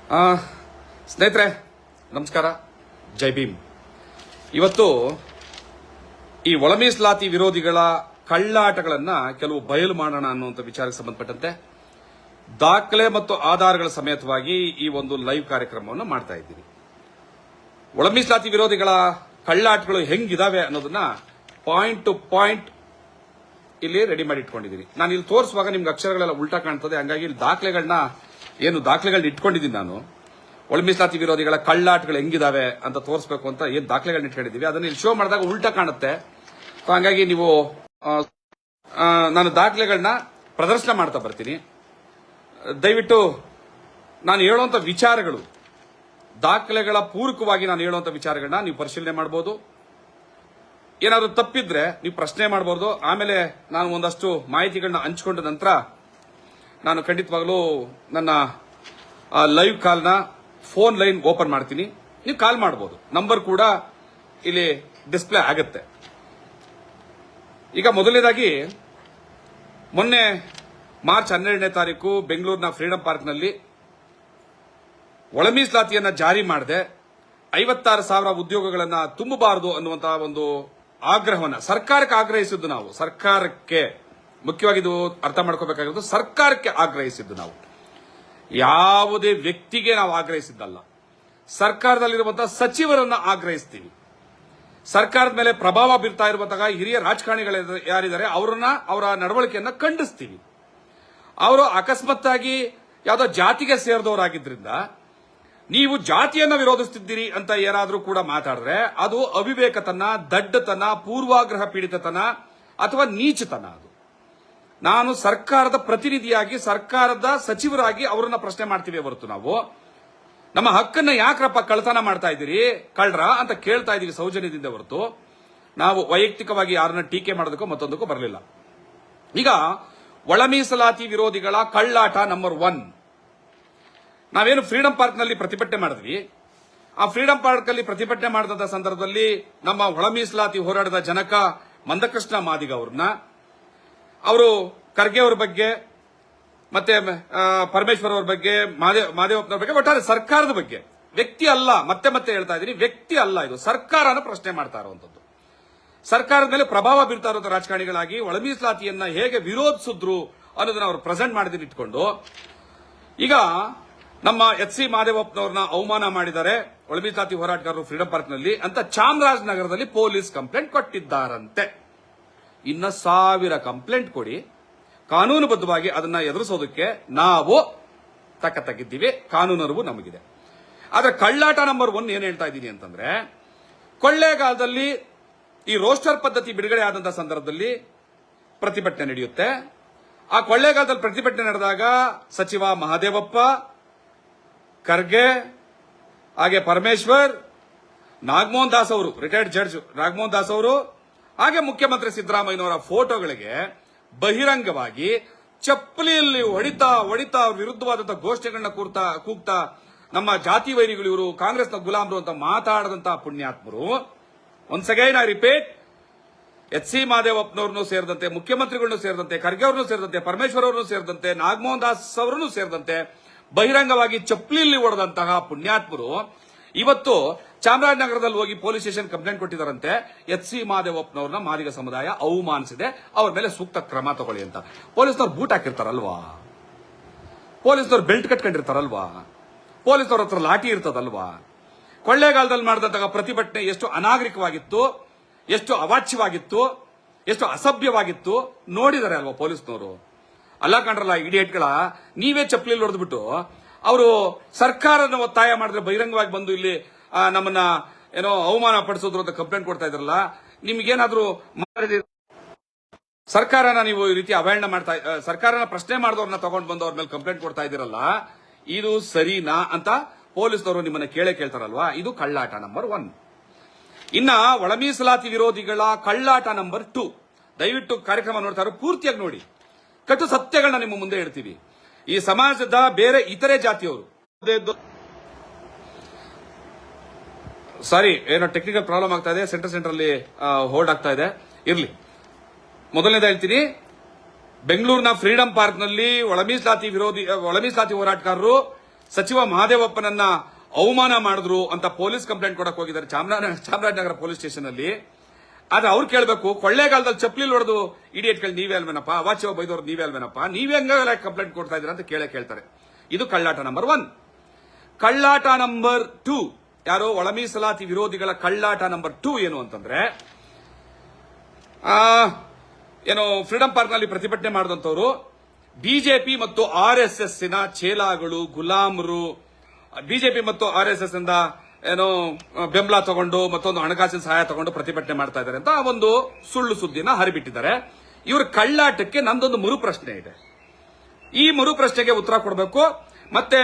ಸ್ನೇಹಿತರೆ ನಮಸ್ಕಾರ, ಜೈ ಭೀಮ್. ಇವತ್ತು ಈ ಒಳ ಮೀಸಲಾತಿ ವಿರೋಧಿಗಳ ಕಳ್ಳಾಟಗಳನ್ನ ಕೆಲವು ಬಯಲು ಮಾಡೋಣ ಅನ್ನುವಂಥ ವಿಚಾರಕ್ಕೆ ಸಂಬಂಧಪಟ್ಟಂತೆ ದಾಖಲೆ ಮತ್ತು ಆಧಾರಗಳ ಸಮೇತವಾಗಿ ಈ ಒಂದು ಲೈವ್ ಕಾರ್ಯಕ್ರಮವನ್ನು ಮಾಡ್ತಾ ಇದ್ದೀವಿ. ಒಳ ಮೀಸಲಾತಿ ವಿರೋಧಿಗಳ ಕಳ್ಳಾಟಗಳು ಹೆಂಗಿದಾವೆ ಅನ್ನೋದನ್ನ ಪಾಯಿಂಟ್ ಟು ಪಾಯಿಂಟ್ ಇಲ್ಲಿ ರೆಡಿ ಮಾಡಿ ಇಟ್ಕೊಂಡಿದ್ದೀನಿ. ನಾನು ಇಲ್ಲಿ ತೋರಿಸುವಾಗ ನಿಮ್ಗೆ ಅಕ್ಷರಗಳೆಲ್ಲ ಉಲ್ಟಾ ಕಾಣ್ತದೆ, ಹಂಗಾಗಿ ಇಲ್ಲಿ ದಾಖಲೆಗಳನ್ನ ಇಟ್ಕೊಂಡಿದ್ದೀನಿ. ನಾನು ಒಳ ಮೀಸಲಾತಿ ವಿರೋಧಿಗಳ ಕಳ್ಳಾಟಗಳು ಹೆಂಗಿದಾವೆ ಅಂತ ತೋರಿಸಬೇಕು ಅಂತ ಏನ್ ದಾಖಲೆಗಳನ್ನ ಇಟ್ಕೊಂಡಿದ್ದೀವಿ ಅದನ್ನ ಇಲ್ಲಿ ಶೋ ಮಾಡಿದಾಗ ಉಲ್ಟಾ ಕಾಣುತ್ತೆ. ಹಂಗಾಗಿ ನೀವು ನಾನು ದಾಖಲೆಗಳನ್ನ ಪ್ರದರ್ಶನ ಮಾಡ್ತಾ ಬರ್ತೀನಿ. ದಯವಿಟ್ಟು ನಾನು ಹೇಳುವಂತ ವಿಚಾರಗಳು, ದಾಖಲೆಗಳ ಪೂರಕವಾಗಿ ನಾನು ಹೇಳುವಂತ ವಿಚಾರಗಳನ್ನ ನೀವು ಪರಿಶೀಲನೆ ಮಾಡಬಹುದು. ಏನಾದರೂ ತಪ್ಪಿದ್ರೆ ನೀವು ಪ್ರಶ್ನೆ ಮಾಡಬಹುದು. ಆಮೇಲೆ ನಾನು ಒಂದಷ್ಟು ಮಾಹಿತಿಗಳನ್ನ ಹಂಚಿಕೊಂಡ ನಂತರ ನಾನು ಖಂಡಿತವಾಗ್ಲೂ ನನ್ನ ಲೈವ್ ಕಾಲ್ನ ಫೋನ್ ಲೈನ್ ಓಪನ್ ಮಾಡ್ತೀನಿ. ನೀವು ಕಾಲ್ ಮಾಡಬಹುದು. ನಂಬರ್ ಕೂಡ ಇಲ್ಲಿ ಡಿಸ್ಪ್ಲೇ ಆಗುತ್ತೆ. ಈಗ ಮೊದಲನೇದಾಗಿ, ಮೊನ್ನೆ ಮಾರ್ಚ್ 12ನೇ ತಾರೀಕು ಬೆಂಗಳೂರಿನ ಫ್ರೀಡಂ ಪಾರ್ಕ್ನಲ್ಲಿ ಒಳ ಮೀಸಲಾತಿಯನ್ನ ಜಾರಿ ಮಾಡದೆ 56,000 ಉದ್ಯೋಗಗಳನ್ನ ತುಂಬಬಾರದು ಅನ್ನುವಂತಹ ಒಂದು ಆಗ್ರಹವನ್ನ ಸರ್ಕಾರಕ್ಕೆ ಆಗ್ರಹಿಸಿದ್ದು ನಾವು. ಸರ್ಕಾರಕ್ಕೆ ಮುಖ್ಯವಾಗಿ ಇದು ಅರ್ಥ ಮಾಡ್ಕೋಬೇಕಾಗಿರೋದು, ಸರ್ಕಾರಕ್ಕೆ ಆಗ್ರಹಿಸಿದ್ದು ನಾವು. ಯಾವುದೇ ವ್ಯಕ್ತಿಗೆ ನಾವು ಆಗ್ರಹಿಸಿದ್ದಲ್ಲ. ಸರ್ಕಾರದಲ್ಲಿರುವಂತಹ ಸಚಿವರನ್ನ ಆಗ್ರಹಿಸ್ತೀವಿ. ಸರ್ಕಾರದ ಮೇಲೆ ಪ್ರಭಾವ ಬೀರ್ತಾ ಇರುವಂತಹ ಹಿರಿಯ ರಾಜಕಾರಣಿಗಳು ಯಾರಿದ್ದಾರೆ ಅವರ ನಡವಳಿಕೆಯನ್ನ ಖಂಡಿಸ್ತೀವಿ. ಅವರು ಅಕಸ್ಮಾತ್ತಾಗಿ ಯಾವುದೋ ಜಾತಿಗೆ ಸೇರಿದವರಾಗಿದ್ರಿಂದ ನೀವು ಜಾತಿಯನ್ನ ವಿರೋಧಿಸುತ್ತಿದ್ದೀರಿ ಅಂತ ಏನಾದರೂ ಕೂಡ ಮಾತಾಡಿದ್ರೆ ಅದು ಅವಿವೇಕತನ, ದಡ್ಡತನ, ಪೂರ್ವಾಗ್ರಹ ಪೀಡಿತತನ ಅಥವಾ ನೀಚತನ. ಅದು ನಾನು ಸರ್ಕಾರದ ಪ್ರತಿನಿಧಿಯಾಗಿ, ಸರ್ಕಾರದ ಸಚಿವರಾಗಿ ಅವರನ್ನ ಪ್ರಶ್ನೆ ಮಾಡ್ತೀವಿ ಹೊರತು ನಾವು ನಮ್ಮ ಹಕ್ಕನ್ನ ಯಾಕ್ರಪ್ಪ ಕಳ್ತನ ಮಾಡ್ತಾ ಇದ್ದೀರಿ, ಕಳ್ರ ಅಂತ ಕೇಳ್ತಾ ಇದೀವಿ ಸೌಜನ್ಯದಿಂದ ಹೊರತು ನಾವು ವೈಯಕ್ತಿಕವಾಗಿ ಯಾರನ್ನ ಟೀಕೆ ಮಾಡೋದಕ್ಕೋ ಮತ್ತೊಂದಕ್ಕೂ ಬರಲಿಲ್ಲ. ಈಗ ಒಳ ಮೀಸಲಾತಿ ವಿರೋಧಿಗಳ ಕಳ್ಳಾಟ ನಂಬರ್ 1. ನಾವೇನು ಫ್ರೀಡಂ ಪಾರ್ಕ್ನಲ್ಲಿ ಪ್ರತಿಭಟನೆ ಮಾಡಿದ್ವಿ, ಆ ಫ್ರೀಡಂ ಪಾರ್ಕ್ ಅಲ್ಲಿ ಪ್ರತಿಭಟನೆ ಮಾಡಿದ ಸಂದರ್ಭದಲ್ಲಿ ನಮ್ಮ ಒಳ ಮೀಸಲಾತಿ ಹೋರಾಟದ ಜನಕ ಮಂದಕೃಷ್ಣ ಮಾದಿಗ ಅವ್ರನ್ನ, ಅವರು ಖರ್ಗೆ ಅವರ ಬಗ್ಗೆ ಮತ್ತೆ ಪರಮೇಶ್ವರ್ ಅವರ ಬಗ್ಗೆ, ಮಾದೇವಪ್ಪನವ್ರ ಬಗ್ಗೆ, ಒಟ್ಟಾರೆ ಸರ್ಕಾರದ ಬಗ್ಗೆ, ವ್ಯಕ್ತಿ ಅಲ್ಲ, ಮತ್ತೆ ಹೇಳ್ತಾ ಇದ್ದೀನಿ, ವ್ಯಕ್ತಿ ಅಲ್ಲ, ಇದು ಸರ್ಕಾರನ ಪ್ರಶ್ನೆ ಮಾಡ್ತಾ ಇರುವಂತದ್ದು. ಸರ್ಕಾರದ ಮೇಲೆ ಪ್ರಭಾವ ಬೀರ್ತಾ ಇರುವಂತಹ ರಾಜಕಾರಣಿಗಳಾಗಿ ಒಳ ಮೀಸಲಾತಿಯನ್ನ ಹೇಗೆ ವಿರೋಧಿಸಿದ್ರು ಅನ್ನೋದನ್ನ ಅವರು ಪ್ರೆಸೆಂಟ್ ಮಾಡಿದ್ರೆ ಇಟ್ಕೊಂಡು ಈಗ ನಮ್ಮ ಎಚ್ ಸಿ ಮಾದೇವಪ್ಪನವ್ರನ್ನ ಅವಮಾನ ಮಾಡಿದ್ದಾರೆ ಒಳ ಮೀಸಲಾತಿ ಹೋರಾಟಗಾರರು ಫ್ರೀಡಂ ಪಾರ್ಕ್ನಲ್ಲಿ ಅಂತ ಚಾಮರಾಜನಗರದಲ್ಲಿ ಪೊಲೀಸ್ ಕಂಪ್ಲೇಂಟ್ ಕೊಟ್ಟಿದ್ದಾರಂತೆ. ಇನ್ನ 1000 ಕಂಪ್ಲೇಂಟ್ ಕೊಡಿ, ಕಾನೂನುಬದ್ಧವಾಗಿ ಅದನ್ನ ಎದುರಿಸೋದಕ್ಕೆ ನಾವು ತಗ್ಗಿದ್ದೀವಿ. ಕಾನೂನು ಅರಿವು ನಮಗಿದೆ. ಆದ್ರೆ ಕಳ್ಳಾಟ ನಂಬರ್ 1 ಏನ್ ಹೇಳ್ತಾ ಇದ್ದೀನಿ ಅಂತಂದ್ರೆ, ಕೊಳ್ಳೇಗಾಲದಲ್ಲಿ ಈ ರೋಸ್ಟರ್ ಪದ್ಧತಿ ಬಿಡುಗಡೆ ಆದಂತಹ ಸಂದರ್ಭದಲ್ಲಿ ಪ್ರತಿಭಟನೆ ನಡೆಯುತ್ತೆ. ಆ ಕೊಳ್ಳೇಗಾಲದಲ್ಲಿ ಪ್ರತಿಭಟನೆ ನಡೆದಾಗ ಸಚಿವ ಮಹದೇವಪ್ಪ, ಖರ್ಗೆ, ಹಾಗೆ ಪರಮೇಶ್ವರ್, ನಾಗಮೋಹನ್ ದಾಸ್ ಅವರು, ರಿಟೈರ್ಡ್ ಜಡ್ಜ್ ನಾಗಮೋಹನ್ ದಾಸ್ ಅವರು, ಹಾಗೆ ಮುಖ್ಯಮಂತ್ರಿ ಸಿದ್ದರಾಮಯ್ಯನವರ ಫೋಟೋಗಳಿಗೆ ಬಹಿರಂಗವಾಗಿ ಚಪ್ಪಲಿಯಲ್ಲಿ ಹೊಡಿತಾ ಅವ್ರ ವಿರುದ್ಧವಾದಂತಹ ಘೋಷಣೆಗಳನ್ನ ಕೂಗ್ತಾ ನಮ್ಮ ಜಾತಿ ವೈರಿಗಳು, ಇವರು ಕಾಂಗ್ರೆಸ್ನ ಗುಲಾಮರು ಅಂತ ಮಾತಾಡದಂತಹ ಪುಣ್ಯಾತ್ಮರು, once again I repeat, H C ಮಾದೇವಪ್ಪನವ್ರನ್ನು ಸೇರಿದಂತೆ, ಮುಖ್ಯಮಂತ್ರಿಗಳನ್ನು ಸೇರಿದಂತೆ, ಖರ್ಗೆ ಅವರನ್ನು ಸೇರಿದಂತೆ, ಪರಮೇಶ್ವರ್ ಅವರನ್ನು ಸೇರಿದಂತೆ, ನಾಗಮೋಹನ್ ದಾಸ್ ಅವರನ್ನು ಸೇರಿದಂತೆ ಬಹಿರಂಗವಾಗಿ ಚಪ್ಪಲಿಯಲ್ಲಿ ಹೊಡೆದಂತಹ ಪುಣ್ಯಾತ್ಮರು ಇವತ್ತು ಚಾಮರಾಜನಗರದಲ್ಲಿ ಹೋಗಿ ಪೊಲೀಸ್ ಸ್ಟೇಷನ್ ಕಂಪ್ಲೇಂಟ್ ಕೊಟ್ಟಿದ್ದಾರಂತೆ. ಎಚ್ ಸಿ ಮಾದೇವಪ್ಪನವ್ರನ್ನ ಮಾದಿಗ ಸಮುದಾಯ ಅವಮಾನಿಸಿದೆ, ಅವ್ರ ಮೇಲೆ ಸೂಕ್ತ ಕ್ರಮ ತಗೊಳ್ಳಿ ಅಂತ. ಪೊಲೀಸ್ನವ್ರು ಬೂಟ್ ಹಾಕಿರ್ತಾರಲ್ವಾ, ಪೊಲೀಸ್ನವ್ರು ಬೆಲ್ಟ್ ಕಟ್ಕೊಂಡಿರ್ತಾರಲ್ವಾ, ಪೊಲೀಸ್ನವ್ರ ಹತ್ರ ಲಾಠಿ ಇರ್ತದಲ್ವಾ. ಕೊಳ್ಳೇಗಾಲದಲ್ಲಿ ಮಾಡಿದಂತಹ ಪ್ರತಿಭಟನೆ ಎಷ್ಟು ಅನಾಗರಿಕವಾಗಿತ್ತು, ಎಷ್ಟು ಅವಾಚ್ಯವಾಗಿತ್ತು, ಎಷ್ಟು ಅಸಭ್ಯವಾಗಿತ್ತು ನೋಡಿದ್ದಾರೆ ಅಲ್ವಾ ಪೊಲೀಸ್ನವರು. ಅಲ್ಲ ಕಂಡ್ರಲ್ಲ ಇಡಿಯೇಟ್ಗಳ, ನೀವೇ ಚಪ್ಪಲಿಯಲ್ಲಿ ಹೊಡೆದ್ಬಿಟ್ಟು ಅವರು ಸರ್ಕಾರನ ಒತ್ತಾಯ ಮಾಡಿದ್ರೆ ಬಹಿರಂಗವಾಗಿ ಬಂದು ಇಲ್ಲಿ ನಮ್ಮನ್ನ ಏನೋ ಅವಮಾನ ಪಡಿಸೋದ್ರು ಅಂತ ಕಂಪ್ಲೇಂಟ್ ಕೊಡ್ತಾ ಇದ್ರಲ್ಲ. ನಿಮ್ಗೇನಾದ್ರೂ ಸರ್ಕಾರನ ನೀವು ಈ ರೀತಿ ಅವಹೇಳನ ಮಾಡ್ತಾ, ಸರ್ಕಾರನ ಪ್ರಶ್ನೆ ಮಾಡಿದವ್ರನ್ನ ತಗೊಂಡು ಬಂದು ಅವ್ರ ಮೇಲೆ ಕಂಪ್ಲೇಂಟ್ ಕೊಡ್ತಾ ಇದ್ದೀರಲ್ಲ, ಇದು ಸರಿನಾ ಅಂತ ಪೊಲೀಸ್ನವರು ನಿಮ್ಮನ್ನ ಕೇಳ್ತಾರಲ್ವಾ. ಇದು ಕಳ್ಳಾಟ ನಂಬರ್ 1. ಇನ್ನ ಒಳ ಮೀಸಲಾತಿ ವಿರೋಧಿಗಳ ಕಳ್ಳಾಟ ನಂಬರ್ 2. ದಯವಿಟ್ಟು ಕಾರ್ಯಕ್ರಮ ನೋಡ್ತಾ ಇರೋ ಪೂರ್ತಿಯಾಗಿ ನೋಡಿ. ಕಟು ಸತ್ಯಗಳನ್ನ ನಿಮ್ಮ ಮುಂದೆ ಹೇಳ್ತೀವಿ. ಈ ಸಮಾಜದ ಬೇರೆ ಇತರೆ ಜಾತಿಯವರು, ಸಾರಿ ಏನೋ ಟೆಕ್ನಿಕಲ್ ಪ್ರಾಬ್ಲಮ್ ಆಗ್ತಾ ಇದೆ, ಸೆಂಟರ್ ಅಲ್ಲಿ ಹೋಲ್ಡ್ ಆಗ್ತಾ ಇದೆ, ಇರ್ಲಿ. ಮೊದಲನೇದ ಹೇಳ್ತೀನಿ, ಬೆಂಗಳೂರಿನ ಫ್ರೀಡಂ ಪಾರ್ಕ್ನಲ್ಲಿ ಒಳ ಮೀಸಲಾತಿ ಹೋರಾಟಗಾರರು ಸಚಿವ ಮಹದೇವಪ್ಪನನ್ನ ಅವಮಾನ ಮಾಡಿದ್ರು ಅಂತ ಪೊಲೀಸ್ ಕಂಪ್ಲೇಂಟ್ ಕೊಡಕ್ ಹೋಗಿದ್ದಾರೆ ಚಾಮರಾಜನಗರ ಪೊಲೀಸ್ ಸ್ಟೇಷನ್ ಅಲ್ಲಿ. ಆದ್ರೆ ಅವ್ರು ಕೇಳಬೇಕು, ಕೊಳ್ಳೇಗಾಲದಲ್ಲಿ ಚಪ್ಪಲಿ ಹೊಡೆದು ಇಡಿಯಟ್ಗಳು ನೀವೇ ಅಲ್ವೇನಪ್ಪ, ಅವಾಚ್ಯ ಬೈದವ್ರು ನೀವೇ ಅಲ್ವೇನಪ್ಪ, ನೀವೇ ಹಂಗ ಕಂಪ್ಲೇಂಟ್ ಕೊಡ್ತಾ ಇದ್ದೀರಾ ಅಂತ ಕೇಳ್ತಾರೆ. ಇದು ಕಳ್ಳಾಟ ನಂಬರ್ 1. ಕಳ್ಳಾಟ ನಂಬರ್ 2, ಯಾರೋ ಒಳ ಮೀಸಲಾತಿ ವಿರೋಧಿಗಳ ಕಳ್ಳಾಟ ನಂಬರ್ 2 ಏನು ಅಂತಂದ್ರೆ, ಏನೋ ಫ್ರೀಡಂ ಪಾರ್ಕ್ ನಲ್ಲಿ ಪ್ರತಿಭಟನೆ ಮಾಡಿದಂತವರು ಬಿಜೆಪಿ ಮತ್ತು RSS ಚೇಲಾಗಳು, ಗುಲಾಮರು, ಬಿಜೆಪಿ ಮತ್ತು RSS ಇಂದ ಏನೋ ಬೆಂಬಲ ತಗೊಂಡು ಮತ್ತೊಂದು ಹಣಕಾಸಿನ ಸಹಾಯ ತಗೊಂಡು ಪ್ರತಿಭಟನೆ ಮಾಡ್ತಾ ಇದ್ದಾರೆ ಅಂತ ಒಂದು ಸುಳ್ಳು ಸುದ್ದಿನ ಹರಿಬಿಟ್ಟಿದ್ದಾರೆ. ಇವ್ರ ಕಳ್ಳಾಟಕ್ಕೆ ನಂದೊಂದು ಮರು ಪ್ರಶ್ನೆ ಇದೆ. ಈ ಮರು ಪ್ರಶ್ನೆಗೆ ಉತ್ತರ ಕೊಡಬೇಕು. ಮತ್ತೆ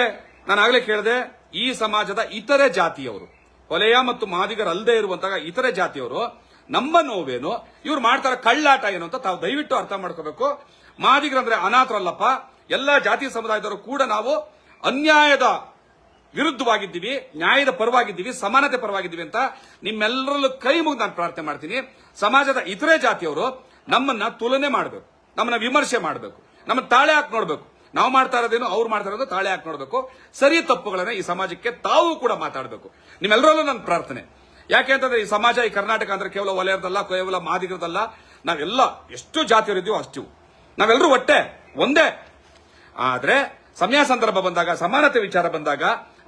ನಾನು ಆಗ್ಲೇ ಕೇಳಿದೆ, ಈ ಸಮಾಜದ ಇತರೆ ಜಾತಿಯವರು, ಹೊಲೆಯ ಮತ್ತು ಮಾದಿಗರಲ್ಲದೆ ಇರುವಂತಹ ಇತರೆ ಜಾತಿಯವರು ನಮ್ಮ ನೋವೇನು, ಇವ್ರು ಮಾಡ್ತಾರೆ ಕಳ್ಳಾಟ ಏನು ಅಂತ ತಾವು ದಯವಿಟ್ಟು ಅರ್ಥ ಮಾಡ್ಕೋಬೇಕು. ಮಾದಿಗರಂದ್ರೆ ಅನಾಥರಲ್ಲಪ್ಪ, ಎಲ್ಲ ಜಾತಿ ಸಮುದಾಯದವರು ಕೂಡ ನಾವು ಅನ್ಯಾಯದ ವಿರುದ್ಧವಾಗಿದ್ದೀವಿ, ನ್ಯಾಯದ ಪರವಾಗಿದ್ದೀವಿ, ಸಮಾನತೆ ಪರವಾಗಿದ್ದೀವಿ ಅಂತ ನಿಮ್ಮೆಲ್ಲರಲ್ಲೂ ಕೈ ಮುಗಿದು ನಾನು ಪ್ರಾರ್ಥನೆ ಮಾಡ್ತೀನಿ. ಸಮಾಜದ ಇತರೆ ಜಾತಿಯವರು ನಮ್ಮನ್ನ ತುಲನೆ ಮಾಡಬೇಕು, ನಮ್ಮನ್ನ ವಿಮರ್ಶೆ ಮಾಡಬೇಕು, ನಮ್ಮನ್ನ ತಾಳೆ ಹಾಕಿ ನೋಡಬೇಕು. ನಾವು ಮಾಡ್ತಾ ಇರೋದೇನು, ಅವ್ರು ಮಾಡ್ತಾ ಇರೋದು ತಾಳೆ ಹಾಕಿ ನೋಡಬೇಕು. ಸರಿ ತಪ್ಪುಗಳನ್ನ ಈ ಸಮಾಜಕ್ಕೆ ತಾವು ಕೂಡ ಮಾತಾಡಬೇಕು. ನಿಮ್ಮೆಲ್ಲರಲ್ಲೂ ನನ್ನ ಪ್ರಾರ್ಥನೆ. ಯಾಕೆ ಅಂತಂದ್ರೆ ಈ ಸಮಾಜ, ಈ ಕರ್ನಾಟಕ ಅಂದ್ರೆ ಕೇವಲ ವಲಯದಲ್ಲ, ಕೇವಲ ಮಾದಿಗರದಲ್ಲ, ನಾವೆಲ್ಲ ಎಷ್ಟು ಜಾತಿಯವರಿದ್ದೀವೋ ಅಷ್ಟು ನಾವೆಲ್ಲರೂ ಒಂದೇ. ಆದ್ರೆ ಸಮಯ ಸಂದರ್ಭ ಬಂದಾಗ, ಸಮಾನತೆ ವಿಚಾರ ಬಂದಾಗ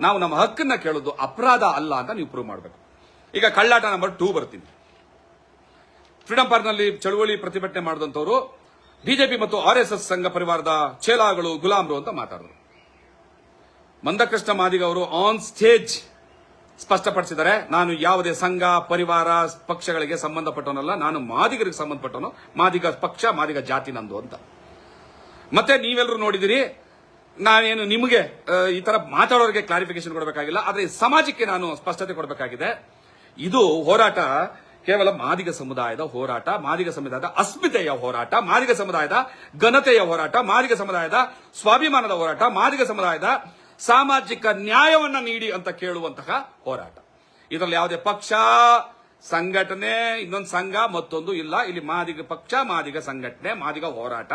ನಾವು ನಮ್ಮ ಹಕ್ಕನ್ನ ಕೇಳೋದು ಅಪರಾಧ ಅಲ್ಲ ಅಂತ ನೀವು ಪ್ರೂವ್ ಮಾಡಬೇಕು. ಈಗ ಕಳ್ಳಾಟ ನಂಬರ್ 2 ಬರ್ತೀನಿ. ಫ್ರೀಡಂ ಪಾರ್ಕ್ ನಲ್ಲಿ ಚಳುವಳಿ ಪ್ರತಿಭಟನೆ ಮಾಡಿದಂತವರು ಬಿಜೆಪಿ ಮತ್ತು RSS ಸಂಘ ಪರಿವಾರದ ಚೇಲಾಗಳು, ಗುಲಾಮರು ಅಂತ ಮಾತಾಡಿದ್ರು. ಮಂದಕೃಷ್ಣ ಮಾದಿಗ ಅವರು ಆನ್ ಸ್ಟೇಜ್ ಸ್ಪಷ್ಟಪಡಿಸಿದ್ದಾರೆ, ನಾನು ಯಾವುದೇ ಸಂಘ ಪರಿವಾರ ಪಕ್ಷಗಳಿಗೆ ಸಂಬಂಧಪಟ್ಟವನಲ್ಲ, ನಾನು ಮಾದಿಗರಿಗೆ ಸಂಬಂಧಪಟ್ಟವನು, ಮಾದಿಗ ಪಕ್ಷ ಮಾದಿಗ ಜಾತಿ ನಂದು ಅಂತ. ಮತ್ತೆ ನೀವೆಲ್ಲರೂ ನೋಡಿದಿರಿ, ನಾನೇನು ನಿಮಗೆ ಈ ತರ ಮಾತಾಡೋರಿಗೆ ಕ್ಲಾರಿಫಿಕೇಶನ್ ಕೊಡಬೇಕಾಗಿಲ್ಲ, ಆದ್ರೆ ಸಮಾಜಕ್ಕೆ ನಾನು ಸ್ಪಷ್ಟತೆ ಕೊಡಬೇಕಾಗಿದೆ. ಇದು ಹೋರಾಟ ಕೇವಲ ಮಾದಿಗ ಸಮುದಾಯದ ಹೋರಾಟ, ಮಾದಿಗ ಸಮುದಾಯದ ಅಸ್ಮಿತೆಯ ಹೋರಾಟ, ಮಾದಿಗ ಸಮುದಾಯದ ಘನತೆಯ ಹೋರಾಟ, ಮಾದಿಗ ಸಮುದಾಯದ ಸ್ವಾಭಿಮಾನದ ಹೋರಾಟ, ಮಾದಿಗ ಸಮುದಾಯದ ಸಾಮಾಜಿಕ ನ್ಯಾಯವನ್ನ ನೀಡಿ ಅಂತ ಕೇಳುವಂತಹ ಹೋರಾಟ. ಇದರಲ್ಲಿ ಯಾವುದೇ ಪಕ್ಷ, ಸಂಘಟನೆ, ಇನ್ನೊಂದು ಸಂಘ ಮತ್ತೊಂದು ಇಲ್ಲ. ಇಲ್ಲಿ ಮಾದಿಗ ಪಕ್ಷ, ಮಾದಿಗ ಸಂಘಟನೆ, ಮಾದಿಗ ಹೋರಾಟ,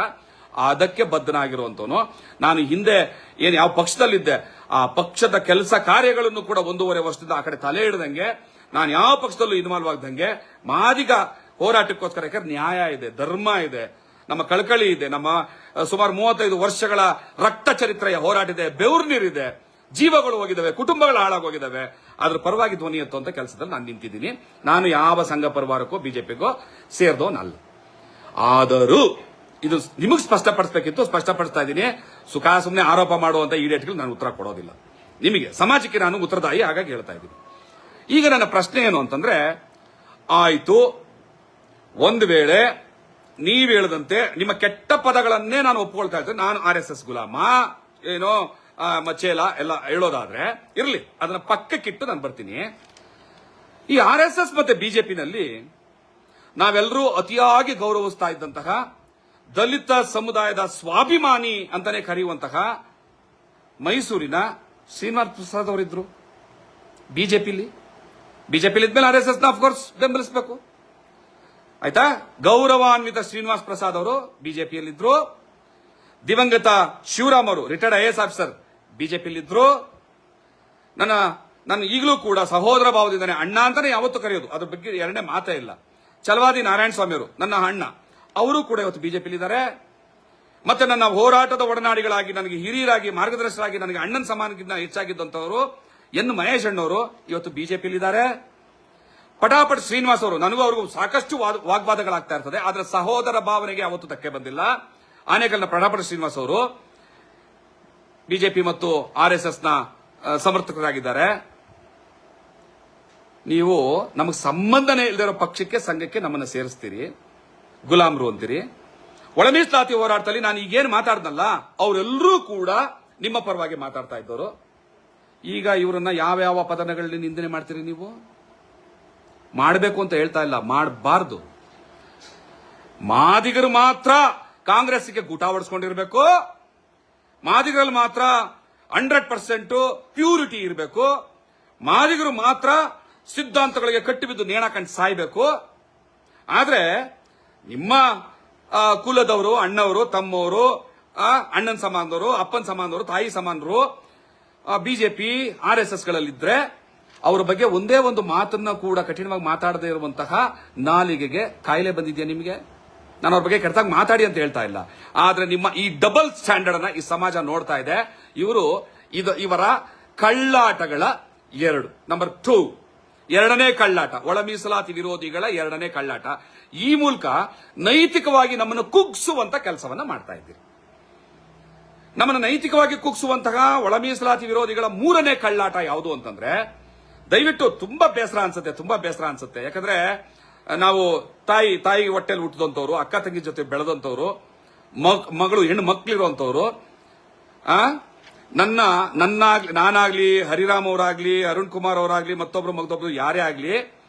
ಅದಕ್ಕೆ ಬದ್ಧನಾಗಿರುವಂತವನು. ನಾನು ಹಿಂದೆ ಏನು ಯಾವ ಪಕ್ಷದಲ್ಲಿದ್ದೆ, ಆ ಪಕ್ಷದ ಕೆಲಸ ಕಾರ್ಯಗಳನ್ನು ಕೂಡ 1.5 ವರ್ಷದಿಂದ ಆ ಕಡೆ ತಲೆ ಹಿಡ್ದಂಗೆ, ನಾನು ಯಾವ ಪಕ್ಷದಲ್ಲೂ ಇನ್ವಾಲ್ವ್ ಆಗದಂಗೆ ಮಾದಿಗ ಹೋರಾಟಕ್ಕೋಸ್ಕರ, ಯಾಕಂದ್ರೆ ನ್ಯಾಯ ಇದೆ, ಧರ್ಮ ಇದೆ, ನಮ್ಮ ಕಳಕಳಿ ಇದೆ, ನಮ್ಮ ಸುಮಾರು 35 ವರ್ಷಗಳ ರಕ್ತ ಚರಿತ್ರೆಯ ಹೋರಾಟ ಇದೆ, ಬೆವರು ನೀರಿದೆ, ಜೀವಗಳು ಹೋಗಿದ್ದಾವೆ, ಕುಟುಂಬಗಳು ಹಾಳಾಗೋಗಿದ್ದಾವೆ. ಅದ್ರ ಪರವಾಗಿ ಧ್ವನಿ ಎತ್ತುವಂತ ಕೆಲಸದಲ್ಲಿ ನಾನು ನಿಂತಿದ್ದೀನಿ. ನಾನು ಯಾವ ಸಂಘ ಪರಿವಾರಕ್ಕೋ ಬಿಜೆಪಿಗೋ ಸೇರಿದವನಲ್ಲ. ಆದರೂ ಇದು ನಿಮಗೆ ಸ್ಪಷ್ಟಪಡಿಸಬೇಕಿತ್ತು, ಸ್ಪಷ್ಟಪಡಿಸ್ತಾ ಇದ್ದೀನಿ. ಸುಮ್ಮನೆ ಆರೋಪ ಮಾಡುವಂತ ಈಡೇಟ್ಗಳು ನಾನು ಉತ್ತರ ಕೊಡೋದಿಲ್ಲ. ನಿಮಗೆ, ಸಮಾಜಕ್ಕೆ ನಾನು ಉತ್ತರದಾಯಿ, ಹಾಗಾಗಿ ಹೇಳ್ತಾ ಇದ್ದೀನಿ. ಈಗ ನನ್ನ ಪ್ರಶ್ನೆ ಏನು ಅಂತಂದ್ರೆ, ಆಯ್ತು, ಒಂದು ವೇಳೆ ನೀವು ಹೇಳದಂತೆ ನಿಮ್ಮ ಕೆಟ್ಟ ಪದಗಳನ್ನೇ ನಾನು ಒಪ್ಕೊಳ್ತಾ ಇದ್ದೆ, ನಾನು RSS ಗುಲಾಮ ಏನೋ ಮಚೇಲ ಎಲ್ಲ ಹೇಳೋದಾದ್ರೆ ಇರ್ಲಿ, ಅದನ್ನ ಪಕ್ಕಕ್ಕಿಟ್ಟು ನಾನು ಬರ್ತೀನಿ. ಈ RSS ಮತ್ತೆ ಬಿಜೆಪಿನಲ್ಲಿ ನಾವೆಲ್ಲರೂ ಅತಿಯಾಗಿ ಗೌರವಿಸ್ತಾ ಇದ್ದಂತಹ ದಲಿತ ಸಮುದಾಯದ ಸ್ವಾಭಿಮಾನಿ ಅಂತಾನೆ ಕರೆಯುವಂತಹ ಮೈಸೂರಿನ ಶ್ರೀನಿವಾಸ್ ಪ್ರಸಾದ್ ಅವರಿದ್ರು ಬಿಜೆಪಿಲಿ ಇದ್ಮೇಲೆ RSS ನ ಅಫ್ಕೋರ್ಸ್ ಬೆಂಬಲಿಸಬೇಕು, ಆಯ್ತಾ. ಗೌರವಾನ್ವಿತ ಶ್ರೀನಿವಾಸ್ ಪ್ರಸಾದ್ ಅವರು ಬಿಜೆಪಿಯಲ್ಲಿದ್ರು. ದಿವಂಗತ ಶಿವರಾಮ್ ಅವರು ರಿಟೈರ್ಡ್ IAS ಆಫೀಸರ್ ಬಿಜೆಪಿಯಲ್ಲಿದ್ರು. ನನ್ನ ಈಗಲೂ ಕೂಡ ಸಹೋದರ ಭಾವದಿಂದಾನೆ, ಅಣ್ಣ ಅಂತಾನೆ ಯಾವತ್ತೂ ಕರೆಯೋದು, ಅದ್ರ ಬಗ್ಗೆ ಎರಡನೇ ಮಾತೇ ಇಲ್ಲ. ಚಲವಾದಿ ನಾರಾಯಣ ಸ್ವಾಮಿ ಅವರು ನನ್ನ ಅಣ್ಣ, ಅವರು ಕೂಡ ಇವತ್ತು ಬಿಜೆಪಿಯಲ್ಲಿದ್ದಾರೆ. ಮತ್ತೆ ನನ್ನ ಹೋರಾಟದ ಒಡನಾಡಿಗಳಾಗಿ, ನನಗೆ ಹಿರಿಯರಾಗಿ, ಮಾರ್ಗದರ್ಶಕರಾಗಿ, ನನಗೆ ಅಣ್ಣನ ಸಮಾನಕ್ಕಿಂತ ಹೆಚ್ಚಾಗಿದ್ದಂತವರು ಮಹೇಶ್ ಅಣ್ಣವರು ಇವತ್ತು ಬಿಜೆಪಿಯಲ್ಲಿದ್ದಾರೆ. ಪಟಾಪಟ್ ಶ್ರೀನಿವಾಸ್ ಅವರು, ನನಗೂ ಅವ್ರಿಗೂ ಸಾಕಷ್ಟು ವಾಗ್ವಾದಗಳಾಗ್ತಾ ಇರ್ತದೆ, ಆದ್ರೆ ಸಹೋದರ ಭಾವನೆಗೆ ಅವತ್ತು ಧಕ್ಕೆ ಬಂದಿಲ್ಲ. ಆನೇಕಲ್ನ ಪಟಾಪಟ್ ಶ್ರೀನಿವಾಸ್ ಅವರು ಬಿಜೆಪಿ ಮತ್ತು RSS ನ ಸಮರ್ಥಕರಾಗಿದ್ದಾರೆ. ನೀವು ನಮಗೆ ಸಂಬಂಧನೇ ಇಲ್ಲದಿರೋ ಪಕ್ಷಕ್ಕೆ, ಸಂಘಕ್ಕೆ ನಮ್ಮನ್ನು ಸೇರಿಸ್ತೀರಿ, ಗುಲಾಮರು ಅಂತೀರಿ. ಒಳ ಮೀಸಲಾತಿ ಹೋರಾಟದಲ್ಲಿ ನಾನು ಈಗೇನು ಮಾತಾಡ್ದಲ್ಲ, ಅವರೆಲ್ಲರೂ ಕೂಡ ನಿಮ್ಮ ಪರವಾಗಿ ಮಾತಾಡ್ತಾ ಇದ್ದವರು. ಈಗ ಇವರನ್ನ ಯಾವ ಪದಗಳಲ್ಲಿ ನಿಂದನೆ ಮಾಡ್ತೀರಿ ನೀವು? ಮಾಡಬೇಕು ಅಂತ ಹೇಳ್ತಾ ಇಲ್ಲ, ಮಾಡಬಾರ್ದು. ಮಾದಿಗರು ಮಾತ್ರ ಕಾಂಗ್ರೆಸ್ಗೆ ಗೂಟ ಹೊಡಿಸ್ಕೊಂಡಿರ್ಬೇಕು, ಮಾದಿಗರಲ್ಲಿ ಮಾತ್ರ 100% ಪ್ಯೂರಿಟಿ ಇರಬೇಕು, ಮಾದಿಗರು ಮಾತ್ರ ಸಿದ್ಧಾಂತಗಳಿಗೆ ಕಟ್ಟಿಬಿದ್ದು ನೇಣ ಕಂಡು ಸಾಯ್ಬೇಕು. ಆದ್ರೆ ನಿಮ್ಮ ಕುಲದವರು, ಅಣ್ಣವರು, ತಮ್ಮವರು, ಅಣ್ಣನ ಸಮಾನದವರು, ಅಪ್ಪನ ಸಮಾನದವರು, ತಾಯಿ ಸಮಾನರು, ಬಿಜೆಪಿ RSS ಗಳಲ್ಲಿದ್ರೆ ಅವರ ಬಗ್ಗೆ ಒಂದೇ ಒಂದು ಮಾತನ್ನ ಕೂಡ ಕಠಿಣವಾಗಿ ಮಾತಾಡದೇ ಇರುವಂತಹ ನಾಲಿಗೆಗೆ ಕಾಯಿಲೆ ಬಂದಿದೆಯಾ ನಿಮಗೆ? ನಾನು ಅವ್ರ ಬಗ್ಗೆ ಕೆಟ್ಟದಾಗ ಮಾತಾಡಿ ಅಂತ ಹೇಳ್ತಾ ಇಲ್ಲ, ಆದ್ರೆ ನಿಮ್ಮ ಈ ಡಬಲ್ ಸ್ಟ್ಯಾಂಡರ್ಡ್ ಅನ್ನ ಈ ಸಮಾಜ ನೋಡ್ತಾ ಇದೆ. ಇವರ ಕಳ್ಳಾಟಗಳ ನಂಬರ್ 2 ಎರಡನೇ ಕಳ್ಳಾಟ, ಒಳ ಮೀಸಲಾತಿ ವಿರೋಧಿಗಳ ಎರಡನೇ ಕಳ್ಳಾಟ. ಈ ಮೂಲಕ ನೈತಿಕವಾಗಿ ನಮ್ಮನ್ನು ಕುಗ್ಸುವಂತ ಕೆಲಸವನ್ನ ಮಾಡ್ತಾ ಇದ್ದೀರಿ. ನಮ್ಮನ್ನು ನೈತಿಕವಾಗಿ ಕುಗ್ಸುವಂತಹ ಒಳ ಮೀಸಲಾತಿ ವಿರೋಧಿಗಳ ಮೂರನೇ ಕಳ್ಳಾಟ ಯಾವುದು ಅಂತಂದ್ರೆ, ದಯವಿಟ್ಟು ತುಂಬಾ ಬೇಸರ ಅನ್ಸುತ್ತೆ. ಯಾಕಂದ್ರೆ ನಾವು ತಾಯಿ ಹೊಟ್ಟೆಲಿ ಹುಟ್ಟಿದಂತವ್ರು, ಅಕ್ಕ ತಂಗಿ ಜೊತೆ ಬೆಳೆದಂತವ್ರು, ಮಗಳು ಹೆಣ್ಣು ಮಕ್ಕಳಿರುವಂತವ್ರು, ನಾನಾಗ್ಲಿ, ಹರಿರಾಮ್ ಅವರಾಗ್ಲಿ, ಅರುಣ್ ಕುಮಾರ್ ಅವರಾಗ್ಲಿ, ಮತ್ತೊಬ್ರು ಯಾರೇ ಆಗ್ಲಿ,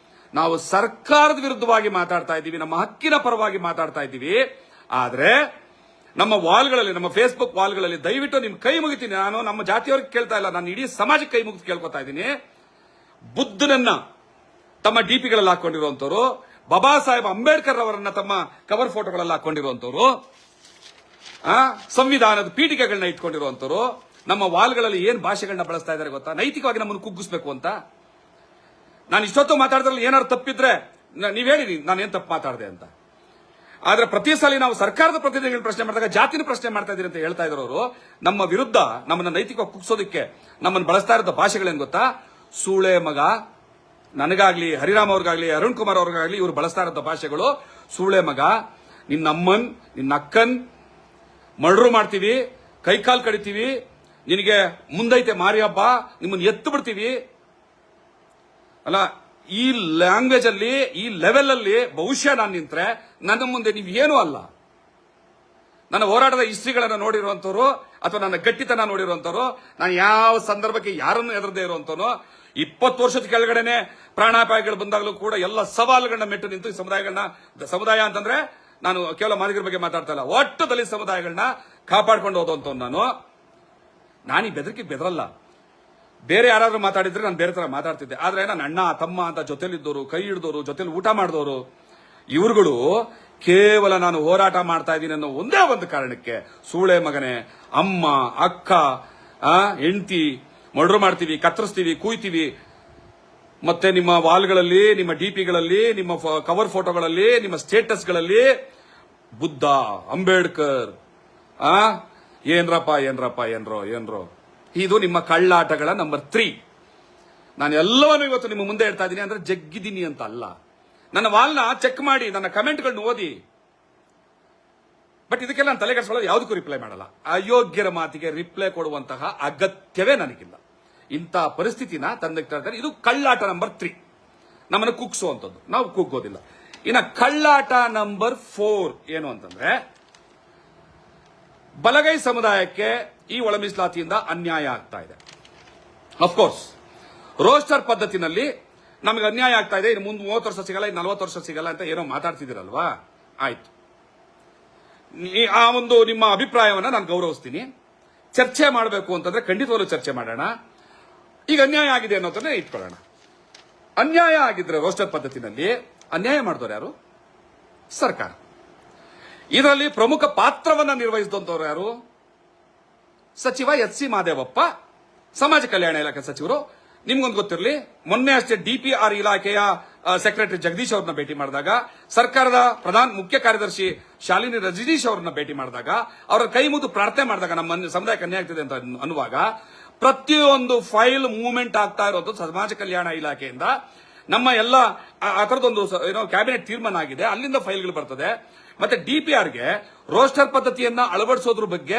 ನಾವು ಸರ್ಕಾರದ ವಿರುದ್ಧವಾಗಿ ಮಾತಾಡ್ತಾ ಇದ್ದೀವಿ, ನಮ್ಮ ಹಕ್ಕಿನ ಪರವಾಗಿ ಮಾತಾಡ್ತಾ ಇದ್ದೀವಿ. ಆದ್ರೆ ನಮ್ಮ ವಾಲ್ಗಳಲ್ಲಿ, ನಮ್ಮ ಫೇಸ್ಬುಕ್ ವಾಲ್ಗಳಲ್ಲಿ ದಯವಿಟ್ಟು ನಿಮ್ ಕೈ ಮುಗಿತೀನಿ. ನಾನು ನಮ್ಮ ಜಾತಿಯವ್ರಿಗೆ ಕೇಳ್ತಾ ಇಲ್ಲ, ನಾನು ಇಡೀ ಸಮಾಜಕ್ಕೆ ಕೈ ಮುಗಿದು ಕೇಳ್ಕೊತಾ ಇದ್ದೀನಿ. ಬುದ್ಧನನ್ನ ತಮ್ಮ ಡಿಪಿಗಳಲ್ಲಿ ಹಾಕೊಂಡಿರುವಂತವ್ರು, ಬಾಬಾ ಸಾಹೇಬ್ ಅಂಬೇಡ್ಕರ್ ಅವರನ್ನ ತಮ್ಮ ಕವರ್ ಫೋಟೋಗಳಲ್ಲಿ ಹಾಕೊಂಡಿರುವಂತವ್ರು, ಸಂವಿಧಾನದ ಪೀಠಿಕೆಗಳನ್ನ ಇಟ್ಕೊಂಡಿರುವಂತವ್ರು, ನಮ್ಮ ವಾಲ್ಗಳಲ್ಲಿ ಏನ್ ಭಾಷೆಗಳನ್ನ ಬಳಸ್ತಾ ಇದ್ದಾರೆ ಗೊತ್ತಾ? ನೈತಿಕವಾಗಿ ನಮ್ಮನ್ನು ಕುಗ್ಗಿಸ್ಬೇಕು ಅಂತ. ನಾನು ಇಷ್ಟೊತ್ತು ಮಾತಾಡಿದ್ರಲ್ಲಿ ಏನಾದ್ರು ತಪ್ಪಿದ್ರೆ ನೀವ್ ಹೇಳಿ ನಾನೇನ್ ತಪ್ಪು ಮಾತಾಡಿದೆ ಅಂತ. ಆದ್ರೆ ಪ್ರತಿ ಸಲ ನಾವು ಸರ್ಕಾರದ ಪ್ರತಿನಿಧಿಗಳನ್ನ ಪ್ರಶ್ನೆ ಮಾಡಿದಾಗ ಜಾತಿನ ಪ್ರಶ್ನೆ ಮಾಡ್ತಾ ಇದೀರಿ ಅಂತ ಹೇಳ್ತಾ ಇದ್ರು. ನಮ್ಮ ವಿರುದ್ಧ ನಮ್ಮನ್ನ ನೈತಿಕವಾಗಿ ಕುಗ್ಸೋದಕ್ಕೆ ನಮ್ಮನ್ನು ಬಳಸ್ತಾ ಇರೋ ಭಾಷೆಗಳೇನ್ ಗೊತ್ತಾ? ಸೂಳೆ ಮಗ, ನನಗಾಗ್ಲಿ, ಹರಿರಾಮ್ ಅವ್ರಿಗಾಗ್ಲಿ, ಅರುಣ್ ಕುಮಾರ್ ಅವ್ರಿಗಾಗ್ಲಿ ಇವ್ರು ಬಳಸ್ತಾ ಇರೋ ಭಾಷೆಗಳು ಸೂಳೆ ಮಗ, ನಿನ್ನ ಅಮ್ಮನ್, ನಿನ್ನ ಅಕ್ಕನ್ ಮರ್ಡರ್ ಮಾಡ್ತೀವಿ, ಕೈಕಾಲು ಕಡಿತೀವಿ, ನಿನಗೆ ಮುಂದೈತೆ ಮಾರಿ ಹಬ್ಬ, ನಿಮ್ಮನ್ನು ಎತ್ತು ಬಿಡ್ತೀವಿ ಅಲ್ಲ. ಈ ಲ್ಯಾಂಗ್ವೇಜ್ ಅಲ್ಲಿ, ಈ ಲೆವೆಲ್ ಅಲ್ಲಿ ಬಹುಶಃ ನಾನು ನಿಂತ್ರೆ ನನ್ನ ಮುಂದೆ ನೀವೇನೂ ಅಲ್ಲ. ನನ್ನ ಹೋರಾಟದ ಹಿಸ್ಟ್ರಿಗಳನ್ನ ನೋಡಿರುವಂತವ್ರು ಅಥವಾ ನನ್ನ ಗಟ್ಟಿತನ ನೋಡಿರುವಂತವ್ರು, ನಾನು ಯಾವ ಸಂದರ್ಭಕ್ಕೆ ಯಾರನ್ನು ಎದುರದೇ ಇರುವಂತವನು, 20 ವರ್ಷದ ಕೆಳಗಡೆನೆ ಪ್ರಾಣಾಪಾಯಗಳು ಬಂದಾಗಲೂ ಕೂಡ ಎಲ್ಲ ಸವಾಲುಗಳನ್ನ ಮೆಟ್ಟು ನಿಂತು ಈ ಸಮುದಾಯ ಅಂತಂದ್ರೆ ನಾನು ಕೇವಲ ಮಾದಿಗರ ಬಗ್ಗೆ ಮಾತಾಡ್ತಾ ಇಲ್ಲ, ಒಟ್ಟು ದಲಿತ ಸಮುದಾಯಗಳನ್ನ ಕಾಪಾಡ್ಕೊಂಡು ಹೋದಂತವ್ನು ನಾನು. ಈ ಬೆದರಿಕೆ ಬೆದರಲ್ಲ. ಬೇರೆ ಯಾರಾದ್ರೂ ಮಾತಾಡಿದ್ರೆ ನಾನು ಬೇರೆ ತರ ಮಾತಾಡ್ತಿದ್ದೆ. ಆದ್ರೆ ನನ್ನ ಅಣ್ಣ ತಮ್ಮ ಅಂತ ಜೊತೆಲಿದ್ದವರು, ಕೈ ಹಿಡಿದವರು, ಜೊತೆಲಿ ಊಟ ಮಾಡಿದವರು, ಇವ್ರುಗಳು ಕೇವಲ ನಾನು ಹೋರಾಟ ಮಾಡ್ತಾ ಇದ್ದೀನಿ ಅನ್ನೋ ಒಂದೇ ಒಂದು ಕಾರಣಕ್ಕೆ ಸೂಳೆ ಮಗನೇ, ಅಮ್ಮ, ಅಕ್ಕ, ಹೆಂಡತಿ ಮರ್ಡರ್ ಮಾಡ್ತೀವಿ, ಕತ್ತರಿಸ್ತೀವಿ, ಕೂಯ್ತೀವಿ. ಮತ್ತೆ ನಿಮ್ಮ ವಾಲ್ಗಳಲ್ಲಿ, ನಿಮ್ಮ ಡಿಪಿಗಳಲ್ಲಿ, ನಿಮ್ಮ ಕವರ್ ಫೋಟೋಗಳಲ್ಲಿ, ನಿಮ್ಮ ಸ್ಟೇಟಸ್ಗಳಲ್ಲಿ ಬುದ್ಧ, ಅಂಬೇಡ್ಕರ್, ಏನ್ರೋ. ಇದು ನಿಮ್ಮ ಕಳ್ಳಾಟಗಳ ನಂಬರ್ 3. ನಾನು ಎಲ್ಲವನ್ನೂ ಇವತ್ತು ನಿಮ್ಮ ಮುಂದೆ ಹೇಳ್ತಾ ಇದ್ದೀನಿ ಅಂದ್ರೆ ಜಗ್ಗಿದ್ದೀನಿ ಅಂತ ಅಲ್ಲ. ನನ್ನ ವಾಲ್ನ ಚೆಕ್ ಮಾಡಿ, ನನ್ನ ಕಮೆಂಟ್ಗಳನ್ನ ಓದಿ. ಬಟ್ ಇದಕ್ಕೆಲ್ಲ ನಾನು ತಲೆ ಕೆಡಿಸ್ಕೊಳ್ಳೋದು, ಯಾವುದಕ್ಕೂ ರಿಪ್ಲೈ ಮಾಡಲ್ಲ. ಅಯೋಗ್ಯರ ಮಾತಿಗೆ ರಿಪ್ಲೈ ಕೊಡುವಂತಹ ಅಗತ್ಯವೇ ನನಗಿಲ್ಲ. ಇಂಥ ಪರಿಸ್ಥಿತಿನ ತಂದಿರ್ತಾ ಇದ್ದಾರೆ. ಇದು ಕಳ್ಳಾಟ ನಂಬರ್ 3, ನಮ್ಮನ್ನು ಕುಗ್ಸುವಂಥದ್ದು. ನಾವು ಕುಗ್ಗೋದಿಲ್ಲ. ಇನ್ನು ಕಳ್ಳಾಟ ನಂಬರ್ 4 ಏನು ಅಂತಂದ್ರೆ, ಬಲಗೈ ಸಮುದಾಯಕ್ಕೆ ಈ ಒಳ ಮೀಸಲಾತಿಯಿಂದ ಅನ್ಯಾಯ ಆಗ್ತಾ ಇದೆ. ಅಫ್ಕೋರ್ಸ್ ರೋಸ್ಟರ್ ಪದ್ಧತಿನಲ್ಲಿ ನಮಗೆ ಅನ್ಯಾಯ ಆಗ್ತಾ ಇದೆ, ಇನ್ನು ಮುಂದೆ 30 ವರ್ಷ ಸಿಗಲ್ಲ, 40 ವರ್ಷ ಸಿಗಲ್ಲ ಅಂತ ಏನೋ ಮಾತಾಡ್ತಿದ್ದೀರಲ್ವಾ? ಆಯ್ತು, ಆ ಒಂದು ನಿಮ್ಮ ಅಭಿಪ್ರಾಯವನ್ನ ನಾನು ಗೌರವಿಸ್ತೀನಿ. ಚರ್ಚೆ ಮಾಡಬೇಕು ಅಂತಂದ್ರೆ ಖಂಡಿತವಾಗ್ಲೂ ಚರ್ಚೆ ಮಾಡೋಣ. ಈಗ ಅನ್ಯಾಯ ಆಗಿದೆ ಅನ್ನೋದನ್ನೇ ಇಟ್ಕೊಳ್ಳೋಣ. ಅನ್ಯಾಯ ಆಗಿದ್ರೆ ರೋಸ್ಟರ್ ಪದ್ಧತಿನಲ್ಲಿ ಅನ್ಯಾಯ ಮಾಡಿದವರು ಯಾರು? ಸರ್ಕಾರ. ಇದರಲ್ಲಿ ಪ್ರಮುಖ ಪಾತ್ರವನ್ನ ನಿರ್ವಹಿಸಿದಂತವ್ರು ಯಾರು? ಸಚಿವ ಎಚ್ ಸಿ ಮಹದೇವಪ್ಪ, ಸಮಾಜ ಕಲ್ಯಾಣ ಇಲಾಖೆ ಸಚಿವರು. ನಿಮ್ಗೊಂದು ಗೊತ್ತಿರಲಿ, ಮೊನ್ನೆ ಅಷ್ಟೇ DPR ಇಲಾಖೆಯ ಸೆಕ್ರೆಟರಿ ಜಗದೀಶ್ ಅವ್ರನ್ನ ಭೇಟಿ ಮಾಡಿದಾಗ, ಸರ್ಕಾರದ ಮುಖ್ಯ ಕಾರ್ಯದರ್ಶಿ ಶಾಲಿನಿ ರಜನೀಶ್ ಅವ್ರನ್ನ ಭೇಟಿ ಮಾಡಿದಾಗ, ಅವರ ಕೈ ಮುಗಿದು ಪ್ರಾರ್ಥನೆ ಮಾಡಿದಾಗ, ನಮ್ಮ ಸಮುದಾಯಕ್ಕೆ ಅನ್ಯಾಯ ಆಗ್ತಿದೆ ಅಂತ ಅನ್ನುವಾಗ, ಪ್ರತಿಯೊಂದು ಫೈಲ್ ಮೂವ್ಮೆಂಟ್ ಆಗ್ತಾ ಇರೋದು ಸಮಾಜ ಕಲ್ಯಾಣ ಇಲಾಖೆಯಿಂದ. ನಮ್ಮ ಎಲ್ಲ ಆ ತರದೊಂದು ಕ್ಯಾಬಿನೆಟ್ ತೀರ್ಮಾನ ಆಗಿದೆ, ಅಲ್ಲಿಂದ ಫೈಲ್ಗಳು ಬರ್ತದೆ. ಮತ್ತೆ DPRಗೆ ರೋಸ್ಟರ್ ಪದ್ಧತಿಯನ್ನ ಅಳವಡಿಸೋದ್ರ ಬಗ್ಗೆ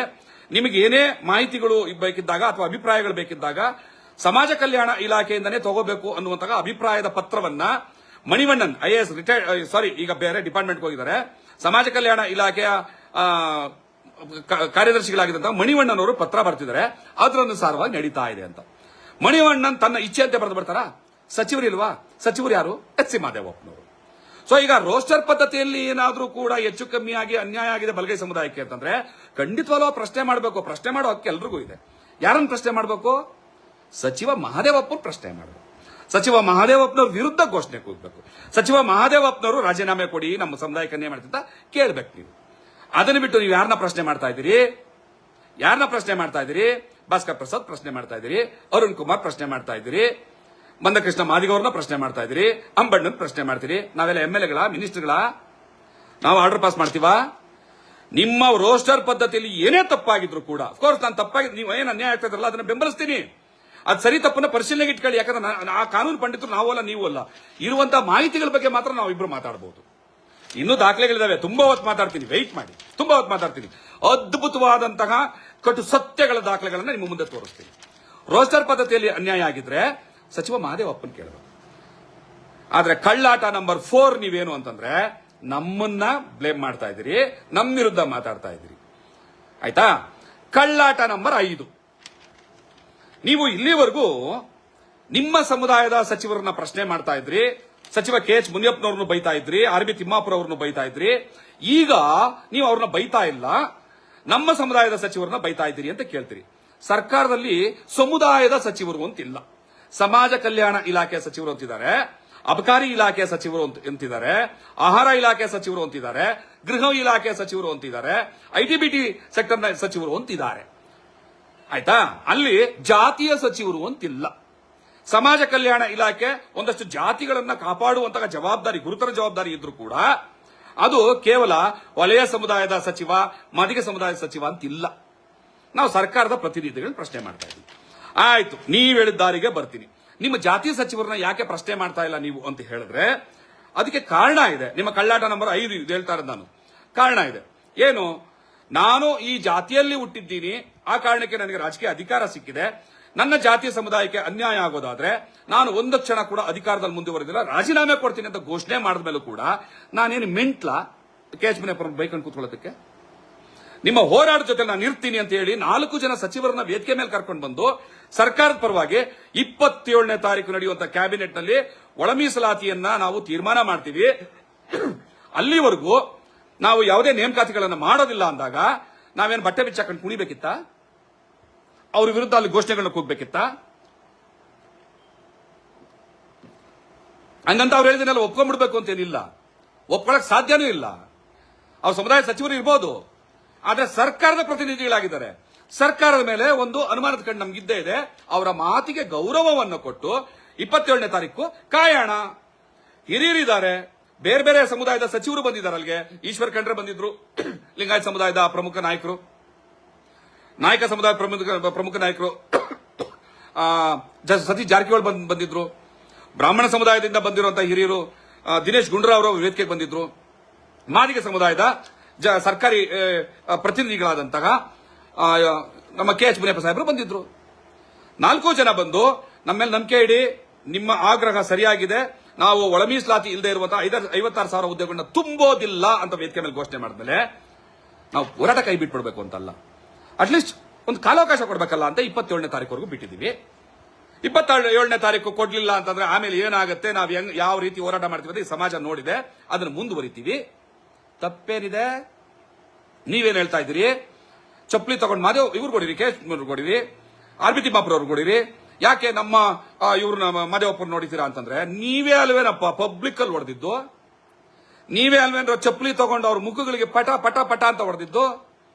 ನಿಮಗೆ ಏನೇ ಮಾಹಿತಿಗಳು ಬೇಕಿದ್ದಾಗ ಅಥವಾ ಅಭಿಪ್ರಾಯಗಳು ಬೇಕಿದ್ದಾಗ ಸಮಾಜ ಕಲ್ಯಾಣ ಇಲಾಖೆಯಿಂದನೇ ತಗೋಬೇಕು ಅನ್ನುವಂತಹ ಅಭಿಪ್ರಾಯದ ಪತ್ರವನ್ನ ಮಣಿವಣ್ಣನ್ IAS ಈಗ ಬೇರೆ ಡಿಪಾರ್ಟ್ಮೆಂಟ್ಗೆ ಹೋಗಿದ್ದಾರೆ. ಸಮಾಜ ಕಲ್ಯಾಣ ಇಲಾಖೆಯ ಕಾರ್ಯದರ್ಶಿಗಳಾಗಿದ್ದಂತಹ ಮಣಿವಣ್ಣನ್ ಅವರು ಪತ್ರ ಬರ್ತಿದ್ದಾರೆ, ಅದರನುಸಾರವಾಗಿ ನಡೀತಾ ಇದೆ ಅಂತ. ಮಣಿವಣ್ಣನ್ ತನ್ನ ಇಚ್ಛೆಯಂತೆ ಬರೆದು ಬರ್ತಾರ? ಸಚಿವರಿಲ್ವಾ? ಸಚಿವರು ಯಾರು? ಎಚ್ ಸಿ ಮಹದೇವಪ್ಪನವರು. ಸೊ ಈಗ ರೋಸ್ಟರ್ ಪದ್ಧತಿಯಲ್ಲಿ ಏನಾದ್ರೂ ಕೂಡ ಹೆಚ್ಚು ಕಮ್ಮಿಯಾಗಿ ಅನ್ಯಾಯ ಆಗಿದೆ ಬಲಗೈ ಸಮುದಾಯಕ್ಕೆ ಅಂತಂದ್ರೆ ಖಂಡಿತವಾಗ್ಲೂ ಪ್ರಶ್ನೆ ಮಾಡಬೇಕು. ಪ್ರಶ್ನೆ ಮಾಡೋ ಹಕ್ಕು ಎಲ್ರಿಗೂ ಇದೆ. ಯಾರನ್ನು ಪ್ರಶ್ನೆ ಮಾಡಬೇಕು? ಸಚಿವ ಮಹದೇವಪ್ಪನ ಪ್ರಶ್ನೆ ಮಾಡಬೇಕು. ಸಚಿವ ಮಹದೇವಪ್ಪನವ್ರ ವಿರುದ್ಧ ಘೋಷಣೆ ಕೂಗಬೇಕು. ಸಚಿವ ಮಹದೇವಪ್ಪನವರು ರಾಜೀನಾಮೆ ಕೊಡಿ, ನಮ್ಮ ಸಮುದಾಯಕ್ಕೆ ಅನ್ಯಾಯ ಮಾಡ್ತಿದ್ದ ಕೇಳ್ಬೇಕು ನೀವು. ಅದನ್ನು ಬಿಟ್ಟು ನೀವು ಯಾರನ್ನ ಪ್ರಶ್ನೆ ಮಾಡ್ತಾ ಇದ್ದೀರಿ? ಭಾಸ್ಕರ್ ಪ್ರಸಾದ್ ಪ್ರಶ್ನೆ ಮಾಡ್ತಾ ಇದ್ದೀರಿ, ಅರುಣ್ ಕುಮಾರ್ ಪ್ರಶ್ನೆ ಮಾಡ್ತಾ ಇದ್ದೀರಿ, ಮಂದಕೃಷ್ಣ ಮಾದಿಗೌರನ್ನ ಪ್ರಶ್ನೆ ಮಾಡ್ತಾ ಇದ್ದೀರಿ, ಅಂಬಣ್ಣನ್ ಪ್ರಶ್ನೆ ಮಾಡ್ತೀರಿ. ನಾವೆಲ್ಲ MLA ಗಳ ಮಿನಿಸ್ಟರ್ಗಳ ನಾವು ಆರ್ಡರ್ ಪಾಸ್ ಮಾಡ್ತೀವಾ? ನಿಮ್ಮ ರೋಸ್ಟರ್ ಪದ್ಧತಿಯಲ್ಲಿ ಏನೇ ತಪ್ಪಾಗಿದ್ರು ಕೂಡ ಅಫ್ಕೋರ್ಸ್ ನಾನು ತಪ್ಪಾಗಿದ್ದು ನೀವು ಏನು ಅನ್ಯಾಯ ಆಗ್ತಾ ಇದ್ರಲ್ಲ ಅದನ್ನ ಬೆಂಬಲಿಸ್ತೀನಿ. ಅದು ಸರಿ ತಪ್ಪನ್ನ ಪರಿಶೀಲನೆಗೆ ಇಟ್ಕೊಳ್ಳಿ. ಯಾಕಂದ್ರೆ ಆ ಕಾನೂನು ಪಂಡಿತರು ನಾವು ಅಲ್ಲ ನೀವು ಅಲ್ಲ. ಇರುವಂತಹ ಮಾಹಿತಿಗಳ ಬಗ್ಗೆ ಮಾತ್ರ ನಾವು ಇಬ್ರು ಮಾತಾಡಬಹುದು. ಇನ್ನೂ ದಾಖಲೆಗಳಿದಾವೆ, ತುಂಬಾ ಹೊತ್ತು ಮಾತಾಡ್ತೀನಿ, ವೆಯ್ಟ್ ಮಾಡಿ, ತುಂಬಾ ಹೊತ್ತು ಮಾತಾಡ್ತೀನಿ. ಅದ್ಭುತವಾದಂತಹ ಕಟು ಸತ್ಯಗಳ ದಾಖಲೆಗಳನ್ನ ನಿಮ್ಮ ಮುಂದೆ ತೋರಿಸ್ತೀನಿ. ರೋಸ್ಟರ್ ಪದ್ಧತಿಯಲ್ಲಿ ಅನ್ಯಾಯ ಆಗಿದ್ರೆ ಸಚಿವ ಮಹದೇವಪ್ಪನ್ ಕೇಳಬೇಕು. ಆದ್ರೆ ಕಳ್ಳಾಟ ನಂಬರ್ 4 ನೀವೇನು ಅಂತಂದ್ರೆ ನಮ್ಮನ್ನ ಬ್ಲೇಮ್ ಮಾಡ್ತಾ ಇದ್ದೀರಿ, ನಮ್ಮ ವಿರುದ್ಧ ಮಾತಾಡ್ತಾ ಇದ್ದೀರಿ. ಆಯ್ತಾ? ಕಳ್ಳಾಟ ನಂಬರ್ 5, ನೀವು ಇಲ್ಲಿವರೆಗೂ ನಿಮ್ಮ ಸಮುದಾಯದ ಸಚಿವರನ್ನ ಪ್ರಶ್ನೆ ಮಾಡ್ತಾ ಇದ್ರಿ. ಸಚಿವ KH ಮುನಿಯಪ್ಪನವ್ರನ್ನು ಬೈತಾ ಇದ್ರಿ, RB ತಿಮ್ಮಾಪುರ ಅವ್ರನ್ನು ಬೈತಾ ಇದ್ರಿ. ಈಗ ನೀವು ಅವ್ರನ್ನ ಬೈತಾ ಇಲ್ಲ, ನಮ್ಮ ಸಮುದಾಯದ ಸಚಿವರನ್ನ ಬೈತಾ ಇದ್ದೀರಿ ಅಂತ ಕೇಳ್ತೀರಿ. ಸರ್ಕಾರದಲ್ಲಿ ಸಮುದಾಯದ ಸಚಿವರು ಅಂತಿಲ್ಲ. ಸಮಾಜ ಕಲ್ಯಾಣ ಇಲಾಖೆ ಸಚಿವರು ಅಂತಿದ್ದಾರೆ, ಅಬಕಾರಿ ಇಲಾಖೆ ಸಚಿವರು ಅಂತಿದ್ದಾರೆ, ಆಹಾರ ಇಲಾಖೆ ಸಚಿವರು ಅಂತಿದ್ದಾರೆ, ಗೃಹ ಇಲಾಖೆ ಸಚಿವರು ಅಂತಿದ್ದಾರೆ, ITBT ಸೆಕ್ಟರ್ನ ಸಚಿವರು ಅಂತಿದ್ದಾರೆ. ಆಯ್ತಾ? ಅಲ್ಲಿ ಜಾತಿಯ ಸಚಿವರು ಅಂತಿಲ್ಲ. ಸಮಾಜ ಕಲ್ಯಾಣ ಇಲಾಖೆ ಒಂದಷ್ಟು ಜಾತಿಗಳನ್ನ ಕಾಪಾಡುವಂತಹ ಜವಾಬ್ದಾರಿ, ಗುರುತರ ಜವಾಬ್ದಾರಿ ಇದ್ರೂ ಕೂಡ ಅದು ಕೇವಲ ವಲಯ ಸಮುದಾಯದ ಸಚಿವ, ಮಾದಿಗ ಸಮುದಾಯದ ಸಚಿವ ಅಂತಿಲ್ಲ. ನಾವು ಸರ್ಕಾರದ ಪ್ರತಿನಿಧಿಗಳನ್ನ ಪ್ರಶ್ನೆ ಮಾಡ್ತಾ ಇದ್ದೀವಿ. ಆಯ್ತು, ನೀವ್ ಹೇಳಿದ ದಾರಿಗೆ ಬರ್ತೀನಿ. ನಿಮ್ಮ ಜಾತಿ ಸಚಿವರನ್ನ ಯಾಕೆ ಪ್ರಶ್ನೆ ಮಾಡ್ತಾ ಇಲ್ಲ ನೀವು ಅಂತ ಹೇಳಿದ್ರೆ ಅದಕ್ಕೆ ಕಾರಣ ಇದೆ. ನಿಮ್ಮ ಕಳ್ಳಾಟ ನಂಬರ್ 5 ಹೇಳ್ತಾ ಇರೋದು ನಾನು. ಕಾರಣ ಇದೆ. ಏನು? ನಾನು ಈ ಜಾತಿಯಲ್ಲಿ ಹುಟ್ಟಿದ್ದೀನಿ, ಆ ಕಾರಣಕ್ಕೆ ನನಗೆ ರಾಜಕೀಯ ಅಧಿಕಾರ ಸಿಕ್ಕಿದೆ. ನನ್ನ ಜಾತಿಯ ಸಮುದಾಯಕ್ಕೆ ಅನ್ಯಾಯ ಆಗೋದಾದ್ರೆ ನಾನು ಒಂದು ಕ್ಷಣ ಕೂಡ ಅಧಿಕಾರದಲ್ಲಿ ಮುಂದುವರೆದಿಲ್ಲ, ರಾಜೀನಾಮೆ ಕೊಡ್ತೀನಿ ಅಂತ ಘೋಷಣೆ ಮಾಡಿದ ಮೇಲೂ ಕೂಡ ನಾನೇನು ಮೆಂಟ್ಲಾ KH ಮುನಿಯಪ್ಪನ ಬೈಕೊಂಡು ಕೂತ್ಕೊಳ್ಳೋದಕ್ಕೆ? ನಿಮ್ಮ ಹೋರಾಟದ ಜೊತೆ ನಾನು ಇರ್ತೀನಿ ಅಂತ ಹೇಳಿ 4 ಜನ ಸಚಿವರನ್ನ ವೇದಿಕೆ ಮೇಲೆ ಕರ್ಕೊಂಡು ಬಂದು ಸರ್ಕಾರದ ಪರವಾಗಿ 27ನೇ ತಾರೀಕು ನಡೆಯುವಂತ ಕ್ಯಾಬಿನೆಟ್ ನಲ್ಲಿ ಒಳ ಮೀಸಲಾತಿಯನ್ನ ನಾವು ತೀರ್ಮಾನ ಮಾಡ್ತೀವಿ, ಅಲ್ಲಿವರೆಗೂ ನಾವು ಯಾವುದೇ ನೇಮಕಾತಿಗಳನ್ನು ಮಾಡೋದಿಲ್ಲ ಅಂದಾಗ ನಾವೇನು ಬಟ್ಟೆ ಬಿಚ್ಚಾಕೊಂಡು ಕುಣಿಬೇಕಿತ್ತ? ಅವ್ರ ವಿರುದ್ಧ ಅಲ್ಲಿ ಘೋಷಣೆಗಳನ್ನ ಕೂಗಬೇಕಿತ್ತ? ಹಂಗಂತ ಅವ್ರು ಹೇಳಿದನೆಲ್ಲ ಒಪ್ಕೊಂಡ್ಬಿಡ್ಬೇಕು ಅಂತೇನಿಲ್ಲ, ಒಪ್ಕೊಳಕ್ ಸಾಧ್ಯನೂ ಇಲ್ಲ. ಅವ್ರ ಸಮುದಾಯ ಸಚಿವರು ಇರ್ಬೋದು, ಆದ್ರೆ ಸರ್ಕಾರದ ಪ್ರತಿನಿಧಿಗಳಾಗಿದ್ದಾರೆ. ಸರ್ಕಾರದ ಮೇಲೆ ಒಂದು ಅನುಮಾನದ ಕಣ್ಣು ನಮ್ಗಿದ್ದೇ ಇದೆ. ಅವರ ಮಾತಿಗೆ ಗೌರವವನ್ನು ಕೊಟ್ಟು 27ನೇ ತಾರೀಕು ಕಾಯೋಣ. ಹಿರಿಯರಿದ್ದಾರೆ, ಬೇರೆ ಬೇರೆ ಸಮುದಾಯದ ಸಚಿವರು ಬಂದಿದ್ದಾರೆ. ಅಲ್ಲಿಗೆ ಈಶ್ವರ್ ಖಂಡ್ರೆ ಬಂದಿದ್ರು, ಲಿಂಗಾಯತ ಸಮುದಾಯದ ಪ್ರಮುಖ ನಾಯಕರು, ನಾಯಕ ಸಮುದಾಯ ಪ್ರಮುಖ ನಾಯಕರು, ಸತೀಶ್ ಜಾರಕಿಹೊಳಿ ಬಂದಿದ್ರು, ಬ್ರಾಹ್ಮಣ ಸಮುದಾಯದಿಂದ ಬಂದಿರುವಂತಹ ಹಿರಿಯರು, ದಿನೇಶ್ ಗುಂಡೂರಾವ್ ಅವರು ವೇದಿಕೆಗೆ ಬಂದಿದ್ರು, ಮಾದಿಗ ಸಮುದಾಯದ ಸರ್ಕಾರಿ ಪ್ರತಿನಿಧಿಗಳಾದಂತಹ ನಮ್ಮ KH ಮುನಿಯಪ್ಪ ಸಾಹೇಬರು ಬಂದಿದ್ರು. 4 ಜನ ಬಂದು ನಮ್ಮ ಮೇಲೆ ನಂಬಿಕೆ ಇಡಿ, ನಿಮ್ಮ ಆಗ್ರಹ ಸರಿಯಾಗಿದೆ, ನಾವು ಒಳ ಮೀಸಲಾತಿ ಇಲ್ಲದೆ ಇರುವಂತಹ 56,000 ಹುದ್ದೆಗಳನ್ನ ತುಂಬೋದಿಲ್ಲ ಅಂತ ವೇದಿಕೆ ಮೇಲೆ ಘೋಷಣೆ ಮಾಡಿದ್ಮೇಲೆ ನಾವು ಹೋರಾಟ ಕೈ ಬಿಟ್ಬಿಡ್ಬೇಕು ಅಂತಲ್ಲ, ಅಟ್ಲೀಸ್ಟ್ ಒಂದು ಕಾಲಾವಕಾಶ ಕೊಡ್ಬೇಕಲ್ಲ ಅಂತ 27ನೇ ತಾರೀಕುವರೆಗೂ ಬಿಟ್ಟಿದ್ದೀವಿ. 27ನೇ ತಾರೀಕು ಕೊಡ್ಲಿಲ್ಲ ಅಂತಂದ್ರೆ ಆಮೇಲೆ ಏನಾಗುತ್ತೆ, ನಾವು ಯಾವ ರೀತಿ ಹೋರಾಟ ಮಾಡ್ತೀವಿ ಅಂತ ಈ ಸಮಾಜ ನೋಡಿದೆ, ಅದನ್ನು ಮುಂದುವರಿತೀವಿ. ತಪ್ಪೇನಿದೆ? ನೀವೇನ್ ಹೇಳ್ತಾ ಇದ್ದೀರಿ? ಚಪ್ಪಲಿ ತಗೊಂಡು ಇವ್ರು ಕೊಡಿರಿ, KH ಕೊಡಿರಿ, RB ತಿಮ್ಮಾಪುರ ಅವ್ರು ಕೊಡಿರಿ, ಯಾಕೆ ನಮ್ಮ ಇವ್ರನ್ನ ಮಾದೇವಪ್ಪನ ನೋಡಿತೀರಾ ಅಂತಂದ್ರೆ ನೀವೇ ಅಲ್ವೇನಪ್ಪ ಪಬ್ಲಿಕ್ ಅಲ್ಲಿ ಹೊಡೆದಿದ್ದು? ನೀವೇ ಅಲ್ವೇನ್ರ ಚಪ್ಪಲಿ ತಗೊಂಡು ಅವ್ರ ಮುಖಗಳಿಗೆ ಪಟ ಪಟ ಪಟ ಅಂತ ಹೊಡೆದಿದ್ದು?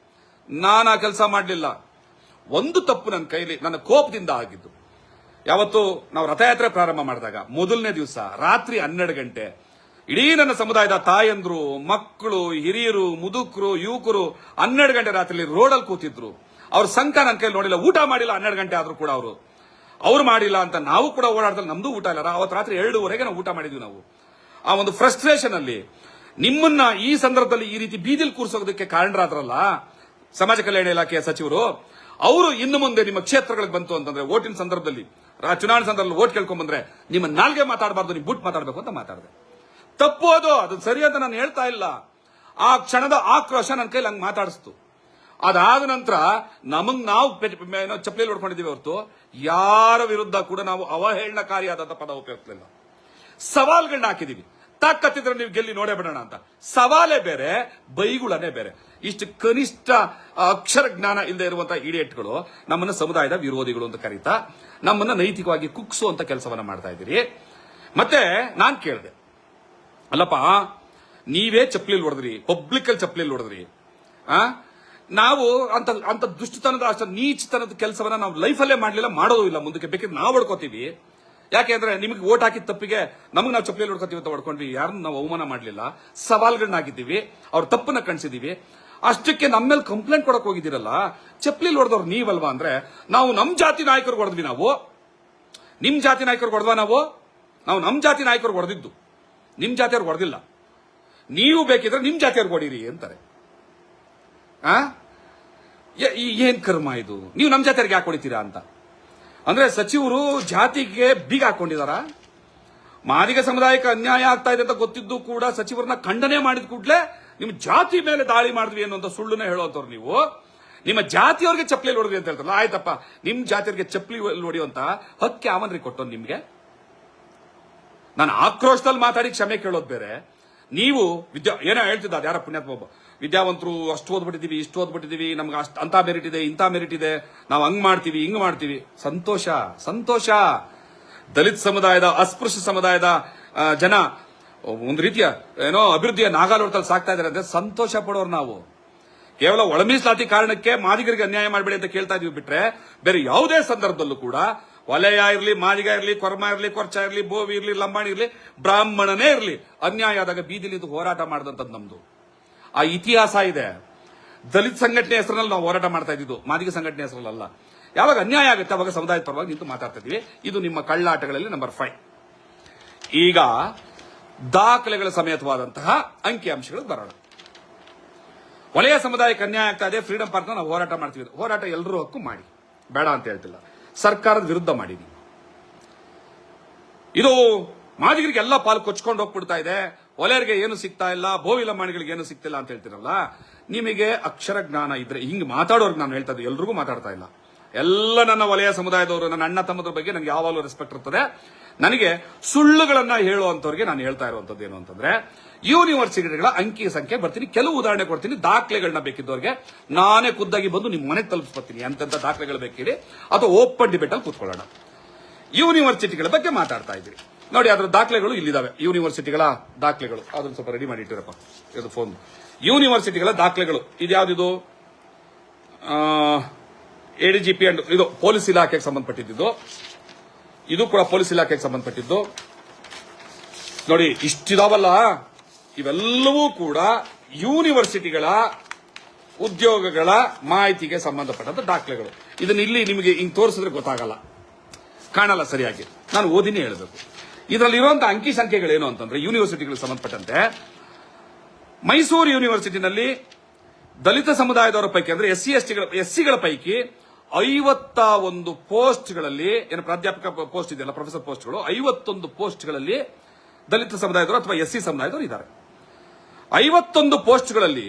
ನಾನು ಆ ಕೆಲಸ ಮಾಡಲಿಲ್ಲ. ಒಂದು ತಪ್ಪು ನನ್ನ ಕೈಲಿ, ನನ್ನ ಕೋಪದಿಂದ ಆಗಿದ್ದು. ಯಾವತ್ತು ನಾವು ರಥಯಾತ್ರೆ ಪ್ರಾರಂಭ ಮಾಡಿದಾಗ ಮೊದಲನೇ ದಿವಸ ರಾತ್ರಿ 12 ಗಂಟೆ ಇಡೀ ನನ್ನ ಸಮುದಾಯದ ತಾಯಂದ್ರು, ಮಕ್ಕಳು, ಹಿರಿಯರು, ಮುದುಕರು, ಯುವಕರು 12 ಗಂಟೆ ರಾತ್ರಿ ರೋಡಲ್ಲಿ ಕೂತಿದ್ರು. ಅವ್ರ ಸಂಕ ನನ್ನ ಕೈಲಿ ನೋಡಿಲ್ಲ, ಊಟ ಮಾಡಿಲ್ಲ 12 ಗಂಟೆ ಆದ್ರೂ ಕೂಡ ಅವ್ರು ಮಾಡಿಲ್ಲ ಅಂತ ನಾವು ಕೂಡ ಓಡಾಡ್ದಲ್ಲಿ ನಮ್ದು ಊಟ ಇಲ್ಲ. ಅವತ್ತು ರಾತ್ರಿ 2:30ಗೆ ನಾವು ಊಟ ಮಾಡಿದ್ವಿ. ನಾವು ಆ ಒಂದು ಫ್ರಸ್ಟ್ರೇಷನ್ ಅಲ್ಲಿ ನಿಮ್ಮನ್ನ ಈ ಸಂದರ್ಭದಲ್ಲಿ ಈ ರೀತಿ ಬೀದಿಲ್ ಕೂರಿಸೋದಕ್ಕೆ ಕಾರಣರಾದ್ರಲ್ಲ ಸಮಾಜ ಕಲ್ಯಾಣ ಇಲಾಖೆಯ ಸಚಿವರು, ಅವರು ಇನ್ನು ಮುಂದೆ ನಿಮ್ಮ ಕ್ಷೇತ್ರಗಳಿಗೆ ಬಂತು ಅಂತಂದ್ರೆ ಓಟಿನ ಸಂದರ್ಭದಲ್ಲಿ, ಚುನಾವಣೆ ಸಂದರ್ಭದಲ್ಲಿ ಓಟ್ ಕೇಳ್ಕೊಂಡ್ ಬಂದ್ರೆ ನಿಮ್ಮ ನಾಲ್ಗೆ ಮಾತಾಡಬಾರ್ದು, ನೀವು ಬುಟ್ ಮಾತಾಡಬೇಕು ಅಂತ ಮಾತಾಡಿದೆ. ತಪ್ಪು ಅದು ಸರಿ ಅಂತ ನಾನು ಹೇಳ್ತಾ ಇಲ್ಲ. ಆ ಕ್ಷಣದ ಆಕ್ರೋಶ ನನ್ನ ಕೈಲಿ ಹಂಗೆ ಮಾತಾಡಿಸ್ತು. ಅದಾದ ನಂತರ ನಾವು ಚಪ್ಪಲಿ ಹೊಡ್ಕೊಂಡಿದ್ದೀವಿ ಹೊರತು ಯಾರ ವಿರುದ್ಧ ಕೂಡ ನಾವು ಅವಹೇಳನಕಾರಿಯಾದಂತಹ ಪದ ಉಪಯೋಗಿಸಲಿಲ್ಲ. ಸವಾಲ್ಗಳನ್ನ ಹಾಕಿದೀವಿ. ತಾಕತ್ತಿದ್ರೆ ನೀವು ಗೆಲ್ಲಿ ನೋಡೇ ಬಿಡೋಣ ಅಂತ. ಸವಾಲೇ ಬೇರೆ, ಬೈಗುಳನೇ ಬೇರೆ. ಇಷ್ಟು ಕನಿಷ್ಠ ಅಕ್ಷರ ಜ್ಞಾನ ಇಲ್ಲದೆ ಇರುವಂತಹ ಇಡಿಯಟ್ಗಳು ನಮ್ಮನ್ನ ಸಮುದಾಯದ ವಿರೋಧಿಗಳು ಅಂತ ಕರೀತಾ ನಮ್ಮನ್ನ ನೈತಿಕವಾಗಿ ಕುಗ್ಸುವಂತ ಕೆಲಸವನ್ನ ಮಾಡ್ತಾ ಇದ್ದೀರಿ. ಮತ್ತೆ ನಾನ್ ಕೇಳಿದೆ, ಅಲ್ಲಪ್ಪ ನೀವೇ ಚಪ್ಪಲಿ ಹೊಡೆದ್ರಿ, ಪಬ್ಲಿಕ್ ಅಲ್ಲಿ ಚಪ್ಪಲಿ ಹೊಡೆದ್ರಿ, ನಾವು ಅಂತ ದುಷ್ಟತನದ ಅಷ್ಟು ನೀಚತನದ ಕೆಲಸವನ್ನ ನಾವು ಲೈಫಲ್ಲೇ ಮಾಡಲಿಲ್ಲ, ಮಾಡೋದು ಇಲ್ಲ, ಮುಂದಕ್ಕೆ ಬೇಕಿದ್ರೆ ನಾವು ಹೊಡ್ಕೋತೀವಿ. ಯಾಕೆಂದ್ರೆ ನಿಮಗೆ ಓಟ್ ಹಾಕಿದ ತಪ್ಪಿಗೆ ನಮಗೆ ನಾವು ಚಪ್ಪಲಿ ಹೊಡ್ಕೋತೀವಿ ಅಂತ ಹೊಡ್ಕೊಂಡ್ವಿ, ಯಾರನ್ನು ನಾವು ಅವಮಾನ ಮಾಡಲಿಲ್ಲ, ಸವಾಲ್ಗಳನ್ನ ಹಾಕಿದ್ದೀವಿ, ಅವ್ರ ತಪ್ಪನ್ನ ಕಣಿಸಿದೀವಿ. ಅಷ್ಟಕ್ಕೆ ನಮ್ಮ ಮೇಲೆ ಕಂಪ್ಲೇಂಟ್ ಕೊಡಕ್ ಹೋಗಿದ್ದೀರಲ್ಲ, ಚಪ್ಪಲಿ ಹೊಡೆದವ್ರು ನೀವಲ್ವಾ ಅಂದ್ರೆ ನಾವು ನಮ್ ಜಾತಿ ನಾಯಕರು ಹೊಡೆದ್ವಿ. ನಾವು ನಿಮ್ ಜಾತಿ ನಾಯಕರು ಹೊಡೆದ್ವಾ? ನಾವು ನಮ್ ಜಾತಿ ನಾಯಕರು ಹೊಡೆದಿದ್ದು, ನಿಮ್ ಜಾತಿಯವ್ರು ಹೊಡೆದಿಲ್ಲ. ನೀವು ಬೇಕಿದ್ರೆ ನಿಮ್ ಜಾತಿಯವ್ರಿಗೆ ಹೊಡೀರಿ ಅಂತಾರೆ. ಏನ್ ಕರ್ಮ ಇದು? ನೀವು ನಮ್ ಜಾತಿಯವ್ರಿಗೆ ಯಾಕೆ ಹೊಡಿತೀರಾ ಅಂತ. ಅಂದ್ರೆ ಸಚಿವರು ಜಾತಿಗೆ ಬೀಗ ಹಾಕೊಂಡಿದಾರ. ಮಾದಿಗ ಸಮುದಾಯಕ್ಕೆ ಅನ್ಯಾಯ ಆಗ್ತಾ ಇದೆ ಅಂತ ಗೊತ್ತಿದ್ದು ಕೂಡ ಸಚಿವರನ್ನ ಖಂಡನೆ ಮಾಡಿದ ಕೂಡಲೇ ನಿಮ್ಮ ಜಾತಿ ಮೇಲೆ ದಾಳಿ ಮಾಡಿದ್ವಿ ಅನ್ನುವಂತ ಸುಳ್ಳುನ ಹೇಳುವಂತವ್ರು ನೀವು. ನಿಮ್ಮ ಜಾತಿಯವ್ರಿಗೆ ಚಪ್ಪಲಿ ಹೊಡೆದ್ವಿ ಅಂತ ಹೇಳ್ತಾರಲ್ಲ, ಆಯ್ತಪ್ಪ, ನಿಮ್ ಜಾತಿಯವ್ರಿಗೆ ಚಪ್ಪಲಿ ಹೊಡೆಯುವಂತ ಹಕ್ಕಿ ಯಾವನ್ರಿ ಕೊಟ್ಟೋ ನಿಮ್ಗೆ? ನಾನು ಆಕ್ರೋಶದಲ್ಲಿ ಮಾತಾಡಿ ಕ್ಷಮೆ ಕೇಳೋದು ಬೇರೆ. ನೀವು ಏನೋ ಹೇಳ್ತಿದ್ದ, ಅದ್ಯಾರ ಪುಣ್ಯಾತ್ಮ ಒಬ್ಬ, ವಿದ್ಯಾವಂತರು ಅಷ್ಟು ಓದ್ಬಿಟ್ಟಿದೀವಿ, ಇಷ್ಟು ಓದ್ಬಿಟ್ಟಿದೀವಿ, ನಮ್ಗೆ ಅಷ್ಟು ಅಂತ ಮೆರಿಟ್ ಇದೆ, ಇಂಥ ಮೆರಿಟ್ ಇದೆ, ನಾವು ಹಂಗ್ ಮಾಡ್ತೀವಿ, ಹಿಂಗ್ ಮಾಡ್ತೀವಿ. ಸಂತೋಷ, ಸಂತೋಷ. ದಲಿತ ಸಮುದಾಯದ, ಅಸ್ಪೃಶ್ಯ ಸಮುದಾಯದ ಜನ ಒಂದು ರೀತಿಯ ಏನೋ ಅಭಿವೃದ್ಧಿಯ ನಾಗಾಲೋಟದಲ್ಲಿ ಸಾಕ್ತಾ ಇದಾರೆ ಅಂದ್ರೆ ಸಂತೋಷ ಪಡೋರು ನಾವು. ಕೇವಲ ಒಳ ಮೀಸಲಾತಿ ಕಾರಣಕ್ಕೆ ಮಾದಿಗರಿಗೆ ಅನ್ಯಾಯ ಮಾಡಬೇಡಿ ಅಂತ ಕೇಳ್ತಾ ಇದೀವಿ ಬಿಟ್ರೆ ಬೇರೆ ಯಾವುದೇ ಸಂದರ್ಭದಲ್ಲೂ ಕೂಡ ವಲಯ ಇರಲಿ, ಮಾದಿಗ ಇರಲಿ, ಕೊರ್ಮ ಇರಲಿ, ಕೊರ್ಚ ಇರಲಿ, ಬೋವಿ ಇರಲಿ, ಲಂಬಾಣಿ ಇರಲಿ, ಬ್ರಾಹ್ಮಣನೇ ಇರಲಿ, ಅನ್ಯಾಯ ಆದಾಗ ಬೀದಿಲಿ ಹೋರಾಟ ಮಾಡಿದಂಥದ್ದು ನಮ್ದು ಆ ಇತಿಹಾಸ ಇದೆ. ದಲಿತ ಸಂಘಟನೆ ಹೆಸರಿನಲ್ಲಿ ನಾವು ಹೋರಾಟ ಮಾಡ್ತಾ ಇದ್ದಿದ್ದು, ಮಾದಿಗ ಸಂಘಟನೆ ಹೆಸರಲ್ಲ. ಯಾವಾಗ ಅನ್ಯಾಯ ಆಗುತ್ತೆ ಅವಾಗ ಸಮುದಾಯದ ಪರವಾಗಿ ನಿಂತು ಮಾತಾಡ್ತಾ ಇದೀವಿ. ಇದು ನಿಮ್ಮ ಕಳ್ಳಾಟಗಳಲ್ಲಿ ನಂಬರ್ 5. ಈಗ ದಾಖಲೆಗಳ ಸಮೇತವಾದಂತಹ ಅಂಕಿಅಂಶಗಳು ಬರೋಣ. ವಲಯ ಸಮುದಾಯಕ್ಕೆ ಅನ್ಯಾಯ ಆಗ್ತಾ ಇದೆ, ಫ್ರೀಡಂ ಪಾರ್ಕ್ ನಾವು ಹೋರಾಟ ಮಾಡ್ತೀವಿ. ಹೋರಾಟ ಎಲ್ಲರೂ ಹಕ್ಕು ಮಾಡಿ, ಬೇಡ ಅಂತ ಹೇಳ್ತಿಲ್ಲ. ಸರ್ಕಾರದ ವಿರುದ್ಧ ಮಾಡಿದೀವಿ. ಇದು ಮಾದಿಗರಿಗೆ ಎಲ್ಲ ಪಾಲು ಕೊಚ್ಕೊಂಡು ಹೋಗ್ಬಿಡ್ತಾ ಇದೆ, ಒಲೆಯರಿಗೆ ಏನು ಸಿಗ್ತಾ ಇಲ್ಲ, ಬೋವಿ ಲಂಬಾಣಿಗಳಿಗೆ ಏನು ಸಿಗ್ತಿಲ್ಲ ಅಂತ ಹೇಳ್ತಿರಲ್ಲ. ನಿಮಗೆ ಅಕ್ಷರ ಜ್ಞಾನ ಇದ್ರೆ ಹಿಂಗ್ ಮಾತಾಡೋರ್ಗೆ ನಾನು ಹೇಳ್ತಾ ಇದ್ದೆ, ಎಲ್ರಿಗೂ ಮಾತಾಡ್ತಾ ಇಲ್ಲ. ಎಲ್ಲ ನನ್ನ ವಲಯ ಸಮುದಾಯದವರು, ನನ್ನ ಅಣ್ಣ ತಮ್ಮದ್ರ ಬಗ್ಗೆ ನನಗೆ ಯಾವಾಗಲೂ ರೆಸ್ಪೆಕ್ಟ್ ಇರ್ತದೆ. ನನಗೆ ಸುಳ್ಳುಗಳನ್ನ ಹೇಳುವಂತವ್ರಿಗೆ ನಾನು ಹೇಳ್ತಾ ಇರುವಂತದ್ದು ಏನು ಅಂತಂದ್ರೆ, ಯೂನಿವರ್ಸಿಟಿಗಳ ಅಂಕಿ ಸಂಖ್ಯೆ ಬರ್ತೀನಿ, ಕೆಲವು ಉದಾಹರಣೆ ಕೊಡ್ತೀನಿ. ದಾಖಲೆಗಳನ್ನ ಬೇಕಿದ್ದವ್ರಿಗೆ ನಾನೇ ಖುದ್ದಾಗಿ ಬಂದು ನಿಮ್ಮ ಮನೆಗೆ ತಲುಪಿಸ್ತೀನಿ. ಅಂತಂತ ದಾಖಲೆಗಳು ಬೇಕಿರಿ ಅಥವಾ ಓಪನ್ ಡಿಬೇಟ್ ಅಲ್ಲಿ ಕೂತ್ಕೊಳ್ಳೋಣ. ಯೂನಿವರ್ಸಿಟಿಗಳ ಬಗ್ಗೆ ಮಾತಾಡ್ತಾ ಇದ್ದೀರಿ ನೋಡಿ, ಅದರ ದಾಖಲೆಗಳು ಇಲ್ಲಿದ್ದಾವೆ. ಯೂನಿವರ್ಸಿಟಿಗಳ ದಾಖಲೆಗಳು ಅದನ್ನ ಸ್ವಲ್ಪ ರೆಡಿ ಮಾಡಿ ಇಟ್ಟಿರಪ್ಪ, ಇದು ಫೋನ್. ಯೂನಿವರ್ಸಿಟಿಗಳ ದಾಖಲೆಗಳು ಇದ್ಯಾವ್ದಿದು? ADGP ಅಂಡ್ ಇದು ಪೊಲೀಸ್ ಇಲಾಖೆಗೆ ಸಂಬಂಧಪಟ್ಟಿದ್ದು. ಇದು ಕೂಡ ಪೊಲೀಸ್ ಇಲಾಖೆಗೆ ಸಂಬಂಧಪಟ್ಟಿದ್ದು. ನೋಡಿ, ಇಷ್ಟಿದಾವಲ್ಲ, ಇವೆಲ್ಲವೂ ಕೂಡ ಯೂನಿವರ್ಸಿಟಿಗಳ ಉದ್ಯೋಗಗಳ ಮಾಹಿತಿಗೆ ಸಂಬಂಧಪಟ್ಟಂತ ದಾಖಲೆಗಳು. ಇದನ್ನ ಇಲ್ಲಿ ನಿಮಗೆ ಹಿಂಗ್ ತೋರಿಸಿದ್ರೆ ಗೊತ್ತಾಗಲ್ಲ, ಕಾಣಲ್ಲ ಸರಿಯಾಗಿ. ನಾನು ಓದಿನೇ ಹೇಳಬೇಕು. ಇದರಲ್ಲಿರುವಂತಹ ಅಂಕಿ ಸಂಖ್ಯೆಗಳೇನು ಅಂತಂದ್ರೆ, ಯೂನಿವರ್ಸಿಟಿಗಳಿಗೆ ಸಂಬಂಧಪಟ್ಟಂತೆ ಮೈಸೂರು ಯೂನಿವರ್ಸಿಟಿನಲ್ಲಿ ದಲಿತ ಸಮುದಾಯದವರ ಪೈಕಿ ಅಂದ್ರೆ ಎಸ್ಸಿಗಳ ಪೈಕಿ 51 ಪೋಸ್ಟ್ಗಳಲ್ಲಿ, ಏನು ಪ್ರಾಧ್ಯಾಪಕ ಪೋಸ್ಟ್ ಇದೆಯಲ್ಲ, ಪ್ರೊಫೆಸರ್ ಪೋಸ್ಟ್ಗಳು, 51 ಪೋಸ್ಟ್ಗಳಲ್ಲಿ ದಲಿತ ಸಮುದಾಯದವರು ಅಥವಾ SC ಸಮುದಾಯದವರು ಇದ್ದಾರೆ. 51 ಪೋಸ್ಟ್ಗಳಲ್ಲಿ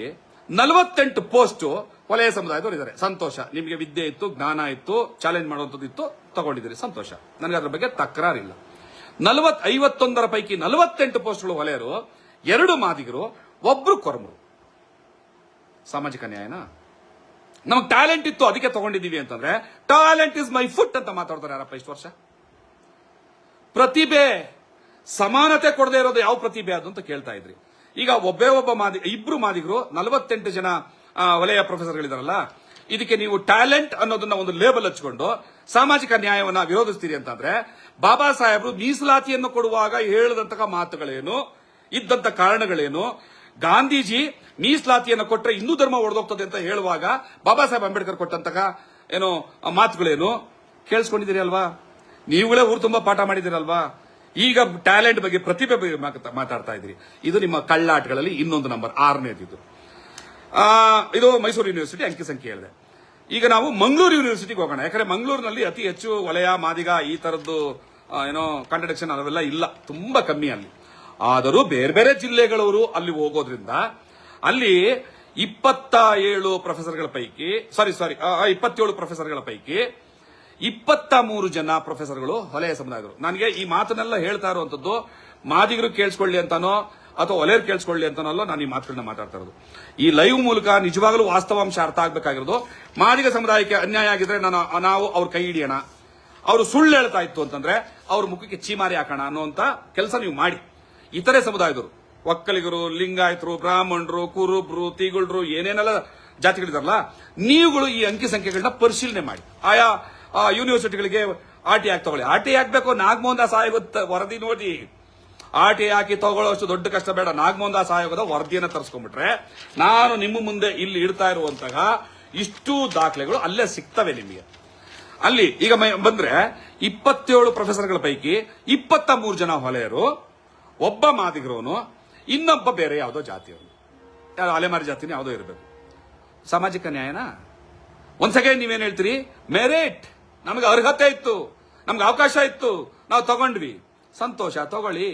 48 ಪೋಸ್ಟ್ ವಲಯ ಸಮುದಾಯದವರು ಇದ್ದಾರೆ. ಸಂತೋಷ, ನಿಮಗೆ ವಿದ್ಯೆ ಇತ್ತು, ಜ್ಞಾನ ಇತ್ತು, ಚಾಲೆಂಜ್ ಮಾಡುವಂಥದ್ದು ಇತ್ತು, ತಗೊಂಡಿದ್ದೀರಿ, ಸಂತೋಷ. ನನಗೆ ಅದರ ಬಗ್ಗೆ ತಕರಾರಿಲ್ಲ. 51 ಪೈಕಿ 48 ಪೋಸ್ಟ್ಗಳು ವಲಯರು, 2 ಮಾದಿಗರು, 1 ಕೊರಮರು. ಸಾಮಾಜಿಕ ನ್ಯಾಯನ? ನಮಗೆ ಟ್ಯಾಲೆಂಟ್ ಇತ್ತು ಅದಕ್ಕೆ ತಗೊಂಡಿದ್ದೀವಿ ಅಂತಂದ್ರೆ, ಟ್ಯಾಲೆಂಟ್ ಇಸ್ ಮೈ ಫುಟ್ ಅಂತ ಮಾತಾಡ್ತಾರೆ ಯಾರಪ್ಪ ಇಷ್ಟು ವರ್ಷ? ಪ್ರತಿಭೆ, ಸಮಾನತೆ ಕೊಡದೆ ಇರೋದು ಯಾವ ಪ್ರತಿಭೆ ಅದು ಅಂತ ಕೇಳ್ತಾ ಇದ್ರಿ. ಈಗ ಇಬ್ರು ಮಾದಿಗರು, 48 ಜನ ವಲಯ ಪ್ರೊಫೆಸರ್ಗಳಿದಾರಲ್ಲ, ಇದಕ್ಕೆ ನೀವು ಟ್ಯಾಲೆಂಟ್ ಅನ್ನೋದನ್ನ ಒಂದು ಲೇಬಲ್ ಹಚ್ಕೊಂಡು ಸಾಮಾಜಿಕ ನ್ಯಾಯವನ್ನ ವಿರೋಧಿಸ್ತೀರಿ ಅಂತಂದ್ರೆ, ಬಾಬಾ ಸಾಹೇಬರು ಮೀಸಲಾತಿಯನ್ನು ಕೊಡುವಾಗ ಹೇಳಿದಂತಹ ಮಾತುಗಳೇನು, ಇದ್ದಂತ ಕಾರಣಗಳೇನು, ಗಾಂಧೀಜಿ ಮೀಸಲಾತಿಯನ್ನು ಕೊಟ್ಟರೆ ಹಿಂದೂ ಧರ್ಮ ಒಡೆದೋಗ್ತದೆ ಅಂತ ಹೇಳುವಾಗ ಬಾಬಾ ಸಾಹೇಬ್ ಅಂಬೇಡ್ಕರ್ ಕೊಟ್ಟಂತಹ ಏನೋ ಮಾತುಗಳೇನು ಕೇಳಿಸ್ಕೊಂಡಿದ್ದೀರಿ ಅಲ್ವಾ? ನೀವುಗಳೇ ಊರು ತುಂಬಾ ಪಾಠ ಮಾಡಿದಿರಲ್ವಾ? ಈಗ ಟ್ಯಾಲೆಂಟ್ ಬಗ್ಗೆ, ಪ್ರತಿಭೆ ಬಗ್ಗೆ ಮಾತಾಡ್ತಾ ಇದ್ರಿ. ಇದು ನಿಮ್ಮ ಕಳ್ಳಾಟಗಳಲ್ಲಿ ಇನ್ನೊಂದು ನಂಬರ್ 6ನೇದು. ಇದು ಮೈಸೂರು ಯೂನಿವರ್ಸಿಟಿ ಅಂಕಿ ಸಂಖ್ಯೆ ಹೇಳಿದೆ. ಈಗ ನಾವು ಮಂಗಳೂರು ಯೂನಿವರ್ಸಿಟಿಗೆ ಹೋಗೋಣ. ಯಾಕಂದ್ರೆ ಮಂಗಳೂರಿನಲ್ಲಿ ಅತಿ ಹೆಚ್ಚು ವಲಯ, ಮಾದಿಗ ಈ ತರದ್ದು ಏನೋ ಕಾಂಟ್ರಡಿಕ್ಷನ್ ಅವೆಲ್ಲ ಇಲ್ಲ, ತುಂಬಾ ಕಮ್ಮಿ ಅಲ್ಲಿ. ಆದರೂ ಬೇರೆ ಬೇರೆ ಜಿಲ್ಲೆಗಳವರು ಅಲ್ಲಿ ಹೋಗೋದ್ರಿಂದ ಅಲ್ಲಿ 27 ಪ್ರೊಫೆಸರ್ಗಳ ಪೈಕಿ 27 ಪ್ರೊಫೆಸರ್ಗಳ ಪೈಕಿ 23 ಜನ ಪ್ರೊಫೆಸರ್ಗಳು ವಲಯ ಸಮುದಾಯದವರು. ನನಗೆ ಈ ಮಾತನ್ನೆಲ್ಲ ಹೇಳ್ತಾ ಇರುವಂತದ್ದು ಮಾದಿಗರು ಕೇಳಿಸ್ಕೊಳ್ಳಿ ಅಂತಾನೋ ಅಥವಾ ವಲಯರು ಕೇಳಿಸ್ಕೊಳ್ಳಿ ಅಂತಾನೋ ನಾನು ಈ ಮಾತುಗಳನ್ನ ಮಾತಾಡ್ತಾ ಇರೋದು. ಈ ಲೈವ್ ಮೂಲಕ ನಿಜವಾಗಲೂ ವಾಸ್ತವಾಂಶ ಅರ್ಥ ಆಗ್ಬೇಕಾಗಿರೋದು. ಮಾದಿಗ ಸಮುದಾಯಕ್ಕೆ ಅನ್ಯಾಯ ಆಗಿದ್ರೆ ನಾವು ಅವ್ರ ಕೈ ಹಿಡಿಯೋಣ, ಅವರು ಸುಳ್ಳು ಹೇಳ್ತಾ ಇತ್ತು ಅಂತಂದ್ರೆ ಅವ್ರ ಮುಖಕ್ಕೆ ಚೀಮಾರಿ ಹಾಕೋಣ ಅನ್ನುವಂತ ಕೆಲಸ ನೀವು ಮಾಡಿ. ಇತರೆ ಸಮುದಾಯದವರು, ಒಕ್ಕಲಿಗರು, ಲಿಂಗಾಯತರು, ಬ್ರಾಹ್ಮಣರು, ಕುರುಬ್ರು, ತೀಗುಳ್ರು, ಏನೇನೆಲ್ಲ ಜಾತಿಗಳಿದಾರಲ್ಲ, ನೀವುಗಳು ಈ ಅಂಕಿ ಸಂಖ್ಯೆಗಳನ್ನ ಪರಿಶೀಲನೆ ಮಾಡಿ. ಆಯಾ ಯೂನಿವರ್ಸಿಟಿಗಳಿಗೆ RTI ಹಾಕಿ ತಗೊಳ್ಳಿ. RTI ಹಾಕ್ಬೇಕು. ನಾಗಮೋಹನ್ ದಾಸ್ ಆಯೋಗದ ವರದಿ ನೋಡಿ. RTI ಹಾಕಿ ತಗೊಳ್ಳೋಷ್ಟು ದೊಡ್ಡ ಕಷ್ಟ ಬೇಡ. ನಾಗಮೋಹನ್ ದಾಸ್ ಆಯೋಗದ ವರದಿಯನ್ನು ತರಿಸ್ಕೊಂಡ್ಬಿಟ್ರೆ ನಾನು ನಿಮ್ಮ ಮುಂದೆ ಇಲ್ಲಿ ಇಡ್ತಾ ಇರುವಂತಹ ಇಷ್ಟು ದಾಖಲೆಗಳು ಅಲ್ಲೇ ಸಿಗ್ತವೆ ನಿಮಗೆ. ಅಲ್ಲಿ ಈಗ ಬಂದ್ರೆ 27 ಪ್ರೊಫೆಸರ್ಗಳ ಪೈಕಿ 23 ಜನ ಹೊಲೆಯರು, ಒಬ್ಬ ಮಾದಿಗರವನು, ಇನ್ನೊಬ್ಬ ಬೇರೆ ಯಾವುದೋ ಜಾತಿಯವನು, ಅಲೆಮಾರಿ ಜಾತಿನ ಯಾವುದೋ ಇರಬೇಕು. ಸಾಮಾಜಿಕ ನ್ಯಾಯನಾ? ಒಂದ್ ಸೆಕೆಂಡ್ ನೀವೇನ್ ಹೇಳ್ತೀರಿ? ಮೆರಿಟ್, ನಮಗೆ ಅರ್ಹತೆ ಇತ್ತು, ನಮ್ಗೆ ಅವಕಾಶ ಇತ್ತು, ನಾವು ತಗೊಂಡ್ವಿ, ಸಂತೋಷ, ತಗೊಳ್ಳಿ.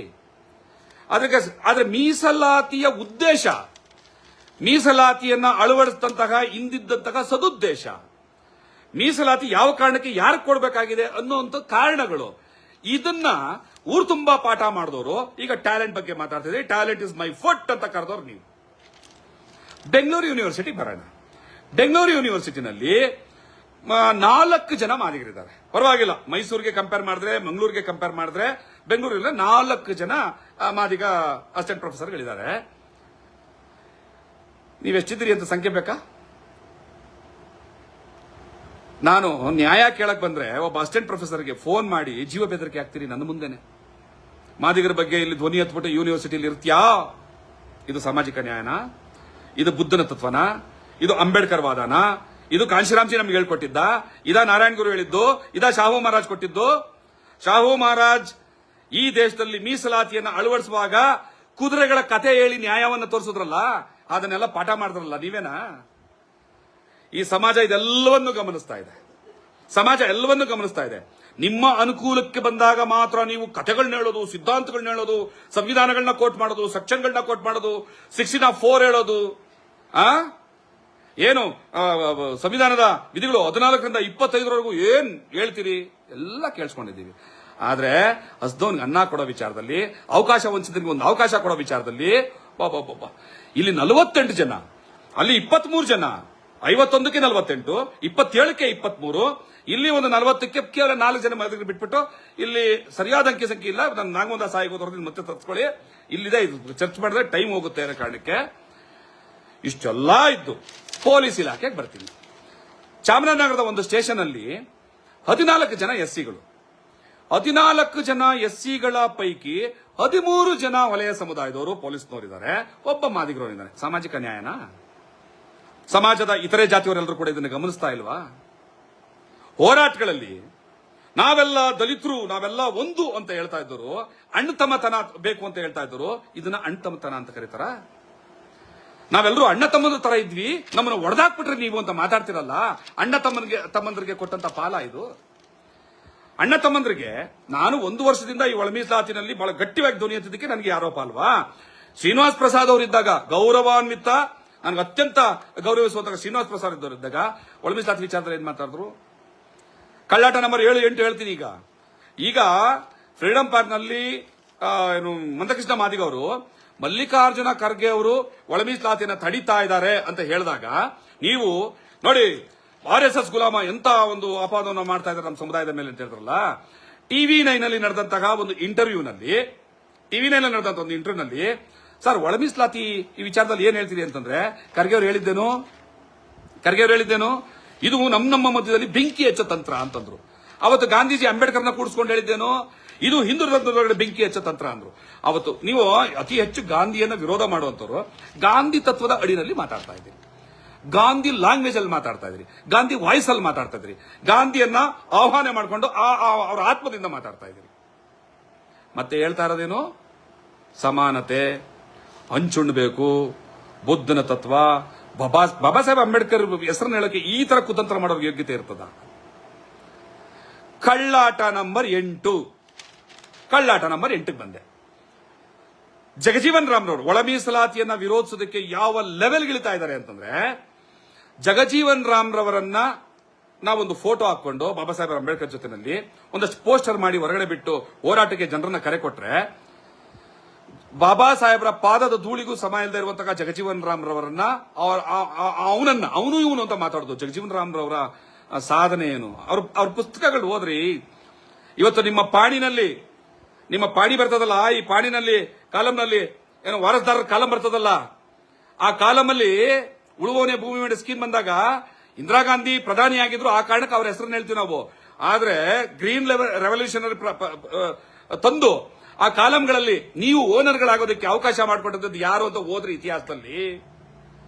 ಆದ್ರೆ ಮೀಸಲಾತಿಯ ಉದ್ದೇಶ, ಮೀಸಲಾತಿಯನ್ನ ಅಳವಡಿಸಿದಂತಹ ಹಿಂದಿದ್ದಂತಹ ಸದುದ್ದೇಶ, ಮೀಸಲಾತಿ ಯಾವ ಕಾರಣಕ್ಕೆ ಯಾರು ಕೊಡಬೇಕಾಗಿದೆ ಅನ್ನುವಂಥ ಕಾರಣಗಳು, ಇದನ್ನ ಊರು ತುಂಬಾ ಪಾಠ ಮಾಡಿದವರು ಈಗ ಟ್ಯಾಲೆಂಟ್ ಬಗ್ಗೆ ಮಾತಾಡ್ತಿದ್ರೆ, ಟ್ಯಾಲೆಂಟ್ ಇಸ್ ಮೈ ಫುಟ್ ಅಂತ ಕರೆದವ್ರು ನೀವು. ಬೆಂಗಳೂರು ಯೂನಿವರ್ಸಿಟಿ ಬರೋಣ. ಬೆಂಗಳೂರು ಯೂನಿವರ್ಸಿಟಿನಲ್ಲಿ 4 ಜನ ಮಾದಿಗರಿದ್ದಾರೆ. ಪರವಾಗಿಲ್ಲ, ಮೈಸೂರಿಗೆ ಕಂಪೇರ್ ಮಾಡಿದ್ರೆ, ಮಂಗಳೂರಿಗೆ ಕಂಪೇರ್ ಮಾಡಿದ್ರೆ ಬೆಂಗಳೂರಲ್ಲಿ 4 ಜನ ಮಾದಿಗ ಅಸಿಸ್ಟೆಂಟ್ ಪ್ರೊಫೆಸರ್ಗಳಿದ್ದಾರೆ. ನೀವೆಷ್ಟಿದ್ದೀರಿ ಅಂತ ಸಂಖ್ಯೆ ಬೇಕಾ? ನಾನು ನ್ಯಾಯ ಕೇಳಕ್ ಬಂದ್ರೆ ಒಬ್ಬ ಅಸಿಸ್ಟೆಂಟ್ ಪ್ರೊಫೆಸರ್ಗೆ ಫೋನ್ ಮಾಡಿ ಜೀವ ಬೆದರಿಕೆ ಆಗ್ತೀರಿ ನನ್ನ ಮುಂದೆನೆ. ಮಾದಿಗರ ಬಗ್ಗೆ ಇಲ್ಲಿ ಧ್ವನಿ ಹತ್ಬಿಟ್ಟು ಯೂನಿವರ್ಸಿಟಿಯಲ್ಲಿ ಇರ್ತೀಯಾ? ಇದು ಸಾಮಾಜಿಕ ನ್ಯಾಯನ? ಇದು ಬುದ್ಧನ ತತ್ವನ? ಇದು ಅಂಬೇಡ್ಕರ್ ವಾದನ? ಇದು ಕಾಂಶಿರಾಮ್ಜಿ ನಮ್ಗೆ ಹೇಳ್ಕೊಟ್ಟಿದ್ದ? ಇದಾ ನಾರಾಯಣ ಗುರು ಹೇಳಿದ್ದು? ಇದಾ ಶಾಹು ಮಹಾರಾಜ್ ಕೊಟ್ಟಿದ್ದು? ಶಾಹು ಮಹಾರಾಜ್ ಈ ದೇಶದಲ್ಲಿ ಮೀಸಲಾತಿಯನ್ನು ಅಳವಡಿಸುವಾಗ ಕುದುರೆಗಳ ಕತೆ ಹೇಳಿ ನ್ಯಾಯವನ್ನು ತೋರಿಸಿದ್ರಲ್ಲ, ಅದನ್ನೆಲ್ಲ ಪಾಠ ಮಾಡಿದ್ರಲ್ಲ ನೀವೇನಾ? ಈ ಸಮಾಜ ಇದೆಲ್ಲವನ್ನು ಗಮನಿಸ್ತಾ ಇದೆ. ಸಮಾಜ ಎಲ್ಲವನ್ನೂ ಗಮನಿಸ್ತಾ ಇದೆ. ನಿಮ್ಮ ಅನುಕೂಲಕ್ಕೆ ಬಂದಾಗ ಮಾತ್ರ ನೀವು ಕಥೆಗಳನ್ನ ಹೇಳೋದು, ಸಿದ್ಧಾಂತಗಳನ್ನ ಹೇಳೋದು, ಸಂವಿಧಾನಗಳನ್ನ ಕೋಟ್ ಮಾಡೋದು, ಸೆಕ್ಷನ್ಗಳನ್ನ ಕೋಟ್ ಮಾಡೋದು, 16 of 4 ಹೇಳೋದು, ಏನು ಸಂವಿಧಾನದ ವಿಧಿಗಳು 14ರಿಂದ 25ರವರೆಗೂ ಏನ್ ಹೇಳ್ತೀರಿ ಎಲ್ಲ ಕೇಳಿಸ್ಕೊಂಡಿದ್ದೀವಿ. ಆದ್ರೆ ಹಸ್ದವನ್ಗೆ ಅನ್ನ ಕೊಡೋ ವಿಚಾರದಲ್ಲಿ, ಅವಕಾಶ ವಂಚಿತನಿಗೆ ಒಂದು ಅವಕಾಶ ಕೊಡೋ ವಿಚಾರದಲ್ಲಿ ಇಲ್ಲಿ 48 ಜನ, ಅಲ್ಲಿ 23 ಜನ, 51ಕ್ಕೆ 48, 27ಕ್ಕೆ 23, ಇಲ್ಲಿ ಒಂದು 40ಕ್ಕೆ ಕೇವಲ 4 ಜನ ಮಾದಿಗರು ಬಿಟ್ಬಿಟ್ಟು, ಇಲ್ಲಿ ಸರಿಯಾದ ಅಂಕಿ ಸಂಖ್ಯೆ ಇಲ್ಲ. ನಾನು ನಾಗಮೋಹನ್ ದಾಸ್ ಆಯೋಗದವ್ರದ್ದು ಮತ್ತೆ ತರ್ಸ್ಕೊಳ್ಳಿ, ಇಲ್ಲಿದೆ, ಇದು ಚರ್ಚೆ ಮಾಡಿದ್ರೆ ಟೈಮ್ ಹೋಗುತ್ತೆ ಅನ್ನೋ ಕಾರಣಕ್ಕೆ ಇಷ್ಟೆಲ್ಲ ಇದ್ದು ಪೊಲೀಸ್ ಇಲಾಖೆಗೆ ಬರ್ತೀನಿ. ಚಾಮರಾಜನಗರದ ಒಂದು ಸ್ಟೇಷನ್ ಅಲ್ಲಿ 14 ಜನ ಎಸ್ಸಿಗಳು, 14 ಜನ ಎಸ್ಸಿಗಳ ಪೈಕಿ 13 ಜನ ವಲಯ ಸಮುದಾಯದವರು ಪೊಲೀಸ್ನವರಿದ್ದಾರೆ, ಒಬ್ಬ ಮಾದಿಗರವರಿದ್ದಾರೆ. ಸಾಮಾಜಿಕ ನ್ಯಾಯನಾ? ಸಮಾಜದ ಇತರೆ ಜಾತಿಯವರೆಲ್ಲರೂ ಕೂಡ ಇದನ್ನು ಗಮನಿಸ್ತಾ ಇಲ್ವಾ? ಹೋರಾಟಗಳಲ್ಲಿ ನಾವೆಲ್ಲ ದಲಿತರು, ನಾವೆಲ್ಲ ಒಂದು ಅಂತ ಹೇಳ್ತಾ ಇದ್ದರು, ಅಣ್ಣತಮ್ಮತನ ಬೇಕು ಅಂತ ಹೇಳ್ತಾ ಇದ್ದರು. ಇದನ್ನ ಅಣ್ಣತಮ್ಮತನ ಅಂತ ಕರೀತಾರ? ನಾವೆಲ್ಲರೂ ಅಣ್ಣ ತಮ್ಮಂದ್ರ ತರ ಇದ್ವಿ, ನಮ್ಮನ್ನು ಒಡೆದಾಕ್ಬಿಟ್ರೆ ನೀವು ಅಂತ ಮಾತಾಡ್ತಿರಲ್ಲ. ಅಣ್ಣ ತಮ್ಮಂದ್ರಿಗೆ ಕೊಟ್ಟಂತ ಪಾಲ ಇದು. ಅಣ್ಣ ತಮ್ಮಂದ್ರಿಗೆ ನಾನು 1 ವರ್ಷದಿಂದ ಈ ಒಳ ಮೀಸಲಾತಿನಲ್ಲಿ ಬಹಳ ಗಟ್ಟಿಯಾಗಿ ಧ್ವನಿ ಎತ್ತಿದ್ದಕ್ಕೆ ನನಗೆ ಆರೋಪ ಅಲ್ವಾ? ಶ್ರೀನಿವಾಸ್ ಪ್ರಸಾದ್ ಅವರಿದ್ದಾಗ, ಗೌರವಾನ್ವಿತ, ನನಗೆ ಅತ್ಯಂತ ಗೌರವಿಸುವಂತಹ ಶ್ರೀನಿವಾಸ್ ಪ್ರಸಾದ್ ಇದ್ದವರಿದ್ದಾಗ ಒಳ ಮೀಸಲಾತಿ ವಿಚಾರದಲ್ಲಿ ಏನ್ ಮಾತಾಡಿದ್ರು? ಕಳ್ಳಾಟ ನಂಬರ್ 7, 8 ಹೇಳ್ತೀನಿ. ಈಗ ಫ್ರೀಡಂ ಪಾರ್ಕ್ ನಲ್ಲಿ ಏನು ಮಂದಕೃಷ್ಣ ಮಾದಿಗ ಅವರು ಮಲ್ಲಿಕಾರ್ಜುನ ಖರ್ಗೆ ಅವರು ಒಳ ಮೀಸಲಾತಿಯನ್ನು ತಡೀತಾ ಇದ್ದಾರೆ ಅಂತ ಹೇಳಿದಾಗ ನೀವು ನೋಡಿ, RSS ಗುಲಾಮ ಎಂತ ಒಂದು ಅಪವಾದವನ್ನು ಮಾಡ್ತಾ ಇದ್ದಾರೆ ನಮ್ಮ ಸಮುದಾಯದ ಮೇಲೆ ಅಂತ ಹೇಳಿದ್ರಲ್ಲ. TV9 ನಲ್ಲಿ ನಡೆದಂತಹ ಒಂದು ಇಂಟರ್ವ್ಯೂನಲ್ಲಿ, ಸರ್ ಒಳ ಮೀಸಲಾತಿ ಈ ವಿಚಾರದಲ್ಲಿ ಏನ್ ಹೇಳ್ತೀರಿ ಅಂತಂದ್ರೆ, ಖರ್ಗೆ ಅವರು ಹೇಳಿದ್ದೇನು, ಇದು ನಮ್ಮ ಮಧ್ಯದಲ್ಲಿ ಬೆಂಕಿ ಹೆಚ್ಚೋ ತಂತ್ರ ಅಂತಂದ್ರು. ಅವತ್ತು ಗಾಂಧೀಜಿ ಅಂಬೇಡ್ಕರ್ನ ಕೂಡಿಸ್ಕೊಂಡು ಹೇಳಿದ್ದೇನು, ಇದು ಹಿಂದೂ ಧರ್ಮದೊಳಗಡೆ ಬೆಂಕಿ ಹೆಚ್ಚೋ ತಂತ್ರ ಅಂದ್ರು. ಅವತ್ತು ನೀವು ಅತಿ ಹೆಚ್ಚು ಗಾಂಧಿಯನ್ನ ವಿರೋಧ ಮಾಡುವಂತವ್ರು ಗಾಂಧಿ ತತ್ವದ ಅಡಿನಲ್ಲಿ ಮಾತಾಡ್ತಾ ಇದ್ದೀರಿ, ಗಾಂಧಿ ಲ್ಯಾಂಗ್ವೇಜ್ ಅಲ್ಲಿ ಮಾತಾಡ್ತಾ ಇದ್ರಿ, ಗಾಂಧಿ ವಾಯ್ಸ್ ಅಲ್ಲಿ ಮಾತಾಡ್ತಾ ಇದ್ರಿ, ಗಾಂಧಿಯನ್ನ ಆಹ್ವಾನ ಮಾಡಿಕೊಂಡು ಅವರ ಆತ್ಮದಿಂದ ಮಾತಾಡ್ತಾ ಇದ್ರಿ. ಮತ್ತೆ ಹೇಳ್ತಾ ಇರೋದೇನು? ಸಮಾನತೆ, ಹಂಚುಣ್ಬೇಕು, ಬುದ್ಧನ ತತ್ವ, ಬಾಬಾ ಸಾಹೇಬ್ ಅಂಬೇಡ್ಕರ್ ಹೆಸರನ್ನ ಹೇಳಕ್ಕೆ ಈ ತರ ಕುತಂತ್ರ ಮಾಡೋರ್ ಯೋಗ್ಯತೆ ಇರ್ತದ? ಕಳ್ಳಾಟ ನಂಬರ್ 8ಕ್ಕೆ ಬಂದೆ. ಜಗಜೀವನ್ ರಾಮ್ರವರು ಒಳ ಮೀಸಲಾತಿಯನ್ನ ವಿರೋಧಿಸೋದಕ್ಕೆ ಯಾವ ಲೆವೆಲ್ ಇಳಿತಾ ಇದ್ದಾರೆ ಅಂತಂದ್ರೆ, ಜಗಜೀವನ್ ರಾಮ್ರವರನ್ನ ನಾವೊಂದು ಫೋಟೋ ಹಾಕೊಂಡು ಬಾಬಾ ಸಾಹೇಬ್ ಅಂಬೇಡ್ಕರ್ ಜೊತೆನಲ್ಲಿ ಒಂದಷ್ಟು ಪೋಸ್ಟರ್ ಮಾಡಿ ಹೊರಗಡೆ ಬಿಟ್ಟು ಹೋರಾಟಕ್ಕೆ ಜನರನ್ನ ಕರೆ ಕೊಟ್ರೆ, ಬಾಬಾ ಸಾಹೇಬ್ರ ಪಾದದ ಧೂಳಿಗೂ ಸಮ ಇಲ್ಲದೆ ಇರುವಂತಹ ಜಗಜೀವನ್ ರಾಮ್ರವರನ್ನ ಅವನು ಇವನು ಅಂತ ಮಾತಾಡೋದು. ಜಗಜೀವನ್ ರಾಮ್ರವರ ಸಾಧನೆ ಏನು, ಅವ್ರ ಪುಸ್ತಕಗಳು ಓದ್ರಿ. ಇವತ್ತು ನಿಮ್ಮ ಪಾಣಿ ಬರ್ತದಲ್ಲ, ಈ ಪಾಣಿನಲ್ಲಿ ಕಾಲಂನಲ್ಲಿ ಏನು ವಾರಸ್ದಾರರ ಕಾಲಂ ಬರ್ತದಲ್ಲ, ಆ ಕಾಲಮಲ್ಲಿ ಉಳುವವನೇ ಭೂಮಿ ಮೇಲೆ ಸ್ಕೀಮ್ ಬಂದಾಗ ಇಂದಿರಾ ಗಾಂಧಿ ಪ್ರಧಾನಿ ಆಗಿದ್ರು, ಆ ಕಾರಣಕ್ಕೆ ಅವ್ರ ಹೆಸರನ್ನ ಹೇಳ್ತೀವಿ ನಾವು. ಆದ್ರೆ ಗ್ರೀನ್ ರೆವಲ್ಯೂಷನರಿ ತಂದು ಆ ಕಾಲಂಗಳಲ್ಲಿ ನೀವು ಓನರ್ಗಳಾಗೋದಕ್ಕೆ ಅವಕಾಶ ಮಾಡಿಕೊಟ್ಟದ್ದು ಯಾರು ಅಂತ ಹೋದ್ರೆ ಇತಿಹಾಸದಲ್ಲಿ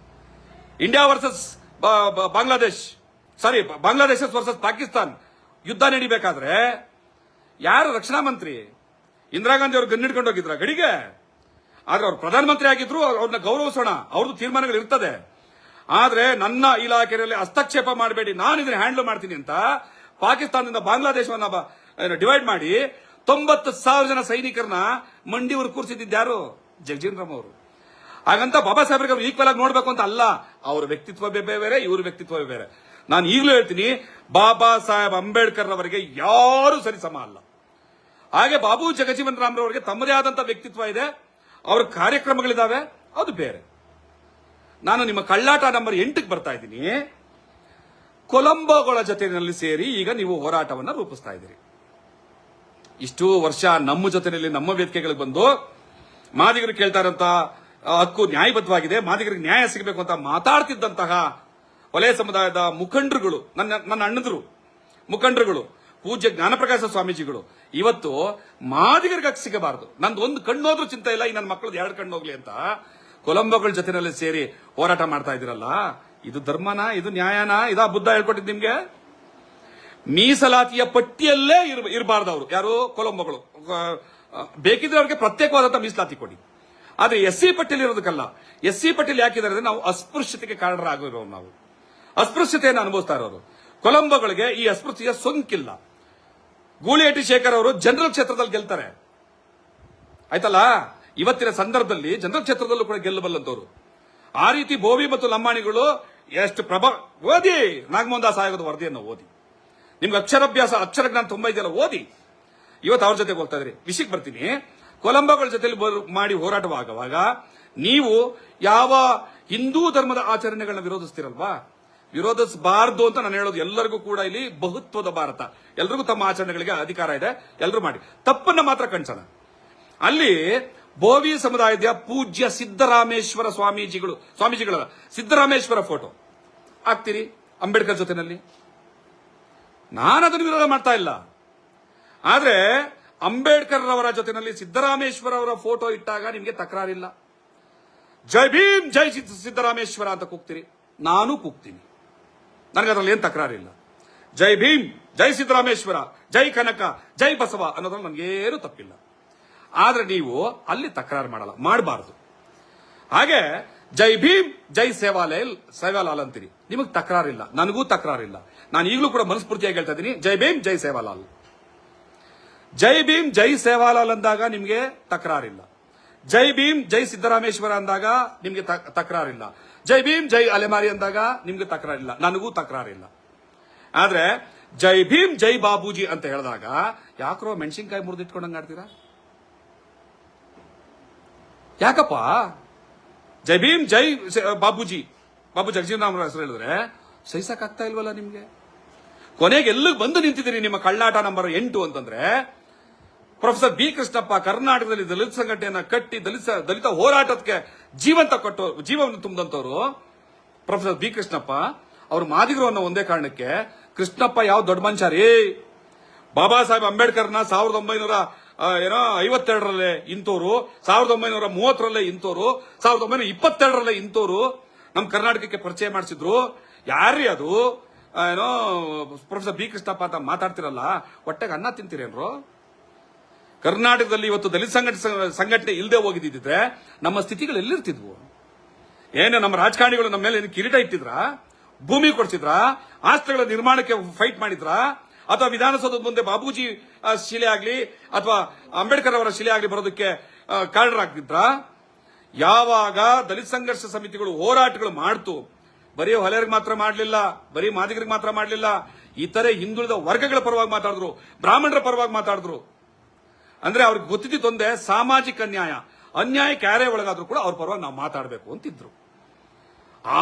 India versus Bangladesh, Bangladesh versus Pakistan ಯುದ್ಧ ನಡಿಬೇಕಾದ್ರೆ ಯಾರು ರಕ್ಷಣಾ ಮಂತ್ರಿ? ಇಂದಿರಾ ಗಾಂಧಿ ಅವರು ಗನ್ ಹಿಡ್ಕೊಂಡು ಹೋಗಿದ್ರ ಗಡಿಗೆ? ಆದ್ರೆ ಅವ್ರು ಪ್ರಧಾನಮಂತ್ರಿ ಆಗಿದ್ರು, ಅವ್ರನ್ನ ಗೌರವಿಸೋಣ, ಅವ್ರದ್ದು ತೀರ್ಮಾನಗಳು ಇರ್ತದೆ. ಆದ್ರೆ ನನ್ನ ಇಲಾಖೆಯಲ್ಲಿ ಹಸ್ತಕ್ಷೇಪ ಮಾಡಬೇಡಿ, ನಾನು ಇದನ್ನ ಹ್ಯಾಂಡಲ್ ಮಾಡ್ತೀನಿ ಅಂತ ಪಾಕಿಸ್ತಾನದಿಂದ ಬಾಂಗ್ಲಾದೇಶವನ್ನ ಡಿವೈಡ್ ಮಾಡಿ 90,000 ಜನ ಸೈನಿಕರನ್ನ ಮಂಡಿಯವರು ಕೂರಿಸಿದ್ದು ಯಾರು? ಜಗಜೀವನ್ ರಾಮ್ ಅವರು. ಹಾಗಂತ ಬಾಬಾ ಸಾಹೇಬ್ರಿಗೆ ಅವ್ರು ಈಕ್ವಲ್ ಆಗಿ ನೋಡ್ಬೇಕು ಅಂತ ಅಲ್ಲ, ಅವ್ರ ವ್ಯಕ್ತಿತ್ವ ಬೇರೆ, ಇವ್ರ ವ್ಯಕ್ತಿತ್ವ ಬೇರೆ. ನಾನು ಈಗಲೂ ಹೇಳ್ತೀನಿ, ಬಾಬಾ ಸಾಹೇಬ್ ಅಂಬೇಡ್ಕರ್ ಅವರಿಗೆ ಯಾರು ಸರಿಸಮ ಅಲ್ಲ. ಹಾಗೆ ಬಾಬು ಜಗಜೀವನ್ ರಾಮ್ ಅವರಿಗೆ ತಮ್ಮದೇ ಆದಂತ ವ್ಯಕ್ತಿತ್ವ ಇದೆ, ಅವ್ರ ಕಾರ್ಯಕ್ರಮಗಳಿದಾವೆ, ಅದು ಬೇರೆ. ನಾನು ನಿಮ್ಮ ಕಳ್ಳಾಟ ನಂಬರ್ 8ಕ್ಕೆ ಬರ್ತಾ ಇದ್ದೀನಿ. ಕೊಲಂಬೋಗಳ ಜೊತೆಯಲ್ಲಿ ಸೇರಿ ಈಗ ನೀವು ಹೋರಾಟವನ್ನು ರೂಪಿಸ್ತಾ ಇದ್ದೀರಿ. ಇಷ್ಟು ವರ್ಷ ನಮ್ಮ ಜೊತೆಯಲ್ಲಿ ನಮ್ಮ ವೇದಿಕೆಗಳಿಗೆ ಬಂದು ಮಾದಿಗರು ಕೇಳ್ತಾ ಇರೋಂತ ಹಕ್ಕು ನ್ಯಾಯಬದ್ಧವಾಗಿದೆ, ಮಾದಿಗರಿಗೆ ನ್ಯಾಯ ಸಿಗಬೇಕು ಅಂತ ಮಾತಾಡ್ತಿದ್ದಂತಹ ವಲಯ ಸಮುದಾಯದ ಮುಖಂಡರುಗಳು, ನನ್ನ ಅಣ್ಣದರು ಮುಖಂಡರುಗಳು, ಪೂಜ್ಯ ಜ್ಞಾನಪ್ರಕಾಶ ಸ್ವಾಮೀಜಿಗಳು ಇವತ್ತು ಮಾದಿಗರಿಗೆ ಹಕ್ಕು ಸಿಗಬಾರದು, ನಂದು ಒಂದು ಕಣ್ಣು ಹೋದ್ರೂ ಚಿಂತೆ ಇಲ್ಲ, ಈ ನನ್ನ ಮಕ್ಕಳದ್ದು 2 ಕಣ್ಣು ಹೋಗ್ಲಿ ಅಂತ ಕೊಲಂಬೋಗಳ ಜೊತೆಯಲ್ಲಿ ಸೇರಿ ಹೋರಾಟ ಮಾಡ್ತಾ ಇದ್ದೀರಲ್ಲ, ಇದು ಧರ್ಮನಾ? ಇದು ನ್ಯಾಯನಾ? ಇದಾ ಬುದ್ಧ ಹೇಳ್ಕೊಟ್ಟಿದ್ ನಿಮ್ಗೆ? ಮೀಸಲಾತಿಯ ಪಟ್ಟಿಯಲ್ಲೇ ಇರಬಾರ್ದು ಅವರು, ಯಾರು? ಕೊಲಂಬೋಗಳು. ಬೇಕಿದ್ರೆ ಅವ್ರಿಗೆ ಪ್ರತ್ಯೇಕವಾದಂತಹ ಮೀಸಲಾತಿ ಕೊಡಿ, ಆದ್ರೆ SC ಪಟ್ಟಿಯಲ್ಲಿ ಇರೋದಕ್ಕಲ್ಲ. SC ಪಟ್ಟಿಯಲ್ಲಿ ಯಾಕಿದ್ದಾರೆ ಅಂದ್ರೆ ನಾವು ಅಸ್ಪೃಶ್ಯತೆಗೆ ಕಾರಣರಾಗಿರೋರು, ನಾವು ಅಸ್ಪೃಶ್ಯತೆಯನ್ನು ಅನುಭವಿಸ್ತಾ ಇರೋರು. ಕೊಲಂಬೋಗಳಿಗೆ ಈ ಅಸ್ಪೃಶ್ಯತೆಯ ಸೋಂಕಿಲ್ಲ. ಗೂಳಿಹಟ್ಟಿ ಶೇಖರ್ ಅವರು ಜನರಲ್ ಕ್ಷೇತ್ರದಲ್ಲಿ ಗೆಲ್ತಾರೆ, ಆಯ್ತಲ್ಲ? ಇವತ್ತಿನ ಸಂದರ್ಭದಲ್ಲಿ ಜನರಲ್ ಕ್ಷೇತ್ರದಲ್ಲೂ ಕೂಡ ಗೆಲ್ಲಬಲ್ಲಂತವ್ರು. ಆ ರೀತಿ ಬೋವಿ ಮತ್ತು ಲಂಬಾಣಿಗಳು ಎಷ್ಟು ಓದಿ ನಾಗಮೋಹನ್ ದಾಸ್ ಆಯೋಗದ ವರದಿಯನ್ನು ಓದಿ, ನಿಮ್ಗೆ ಅಕ್ಷರ ಜ್ಞಾನ ತುಂಬಾ ಇದೆಯಲ್ಲ, ಓದಿ. ಇವತ್ತು ಅವ್ರ ಜೊತೆಗೆ ಹೋಗ್ತಾ ಇದ್ರಿ. ವಿಷಯಕ್ಕೆ ಬರ್ತೀನಿ. ಕೊಲಂಬೋಗಳ ಜೊತೆಲಿ ಮಾಡಿ ಹೋರಾಟವಾಗುವಾಗ ನೀವು ಯಾವ ಹಿಂದೂ ಧರ್ಮದ ಆಚರಣೆಗಳನ್ನ ವಿರೋಧಿಸ್ತಿರಲ್ವಾ? ವಿರೋಧಿಸಬಾರದು ಅಂತ ನಾನು ಹೇಳೋದು. ಎಲ್ಲರಿಗೂ ಕೂಡ ಇಲ್ಲಿ ಬಹುತ್ವದ ಭಾರತ, ಎಲ್ರಿಗೂ ತಮ್ಮ ಆಚರಣೆಗಳಿಗೆ ಅಧಿಕಾರ ಇದೆ, ಎಲ್ಲರೂ ಮಾಡಿ. ತಪ್ಪನ್ನ ಮಾತ್ರ ಕಣ್ಸೋಣ. ಅಲ್ಲಿ ಬೋವಿ ಸಮುದಾಯದ ಪೂಜ್ಯ ಸಿದ್ದರಾಮೇಶ್ವರ ಸ್ವಾಮೀಜಿಗಳ ಸಿದ್ದರಾಮೇಶ್ವರ ಫೋಟೋ ಹಾಕ್ತೀರಿ ಅಂಬೇಡ್ಕರ್ ಜೊತೆನಲ್ಲಿ. ನಾನು ಅದನ್ನು ವಿರೋಧ ಮಾಡ್ತಾ ಇಲ್ಲ, ಆದ್ರೆ ಅಂಬೇಡ್ಕರ್ ಅವರ ಜೊತೆನಲ್ಲಿ ಸಿದ್ದರಾಮೇಶ್ವರ ಅವರ ಫೋಟೋ ಇಟ್ಟಾಗ ನಿಮ್ಗೆ ತಕರಾರಿಲ್ಲ. ಜೈ ಭೀಮ್ ಜೈ ಸಿದ್ದರಾಮೇಶ್ವರ ಅಂತ ಕೂಗ್ತೀರಿ, ನಾನು ಕೂಗ್ತೀನಿ, ನನಗೆ ಅದರಲ್ಲಿ ಏನು ತಕರಾರಿಲ್ಲ. ಜೈ ಭೀಮ್ ಜೈ ಸಿದ್ದರಾಮೇಶ್ವರ, ಜೈ ಕನಕ, ಜೈ ಬಸವ ಅನ್ನೋದ್ರಲ್ಲಿ ನನಗೇನು ತಪ್ಪಿಲ್ಲ. ಆದ್ರೆ ನೀವು ಅಲ್ಲಿ ತಕರಾರು ಮಾಡಬಾರದು. ಹಾಗೆ ಜೈ ಭೀಮ್ ಜೈ ಸೇವಾಲಾಲ್ ಅಂತೀರಿ, ನಿಮಗೆ ತಕರಾರಿಲ್ಲ, ನನಗೂ ತಕರಾರಿಲ್ಲ. ನಾನು ಈಗಲೂ ಕೂಡ ಮನಸ್ಫೂರ್ತಿಯಾಗಿ ಹೇಳ್ತಾ ಇದ್ದೀನಿ, ಜೈ ಭೀಮ್ ಜೈ ಸೇವಾಲಾಲ್. ಜೈ ಭೀಮ್ ಜೈ ಸೇವಾಲಾಲ್ ಅಂದಾಗ ನಿಮಗೆ ತಕರಾರಿಲ್ಲ, ಜೈ ಭೀಮ್ ಜೈ ಸಿದ್ದರಾಮೇಶ್ವರ ಅಂದಾಗ ನಿಮ್ಗೆ ತಕರಾರಿಲ್ಲ, ಜೈ ಭೀಮ್ ಜೈ ಅಲೆಮಾರಿ ಅಂದಾಗ ನಿಮ್ಗೆ ತಕರಾರಿಲ್ಲ, ನನಗೂ ತಕರಾರಿಲ್ಲ. ಆದ್ರೆ ಜೈ ಭೀಮ್ ಜೈ ಬಾಬೂಜಿ ಅಂತ ಹೇಳಿದಾಗ ಯಾಕ್ರೋ ಮೆಣಸಿನ್ಕಾಯಿ ಮುರಿದಿಟ್ಕೊಂಡಂಗೆ ಆಡ್ತೀರಾ? ಯಾಕಪ್ಪ? ಜೈ ಭೀಮ್ ಜೈ ಬಾಬು ಜಗಜೀವನ್ ರಾಮ್ ಹೆಸರು ಹೇಳಿದ್ರೆ ಸಹಿಸಕ್ಕಾಗ್ತಾ ಇಲ್ವಲ್ಲ ನಿಮ್ಗೆ? ಕೊನೆಗೆ ಎಲ್ಲಿಗೆ ಬಂದು ನಿಂತಿದ್ದೀರಿ ನಿಮ್ಮ ಕಳ್ಳಾಟ ನಂಬರ್ 8 ಅಂತಂದ್ರೆ, ಪ್ರೊಫೆಸರ್ ಬಿ ಕೃಷ್ಣಪ್ಪ ಕರ್ನಾಟಕದಲ್ಲಿ ದಲಿತ ಸಂಘಟನೆಯನ್ನ ಕಟ್ಟಿ ದಲಿತ ಹೋರಾಟಕ್ಕೆ ಜೀವವನ್ನು ತುಂಬಿದಂತವರು ಪ್ರೊಫೆಸರ್ ಬಿ ಕೃಷ್ಣಪ್ಪ. ಅವರು ಮಾದಿಗರು ಅನ್ನೋ ಒಂದೇ ಕಾರಣಕ್ಕೆ ಕೃಷ್ಣಪ್ಪ ಯಾವ ದೊಡ್ಡ ಮನುಷ್ಯ ರೀ. ಬಾಬಾ ಸಾಹೇಬ್ ಅಂಬೇಡ್ಕರ್ನ 1952 ಇಂತೋರು, 1930 ಇಂತೋರು, 1922 ಇಂತೋರು ನಮ್ ಕರ್ನಾಟಕಕ್ಕೆ ಪರಿಚಯ ಮಾಡಿಸಿದ್ರು. ಯಾರ್ರೀ ಅದು? ಪ್ರೊಫೆಸರ್ ಬಿ ಕೃಷ್ಣಪ್ಪ ಅಂತ ಮಾತಾಡ್ತಿರಲ್ಲ, ಹೊಟ್ಟೆಗೆ ಅನ್ನ ತಿಂತೀರೇನ್ರು? ಕರ್ನಾಟಕದಲ್ಲಿ ಇವತ್ತು ದಲಿತ ಸಂಘಟನೆ ಇಲ್ಲದೆ ಹೋಗಿದ್ದಿದ್ರೆ ನಮ್ಮ ಸ್ಥಿತಿಗಳು ಎಲ್ಲಿರ್ತಿದ್ವು? ಏನು ನಮ್ಮ ರಾಜಕಾರಣಿಗಳು ನಮ್ಮ ಮೇಲೆ ಕಿರೀಟ ಇಟ್ಟಿದ್ರ? ಭೂಮಿ ಕೊಡ್ಸಿದ್ರ? ಆಸ್ತಿಗಳ ನಿರ್ಮಾಣಕ್ಕೆ ಫೈಟ್ ಮಾಡಿದ್ರ? ಅಥವಾ ವಿಧಾನಸೌಧದ ಮುಂದೆ ಬಾಬೂಜಿ ಶಿಲೆ ಆಗ್ಲಿ ಅಥವಾ ಅಂಬೇಡ್ಕರ್ ಅವರ ಶಿಲೆ ಆಗ್ಲಿ ಬರೋದಕ್ಕೆ ಕಾರಣರಾಗ್ತಿದ್ರ? ಯಾವಾಗ ದಲಿತ ಸಂಘರ್ಷ ಸಮಿತಿಗಳು ಹೋರಾಟಗಳು ಮಾಡ್ತು, ಬರೀ ಹೊಲೆಯರಿಗೆ ಮಾತ್ರ ಮಾಡಲಿಲ್ಲ, ಬರೀ ಮಾದಿಗರಿಗೆ ಮಾತ್ರ ಮಾಡಲಿಲ್ಲ, ಇತರೆ ಹಿಂದುಳಿದ ವರ್ಗಗಳ ಪರವಾಗಿ ಮಾತಾಡಿದ್ರು, ಬ್ರಾಹ್ಮಣರ ಪರವಾಗಿ ಮಾತಾಡಿದ್ರು. ಅಂದ್ರೆ ಅವ್ರಿಗೆ ಗೊತ್ತಿದ್ದೊಂದೇ, ಸಾಮಾಜಿಕ ಅನ್ಯಾಯಕ್ಕೆ ಯಾರೇ ಒಳಗಾದ್ರೂ ಕೂಡ ಅವ್ರ ಪರವಾಗಿ ನಾವು ಮಾತಾಡಬೇಕು ಅಂತಿದ್ರು.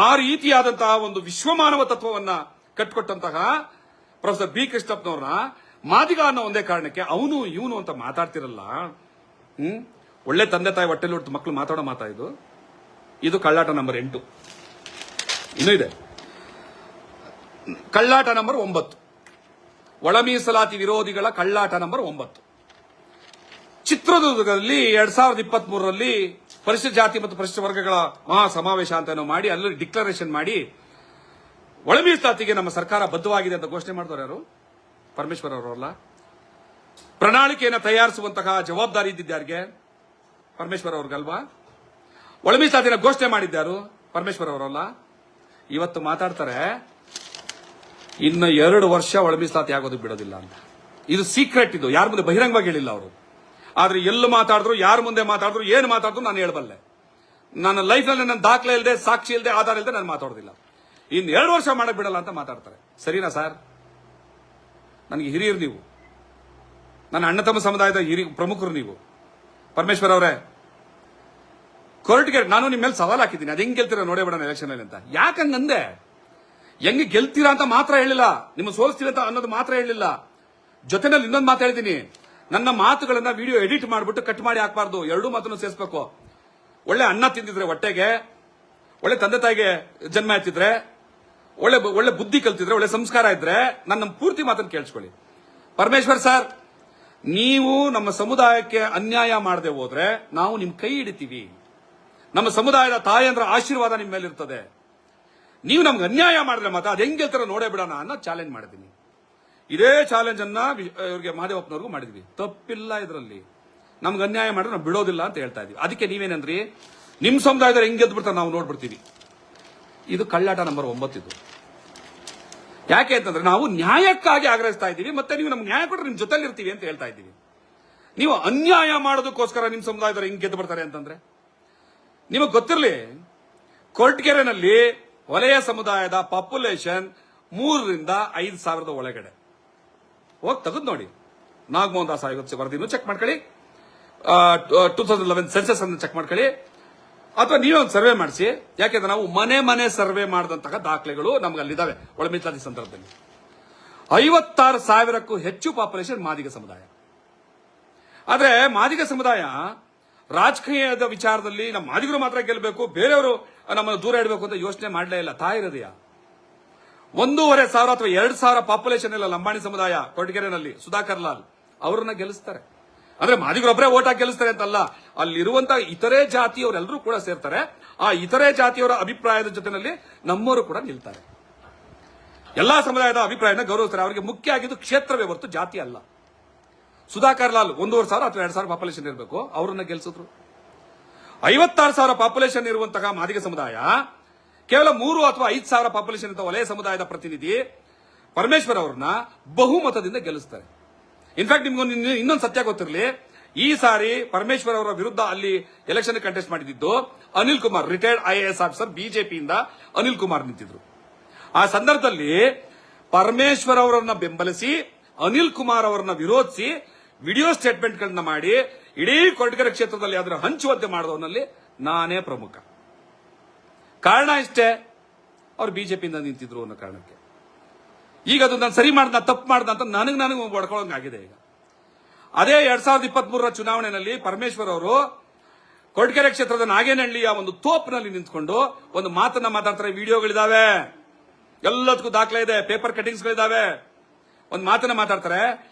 ಆ ರೀತಿಯಾದಂತಹ ಒಂದು ವಿಶ್ವಮಾನವ ತತ್ವವನ್ನ ಕಟ್ಕೊಟ್ಟಂತಹ ಪ್ರೊಫೆಸರ್ ಬಿ ಕೃಷ್ಣಪ್ಪನವ್ರನ್ನ ಮಾದಿಗ ಅನ್ನೋ ಒಂದೇ ಕಾರಣಕ್ಕೆ ಅವನು ಇವನು ಅಂತ ಮಾತಾಡ್ತಿರಲ್ಲ. ಒಳ್ಳೆ ತಂದೆ ತಾಯಿ ಹೊಟ್ಟೆಲಿ ಹೊಟ್ಟು ಮಕ್ಕಳು ಮಾತಾಡೋ ಮಾತಾಡಿದ್ದು ಇದು ಕಳ್ಳಾಟ ನಂಬರ್ 8. ಇನ್ನೂ ಇದೆ. ಕಳ್ಳಾಟ ನಂಬರ್ 9, ಒಳ ಮೀಸಲಾತಿ ವಿರೋಧಿಗಳ ಕಳ್ಳಾಟ ನಂಬರ್ 9. ಚಿತ್ರದುರ್ಗದಲ್ಲಿ 2023ರಲ್ಲಿ ಪರಿಶಿಷ್ಟ ಜಾತಿ ಮತ್ತು ಪರಿಶಿಷ್ಟ ವರ್ಗಗಳ ಮಹಾ ಸಮಾವೇಶ ಅಂತ ಮಾಡಿ ಅಲ್ಲಿ ಡಿಕ್ಲರೇಷನ್ ಮಾಡಿ ಒಳ ಮೀಸಲಾತಿಗೆ ನಮ್ಮ ಸರ್ಕಾರ ಬದ್ಧವಾಗಿದೆ ಅಂತ ಘೋಷಣೆ ಮಾಡಿದವರು ಯಾರು? ಪರಮೇಶ್ವರ್ ಅವರಲ್ಲ. ಪ್ರಣಾಳಿಕೆಯನ್ನು ತಯಾರಿಸುವಂತಹ ಜವಾಬ್ದಾರಿ ಇದ್ದಿದ್ದಾರಿಗೆ? ಪರಮೇಶ್ವರ್ ಅವ್ರಿಗಲ್ವಾ? ಒಳ ಮೀಸಲಾತಿನ ಘೋಷಣೆ ಮಾಡಿದ್ದಾರು? ಪರಮೇಶ್ವರ್ ಅವರಲ್ಲ. ಇವತ್ತು ಮಾತಾಡ್ತಾರೆ ಇನ್ನು 2 ವರ್ಷ ಒಳ ಮೀಸಲಾತಿ ಆಗೋದಕ್ಕೆ ಬಿಡೋದಿಲ್ಲ ಅಂತ. ಇದು ಸೀಕ್ರೆಟ್, ಇದು ಯಾರ ಮುಂದೆ ಬಹಿರಂಗವಾಗಿ ಹೇಳಿಲ್ಲ ಅವರು. ಆದ್ರೆ ಎಲ್ಲೂ ಮಾತಾಡಿದ್ರು, ಯಾರ ಮುಂದೆ ಮಾತಾಡಿದ್ರು, ಏನು ಮಾತಾಡಿದ್ರು ನಾನು ಹೇಳಬಲ್ಲೆ. ನನ್ನ ಲೈಫ್ನಲ್ಲಿ ನನ್ನ ದಾಖಲೆ ಇಲ್ಲದೆ, ಸಾಕ್ಷಿ ಇಲ್ಲದೆ, ಆಧಾರ ಇಲ್ಲದೆ ನಾನು ಮಾತಾಡೋದಿಲ್ಲ. ಇನ್ನು 2 ವರ್ಷ ಮಾಡಕ್ ಬಿಡಲ್ಲ ಅಂತ ಮಾತಾಡ್ತಾರೆ. ಸರಿನಾ ಸರ್? ನನಗೆ ಹಿರಿಯರು ನೀವು, ನನ್ನ ಅಣ್ಣ ತಮ್ಮ ಸಮುದಾಯದ ಪ್ರಮುಖರು ನೀವು. ಪರಮೇಶ್ವರ್ ಅವರೇ, ಕೋರ್ಟ್ಗೆ ನಾನು ನಿಮ್ಮ ಮೇಲೆ ಸವಾಲ್ ಹಾಕಿದ್ದೀನಿ. ಅದು ಹೆಂಗ್ ಗೆಲ್ತೀರಾ ನೋಡೇ ಬಿಡೋಣ ಎಲೆಕ್ಷನ್ ಅಲ್ಲಿ ಅಂತ. ಯಾಕಂಗಂದೆ? ಹೆಂಗೆ ಗೆಲ್ತೀರಾ ಅಂತ ಮಾತ್ರ ಹೇಳಿಲ್ಲ, ನಿಮ್ಮ ಸೋಲಿಸ್ತೀವಿ ಅಂತ ಅನ್ನೋದು ಮಾತ್ರ ಹೇಳಿಲ್ಲ. ಜೊತೆನಲ್ಲಿ ಇನ್ನೊಂದು ಮಾತು ಹೇಳಿದ್ದೀನಿ, ನನ್ನ ಮಾತುಗಳನ್ನ ವಿಡಿಯೋ ಎಡಿಟ್ ಮಾಡಿಬಿಟ್ಟು ಕಟ್ ಮಾಡಿ ಹಾಕಬಾರ್ದು. 2 ಮಾತನ್ನು ಸೇರಿಸಬೇಕು. ಒಳ್ಳೆ ಅನ್ನ ತಿಂದಿದ್ರೆ ಹೊಟ್ಟೆಗೆ, ಒಳ್ಳೆ ತಂದೆ ತಾಯಿಗೆ ಜನ್ಮ ಎತ್ತಿದ್ರೆ, ಒಳ್ಳೆ ಬುದ್ಧಿ ಕಲ್ತಿದ್ರೆ, ಒಳ್ಳೆ ಸಂಸ್ಕಾರ ಇದ್ರೆ ನನ್ನ ಪೂರ್ತಿ ಮಾತನ್ನು ಕೇಳಿಸ್ಕೊಳ್ಳಿ. ಪರಮೇಶ್ವರ್ ಸರ್, ನೀವು ನಮ್ಮ ಸಮುದಾಯಕ್ಕೆ ಅನ್ಯಾಯ ಮಾಡದೆ ಹೋದ್ರೆ ನಾವು ನಿಮ್ ಕೈ ಹಿಡಿತೀವಿ. ನಮ್ಮ ಸಮುದಾಯದ ತಾಯಂದ್ರ ಆಶೀರ್ವಾದ ನಿಮ್ಮ ಮೇಲೆ ಇರ್ತದೆ. ನೀವು ನಮ್ಗೆ ಅನ್ಯಾಯ ಮಾಡಿದ್ರೆ ಮಾತ್ರ ಅದು ಹೆಂಗ್ ಗೆಲ್ತಾರ ನೋಡೇ ಬಿಡೋಣ ಅನ್ನೋ ಚಾಲೆಂಜ್ ಮಾಡಿದ್ದೀನಿ. ಇದೇ ಚಾಲೆಂಜ್ ಅನ್ನ ಇವ್ರಿಗೆ ಮಹದೇವಪ್ಪನವ್ರಿಗೂ ಮಾಡಿದ್ವಿ. ತಪ್ಪಿಲ್ಲ ಇದರಲ್ಲಿ. ನಮ್ಗೆ ಅನ್ಯಾಯ ಮಾಡಿದ್ರೆ ನಾವು ಬಿಡೋದಿಲ್ಲ ಅಂತ ಹೇಳ್ತಾ ಇದೀವಿ. ಅದಕ್ಕೆ ನೀವೇನಂದ್ರಿ, ನಿಮ್ ಸಮುದಾಯದಲ್ಲಿ ಹೆಂಗ್ ಗೆದ್ದು ಬಿಡ್ತಾರೆ ನಾವು ನೋಡ್ಬಿಡ್ತೀವಿ. ಇದು ಕಳ್ಳಾಟ ನಂಬರ್ 9 ಇದು. ಯಾಕೆ ಅಂತಂದ್ರೆ ನಾವು ನ್ಯಾಯಕ್ಕಾಗಿ ಆಗ್ರಹಿಸ್ತಾ ಇದ್ದೀವಿ, ಮತ್ತೆ ನೀವು ನಮ್ಗೆ ನ್ಯಾಯ ಕೊಟ್ಟರೆ ನಿಮ್ ಜೊತೆಲಿ ಇರ್ತೀವಿ ಅಂತ ಹೇಳ್ತಾ ಇದ್ದೀವಿ. ನೀವು ಅನ್ಯಾಯ ಮಾಡೋದಕ್ಕೋಸ್ಕರ ನಿಮ್ ಸಮುದಾಯದವರು ಹೆಂಗ್ ಗೆದ್ದು ಬರ್ತಾರೆ ಅಂತಂದ್ರೆ, ನಿಮಗೆ ಗೊತ್ತಿರಲಿ, ಕೊರಟಗೆರೆನಲ್ಲಿ ವಲಯ ಸಮುದಾಯದ ಪಾಪ್ಯುಲೇಷನ್ 3,000 to 5,000 ಒಳಗಡೆ. ಹೋಗಿ ತೆಗೆದು ನೋಡಿ. ನಾಗಮೋಹನ್ ದಾಸ್ ಆಯೋಗ ವರದಿನೂ ಚೆಕ್ ಮಾಡ್ಕೊಳ್ಳಿ, 2011 ಸೆನ್ಸಸ್ ಅನ್ನು ಚೆಕ್ ಮಾಡ್ಕೊಳ್ಳಿ, ಅಥವಾ ನೀವೇ ಒಂದು ಸರ್ವೆ ಮಾಡಿಸಿ. ಯಾಕೆಂದ್ರೆ ನಾವು ಮನೆ ಸರ್ವೆ ಮಾಡಿದಂತಹ ದಾಖಲೆಗಳು ನಮ್ಗೆ ಅಲ್ಲಿದ್ದಾವೆ. ಒಳ ಮೀಸಲಾತಿ ಸಂದರ್ಭದಲ್ಲಿ 56,000ಕ್ಕೂ ಹೆಚ್ಚು ಪಾಪ್ಯುಲೇಷನ್ ಮಾದಿಗ ಸಮುದಾಯ. ಆದ್ರೆ ಮಾದಿಗ ಸಮುದಾಯ ರಾಜಕೀಯದ ವಿಚಾರದಲ್ಲಿ ನಮ್ಮ ಮಾದಿಗರು ಮಾತ್ರ ಗೆಲ್ಲಬೇಕು, ಬೇರೆಯವರು ನಮ್ಮನ್ನು ದೂರ ಇಡಬೇಕು ಅಂತ ಯೋಚನೆ ಮಾಡಲೇ ಇಲ್ಲ. ತಾಯಿ ಹೃದಯ 1,500 ಅಥವಾ 2,000 ಪಾಪ್ಯುಲೇಷನ್ ಇಲ್ಲ ಲಂಬಾಣಿ ಸಮುದಾಯ ಕೊರಟಗೆರೆನಲ್ಲಿ. ಸುಧಾಕರ್ ಲಾಲ್ ಅವರನ್ನ ಗೆಲ್ಲಿಸ್ತಾರೆ. ಅಂದ್ರೆ ಮಾದಿಗರೊಬ್ಬರೇ ಓಟ್ ಹಾಕಿ ಗೆಲ್ಲಿಸ್ತಾರೆ ಅಂತಲ್ಲ, ಅಲ್ಲಿರುವಂತಹ ಇತರೆ ಜಾತಿಯವರೆಲ್ಲರೂ ಕೂಡ ಸೇರ್ತಾರೆ. ಆ ಇತರೆ ಜಾತಿಯವರ ಅಭಿಪ್ರಾಯದ ಜೊತೆನಲ್ಲಿ ನಮ್ಮವರು ಕೂಡ ನಿಲ್ತಾರೆ. ಎಲ್ಲಾ ಸಮುದಾಯದ ಅಭಿಪ್ರಾಯನ ಗೌರವಿಸ್ತಾರೆ. ಅವರಿಗೆ ಮುಖ್ಯ ಆಗಿದ್ದು ಕ್ಷೇತ್ರವೇ ಹೊರತು ಜಾತಿ ಅಲ್ಲ. ಸುಧಾಕರ್ ಲಾಲ್ 1,500 ಅಥವಾ 2,000 ಪಾಪ್ಯುಲೇಷನ್ ಇರಬೇಕು, ಅವರನ್ನ ಗೆಲ್ಲಿಸಿದ್ರು. 56,000 ಪಾಪ್ಯುಲೇಷನ್ ಇರುವಂತಹ ಮಾದಿಗ ಸಮುದಾಯ ಕೇವಲ 3 ಅಥವಾ 5,000 ಪಾಪ್ಯುಲೇಷನ್ ಇದ್ದ ವಲಯ ಸಮುದಾಯದ ಪ್ರತಿನಿಧಿ ಪರಮೇಶ್ವರ್ ಅವರನ್ನ ಬಹುಮತದಿಂದ ಗೆಲ್ಲಿಸ್ತಾರೆ. ಇನ್ಫ್ಯಾಕ್ಟ್ ನಿಮ್ಗೊಂದು ಇನ್ನೊಂದು ಸತ್ಯ ಗೊತ್ತಿರಲಿ, ಈ ಸಾರಿ ಪರಮೇಶ್ವರ್ ಅವರ ವಿರುದ್ಧ ಅಲ್ಲಿ ಎಲೆಕ್ಷನ್ ಕಂಟೆಸ್ಟ್ ಮಾಡಿದ್ದು Anil Kumar, retired IAS officer, ಬಿಜೆಪಿಯಿಂದ ಅನಿಲ್ ಕುಮಾರ್ ನಿಂತಿದ್ರು. ಆ ಸಂದರ್ಭದಲ್ಲಿ ಪರಮೇಶ್ವರ್ ಅವರನ್ನ ಬೆಂಬಲಿಸಿ ಅನಿಲ್ ಕುಮಾರ್ ಅವರನ್ನ ವಿರೋಧಿಸಿ ವಿಡಿಯೋ ಸ್ಟೇಟ್ಮೆಂಟ್ಗಳನ್ನ ಮಾಡಿ ಇಡೀ ಕೊರಟಗೆರೆ ಕ್ಷೇತ್ರದಲ್ಲಿ ಅದರ ಹಂಚುವಂತೆ ಮಾಡಿದವನಲ್ಲಿ ನಾನೇ ಪ್ರಮುಖ. ಕಾರಣ ಇಷ್ಟೇ, ಅವ್ರು ಬಿಜೆಪಿಯಿಂದ ನಿಂತಿದ್ರು ಅನ್ನೋ ಕಾರಣಕ್ಕೆ. ಈಗ ಅದು ನಾನು ಸರಿ ಮಾಡ್ದ, ತಪ್ಪು ಮಾಡ್ದ ಅಂತ ನನಗೆ ಹೊಡ್ಕೊಳ್ಳೋಂಗಾಗಿದೆ. ಈಗ ಅದೇ 2023 ಚುನಾವಣೆಯಲ್ಲಿ ಪರಮೇಶ್ವರ್ ಅವರು ಕೊರಟಗೆರೆ ಕ್ಷೇತ್ರದ ನಾಗೇನಹಳ್ಳಿಯ ಒಂದು ತೋಪ್ನಲ್ಲಿ ನಿಂತ್ಕೊಂಡು ಒಂದು ಮಾತನ್ನ ಮಾತಾಡ್ತಾರೆ. ವಿಡಿಯೋಗಳಿದಾವೆ, ಎಲ್ಲದಕ್ಕೂ ದಾಖಲೆ ಇದೆ, ಪೇಪರ್ ಕಟಿಂಗ್ಸ್ಗಳಿದಾವೆ. ಒಂದು ಮಾತನ್ನ ಮಾತಾಡ್ತಾರೆ,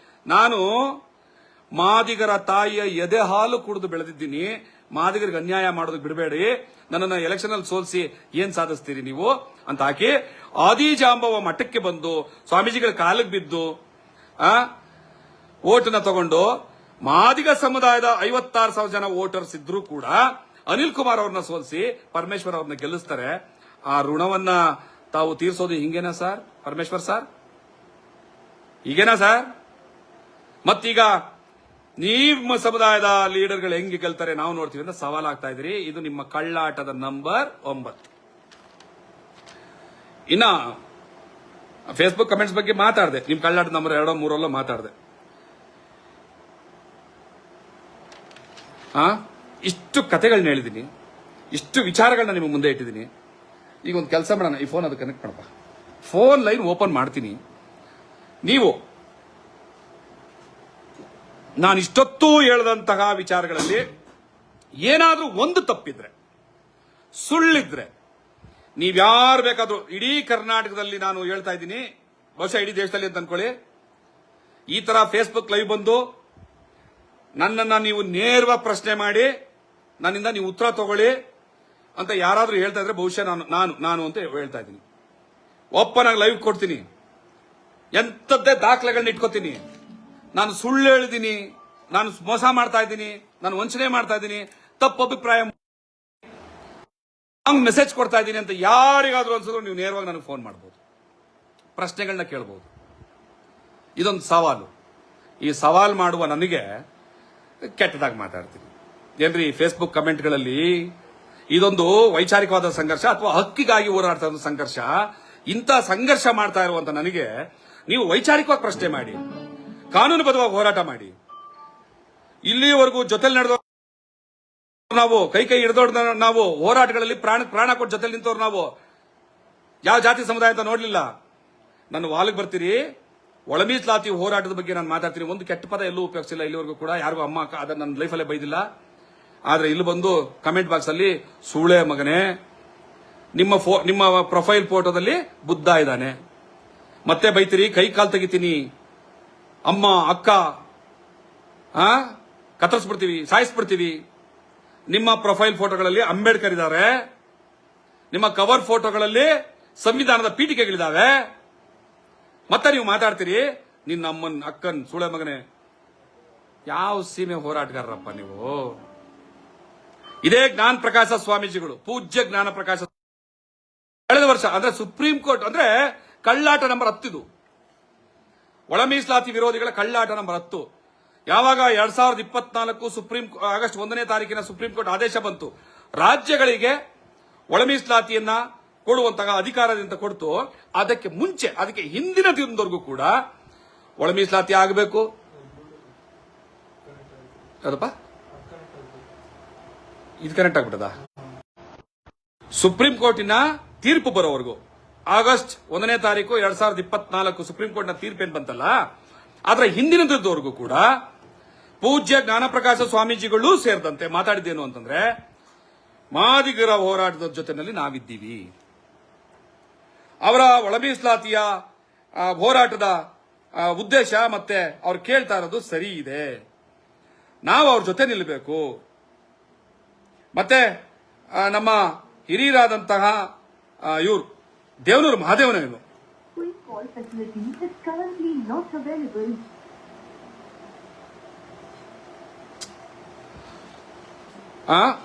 ನಾನು ಮಾದಿಗರ ತಾಯಿಯ ಎದೆ ಹಾಲು ಕುಡಿದು ಬೆಳೆದಿದ್ದೀನಿ, ಮಾದಿಗರಿಗೆ ಅನ್ಯಾಯ ಮಾಡೋದಕ್ಕೆ ಬಿಡಬೇಡಿ, ನನ್ನನ್ನು ಎಲೆಕ್ಷನ್ ಅಲ್ಲಿ ಸೋಲಿಸಿ ಏನ್ ಸಾಧಿಸ್ತೀರಿ ನೀವು ಅಂತ ಹಾಕಿ ಆದಿಜಾಂಬವ ಮಠಕ್ಕೆ ಬಂದು ಸ್ವಾಮೀಜಿಗಳ ಕಾಲಿಗೆ ಬಿದ್ದು ಓಟನ್ನ ತಗೊಂಡು ಮಾದಿಗ ಸಮುದಾಯದ 56,000 ಜನ ವೋಟರ್ಸ್ ಇದ್ರೂ ಕೂಡ ಅನಿಲ್ ಕುಮಾರ್ ಅವ್ರನ್ನ ಸೋಲಿಸಿ ಪರಮೇಶ್ವರ್ ಅವ್ರನ್ನ ಗೆಲ್ಲಿಸ್ತಾರೆ. ಆ ಋಣವನ್ನ ತಾವು ತೀರ್ಸೋದು ಹಿಂಗೇನಾ ಸರ್? ಪರಮೇಶ್ವರ್ ಸರ್ ಹೀಗೇನಾ ಸರ್? ಮತ್ತೀಗ ನಿಮ್ಮ ಸಮುದಾಯದ ಲೀಡರ್ಗಳು ಹೆಂಗೆ ಗೆಲ್ತಾರೆ ನಾವು ನೋಡ್ತೀವಿ ಅಂತ ಸವಾಲಾಗ್ತಾ ಇದ್ರಿ. ಇದು ನಿಮ್ಮ ಕಳ್ಳಾಟದ ನಂಬರ್ 9. ಇನ್ನ ಫೇಸ್ಬುಕ್ ಕಮೆಂಟ್ಸ್ ಬಗ್ಗೆ ಮಾತಾಡಿದೆ, ನಿಮ್ ಕಳ್ಳಾಟದ ನಂಬರ್ 2, 3 ಮಾತಾಡಿದೆ. ಇಷ್ಟು ಕಥೆಗಳನ್ನ ಹೇಳಿದ್ದೀನಿ, ಇಷ್ಟು ವಿಚಾರಗಳನ್ನ ನಿಮ್ಮ ಮುಂದೆ ಇಟ್ಟಿದ್ದೀನಿ. ಈಗ ಒಂದು ಕೆಲಸ ಮಾಡೋಣ, ಈ ಫೋನ್ ಅದು ಕನೆಕ್ಟ್ ಮಾಡಪ್ಪ, ಫೋನ್ ಲೈನ್ ಓಪನ್ ಮಾಡ್ತೀನಿ. ನೀವು ನಾನು ಇಷ್ಟೊತ್ತು ಹೇಳಿದಂತಹ ವಿಚಾರಗಳಲ್ಲಿ ಏನಾದ್ರೂ ಒಂದು ತಪ್ಪಿದ್ರೆ, ಸುಳ್ಳಿದ್ರೆ ನೀವ್ಯಾರು ಬೇಕಾದ್ರೂ ಇಡೀ ಕರ್ನಾಟಕದಲ್ಲಿ ನಾನು ಹೇಳ್ತಾ ಇದ್ದೀನಿ, ಬಹುಶಃ ಇಡೀ ದೇಶದಲ್ಲಿ ಅಂತ ಅನ್ಕೊಳ್ಳಿ, ಈ ತರ ಫೇಸ್ಬುಕ್ ಲೈವ್ ಬಂದು ನನ್ನನ್ನ ನೀವು ನೇರವಾಗಿ ಪ್ರಶ್ನೆ ಮಾಡಿ ನನ್ನಿಂದ ನೀವು ಉತ್ತರ ತಗೊಳ್ಳಿ ಅಂತ ಯಾರಾದ್ರೂ ಹೇಳ್ತಾ ಇದ್ರೆ ಬಹುಶಃ ನಾನು ಅಂತ ಹೇಳ್ತಾ ಇದ್ದೀನಿ. ಓಪನ್ ಆಗಿ ಲೈವ್ ಕೊಡ್ತೀನಿ, ಎಂಥದ್ದೇ ದಾಖಲೆಗಳನ್ನ ಇಟ್ಕೋತೀನಿ. ನಾನು ಸುಳ್ಳು ಹೇಳಿದ್ದೀನಿ, ನಾನು ಮೋಸ ಮಾಡ್ತಾ ಇದ್ದೀನಿ, ನಾನು ವಂಚನೆ ಮಾಡ್ತಾ ಇದ್ದೀನಿ, ತಪ್ಪು ಅಭಿಪ್ರಾಯ ಮೆಸೇಜ್ ಕೊಡ್ತಾ ಇದ್ದೀನಿ ಅಂತ ಯಾರಿಗಾದ್ರೂ ಅನ್ಸಿದ್ರು ನೀವು ನೇರವಾಗಿ ನನಗೆ ಫೋನ್ ಮಾಡಬಹುದು, ಪ್ರಶ್ನೆಗಳನ್ನ ಕೇಳಬಹುದು. ಇದೊಂದು ಸವಾಲು. ಈ ಸವಾಲು ಮಾಡುವ ನನಗೆ ಕೆಟ್ಟದಾಗಿ ಮಾತಾಡ್ತೀನಿ ಏನ್ರಿ ಫೇಸ್ಬುಕ್ ಕಮೆಂಟ್ಗಳಲ್ಲಿ. ಇದೊಂದು ವೈಚಾರಿಕವಾದ ಸಂಘರ್ಷ ಅಥವಾ ಹಕ್ಕಿಗಾಗಿ ಹೋರಾಡ್ತಾ ಇರೋ ಸಂಘರ್ಷ. ಇಂಥ ಸಂಘರ್ಷ ಮಾಡ್ತಾ ಇರುವಂತ ನನಗೆ ನೀವು ವೈಚಾರಿಕವಾಗಿ ಪ್ರಶ್ನೆ ಮಾಡಿ, ಕಾನೂನುಬದ್ಧವಾಗಿ ಹೋರಾಟ ಮಾಡಿ. ಇಲ್ಲಿವರೆಗೂ ಜೊತೆಲಿ ನಡೆದ ನಾವು ಕೈ ಹಿಡಿದೋಡ್ ನಾವು ಹೋರಾಟಗಳಲ್ಲಿ ಪ್ರಾಣ ಕೊಟ್ಟು ಜೊತೆ ನಿಂತವ್ರು ನಾವು ಯಾವ ಜಾತಿ ಸಮುದಾಯ ಅಂತ ನೋಡ್ಲಿಲ್ಲ. ನನ್ನ ವಾಲಿಗೆ ಬರ್ತೀರಿ, ಒಳ ಮೀಸಲಾತಿ ಹೋರಾಟದ ಬಗ್ಗೆ ನಾನು ಮಾತಾಡ್ತೀನಿ. ಒಂದು ಕೆಟ್ಟ ಪದ ಎಲ್ಲೂ ಉಪಯೋಗಿಸಿಲ್ಲ ಇಲ್ಲಿವರೆಗೂ ಕೂಡ, ಯಾರಿಗೂ ಅಮ್ಮ ಅಕ್ಕ ಅದನ್ನ ನನ್ನ ಲೈಫಲ್ಲೇ ಬೈದಿಲ್ಲ. ಆದ್ರೆ ಇಲ್ಲಿ ಬಂದು ಕಮೆಂಟ್ ಬಾಕ್ಸ್ ಅಲ್ಲಿ ಸೂಳೆ ಮಗನೇ, ನಿಮ್ಮ ಪ್ರೊಫೈಲ್ ಫೋಟೋದಲ್ಲಿ ಬುದ್ಧ ಇದ್ದಾನೆ, ಮತ್ತೆ ಬೈತೀರಿ, ಕೈ ಕಾಲು ತೆಗಿತೀನಿ, ಅಮ್ಮ ಅಕ್ಕ ಕತ್ತರಿಸ್ಬಿಡ್ತೀವಿ, ಸಾಯಿಸ್ಬಿಡ್ತೀವಿ. ನಿಮ್ಮ ಪ್ರೊಫೈಲ್ ಫೋಟೋಗಳಲ್ಲಿ ಅಂಬೇಡ್ಕರ್ ಇದ್ದಾರೆ, ನಿಮ್ಮ ಕವರ್ ಫೋಟೋಗಳಲ್ಲಿ ಸಂವಿಧಾನದ ಪೀಠಿಕೆಗಳಿದ್ದಾವೆ. ಮತ್ತೆ ನೀವು ಮಾತಾಡ್ತೀರಿ ನಿನ್ನ ಅಮ್ಮನ್ ಅಕ್ಕನ್ ಸೂಳೆ ಮಗನೇ. ಯಾವ ಸೀಮೆ ಹೋರಾಟಗಾರರಪ್ಪ ನೀವು? ಇದೇ ಜ್ಞಾನ ಪ್ರಕಾಶ ಸ್ವಾಮೀಜಿಗಳು, ಪೂಜ್ಯ ಜ್ಞಾನ ಪ್ರಕಾಶ, ಕಳೆದ ವರ್ಷ ಅಂದ್ರೆ ಸುಪ್ರೀಂ ಕೋರ್ಟ್ ಅಂದ್ರೆ ಕಳ್ಳಾಟ ನಂಬರ್ 10 ಇದು, ಒಳ ಮೀಸಲಾತಿ ವಿರೋಧಿಗಳ ಕಳ್ಳಾಟ ನಂಬರ್ 10. ಯಾವಾಗ 2024 ಆಗಸ್ಟ್ 1ನೇ ತಾರೀಕಿನ ಸುಪ್ರೀಂ ಕೋರ್ಟ್ ಆದೇಶ ಬಂತು, ರಾಜ್ಯಗಳಿಗೆ ಒಳ ಮೀಸಲಾತಿಯನ್ನ ಕೊಡುವಂತಹ ಅಧಿಕಾರದಿಂದ ಕೊಡ್ತು. ಅದಕ್ಕೆ ಮುಂಚೆ, ಅದಕ್ಕೆ ಹಿಂದಿನ ದಿನದವರೆಗೂ ಕೂಡ ಒಳ ಮೀಸಲಾತಿ ಆಗಬೇಕು. ಅದಪ್ಪ ಇದು ಕರೆಕ್ಟ್ ಆಗ್ಬಿಟ್ಟದ? ಸುಪ್ರೀಂ ಕೋರ್ಟಿನ ತೀರ್ಪು ಬರೋವರೆಗೂ, ಆಗಸ್ಟ್ 1ನೇ ತಾರೀಕು 2024 ಸುಪ್ರೀಂ ಕೋರ್ಟ್ನ ತೀರ್ಪೇನ್ ಬಂತಲ್ಲ, ಅದರ ಹಿಂದಿನ ದಿನದವರೆಗೂ ಕೂಡ ಪೂಜ್ಯ ಜ್ಞಾನಪ್ರಕಾಶ ಸ್ವಾಮೀಜಿಗಳು ಸೇರಿದಂತೆ ಮಾತಾಡಿದ್ದೇನು ಅಂತಂದ್ರೆ, ಮಾದಿಗರ ಹೋರಾಟದ ಜೊತೆನಲ್ಲಿ ನಾವಿದ್ದೀವಿ, ಅವರ ಒಳ ಮೀಸಲಾತಿಯ ಹೋರಾಟದ ಉದ್ದೇಶ ಮತ್ತೆ ಅವ್ರು ಕೇಳ್ತಾ ಇರೋದು ಸರಿ ಇದೆ, ನಾವು ಅವ್ರ ಜೊತೆ ನಿಲ್ಲಬೇಕು. ಮತ್ತೆ ನಮ್ಮ ಹಿರಿಯರಾದಂತಹ ಇವರು ದೇವನೂರು ಮಹಾದೇವನವರು,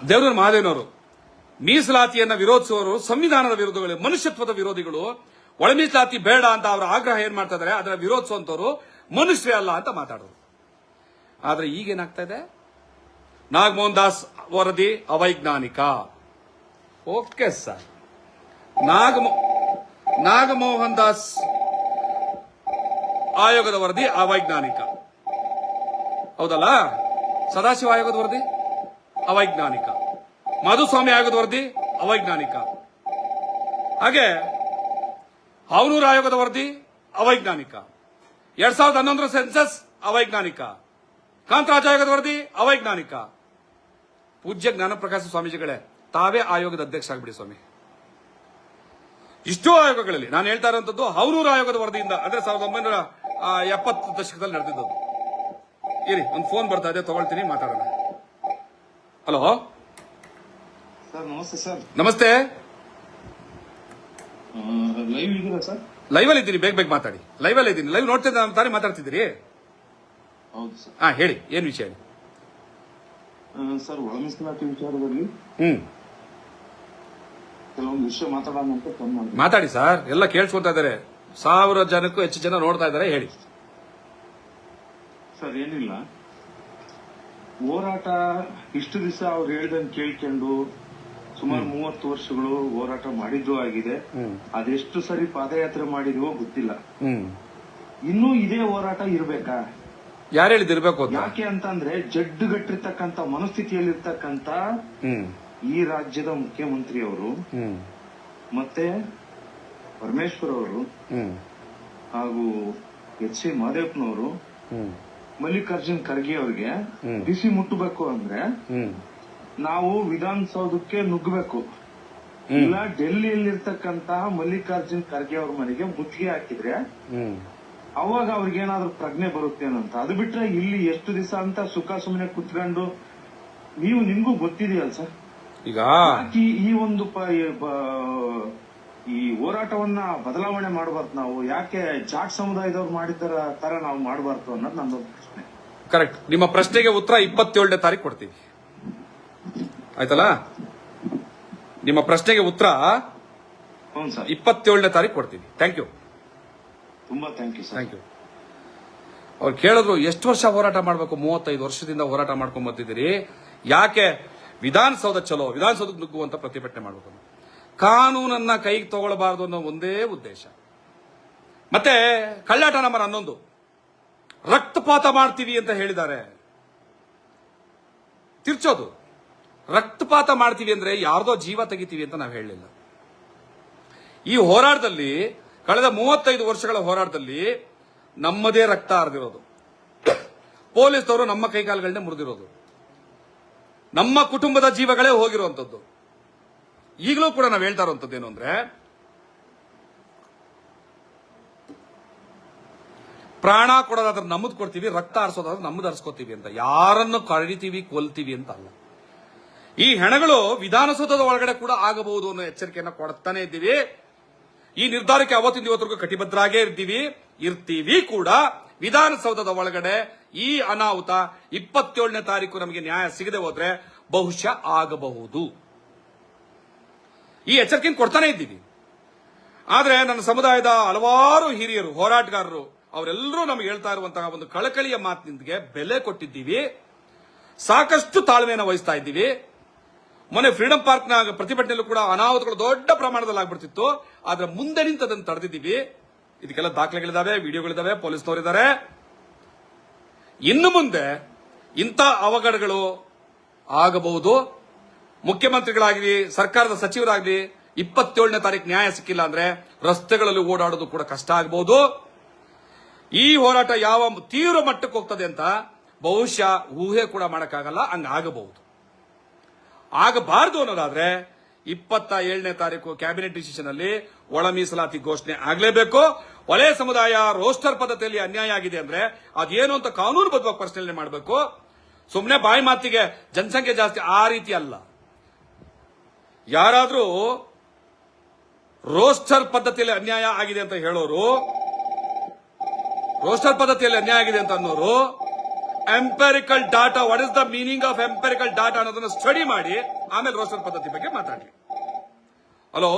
ದೇವನೂರು ಮಹಾದೇವನವರು ಮೀಸಲಾತಿಯನ್ನ ವಿರೋಧಿಸುವವರು ಸಂವಿಧಾನದ ವಿರೋಧಿಗಳು, ಮನುಷ್ಯತ್ವದ ವಿರೋಧಿಗಳು. ಒಳ ಮೀಸಲಾತಿ ಬೇಡ ಅಂತ ಅವರ ಆಗ್ರಹ ಏನ್ ಮಾಡ್ತಾ ಇದಾರೆ, ಅದರ ವಿರೋಧಿಸುವಂತವರು ಮನುಷ್ಯರೇ ಅಲ್ಲ ಅಂತ ಮಾತಾಡೋರು. ಆದ್ರೆ ಈಗೇನಾಗ್ತಾ ಇದೆ, ನಾಗಮೋಹನ್ ದಾಸ್ ವರದಿ ಅವೈಜ್ಞಾನಿಕ. ಓಕೆ ಸರ್, ನಾಗಮೋಹನ್ ದಾಸ್ ಆಯೋಗದ ವರದಿ ಅವೈಜ್ಞಾನಿಕ ಹೌದಲ್ಲ, ಸದಾಶಿವ ಆಯೋಗದ ವರದಿ ಅವೈಜ್ಞಾನಿಕ, ಮಾಧುಸ್ವಾಮಿ ಆಯೋಗದ ವರದಿ ಅವೈಜ್ಞಾನಿಕ, ಹಾಗೆ ಹಾವನೂರು ಆಯೋಗದ ವರದಿ ಅವೈಜ್ಞಾನಿಕ, 2011 ಸೆನ್ಸಸ್ ಅವೈಜ್ಞಾನಿಕ, ಕಾಂತರಾಜ್ ಆಯೋಗದ ವರದಿ ಅವೈಜ್ಞಾನಿಕ. ಪೂಜ್ಯ ಜ್ಞಾನಪ್ರಕಾಶ ಸ್ವಾಮೀಜಿಗಳೇ, ತಾವೇ ಆಯೋಗದ ಅಧ್ಯಕ್ಷ ಆಗ್ಬಿಡಿ ಸ್ವಾಮಿ. ಇಷ್ಟೋ ಆಯೋಗಗಳಲ್ಲಿ ನಾನು ಹೇಳ್ತಾ ಇರುವಂತದ್ದು ಹಾವನೂರು ಆಯೋಗದ ವರದಿಯಿಂದ, ಅಂದ್ರೆ 1970 ದಶಕದಲ್ಲಿ ನಡೆದಿದ್ದದು. ಇರಿ, ಒಂದು ಫೋನ್ ಬರ್ತಾ ಇದೆ, ತಗೊಳ್ತೀನಿ, ಮಾತಾಡೋಣ. ಹಲೋ ಸರ್, ನಮಸ್ತೆ ಸರ್. ನಮಸ್ತೆ. ಲೈವ್ ಇದ್ದೀರಾ ಸರ್? ಲೈವ್ ಅಲ್ಲಿ ಇದ್ದೀನಿ, ಬೇಗ ಮಾತಾಡಿ. ಲೈವ್ ಅಲ್ಲಿ ಇದ್ದೀನಿ, ಲೈವ್ ನೋಡ್ತಿದ್ದ ತಾನೇ ಮಾತಾಡ್ತಿದ್ದೀರಿ? ಹೌದು ಸರ್. ಹೇಳಿ, ಏನ್ ವಿಷಯ? ಸರ್, ಒಳ ಮೀಸಲಾತಿ ವಿಚಾರದಲ್ಲಿ ಕೆಲವೊಂದು ವಿಷಯ ಮಾತಾಡೋಣ ಅಂತ ಫೋನ್ ಮಾಡಿ. ಮಾತಾಡಿ ಸರ್, ಎಲ್ಲ ಕೇಳಿಸ್ಕೊತಾ ಇದಾರೆ, 1000 ಜನಕ್ಕೂ ಹೆಚ್ಚು ಜನ ನೋಡ್ತಾ ಇದಾರೆ, ಹೇಳಿ ಸರ್. ಏನಿಲ್ಲ, ಹೋರಾಟ ಇಷ್ಟು ದಿವಸ ಅವ್ರು ಹೇಳ್ದಂಗೆ ಕೇಳ್ಕೊಂಡು ಸುಮಾರು 30 ವರ್ಷಗಳು ಹೋರಾಟ ಮಾಡಿದ್ದು ಆಗಿದೆ. ಅದೆಷ್ಟು ಸರಿ ಪಾದಯಾತ್ರೆ ಮಾಡಿದ್ವೋ ಗೊತ್ತಿಲ್ಲ. ಇನ್ನೂ ಇದೇ ಹೋರಾಟ ಇರ್ಬೇಕಾ? ಯಾರು ಹೇಳಿದಿರ್ಬೇಕು ಅಂತ? ಯಾಕೆ ಅಂತಂದ್ರೆ ಜಡ್ಡುಗಟ್ಟಿರ್ತಕ್ಕಂತ ಮನಸ್ಥಿತಿಯಲ್ಲಿರ್ತಕ್ಕಂತ ಈ ರಾಜ್ಯದ ಮುಖ್ಯಮಂತ್ರಿ ಅವರು ಮತ್ತೆ ಪರಮೇಶ್ವರ್ ಅವರು ಹಾಗೂ ಎಚ್.ಸಿ. ಮಹದೇವಪ್ಪನವರು ಮಲ್ಲಿಕಾರ್ಜುನ್ ಖರ್ಗೆ ಅವ್ರಿಗೆ ಬಿಸಿ ಮುಟ್ಟಬೇಕು ಅಂದ್ರೆ ನಾವು ವಿಧಾನಸೌಧಕ್ಕೆ ನುಗ್ಗಬೇಕು. ಇಲ್ಲ ಡೆಲ್ಲಿಯಲ್ಲಿರ್ತಕ್ಕಂತಹ ಮಲ್ಲಿಕಾರ್ಜುನ್ ಖರ್ಗೆ ಅವ್ರ ಮನೆಗೆ ಮುತ್ತಿಗೆ ಹಾಕಿದ್ರೆ ಅವಾಗ ಅವ್ರಿಗೇನಾದ್ರೂ ಪ್ರಜ್ಞೆ ಬರುತ್ತೇನಂತ. ಅದು ಬಿಟ್ರೆ ಇಲ್ಲಿ ಎಷ್ಟು ದಿವಸ ಅಂತ ಸುಖ ಸುಮ್ಮನೆ ಕುತ್ಕೊಂಡು ನಿಮ್ಗೂ ಗೊತ್ತಿದೆಯಲ್ಲ ಸರ್, ಈಗ ಈ ಒಂದು ಈ ಹೋರಾಟವನ್ನ ಬದಲಾವಣೆ ಮಾಡಬಾರ್ದು ನಾವು. ಯಾಕೆ ಜಾಟ್ ಸಮುದಾಯದವ್ರು ಮಾಡಿದ ತರ ನಾವು ಮಾಡಬಾರ್ದು ಅನ್ನೋದು ನಮ್ದೊಂದು ಪ್ರಶ್ನೆ. ಕರೆಕ್ಟ್. ನಿಮ್ಮ ಪ್ರಶ್ನೆಗೆ ಉತ್ತರ 27ನೇ ತಾರೀಕು ಕೊಡ್ತೀವಿ, ಆಯ್ತಲ್ಲ? ನಿಮ್ಮ ಪ್ರಶ್ನೆಗೆ ಉತ್ತರ ಹ್ಞೂ ಸರ್, 27ನೇ ತಾರೀಕು ಕೊಡ್ತೀವಿ. ಥ್ಯಾಂಕ್ ಯು, ತುಂಬಾ thank you sir. Thank you. ಅವ್ರು ಕೇಳಿದ್ರು ಎಷ್ಟು ವರ್ಷ ಹೋರಾಟ ಮಾಡಬೇಕು? 35 ವರ್ಷದಿಂದ ಹೋರಾಟ ಮಾಡ್ಕೊಂಡ್ ಬರ್ತಿದ್ದೀರಿ, ಯಾಕೆ ವಿಧಾನಸೌಧ ಚಲೋ, ವಿಧಾನಸೌಧಕ್ಕೆ ನುಗ್ಗುವಂತ ಪ್ರತಿಭಟನೆ ಮಾಡಬೇಕು? ಕಾನೂನನ್ನ ಕೈಗೆ ತಗೊಳ್ಳಬಾರದು ಅನ್ನೋ ಒಂದೇ ಉದ್ದೇಶ. ಮತ್ತೆ ಕಳ್ಳಾಟ ನಂಬರ್ 11, ರಕ್ತಪಾತ ಮಾಡ್ತೀವಿ ಅಂತ ಹೇಳಿದ್ದಾರೆ. ತಿರ್ಚೋದು, ರಕ್ತಪಾತ ಮಾಡ್ತೀವಿ ಅಂದ್ರೆ ಯಾರ್ದೋ ಜೀವ ತೆಗಿತೀವಿ ಅಂತ ನಾವು ಹೇಳಲಿಲ್ಲ. ಈ ಹೋರಾಟದಲ್ಲಿ, ಕಳೆದ 35 ವರ್ಷಗಳ ಹೋರಾಟದಲ್ಲಿ ನಮ್ಮದೇ ರಕ್ತ ಹರಿದಿರೋದು, ಪೊಲೀಸ್ನವರು ನಮ್ಮ ಕೈಕಾಲುಗಳನ್ನೇ ಮುರಿದಿರೋದು, ನಮ್ಮ ಕುಟುಂಬದ ಜೀವಗಳೇ ಹೋಗಿರುವಂತದ್ದು. ಈಗಲೂ ಕೂಡ ನಾವು ಹೇಳ್ತಾ ಇರುವಂತದ್ದು ಏನು ಅಂದ್ರೆ, ಪ್ರಾಣ ಕೊಡೋದಾದ್ರೆ ನಮ್ಮದು ಕೊಡ್ತೀವಿ, ರಕ್ತ ಹರಿಸೋದಾದ್ರೆ ನಮ್ಮದು ಹರಿಸ್ಕೋತೀವಿ ಅಂತ. ಯಾರನ್ನು ಕಡಿತೀವಿ, ಕೊಲ್ತೀವಿ ಅಂತ ಅಲ್ಲ. ಈ ಹೆಣಗಳು ವಿಧಾನಸೌಧದ ಒಳಗಡೆ ಕೂಡ ಆಗಬಹುದು ಅನ್ನೋ ಎಚ್ಚರಿಕೆಯನ್ನು ಕೊಡ್ತಾನೆ ಇದ್ದೀವಿ. ಈ ನಿರ್ಧಾರಕ್ಕೆ ಅವತ್ತಿನ ಇವತ್ತಿಗೂ ಕಟಿಬದ್ಧರಾಗೇ ಇರ್ತೀವಿ ಕೂಡ. ವಿಧಾನಸೌಧದ ಒಳಗಡೆ ಈ ಅನಾಹುತ 27ನೇ ತಾರೀಕು ನಮಗೆ ನ್ಯಾಯ ಸಿಗದೆ ಹೋದ್ರೆ ಬಹುಶಃ ಆಗಬಹುದು. ಈ ಎಚ್ಚರಿಕೆಯನ್ನು ಕೊಡ್ತಾನೆ ಇದ್ದೀವಿ. ಆದ್ರೆ ನನ್ನ ಸಮುದಾಯದ ಹಲವಾರು ಹಿರಿಯರು, ಹೋರಾಟಗಾರರು, ಅವರೆಲ್ಲರೂ ನಮಗೆ ಹೇಳ್ತಾ ಇರುವಂತಹ ಒಂದು ಕಳಕಳಿಯ ಮಾತಿನಿಂದ ಬೆಲೆ ಕೊಟ್ಟಿದ್ದೀವಿ. ಸಾಕಷ್ಟು ತಾಳ್ಮೆಯನ್ನು ವಹಿಸ್ತಾ ಇದ್ದೀವಿ. ಮೊನ್ನೆ ಫ್ರೀಡಂ ಪಾರ್ಕ್ನ ಪ್ರತಿಭಟನೆಯಲ್ಲೂ ಕೂಡ ಅನಾಹುತಗಳು ದೊಡ್ಡ ಪ್ರಮಾಣದಲ್ಲಿ ಆಗ್ಬಿಡ್ತಿತ್ತು. ಆದ್ರೆ ಮುಂದೆ ನಿಂತು ಅದನ್ನು ತಡೆದಿದ್ದೀವಿ. ಇದಕ್ಕೆಲ್ಲ ದಾಖಲೆಗಳಿದಾವೆ, ವಿಡಿಯೋಗಳಿದಾವೆ, ಪೊಲೀಸ್ನವರಿದ್ದಾರೆ. ಇನ್ನು ಮುಂದೆ ಇಂಥ ಅವಘಡಗಳು ಆಗಬಹುದು. ಮುಖ್ಯಮಂತ್ರಿಗಳಾಗಲಿ, ಸರ್ಕಾರದ ಸಚಿವರಾಗಲಿ 27ನೇ ತಾರೀಕು ನ್ಯಾಯ ಸಿಕ್ಕಿಲ್ಲ ಅಂದ್ರೆ ರಸ್ತೆಗಳಲ್ಲಿ ಓಡಾಡೋದು ಕೂಡ ಕಷ್ಟ ಆಗಬಹುದು. ಈ ಹೋರಾಟ ಯಾವ ತೀವ್ರ ಮಟ್ಟಕ್ಕೆ ಹೋಗ್ತದೆ ಅಂತ ಬಹುಶಃ ಊಹೆ ಕೂಡ ಮಾಡಕ್ಕಾಗಲ್ಲ. ಹಂಗಾಗಬಹುದು. ಆಗಬಾರದು ಅನ್ನೋದಾದ್ರೆ 27ನೇ ತಾರೀಕು ಕ್ಯಾಬಿನೆಟ್ ಡಿಸಿಷನ್ ಅಲ್ಲಿ ಒಳ ಮೀಸಲಾತಿ ಘೋಷಣೆ ಆಗಲೇಬೇಕು. ವಲಯ ಸಮುದಾಯ ರೋಸ್ಟರ್ ಪದ್ಧತಿಯಲ್ಲಿ ಅನ್ಯಾಯ ಆಗಿದೆ ಅಂದ್ರೆ ಅದೇನು ಅಂತ ಕಾನೂನುಬದ್ಧವಾಗಿ ಪರಿಶೀಲನೆ ಮಾಡಬೇಕು. ಸುಮ್ಮನೆ ಬಾಯಿ ಮಾತಿಗೆ ಜನಸಂಖ್ಯೆ ಜಾಸ್ತಿ ಆ ರೀತಿ ಅಲ್ಲ. ಯಾರಾದ್ರೂ ರೋಸ್ಟರ್ ಪದ್ಧತಿಯಲ್ಲಿ ಅನ್ಯಾಯ ಆಗಿದೆ ಅಂತ ಹೇಳೋರು, ರೋಸ್ಟರ್ ಪದ್ಧತಿಯಲ್ಲಿ ಅನ್ಯಾಯ ಆಗಿದೆ ಅಂತ ಅನ್ನೋರು empirical data, what is the meaning of empirical data ಅನ್ನೋದನ್ನ ಸ್ಟಡಿ ಮಾಡಿ ಆಮೇಲೆ ರೋಸ್ಟರ್ ಪದ್ಧತಿ ಬಗ್ಗೆ ಮಾತಾಡಿ. Hello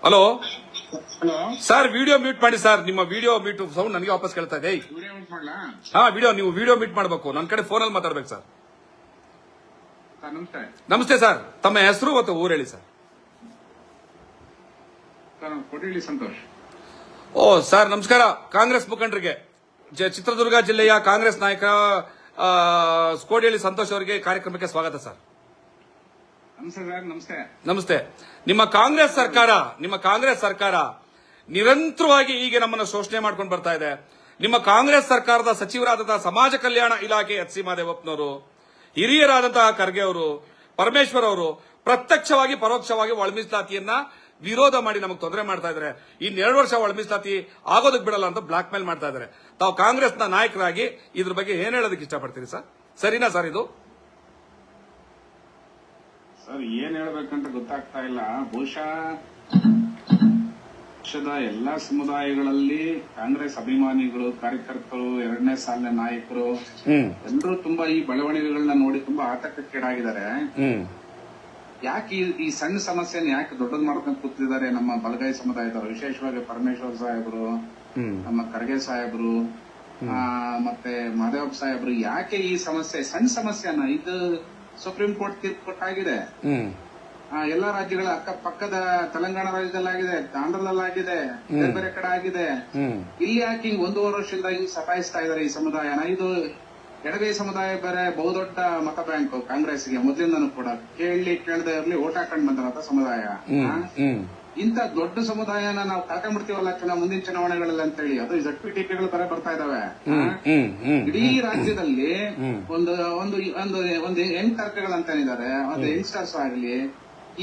hello sir, video mute ಮಾಡಿ ಸರ್. ನಿಮ್ಮ ವಿಡಿಯೋ ಮ್ಯೂಟ್ ಸೌಂಡ್ ನನಗೆ ವಾಪಸ್ ಕೇಳ್ತಾ ಇದೆ. ಹಾ, ನೀವು ವಿಡಿಯೋ ಮ್ಯೂಟ್ ಮಾಡಬೇಕು. ನನ್ನ ಕಡೆ ಫೋನಲ್ಲಿ ಮಾತಾಡ್ಬೇಕು ಸರ್. ನಮಸ್ತೆ ಸರ್, ತಮ್ಮ ಹೆಸರು ಮತ್ತು ಊರು ಹೇಳಿ ಸರ್. ಸಂತೋಷ್. ಓ ಸರ್, ನಮಸ್ಕಾರ. ಕಾಂಗ್ರೆಸ್ ಮುಖಂಡರಿಗೆ, ಚಿತ್ರದುರ್ಗ ಜಿಲ್ಲೆಯ ಕಾಂಗ್ರೆಸ್ ನಾಯಕ ಕೋಡಿಹಳ್ಳಿ ಸಂತೋಷ್ ಅವರಿಗೆ ಕಾರ್ಯಕ್ರಮಕ್ಕೆ ಸ್ವಾಗತ ಸರ್. ನಮಸ್ತೆ. ನಿಮ್ಮ ಕಾಂಗ್ರೆಸ್ ಸರ್ಕಾರ ನಿರಂತರವಾಗಿ ಈಗ ನಮ್ಮನ್ನು ಶೋಷಣೆ ಮಾಡ್ಕೊಂಡು ಬರ್ತಾ ಇದೆ. ನಿಮ್ಮ ಕಾಂಗ್ರೆಸ್ ಸರ್ಕಾರದ ಸಚಿವರಾದಂತಹ ಸಮಾಜ ಕಲ್ಯಾಣ ಇಲಾಖೆ ಎಚ್ ಸಿ ಮಹದೇವಪ್ಪನವರು, ಹಿರಿಯರಾದಂತಹ ಖರ್ಗೆ ಅವರು, ಪರಮೇಶ್ವರ್ ಅವರು ಪ್ರತ್ಯಕ್ಷವಾಗಿ ಪರೋಕ್ಷವಾಗಿ ಒಳ ಮೀಸಲಾತಿಯನ್ನ ವಿರೋಧ ಮಾಡಿ ನಮಗೆ ತೊಂದರೆ ಮಾಡ್ತಾ ಇದ್ದಾರೆ. ಇನ್ನು 2 ವರ್ಷ ಒಳ ಮೀಸಲಾತಿ ಆಗೋದಕ್ಕೆ ಬಿಡಲ್ಲ ಅಂತ ಬ್ಲಾಕ್ ಮೇಲ್ ಮಾಡ್ತಾ ಇದ್ದಾರೆ. ತಾವು ಕಾಂಗ್ರೆಸ್ನ ನಾಯಕರಾಗಿ ಇದ್ರ ಬಗ್ಗೆ ಏನ್ ಹೇಳೋದಕ್ಕೆ ಇಷ್ಟಪಡ್ತೀರಿ ಸರ್? ಸರಿನಾ ಸರ್ ಇದು? ಸರ್, ಏನ್ ಹೇಳ್ಬೇಕಂತ ಗೊತ್ತಾಗ್ತಾ ಇಲ್ಲ. ಬಹುಶಃ ಪಕ್ಷದ ಎಲ್ಲಾ ಸಮುದಾಯಗಳಲ್ಲಿ ಕಾಂಗ್ರೆಸ್ ಅಭಿಮಾನಿಗಳು, ಕಾರ್ಯಕರ್ತರು, 2ನೇ ಸಾಲಿನ ನಾಯಕರು ಎಲ್ಲರೂ ತುಂಬಾ ಈ ಬೆಳವಣಿಗೆಗಳನ್ನ ನೋಡಿ ತುಂಬಾ ಆತಂಕಕ್ಕೀಡಾಗಿದ್ದಾರೆ. ಯಾಕೆ ಈ ಸಣ್ಣ ಸಮಸ್ಯೆನ ಯಾಕೆ ದೊಡ್ಡದ್ ಮಾಡ್ಕೊಂಡು ಕೂತಿದ್ದಾರೆ ನಮ್ಮ ಬಲಗೈ ಸಮುದಾಯದವರು, ವಿಶೇಷವಾಗಿ ಪರಮೇಶ್ವರ್ ಸಾಹೇಬರು, ನಮ್ಮ ಖರ್ಗೆ ಸಾಹೇಬರು, ಮತ್ತೆ ಮಹದೇವಪ್ಪ ಸಾಹೇಬರು? ಯಾಕೆ ಈ ಸಮಸ್ಯೆ, ಸಣ್ಣ ಸಮಸ್ಯೆನ, ಇದು ಸುಪ್ರೀಂ ಕೋರ್ಟ್ ತೀರ್ಪು ಕೊಟ್ಟಾಗಿದೆ. ಎಲ್ಲಾ ರಾಜ್ಯಗಳ ಅಕ್ಕಪಕ್ಕದ ತೆಲಂಗಾಣ ರಾಜ್ಯದಲ್ಲಾಗಿದೆ, ಆಂಧ್ರದಲ್ಲಾಗಿದೆ, ಬೇರೆ ಬೇರೆ ಕಡೆ ಆಗಿದೆ. ಇಲ್ಲಿ ಯಾಕೆ ಹಿಂಗ್ 1.5 ವರ್ಷದಿಂದ ಹಿಂಗ್ ಸತಾಯಿಸ್ತಾ ಇದಾರೆ ಈ ಸಮುದಾಯನ? ಇದು ಎಡಗೈ ಸಮುದಾಯ ಬೇರೆ ಬಹುದೊಡ್ಡ ಮತ ಬ್ಯಾಂಕ್ ಕಾಂಗ್ರೆಸ್ಗೆ ಮೊದಲಿಂದನೂ ಕೂಡ. ಕೇಳದೆ ಇರ್ಲಿ ಓಟ್ ಹಾಕೊಂಡ್ ಬಂದಿರೋಂತ ಸಮುದಾಯ. ಇಂತ ದೊಡ್ಡ ಸಮುದಾಯನ ನಾವು ಕಳ್ಕೊಂಡ್ಬಿಡ್ತೀವಲ್ಲ ಮುಂದಿನ ಚುನಾವಣೆಗಳಲ್ಲಿ ಅಂತ ಹೇಳಿ ಅದು ZPTPಗಳು ಬರ ಬರ್ತಾ ಇದಾವೆ. ಇಡೀ ರಾಜ್ಯದಲ್ಲಿ ಒಂದು ಒಂದು ಒಂದು ಒಂದು ಯಂಗ್ ತರ್ಕಗಳಂತಾನಿದ್ದಾರೆ, ಒಂದು ಯಂಗ್ಸ್ಟರ್ಸ್ ಆಗ್ಲಿ,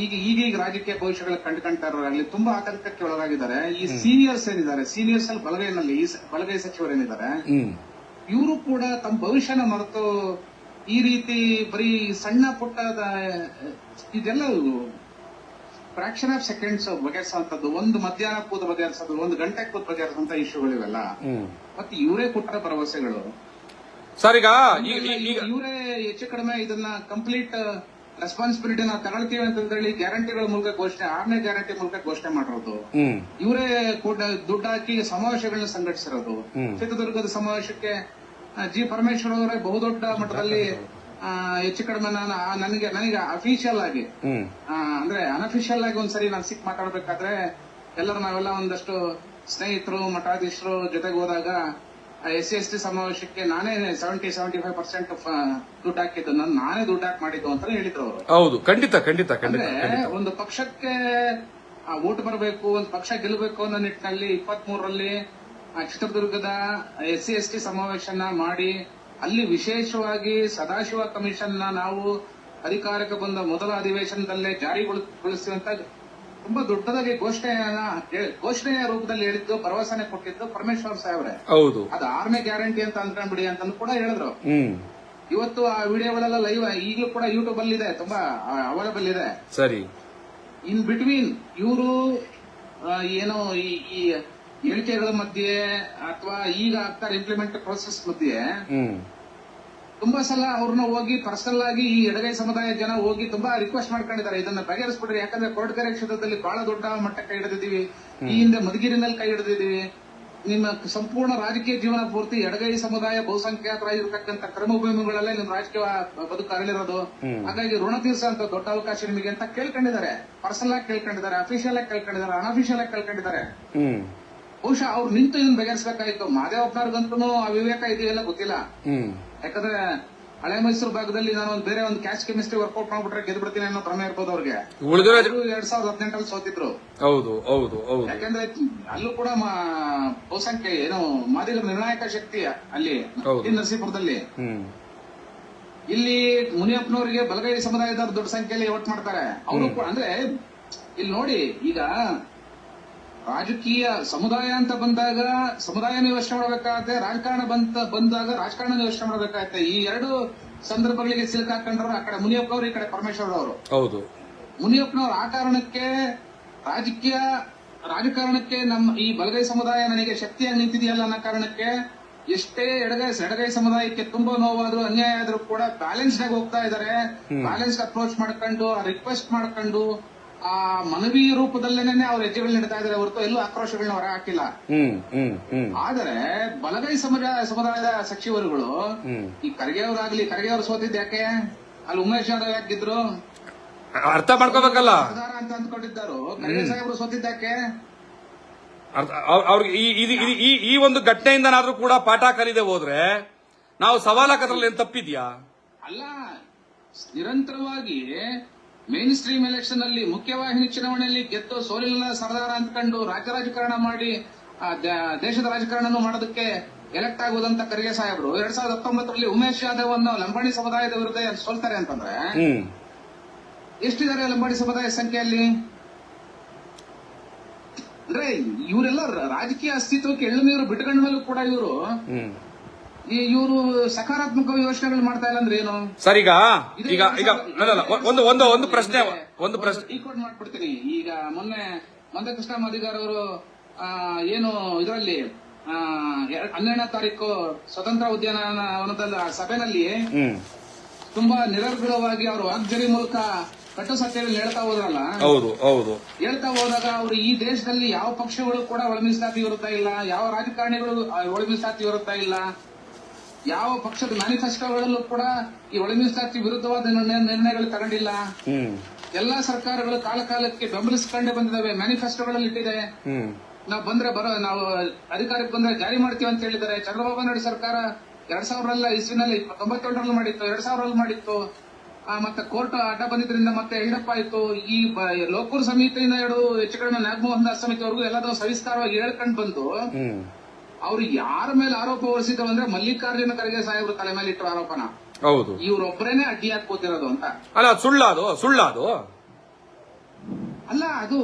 ಈಗ ರಾಜಕೀಯ ಭವಿಷ್ಯಗಳ ಕಂಡುಕೊಂಡಾಗಲಿ ತುಂಬಾ ಆತಂಕಕ್ಕೆ ಒಳಗಾಗಿದ್ದಾರೆ. ಈ ಸೀನಿಯರ್ಸ್ ಏನಿದ್ದಾರೆ, ಸೀನಿಯರ್ಸ್ ಅಲ್ಲಿ ಬಲಗೈ ಸಚಿವರೇನಿದ್ದಾರೆ, ಇವರು ಕೂಡ ತಮ್ಮ ಭವಿಷ್ಯನ ಮರೆತು ಈ ರೀತಿ ಬರೀ ಸಣ್ಣ ಪುಟ್ಟದ ಇದೆಲ್ಲ ಫ್ರಾಕ್ಷನ್ ಆಫ್ ಸೆಕೆಂಡ್ಸ್ ಬಗೆಹರಿಸುವಂತದ್ದು, ಒಂದು ಮಧ್ಯಾಹ್ನ ಕೂತು ಬಗೆಹರಿಸೋದು, ಒಂದು ಗಂಟೆ ಕೂತು ಬಗೆಹರಿಸುವಂತ ಇಶ್ಯೂಗಳಿವೆಲ್ಲ. ಮತ್ತೆ ಇವರೇ ಕೊಟ್ಟ ಭರವಸೆಗಳು ಸರ್. ಈಗ ಇವರೇ ಹೆಚ್ಚು ಕಡಿಮೆ ಇದನ್ನ ಕಂಪ್ಲೀಟ್ ರೆಸ್ಪಾನ್ಸಿಬಿಲಿಟಿ ನಾವು ತಗೊಳ್ತೀವಿ ಅಂತ ಹೇಳಿ ಗ್ಯಾರಂಟಿಗಳ ಮೂಲಕ ಘೋಷಣೆ, 6ನೇ ಗ್ಯಾರಂಟಿ ಮೂಲಕ ಘೋಷಣೆ ಮಾಡಿರೋದು ಇವರೇ. ದುಡ್ಡು ಹಾಕಿ ಸಮಾವೇಶಗಳನ್ನ ಸಂಘಟಿಸಿರೋದು. ಚಿತ್ರದುರ್ಗದ ಸಮಾವೇಶಕ್ಕೆ ಜಿ ಪರಮೇಶ್ವರ್ ಅವರೇ ಬಹುದೊಡ್ಡ ಮಟ್ಟದಲ್ಲಿ ಹೆಚ್ಚು ಕಡಿಮೆ ನನಗೆ ಅಫಿಷಿಯಲ್ ಆಗಿ ಅಂದ್ರೆ ಅನ್ಅಫಿಷಿಯಲ್ ಆಗಿ ಒಂದ್ಸರಿ ನಾನು ಮಾತಾಡ್ಬೇಕಾದ್ರೆ ಎಲ್ಲರೂ ನಾವೆಲ್ಲ ಒಂದಷ್ಟು ಸ್ನೇಹಿತರು ಮಠಾಧೀಶರು ಜೊತೆಗೆ ಹೋದಾಗ SC/ST ಸಮಾವೇಶಕ್ಕೆ ನಾನೇ 70-75% ದುಡ್ಡು ಹಾಕಿದ್ದು, ನಾನೇ ದುಡ್ಡು ಹಾಕಿ ಮಾಡಿದ್ದು ಅಂತ ಹೇಳಿದ್ರು ಅವರು. ಹೌದು, ಖಂಡಿತ ಖಂಡಿತ ಖಂಡಿತ. ಒಂದು ಪಕ್ಷಕ್ಕೆ ವೋಟ್ ಬರಬೇಕು, ಒಂದು ಪಕ್ಷ ಗೆಲ್ಲಬೇಕು ಅನ್ನೋ ನಿಟ್ಟಿನಲ್ಲಿ 23ರಲ್ಲಿ ಚಿತ್ರದುರ್ಗದ SC/ST ಸಮಾವೇಶನ ಮಾಡಿ ಅಲ್ಲಿ ವಿಶೇಷವಾಗಿ ಸದಾಶಿವ ಕಮಿಷನ್ ನಾವು ಅಧಿಕಾರಕ್ಕೆ ಬಂದ ಮೊದಲ ಅಧಿವೇಶನದಲ್ಲೇ ಜಾರಿಗೊಳಿಸುವಂತ ತುಂಬಾ ದೊಡ್ಡದಾಗಿ ಘೋಷಣೆಯ ರೂಪದಲ್ಲಿ ಹೇಳಿದ್ದು, ಭರವಸೆನೆ ಕೊಟ್ಟಿದ್ದು ಪರಮೇಶ್ವರ್ ಸಾಹೇಬ್ರೆ. ಹೌದು, ಅದು 6ನೇ ಗ್ಯಾರಂಟಿ ಅಂತ ಅಂದ್ಕೊಂಡ್ಬಿಡಿ ಅಂತ ಕೂಡ ಹೇಳಿದ್ರು. ಇವತ್ತು ಆ ವಿಡಿಯೋಗಳೆಲ್ಲ ಲೈವ್ ಈಗಲೂ ಕೂಡ ಯೂಟ್ಯೂಬ್ ಅಲ್ಲಿ ಇದೆ, ತುಂಬಾ ಅವೈಲಬಲ್ ಇದೆ. ಸರಿ. ಇನ್ ಬಿಟ್ವೀನ್ ಇವರು ಏನೋ ಈ ಹೇಳಿಕೆಗಳ ಮಧ್ಯೆ ಅಥವಾ ಈಗ ಆಗ್ತಾ ಇಂಪ್ಲಿಮೆಂಟ್ ಪ್ರೋಸೆಸ್ ಮಧ್ಯೆ ತುಂಬಾ ಸಲ ಅವ್ರನ್ನ ಹೋಗಿ ಪರ್ಸನಲ್ ಆಗಿ ಈ ಎಡಗೈ ಸಮುದಾಯ ಜನ ಹೋಗಿ ತುಂಬಾ ರಿಕ್ವೆಸ್ಟ್ ಮಾಡ್ಕೊಂಡಿದ್ದಾರೆ, ಇದನ್ನ ಬಗೆಹರಿಸ್ಬಿಡ್ರಿ. ಯಾಕಂದ್ರೆ ಕೊರಟಗೆರೆ ಕ್ಷೇತ್ರದಲ್ಲಿ ಬಹಳ ದೊಡ್ಡ ಮಟ್ಟಕ್ಕೆ ಕೈ ಹಿಡಿದಿದ್ದೀವಿ, ಈ ಹಿಂದೆ ಮಧುಗಿರಿನಲ್ಲಿ ಕೈ ಹಿಡಿದಿದ್ದೀವಿ. ನಿಮ್ಮ ಸಂಪೂರ್ಣ ರಾಜಕೀಯ ಜೀವನ ಪೂರ್ತಿ ಎಡಗೈ ಸಮುದಾಯ ಬಹುಸಂಖ್ಯಾತರಾಗಿರ್ತಕ್ಕಂಥ ಕರ್ಮಭೂಮಿಗಳಲ್ಲೇ ನಿಮ್ ರಾಜಕೀಯ ಬದುಕು ಅರಳಿರೋದು. ಹಾಗಾಗಿ ಋಣ ತೀರ್ಸಂತ ದೊಡ್ಡ ಅವಕಾಶ ನಿಮಗೆ ಅಂತ ಕೇಳ್ಕೊಂಡಿದ್ದಾರೆ. ಪರ್ಸನಲ್ ಆಗಿ ಕೇಳ್ಕೊಂಡಿದ್ದಾರೆ, ಅಫಿಷಿಯಲ್ ಆಗಿ ಕೇಳ್ಕೊಂಡಿದ್ದಾರೆ, ಅನ್ಅಫಿಷಿಯಲ್ ಆಗಿ ಕೇಳ್ಕೊಂಡಿದ್ದಾರೆ. ಬಹುಶಃ ಅವ್ರು ನಿಂತು ಇದನ್ನ ಬಗೆಹರಿಸಬೇಕಾಗಿತ್ತು. ಮಾದೇವಪ್ಪನವ್ರಿಗಂತೂ ಆ ವಿವೇಕ ಇದೆಯಲ್ಲ ಗೊತ್ತಿಲ್ಲ. ಯಾಕಂದ್ರೆ ಹಳೆ ಮೈಸೂರು ಭಾಗದಲ್ಲಿ ನಾನು ಬೇರೆ ಒಂದು ಕ್ಯಾಶ್ ಕೆಮಿಸ್ಟ್ರಿ ವರ್ಕೌಟ್ ಮಾಡ್ಬಿಟ್ರೆ ಗೆದ್ಬಿಡ್ತೀನಿ ಅನ್ನೋ ಭ್ರಮೆ ಇರ್ಬೋದು ಅವ್ರಿಗೆ. 2018 ಸೋತಿದ್ರು. ಹೌದು ಹೌದು ಹೌದು. ಯಾಕಂದ್ರೆ ಅಲ್ಲೂ ಕೂಡ ಬಹುಸಂಖ್ಯೆ ಏನು ಮಾದಿಗರ ನಿರ್ಣಾಯಕ ಶಕ್ತಿ ಅಲ್ಲಿ ನರಸೀಪುರದಲ್ಲಿ. ಇಲ್ಲಿ ಮುನಿಯಪ್ಪನವರಿಗೆ ಬಲಗೈ ಸಮುದಾಯದವರು ದೊಡ್ಡ ಸಂಖ್ಯೆಯಲ್ಲಿ ವೋಟ್ ಮಾಡ್ತಾರೆ. ಅವರು ಕೂಡ ಅಂದ್ರೆ ಇಲ್ಲಿ ನೋಡಿ, ಈಗ ರಾಜಕೀಯ ಸಮುದಾಯ ಅಂತ ಬಂದಾಗ ಸಮುದಾಯನ ಯೋಚನೆ ಮಾಡಬೇಕಾಗತ್ತೆ, ರಾಜಕಾರಣ ಬಂದಾಗ ರಾಜಕಾರಣ ಯೋಚನೆ ಮಾಡಬೇಕಾಗತ್ತೆ. ಈ ಎರಡು ಸಂದರ್ಭಗಳಿಗೆ ಸಿಲುಕಾಕೊಂಡ್ರು ಆ ಕಡೆ ಮುನಿಯಪ್ಪನವರು, ಈ ಕಡೆ ಪರಮೇಶ್ವರ್ ಅವರು. ಹೌದು, ಮುನಿಯಪ್ಪನವರು ಆ ಕಾರಣಕ್ಕೆ ರಾಜಕಾರಣಕ್ಕೆ ನಮ್ಮ ಈ ಬಲಗೈ ಸಮುದಾಯ ನನಗೆ ಶಕ್ತಿಯಾಗಿ ನಿಂತಿದೆಯಲ್ಲ ಅನ್ನೋ ಕಾರಣಕ್ಕೆ ಎಷ್ಟೇ ಎಡಗೈ ಸಮುದಾಯಕ್ಕೆ ತುಂಬಾ ನೋವಾದ್ರು ಅನ್ಯಾಯ ಆದ್ರೂ ಕೂಡ ಬ್ಯಾಲೆನ್ಸ್ ಆಗಿ ಹೋಗ್ತಾ ಇದಾರೆ. ಬ್ಯಾಲೆನ್ಸ್ ಅಪ್ರೋಚ್ ಮಾಡ್ಕೊಂಡು ರಿಕ್ವೆಸ್ಟ್ ಮಾಡ್ಕೊಂಡು ಆ ಮನವಿ ರೂಪದಲ್ಲೇನೆ ಅವ್ರ ಹೆಜ್ಜೆಗಳು ನೀಡ್ತಾ ಇದಾರೆ ಹೊರತು ಎಲ್ಲೂ ಆಕ್ರೋಶಗಳನ್ನ ಹೊರ ಹಾಕಿಲ್ಲ. ಆದರೆ ಬಲಗೈ ಸಮುದಾಯದ ಸಚಿವರುಗಳು ಈ ಖರ್ಗೆ ಅವರಾಗ್ಲಿ ಸೋತಿದ್ ಯಾಕೆ? ಅಲ್ಲಿ ಉಮೇಶ್ ಯಾದವ್ ಯಾಕಿದ್ರು ಅರ್ಥ ಮಾಡ್ಕೋಬೇಕಲ್ಲ ಅಂತ ಅಂದ್ಕೊಂಡಿದ್ದಾರು. ಖರ್ಗೆ ಸಾಹೇಬರು ಸೋತಿದ್ದಾಕೆ? ಅವ್ರಿಗೆ ಈ ಒಂದು ಘಟನೆಯಿಂದನಾದ್ರೂ ಕೂಡ ಪಾಠ ಕಲಿದೆ ಹೋದ್ರೆ ನಾವು ಸವಾಲಾಕದ್ರಲ್ಲಿ ಏನ್ ತಪ್ಪಿದ್ಯಾ? ಅಲ್ಲ, ನಿರಂತರವಾಗಿ ಮೇನ್ ಸ್ಟ್ರೀಮ್ ಎಲೆಕ್ಷನ್ ಅಲ್ಲಿ ಮುಖ್ಯವಾಹಿನಿ ಚುನಾವಣೆಯಲ್ಲಿ ಗೆದ್ದು ಸೋಲಿಲ್ಲ ಸರ್ದಾರ ಅಂದ್ಕೊಂಡು ರಾಜಕಾರಣ ಮಾಡಿ ದೇಶದ ರಾಜಕಾರಣ ಮಾಡೋದಕ್ಕೆ ಎಲೆಕ್ಟ್ ಆಗುವುದಂತ ಖರ್ಗೆ ಸಾಹೇಬರು 2019ರಲ್ಲಿ ಉಮೇಶ್ ಯಾದವ್ ಅನ್ನೋ ಲಂಬಾಣಿ ಸಮುದಾಯದ ವಿರುದ್ಧ ಸೋಲ್ತಾರೆ ಅಂತಂದ್ರೆ ಎಷ್ಟಿದ್ದಾರೆ ಲಂಬಾಣಿ ಸಮುದಾಯ ಸಂಖ್ಯೆಯಲ್ಲಿ? ಅಂದ್ರೆ ಇವರೆಲ್ಲ ರಾಜಕೀಯ ಅಸ್ತಿತ್ವಕ್ಕೆ ಎಳ್ಳು ನೀರು ಬಿಟ್ಕೊಂಡ ಮೇಲೂ ಕೂಡ ಇವರು ಸಕಾರಾತ್ಮಕ ಯೋಚನೆಗಳು ಮಾಡ್ತಾ ಇಲ್ಲ ಅಂದ್ರೆ ಏನು ಸರ್? ಈಗ ಒಂದು ಪ್ರಶ್ನೆ ಈಕ್ವಲ್ ಮಾಡ್ಬಿಡ್ತೀನಿ. ಈಗ ಮೊನ್ನೆ ಮಂದಕೃಷ್ಣ ಮಾದಿಗಾರ್ ಅವರು ಏನು ಇದರಲ್ಲಿ 12ನೇ ತಾರೀಕು ಸ್ವತಂತ್ರ ಉದ್ಯಾನವನದ ಸಭೆಯಲ್ಲಿ ತುಂಬಾ ನಿರರ್ಗಳವಾಗಿ ಅವರು ವಾಗ್ಜರಿ ಮೂಲಕ ಕಟ್ಟು ಸತ್ಯಗಳು ಹೇಳ್ತಾ ಹೋದ್ರಲ್ಲ. ಹೌದು ಹೌದು. ಹೇಳ್ತಾ ಹೋದಾಗ ಅವರು ಈ ದೇಶದಲ್ಲಿ ಯಾವ ಪಕ್ಷಗಳು ಕೂಡ ಒಳ ಮೀಸಲಾತಿ ಇರುತ್ತಾ ಇಲ್ಲ, ಯಾವ ರಾಜಕಾರಣಿಗಳು ಒಳ ಮೀಸಲಾತಿ ಇರುತ್ತಾ ಇಲ್ಲ, ಯಾವ ಪಕ್ಷದ ಮ್ಯಾನಿಫೆಸ್ಟೋಗಳಲ್ಲೂ ಕೂಡ ಈ ಒಳ ಮೀಸಲಾತಿ ವಿರುದ್ಧವಾದ ನಿರ್ಣಯಗಳು ತಗೊಂಡಿಲ್ಲ. ಎಲ್ಲಾ ಸರ್ಕಾರಗಳು ಕಾಲಕ್ಕೆ ಬೆಂಬಲಿಸಿಕೊಂಡೇ ಬಂದಿದ್ದಾವೆ, ಮ್ಯಾನಿಫೆಸ್ಟೋಗಳಲ್ಲಿ ಇಟ್ಟಿದೆ. ನಾವು ಅಧಿಕಾರಕ್ಕೆ ಬಂದ್ರೆ ಜಾರಿ ಮಾಡ್ತೀವಿ ಅಂತ ಹೇಳಿದ್ದಾರೆ. ಚಂದ್ರಬಾಬು ನಾಯ್ಡು ಸರ್ಕಾರ 2000 ಇಸ್ವಿನಲ್ಲಿ 97ರಲ್ಲಿ ಮಾಡಿತ್ತು, 2000ರಲ್ಲಿ ಮಾಡಿತ್ತು. ಮತ್ತೆ ಕೋರ್ಟ್ ಅಡ್ಡ ಬಂದಿದ್ರಿಂದ ಮತ್ತೆ ಎಲ್ಡಪ್ ಆಯ್ತು. ಈ ಲೋಕೂರ್ ಸಮಿತಿಯಿಂದ ಹಿಡಿದು ಹೆಚ್ಚು ಕಡಿಮೆ ನಾಗಮೋಹನ್ ದಾಸ್ ಸಮಿತಿವರೆಗೂ ಎಲ್ಲದೂ ಸವಿಸ್ತಾರವಾಗಿ ಹೇಳ್ಕೊಂಡು ಬಂದು ಅವ್ರು ಯಾರ ಮೇಲೆ ಆರೋಪ ಹೊರಿಸಿದ್ರು ಅಂದ್ರೆ ಮಲ್ಲಿಕಾರ್ಜುನ ಖರ್ಗೆ ಸಾಹೇಬ್ರ ತಲೆ ಮೇಲೆ ಇಟ್ಟರು ಆರೋಪನ. ಹೌದು, ಇವ್ರೊಬ್ಬರೇನೆ ಅಡ್ಡಿಯಾಗಿ ಕೂತಿರೋದು ಅಂತ. ಅಲ್ಲ ಸುಳ್ಳಾದು ಅಲ್ಲ, ಅದು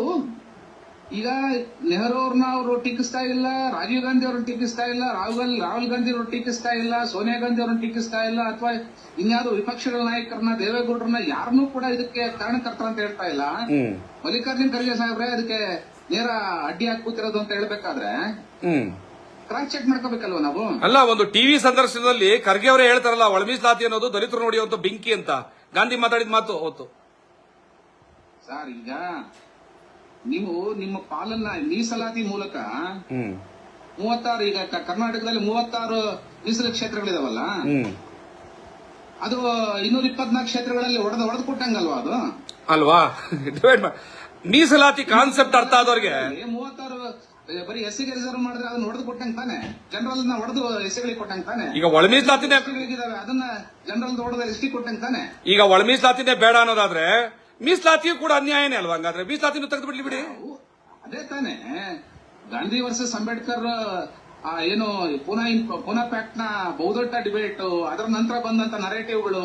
ಈಗ ನೆಹರು ಅವ್ರನ್ನ ಅವರು ಟೀಕಿಸ್ತಾ ಇಲ್ಲ, ರಾಜೀವ್ ಗಾಂಧಿ ಅವ್ರನ್ನ ಟೀಕಿಸ್ತಾ ಇಲ್ಲ, ರಾಹುಲ್ ಗಾಂಧಿ ಅವ್ರನ್ನ ಟೀಕಿಸ್ತಾ ಇಲ್ಲ, ಸೋನಿಯಾ ಗಾಂಧಿ ಅವ್ರನ್ನ ಟೀಕಿಸ್ತಾ ಇಲ್ಲ, ಅಥವಾ ಇನ್ಯಾರು ವಿಪಕ್ಷಗಳ ನಾಯಕರನ್ನ, ದೇವೇಗೌಡರನ್ನ ಯಾರನ್ನೂ ಕೂಡ ಇದಕ್ಕೆ ಕಾರಣಕರ್ತರ ಅಂತ ಹೇಳ್ತಾ ಇಲ್ಲ. ಮಲ್ಲಿಕಾರ್ಜುನ್ ಖರ್ಗೆ ಸಾಹೇಬ್ರೆ ಅದಕ್ಕೆ ನೇರ ಅಡ್ಡಿಯಾಗಿ ಕೂತಿರೋದು ಅಂತ ಹೇಳ್ಬೇಕಾದ್ರೆ ಕ್ರಾಸ್ ಚೆಕ್ ಮಾಡ್ಕೋಬೇಕಲ್ವ ನಾವು. ಅಲ್ಲ, ಒಂದು ಟಿವಿ ಸಂದರ್ಶನದಲ್ಲಿ ಖರ್ಗೆ ಅವರೇ ಹೇಳ್ತಾರಲ್ಲ, ಒಳ ಮೀಸಲಾತಿ ಅನ್ನೋದು ದಲಿತರು ನೋಡಿಯುವಂತ ಬೆಂಕಿ ಅಂತ ಗಾಂಧಿ ಮಾತಾಡಿದ ಮಾತು ಅವತ್ತು. ಸರ್, ಈಗ ನೀವು ನಿಮ್ಮ ಪಾಲನ್ನ ಮೀಸಲಾತಿ ಮೂಲಕ 36, ಈಗ ಕರ್ನಾಟಕದಲ್ಲಿ 36 ಮೀಸಲು ಕ್ಷೇತ್ರಗಳಿದಾವಲ್ಲ, ಅದು 224 ಕ್ಷೇತ್ರಗಳಲ್ಲಿ ಒಡೆದು ಕೊಟ್ಟಂಗಲ್ವಾ ಅದು ಅಲ್ವಾ? ಡಿವೈಡ್ ಮೀಸಲಾತಿ ಕಾನ್ಸೆಪ್ಟ್ ಅರ್ಥ ಆದವ್ರಿಗೆ 36 ಬರೀ ಎಸ್ಸಿಗೆ ರಿಸರ್ವ್ ಮಾಡಿದ್ರೆ ಅದನ್ನ ಹೊಡೆದು ಕೊಟ್ಟಂಗೆ ತಾನೆ, ಜನರಲ್ ನ ಹೊಡೆದು ಎಸ್ಸಿಗಳಿಗೆ ಕೊಟ್ಟಂಗೆ ತಾನೆ. ಈಗ ಒಳ ಮೀಸಲಾತಿನೇ ಅದನ್ನ ಜನರಲ್ ಹೊಡೆದ ಎಸ್ಟಿ ಕೊಟ್ಟಂಗೆ ತಾನೆ. ಈಗ ಒಳ ಮೀಸಲಾತಿನೇ ಬೇಡ ಅನ್ನೋದಾದ್ರೆ ಮೀಸಲಾತಿಯೂ ಕೂಡ ಅನ್ಯಾಯನೇ ಅಲ್ವಾ? ಹಂಗಾದ್ರೆ ಮೀಸಲಾತಿನೂ ತೆಗೆದು ಬಿಡ್ಲಿ ಬಿಡಿ. ಅದೇ ತಾನೆ ಗಾಂಧಿ ವರ್ಸಸ್ ಅಂಬೇಡ್ಕರ್ ಏನು ಪುನಃ ಪ್ಯಾಕ್ಟ್ ನ ಬಹುದೊಡ್ಡ ಡಿಬೇಟ್, ಅದರ ನಂತರ ಬಂದಂತ ನರೇಟಿವ್ಗಳು,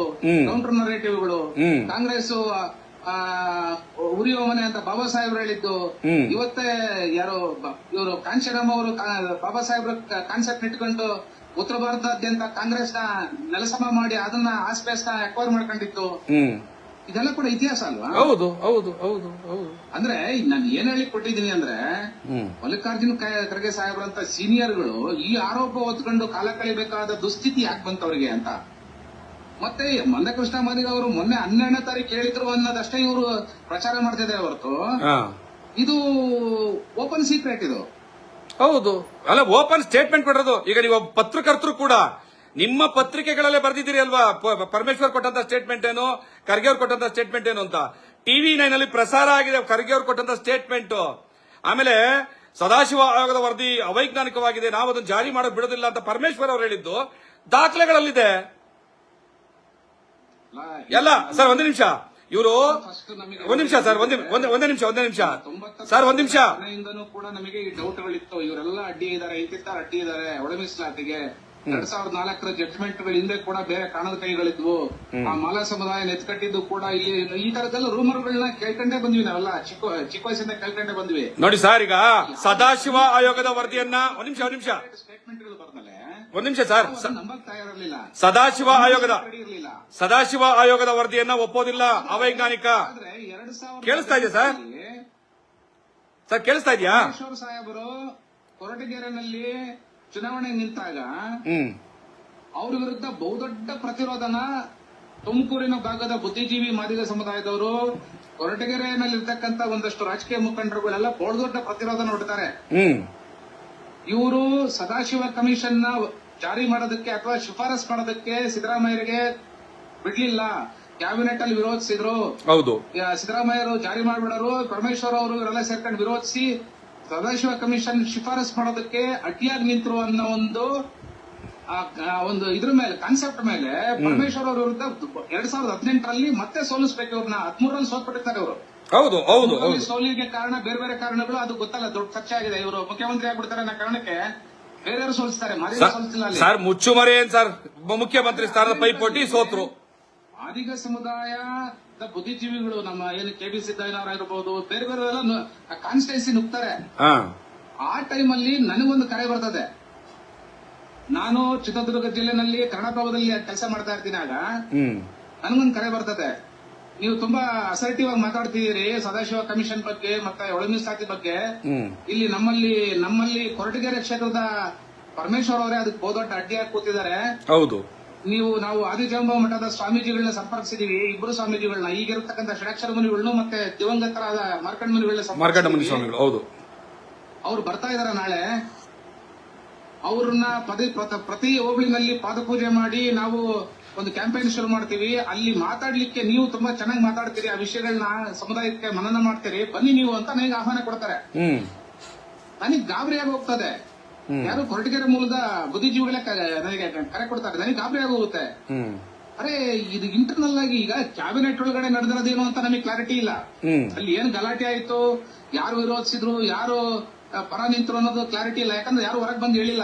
ಕೌಂಟರ್ ನರೇಟಿವ್ಗಳು, ಕಾಂಗ್ರೆಸ್ ಉರಿಯುವ ಮನೆ ಅಂತ ಬಾಬಾ ಸಾಹೇಬ್ರು ಹೇಳಿದ್ದು, ಇವತ್ತೇ ಯಾರು ಇವರು ಕಾಂಶರಾಮ್ ಅವರು ಬಾಬಾ ಸಾಹೇಬ್ರ ಕಾನ್ಸೆಪ್ಟ್ ಇಟ್ಕೊಂಡು ಉತ್ತರ ಭಾರತಾದ್ಯಂತ ಕಾಂಗ್ರೆಸ್ ನ ನೆಲಸಮ ಮಾಡಿ ಅದನ್ನ ಆ ಸ್ಪೇಸ್ ನ ಅಕ್ವೈರ್ ಮಾಡ್ಕೊಂಡಿತ್ತು. ಇದೆಲ್ಲ ಕೂಡ ಇತಿಹಾಸ ಅಲ್ವಾ? ಹೌದು. ಅಂದ್ರೆ ನಾನು ಏನ್ ಹೇಳಿ ಕೊಟ್ಟಿದ್ದೀನಿ ಅಂದ್ರೆ, ಮಲ್ಲಿಕಾರ್ಜುನ ಖರ್ಗೆ ಸಾಹೇಬ್ರಂತ ಸೀನಿಯರ್ಗಳು ಈ ಆರೋಪ ಹೊತ್ಕೊಂಡು ಕಾಲ ಕಳಿಬೇಕಾದ ದುಸ್ಥಿತಿ ಯಾಕೆ ಬಂತವ್ರಿಗೆ ಅಂತ. ಮತ್ತೆ ಮಂದಕೃಷ್ಣ ಮಾದಿಗ ಅವರು ಮೊನ್ನೆ 12ನೇ ತಾರೀಕು ಹೇಳಿದ್ರು ಅನ್ನೋದಷ್ಟೇ ಇವರು ಪ್ರಚಾರ ಮಾಡ್ತಿದ್ದಾರೆ ಹೊರತು ಇದು ಓಪನ್ ಸೀಕ್ರೆಟ್ ಇದು. ಹೌದು, ಅಲ್ಲ, ಓಪನ್ ಸ್ಟೇಟ್ಮೆಂಟ್ ಕೊಡೋದು. ಈಗ ನೀವು ಪತ್ರಕರ್ತರು ಕೂಡ ನಿಮ್ಮ ಪತ್ರಿಕೆಗಳಲ್ಲೇ ಬರ್ದಿದ್ದೀರಿ ಅಲ್ವಾ, ಪರಮೇಶ್ವರ್ ಕೊಟ್ಟಂತ ಸ್ಟೇಟ್ಮೆಂಟ್ ಏನು, ಖರ್ಗೆ ಅವ್ರು ಕೊಟ್ಟಂತ ಸ್ಟೇಟ್ಮೆಂಟ್ ಏನು ಅಂತ. ಟಿವಿ 9 ಅಲ್ಲಿ ಪ್ರಸಾರ ಆಗಿದೆ ಖರ್ಗೆ ಅವ್ರು ಕೊಟ್ಟಂತ ಸ್ಟೇಟ್ಮೆಂಟ್. ಆಮೇಲೆ ಸದಾಶಿವ ಆಯೋಗದ ವರದಿ ಅವೈಜ್ಞಾನಿಕವಾಗಿದೆ, ನಾವು ಅದನ್ನು ಜಾರಿ ಮಾಡೋದು ಬಿಡೋದಿಲ್ಲ ಅಂತ ಪರಮೇಶ್ವರ್ ಅವರು ಹೇಳಿದ್ದು ದಾಖಲೆಗಳಲ್ಲಿದೆ ಎಲ್ಲ. ಸರ್ ಒಂದೇ ನಿಮಿಷ, ಇವರು ಒಂದ್ ನಿಮಿಷ ಸರ್, ಒಂದೇ ನಿಮಿಷ ಸರ್, ಒಂದ್ ನಿಮಿಷ. ಕೂಡ ನಮಗೆ ಈ ಡೌಟ್ಗಳಿತ್ತು, ಇವರೆಲ್ಲ ಅಡ್ಡಿ ಇದ್ದಾರೆ, ಇಂತಿದ್ದಾರೆ ಅಡ್ಡಿ ಇದ್ದಾರೆ ಒಳ ಮೀಸಲಾತಿಗೆ. 2004 ಜಡ್ಜ್ಮೆಂಟ್ ಗಳ ಹಿಂದೆ ಕೂಡ ಬೇರೆ ಕಾಣದ ಕೈಗಳಿದ್ವು. ಆ ಮಾಲಾ ಸಮುದಾಯ ನೆತ್ಕಟ್ಟಿದ್ದು ಕೂಡ ಈ ತರದೆಲ್ಲ ರೂಮರ್ಗಳನ್ನ ಕೇಳ್ಕೊಂಡೇ ಬಂದ್ವಿ ನಾವೆಲ್ಲ, ಚಿಕ್ಕ ವಯಸ್ಸಿಂದ ಕೇಳ್ಕೊಂಡೇ ಬಂದ್ವಿ. ನೋಡಿ ಸರ್, ಈಗ ಸದಾಶಿವ ಆಯೋಗದ ವರದಿಯನ್ನ ಒಂದ್ ನಿಮಿಷ ಸ್ಟೇಟ್ಮೆಂಟ್ ಗಳು ಬರ್ದಲೆ ಒಂದ್ ನಿಮಿಷ ಸರ್, ನಂಬಕ್ ತಯಾರಿರಲಿಲ್ಲ. ಸದಾಶಿವ ಆಯೋಗದ ವರದಿಯನ್ನ ಒಪ್ಪೋದಿಲ್ಲ, ಅವೈಜ್ಞಾನಿಕ. ಕೇಳಿಸ್ತಾ ಇದೆಯಾ ಸರ್? ಸರ್ ಕೇಳಿಸ್ತಾ ಇದೆಯಾ? ಸಾಹೇಬರು ಕೊರಟಗೆರೆನಲ್ಲಿ ಚುನಾವಣೆ ನಿಂತಾಗ ಅವ್ರ ವಿರುದ್ಧ ಬಹುದೊಡ್ಡ ಪ್ರತಿರೋಧನ ತುಮಕೂರಿನ ಭಾಗದ ಬುದ್ಧಿಜೀವಿ ಮಾದಿಗ ಸಮುದಾಯದವರು, ಕೊರಟಗೆರೆಯಲ್ಲಿರ್ತಕ್ಕಂಥ ಒಂದಷ್ಟು ರಾಜಕೀಯ ಮುಖಂಡರುಗಳೆಲ್ಲ ಬಹುದೊಡ್ಡ ಪ್ರತಿರೋಧ ನೋಡ್ತಾರೆ. ಇವರು ಸದಾಶಿವ ಕಮಿಷನ್ ನ ಜಾರಿ ಮಾಡೋದಕ್ಕೆ ಅಥವಾ ಶಿಫಾರಸ್ ಮಾಡೋದಕ್ಕೆ ಸಿದ್ದರಾಮಯ್ಯರಿಗೆ ಬಿಡ್ಲಿಲ್ಲ, ಕ್ಯಾಬಿನೆಟ್ ಅಲ್ಲಿ ವಿರೋಧಿಸಿದ್ರು. ಹೌದು, ಸಿದ್ದರಾಮಯ್ಯರು ಜಾರಿ ಮಾಡ್ಬಿಡೋರು, ಪರಮೇಶ್ವರ್ ಅವರು ಇವರೆಲ್ಲ ಸೇರ್ಕೊಂಡು ವಿರೋಧಿಸಿ ಸದಾಶಿವ ಕಮಿಷನ್ ಶಿಫಾರಸ್ ಮಾಡೋದಕ್ಕೆ ಅಡ್ಡಿಯಾಗಿ ನಿಂತರು ಅನ್ನೋ ಒಂದು ಇದ್ರ ಮೇಲೆ ಕಾನ್ಸೆಪ್ಟ್ ಮೇಲೆ ಪರಮೇಶ್ವರ್ ಅವರ ವಿರುದ್ಧ 2018ರಲ್ಲಿ ಮತ್ತೆ ಸೋಲಿಸಬೇಕು. ಇವ್ರನ್ನ 13ರಲ್ಲಿ ಸೋತ್ಬಿಟ್ಟಿರ್ತಾರೆ ಇವರು. ಹೌದು. ಸೋಲಿಗೆ ಕಾರಣ ಬೇರೆ ಬೇರೆ ಕಾರಣಗಳು, ಅದು ಗೊತ್ತಲ್ಲ, ದೊಡ್ಡ ಚರ್ಚೆ ಆಗಿದೆ. ಇವರು ಮುಖ್ಯಮಂತ್ರಿ ಆಗ್ಬಿಡ್ತಾರೆ ಅನ್ನೋ ಕಾರಣಕ್ಕೆ ಬೇರೆಯವರು ಸೋಲಿಸ್ತಾರೆ, ಸೋಲಿಸಿಲ್ಲ. ಸರ್ ಮುಚ್ಚುಮರೆ ಏನ್ ಸರ್, ಮುಖ್ಯಮಂತ್ರಿ ಸ್ಥಾನದ ಪೈಪೋಟಿ ಸೋತ್ರು. ಮಾದಿಗ ಸಮುದಾಯದ ಬುದ್ಧಿಜೀವಿಗಳು, ನಮ್ಮ ಏನು ಕೆ.ಬಿ. ಸಿದ್ದಯ್ಯನವರಾಗಿರ್ಬೋದು, ಬೇರೆ ಬೇರೆ ಕಾನ್ಸ್ಟಿಟ್ಯೂನ್ಸಿ ನುಗ್ತಾರೆ. ಆ ಟೈಮಲ್ಲಿ ನನಗೊಂದು ಕರೆ ಬರ್ತದೆ. ನಾನು ಚಿತ್ರದುರ್ಗ ಜಿಲ್ಲೆನಲ್ಲಿ ಕನ್ನಡಪ್ರಭದಲ್ಲಿ ಕೆಲಸ ಮಾಡ್ತಾ ಇರ್ತೀನಿ. ಆಗ ನನಗೊಂದು ಕರೆ ಬರ್ತದೆ, ನೀವು ತುಂಬಾ ಅಸರ್ಟಿವ್ ಆಗಿ ಮಾತಾಡ್ತಿದ್ದೀರಿ ಸದಾಶಿವ ಕಮಿಷನ್ ಬಗ್ಗೆ ಮತ್ತೆ ಒಳ ಮೀಸಲಾತಿ ಬಗ್ಗೆ. ಇಲ್ಲಿ ನಮ್ಮಲ್ಲಿ ಕೊರಟಗೆರೆ ಕ್ಷೇತ್ರದ ಪರಮೇಶ್ವರ್ ಅವರೇ ಅದಕ್ಕೆ ಬಹುದೊಡ್ಡ ಅಡ್ಡಿಯಾಗಿ ಕೂತಿದ್ದಾರೆ. ಹೌದು, ನಾವು ಆದಿಜಂಬ ಮಠದ ಸ್ವಾಮೀಜಿಗಳನ್ನ ಸಂಪರ್ಕಿಸಿದೀವಿ, ಇಬ್ಬರು ಸ್ವಾಮೀಜಿಗಳನ್ನ, ಈಗಿರತಕ್ಕಂಥ ಷಡಾಕ್ಷರ ಮುನಿಗಳನ್ನು ಮತ್ತೆ ದಿವಂಗತರಾದ ಮಾರ್ಕಂಡ ಮುನಿಗಳನ್ನ. ಹೌದು, ಅವ್ರು ಬರ್ತಾ ಇದಾರೆ ನಾಳೆ. ಅವ್ರನ್ನ ಪ್ರತಿ ಹೋಬಳಿನಲ್ಲಿ ಪಾದಪೂಜೆ ಮಾಡಿ ನಾವು ಒಂದು ಕ್ಯಾಂಪೇನ್ ಶುರು ಮಾಡ್ತೀವಿ. ಅಲ್ಲಿ ಮಾತಾಡ್ಲಿಕ್ಕೆ ನೀವು ತುಂಬಾ ಚೆನ್ನಾಗಿ ಮಾತಾಡ್ತೀರಿ, ಆ ವಿಷಯಗಳನ್ನ ಸಮುದಾಯಕ್ಕೆ ಮನನ ಮಾಡ್ತೀರಿ, ಬನ್ನಿ ನೀವು ಅಂತ ನನಗೆ ಆಹ್ವಾನ ಕೊಡ್ತಾರೆ. ನನಗೆ ಗಾಬರಿಯಾಗಿ ಹೋಗ್ತದೆ. ಯಾರು ಕೊರಟಗೆರೆ ಮೂಲದ ಬುದ್ಧಿಜೀವಿಗಳೇ ನನಗೆ ಕರೆ ಕೊಡ್ತಾರೆ, ನನಗೆ ಗಾಬರಿಯಾಗಿ ಹೋಗುತ್ತೆ. ಅರೆ ಇದು ಇಂಟರ್ನಲ್ ಆಗಿ ಈಗ ಕ್ಯಾಬಿನೆಟ್ ಒಳಗಡೆ ನಡೆದಿರೋದೇನು ಅಂತ ನಮಗೆ ಕ್ಲಾರಿಟಿ ಇಲ್ಲ. ಅಲ್ಲಿ ಏನ್ ಗಲಾಟೆ ಆಯ್ತು, ಯಾರು ವಿರೋಧಿಸಿದ್ರು, ಯಾರು ಪರ ನಿಂತರು ಅನ್ನೋದು ಕ್ಲಾರಿಟಿ ಇಲ್ಲ. ಯಾಕಂದ್ರೆ ಯಾರು ಹೊರಗೆ ಬಂದು ಹೇಳಿಲ್ಲ.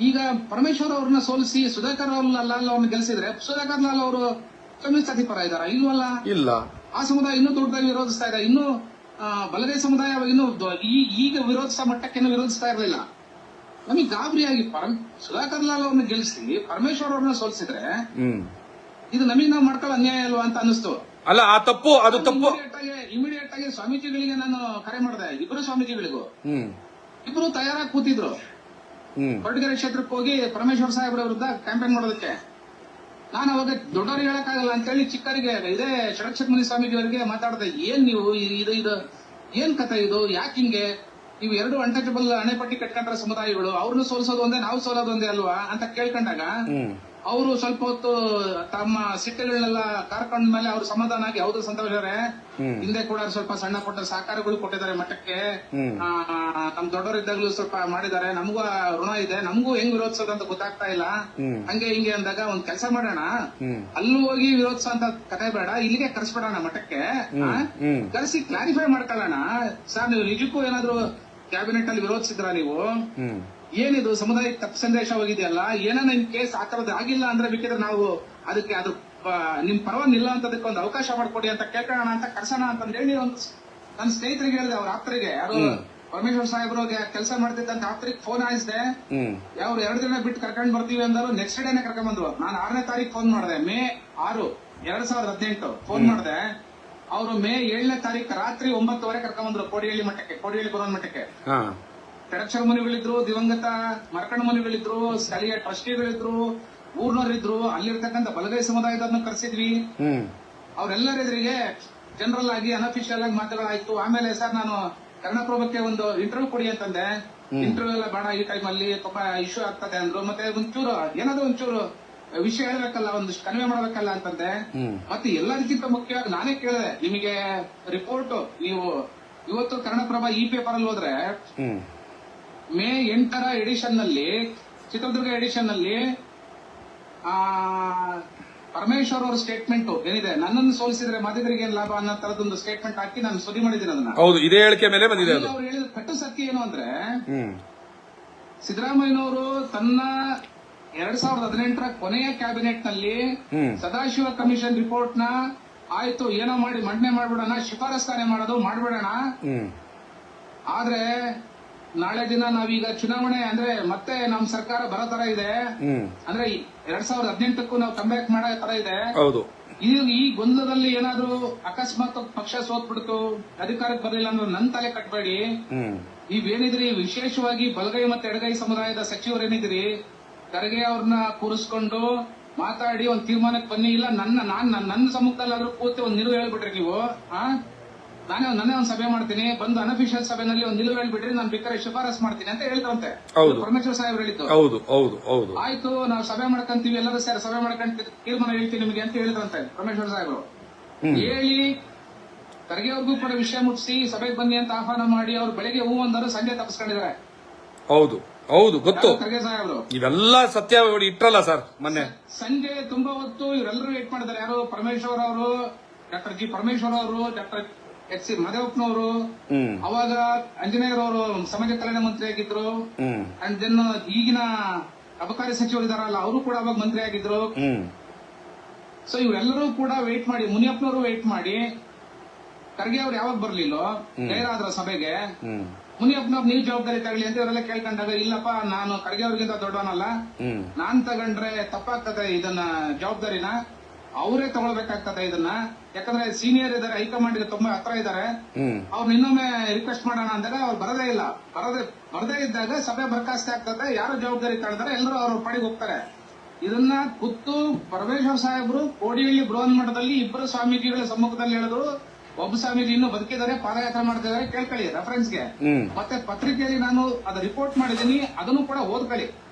ಈಗ ಪರಮೇಶ್ವರ್ ಅವ್ರನ್ನ ಸೋಲಿಸಿ ಸುಧಾಕರ್ ಲಾಲ್ ಅವ್ರನ್ನ ಗೆಲ್ಸಿದ್ರೆ ಸುಧಾಕರ್ ಲಾಲ್ ಅವರು ಕಮ್ಯುನಿಸ್ಟ್ ಪರ ಇದಾರ? ಇಲ್ವಲ್ಲ. ಇಲ್ಲ. ಆ ಸಮುದಾಯ ಇನ್ನೂ ದೊಡ್ಡದಾಗಿ ವಿರೋಧಿಸ್ತಾ ಇದೆ. ಇನ್ನು ಬಲಗೈ ಸಮುದಾಯ ಇನ್ನು ಈಗ ವಿರೋಧಿಸೋ ಮಟ್ಟಕ್ಕೆ ವಿರೋಧಿಸ್ತಾ ಇರಲಿಲ್ಲ. ನಮಗೆ ಗಾಬರಿಯಾಗಿ ಸುಧಾಕರ್ ಲಾಲ್ ಅವ್ರನ್ನ ಗೆಲ್ಸಿ ಪರಮೇಶ್ವರ್ ಅವ್ರನ್ನ ಸೋಲಿಸಿದ್ರೆ ಇದು ನಮಗೆ ನಾವು ಮಾಡ್ಕೊಳ್ಳೋ ಅನ್ಯಾಯ ಅಲ್ವಾ ಅಂತ ಅನಿಸ್ತು. ಅಲ್ಲ, ಆ ತಪ್ಪು, ಅದು ತಪ್ಪು. ಇಮಿಡಿಯೇಟ್ ಆಗಿ ಸ್ವಾಮೀಜಿಗಳಿಗೆ ನಾನು ಕರೆ ಮಾಡಿದೆ. ಇಬ್ಬರು ಸ್ವಾಮೀಜಿಗಳಿಗೂ ಇಬ್ರು ತಯಾರಾಗಿ ಕೂತಿದ್ರು. ಕೊರಟಗೆರೆ ಕ್ಷೇತ್ರಕ್ಕೆ ಹೋಗಿ ಪರಮೇಶ್ವರ್ ಸಾಹೇಬ್ರ ವಿರುದ್ಧ ಕ್ಯಾಂಪೇನ್ ಮಾಡೋದಕ್ಕೆ. ನಾನು ಅವಾಗ ದೊಡ್ಡವ್ರಿಗೆ ಹೇಳಕ್ಕಾಗಲ್ಲ ಅಂತೇಳಿ ಚಿಕ್ಕರಿಗೆ ಇದೇ ಷಡಕ್ಷರಮುನಿ ಸ್ವಾಮೀಜಿ ಅವರಿಗೆ ಮಾತಾಡಿದೆ. ಏನ್ ನೀವು ಇದು ಏನ್ ಕಥೆ ಇದು, ಯಾಕೆ ಹಿಂಗೆ ನೀವು ಎರಡು ಅನ್ಟಚಬಲ್ ಅಣೆಪಟ್ಟಿ ಕಟ್ಕೊಂಡ್ರ ಸಮುದಾಯಗಳು, ಅವ್ರನ್ನ ಸೋಲಿಸೋದು ಒಂದೇ ನಾವು ಸೋಲೋದು ಒಂದೇ ಅಲ್ವಾ ಅಂತ ಕೇಳ್ಕೊಂಡಾಗ ಅವರು ಸ್ವಲ್ಪ ಹೊತ್ತು ತಮ್ಮ ಸಿಟ್ಟುಗಳನ್ನೆಲ್ಲ ಕಾರ್ಕೊಂಡ ಮೇಲೆ ಅವ್ರು ಸಮಾಧಾನ ಆಗಿ, ಹೌದು ಸಂತೋಷ್ ಅವರೇ, ಹಿಂದೆ ಕೂಡ ಸ್ವಲ್ಪ ಸಣ್ಣ ಪುಟ್ಟ ಸಹಕಾರಗಳು ಕೊಟ್ಟಿದ್ದಾರೆ ಮಠಕ್ಕೆ, ನಮ್ ದೊಡ್ಡವರಿದ್ದಾಗಲೂ ಸ್ವಲ್ಪ ಮಾಡಿದ್ದಾರೆ, ನಮಗೂ ಋಣ ಇದೆ, ನಮಗೂ ಹೆಂಗ್ ವಿರೋಧಿಸೋದು ಅಂತ ಗೊತ್ತಾಗ್ತಾ ಇಲ್ಲ, ಹಂಗೆ ಹಿಂಗೆ ಅಂದಾಗ ಒಂದ್ ಕೆಲಸ ಮಾಡೋಣ, ಅಲ್ಲೂ ಹೋಗಿ ವಿರೋಧಿಸೋ ಅಂತ ಕತೆ ಬೇಡ, ಇಲ್ಲಿಗೆ ಕರ್ಸ್ಬಿಡೋಣ ಮಠಕ್ಕೆ, ಕರೆಸಿ ಕ್ಲಾರಿಫೈ ಮಾಡ್ಕೊಳ್ಳೋಣ. ಸರ್ ನೀವು ನಿಜಕ್ಕೂ ಏನಾದ್ರು ಕ್ಯಾಬಿನೆಟ್ ಅಲ್ಲಿ ವಿರೋಧಿಸಿದ್ರ ನೀವು? ಏನಿದು ಸಮುದಾಯಕ್ಕೆ ತಪ್ಪು ಸಂದೇಶ ಹೋಗಿದೆಯಲ್ಲ, ಏನಾನ ನಿಮ್ ಕೇಸ್ ಆ ತರದ್ ಆಗಿಲ್ಲ ಅಂದ್ರೆ ಬೇಕಿದ್ರೆ ನಾವು ಅದಕ್ಕೆ ಅದು ನಿಮ್ ಪರವಾಗಿಲ್ಲ ಅಂತದಕ್ಕೆ ಒಂದು ಅವಕಾಶ ಮಾಡ್ಕೊಡಿ ಅಂತ ಕೇಳ್ಕೊಳ್ಳೋಣ ಅಂತ ಕರ್ಸೋಣ ಅಂತ ಹೇಳಿ ಒಂದು ನನ್ನ ಸ್ನೇಹಿತರಿಗೆ ಹೇಳಿದೆ. ಅವ್ರ ಆಪ್ತರಿಗೆ, ಯಾರು ಪರಮೇಶ್ವರ್ ಸಾಹೇಬ್ರು ಕೆಲಸ ಮಾಡ್ತಿದ್ದಂತ ಆಪ್ತರಿಗೆ ಫೋನ್ ಹಾಯಿಸಿದೆ. ಅವ್ರು 2 ದಿನ ಬಿಟ್ಟು ಕರ್ಕೊಂಡ್ ಬರ್ತೀವಿ ಅಂದರು. ನೆಕ್ಸ್ಟ್ ಡೇನೆ ಕರ್ಕೊಂಡ್ ಬಂದ್ರು. ನಾನು 6ನೇ ತಾರೀಕು ಫೋನ್ ಮಾಡಿದೆ, ಮೇ 6, 2018 ಫೋನ್ ಮಾಡಿದೆ. ಅವರು ಮೇ 7ನೇ ತಾರೀಕು ರಾತ್ರಿ 9:00 ಕರ್ಕೊಂಡ್ ಬಂದ್ರು ಕೋಡಿಹಳ್ಳಿ ಮಠಕ್ಕೆ, ಕೋಡಿಹಳ್ಳಿ ಗುರುವನ್ ಮಠಕ್ಕೆ. ಷಡಕ್ಷರ ಮುನಿಗಳಿದ್ರು, ದಿವಂಗತ ಮರಕಣ್ಣ ಮುನಿಗಳಿದ್ರು, ಸ್ಥಳೀಯ ಟ್ರಸ್ಟಿಗಳಿದ್ರು, ಊರ್ನವರಿದ್ರು, ಅಲ್ಲಿರ್ತಕ್ಕಂಥ ಬಲಗೈ ಸಮುದಾಯದನ್ನು ಕರೆಸಿದ್ವಿ. ಅವರೆಲ್ಲರೆದುರಿಗೆ ಜನರಲ್ ಆಗಿ ಅನ್ಅಫಿಷಿಯಲ್ ಆಗಿ ಮಾತುಗಳಾಯ್ತು. ಆಮೇಲೆ ಸರ್ ನಾನು ಕನ್ನಡಪ್ರಭಕ್ಕೆ ಒಂದು ಇಂಟರ್ವ್ಯೂ ಕೊಡಿ ಅಂತಂದೆ. ಇಂಟರ್ವ್ಯೂ ಎಲ್ಲ ಬೇಡ, ಈ ಟೈಮ್ ಅಲ್ಲಿ ತುಂಬಾ ಇಶ್ಯೂ ಆಗ್ತದೆ ಅಂದ್ರು. ಮತ್ತೆ ಒಂಚೂರು ಏನಾದ್ರು ಒಂಚೂರು ವಿಷಯ ಹೇಳ್ಬೇಕಲ್ಲ, ಒಂದಿಷ್ಟು ಕನ್ವೆ ಮಾಡ್ಬೇಕಲ್ಲ ಅಂತಂದೆ. ಮತ್ತೆ ಎಲ್ಲದಕ್ಕಿಂತ ಮುಖ್ಯವಾಗಿ ನಾನೇ ಕೇಳಿದೆ, ನಿಮಗೆ ರಿಪೋರ್ಟ್ ನೀವು ಇವತ್ತು ಕನ್ನಡಪ್ರಭ ಈ ಪೇಪರ್ ಅಲ್ಲಿ ಹೋದ್ರೆ ಮೇ 8ರ ಎಡಿಷನ್ ನಲ್ಲಿ, ಚಿತ್ರದುರ್ಗ ಎಡಿಷನ್ ನಲ್ಲಿ ಪರಮೇಶ್ವರ್ ಅವರ ಸ್ಟೇಟ್ಮೆಂಟ್ ಏನಿದೆ, ನನ್ನನ್ನು ಸೋಲಿಸಿದ್ರೆ ಮಾದಿಗರಿಗೆ ಏನ್ ಲಾಭ ಅನ್ನೋ ತರದೊಂದು ಸ್ಟೇಟ್ಮೆಂಟ್ ಹಾಕಿ ನಾನು ಸುದ್ದಿ ಮಾಡಿದ್ದೀನಿ ಅದನ್ನ. ಹೌದು, ಇದೇ ಹೇಳಿಕೆ ಮೇಲೆ ಬಂದಿದೆ. ಅವ್ರು ಹೇಳಿದ ಕಟ್ಟು ಸತ್ಯ ಏನು ಅಂದ್ರೆ, ಸಿದ್ದರಾಮಯ್ಯನವರು ತನ್ನ 2018ರ ಕೊನೆಯ ಕ್ಯಾಬಿನೆಟ್ ನಲ್ಲಿ ಸದಾಶಿವ ಕಮಿಷನ್ ರಿಪೋರ್ಟ್ ನ ಆಯ್ತು ಏನೋ ಮಾಡಿ ಮಂಡನೆ ಮಾಡ್ಬಿಡೋಣ, ಶಿಫಾರಸ್ತಾನೆ ಮಾಡೋದು ಮಾಡ್ಬಿಡೋಣ, ಆದ್ರೆ ನಾಳೆ ದಿನ ನಾವೀಗ ಚುನಾವಣೆ ಅಂದ್ರೆ ಮತ್ತೆ ನಮ್ ಸರ್ಕಾರ ಬರೋ ತರ ಇದೆ, ಅಂದ್ರೆ 2018ಕ್ಕೂ ನಾವು ಕಂಬ್ಯಾಕ್ ಮಾಡೋ ತರ ಇದೆ. ಈ ಗೊಂದಲದಲ್ಲಿ ಏನಾದ್ರು ಅಕಸ್ಮಾತ್ ಪಕ್ಷ ಸೋತ್ಬಿಡ್ತು, ಅಧಿಕಾರಕ್ಕೆ ಬರಲಿಲ್ಲ ಅಂದ್ರೆ ನನ್ ತಲೆ ಕಟ್ಬೇಡಿ. ನೀವೇನಿದ್ರಿ, ವಿಶೇಷವಾಗಿ ಬಲಗೈ ಮತ್ತೆ ಎಡಗೈ ಸಮುದಾಯದ ಸಚಿವರೇನಿದ್ರಿ, ಖರ್ಗೆ ಅವ್ರನ್ನ ಕೂರಿಸ್ಕೊಂಡು ಮಾತಾಡಿ ಒಂದ್ ತೀರ್ಮಾನಕ್ಕೆ ಬನ್ನಿ. ಇಲ್ಲ ನನ್ನ ಸಮ್ಮುಖದಲ್ಲಾದ್ರೂ ಕೂತಿ ಒಂದ್ ನಿಲುವು ಹೇಳ್ಬಿಟ್ರಿ ನೀವು. ನಾನೇ ಒಂದ್ ಸಭೆ ಮಾಡ್ತೀನಿ, ಬಂದು ಅನ್ಅಫಿಷಿಯಲ್ ಸಭೆನಲ್ಲಿ ಒಂದ್ ನಿಲುವು ಹೇಳ್ಬಿಟ್ರಿ, ನಾನು ಬೇಕಾದ್ರೆ ಶಿಫಾರಸ್ ಮಾಡ್ತೀನಿ ಅಂತ ಹೇಳ್ತಾರಂತೆ ಪರಮೇಶ್ವರ್ ಸಾಹೇಬ್ರು ಹೇಳಿದ್ದು. ಆಯ್ತು, ನಾವು ಸಭೆ ಮಾಡ್ಕೊಂತೀವಿ, ಎಲ್ಲರೂ ಸೇರಿ ಸಭೆ ಮಾಡ್ಕೊಂತ ತೀರ್ಮಾನ ಹೇಳ್ತೀವಿ ನಿಮಗೆ ಅಂತ ಹೇಳಿದ್ರಂತೆ ಪರಮೇಶ್ವರ್ ಸಾಹೇಬ್ರು. ಹೇಳಿ ಖರ್ಗೆ ಅವ್ರಿಗೂ ಕೂಡ ವಿಷಯ ಮುಟ್ಟಿಸಿ ಸಭೆಗೆ ಬನ್ನಿ ಅಂತ ಆಹ್ವಾನ ಮಾಡಿ, ಅವ್ರು ಬೆಳಿಗ್ಗೆ ಹೂ ಅಂದರು, ಸಂಜೆ ತಪ್ಪಿಸ್ಕೊಂಡಿದ್ದಾರೆ. ಹೌದು ಗೊತ್ತು, ಖರ್ಗೆ ಸಾಹೇಬ್ರು ಇವೆಲ್ಲ ಸತ್ಯ ಇಟ್ರಲ್ಲ ಸರ್. ಮೊನ್ನೆ ಸಂಜೆ ತುಂಬಾ ಹೊತ್ತು ಇವರೆಲ್ಲರೂ ವೇಟ್ ಮಾಡಿದ್ದಾರೆ. ಯಾರು ಪರಮೇಶ್ವರ್ ಅವರು, ಡಾಕ್ಟರ್ ಜಿ ಪರಮೇಶ್ವರ್ ಅವರು, ಡಾಕ್ಟರ್ ಎಚ್ ಸಿ ಮಹದೇವಪ್ಪನವರು, ಅವಾಗ ಆಂಜನೇಯರವರು ಸಮಾಜ ಕಲ್ಯಾಣ ಮಂತ್ರಿ ಆಗಿದ್ರು, ಅಂಡ್ ದೆನ್ ಈಗಿನ ಅಬಕಾರಿ ಸಚಿವರು ಇದಾರಲ್ಲ ಅವರು ಕೂಡ ಅವಾಗ ಮಂತ್ರಿ ಆಗಿದ್ರು. ಸೊ ಇವರೆಲ್ಲರೂ ಕೂಡ ವೇಟ್ ಮಾಡಿ, ಮುನಿಯಪ್ಪನವರು ವೇಟ್ ಮಾಡಿ, ಖರ್ಗೆ ಅವ್ರು ಯಾವಾಗ ಬರ್ಲಿಲ್ಲೋ ಗೈರಾದ್ರ ಸಭೆಗೆ, ಮುನಿಯಪ್ಪನವ್ರು ನೀವು ಜವಾಬ್ದಾರಿ ತಗೊಳ್ಳಿ ಅಂತ ಇವರೆಲ್ಲ ಕೇಳ್ಕೊಂಡಾಗ, ಇಲ್ಲಪ್ಪ ನಾನು ಖರ್ಗೆ ಅವ್ರಿಗಿಂತ ದೊಡ್ಡವನಲ್ಲ, ನಾನ್ ತಗೊಂಡ್ರೆ ತಪ್ಪಾಗ್ತದೆ, ಇದನ್ನ ಜವಾಬ್ದಾರಿನ ಅವರೇ ತಗೊಳ್ಬೇಕಾಗ್ತದೆ ಇದನ್ನ, ಯಾಕಂದ್ರೆ ಸೀನಿಯರ್ ಇದಾರೆ, ಹೈಕಮಾಂಡ್ ಗೆ ತುಂಬಾ ಹತ್ರ ಇದಾರೆ, ಅವ್ರನ್ನ ಇನ್ನೊಮ್ಮೆ ರಿಕ್ವೆಸ್ಟ್ ಮಾಡೋಣ ಅಂದಾಗ ಅವ್ರು ಬರದೇ ಇಲ್ಲ. ಬರದೇ ಇದ್ದಾಗ ಸಭೆ ಬರ್ಖಾಸ್ತಿ ಆಗ್ತದೆ, ಯಾರು ಜವಾಬ್ದಾರಿ ತಗೊಳ್ತಾರೆ ಎಲ್ಲರೂ ಅವ್ರ ಪಡೆಗೆ ಹೋಗ್ತಾರೆ. ಇದನ್ನ ಕುತ್ತು ಪರಮೇಶ್ವರ್ ಸಾಹೇಬ್ರು ಕೋಡಿಹಳ್ಳಿ ಬೃಹನ್ ಮಠದಲ್ಲಿ 2 ಸ್ವಾಮೀಜಿಗಳ ಸಮ್ಮುಖದಲ್ಲಿ ಹೇಳಿದ್ರು. ಒಬ್ಬ ಸ್ವಾಮೀಜಿ ಇನ್ನೂ ಬದುಕಿದ್ದಾರೆ, ಪಾದಯಾತ್ರೆ ಮಾಡ್ತಿದ್ದಾರೆ, ಕೇಳ್ಕೊಳ್ಳಿ ರೆಫರೆನ್ಸ್ಗೆ. ಮತ್ತೆ ಪತ್ರಿಕೆಯಲ್ಲಿ ನಾನು ಅದ ರಿಪೋರ್ಟ್ ಮಾಡಿದ್ದೀನಿ, ಅದನ್ನು ಕೂಡ ಓದ್ಕೊಳ್ಳಿ,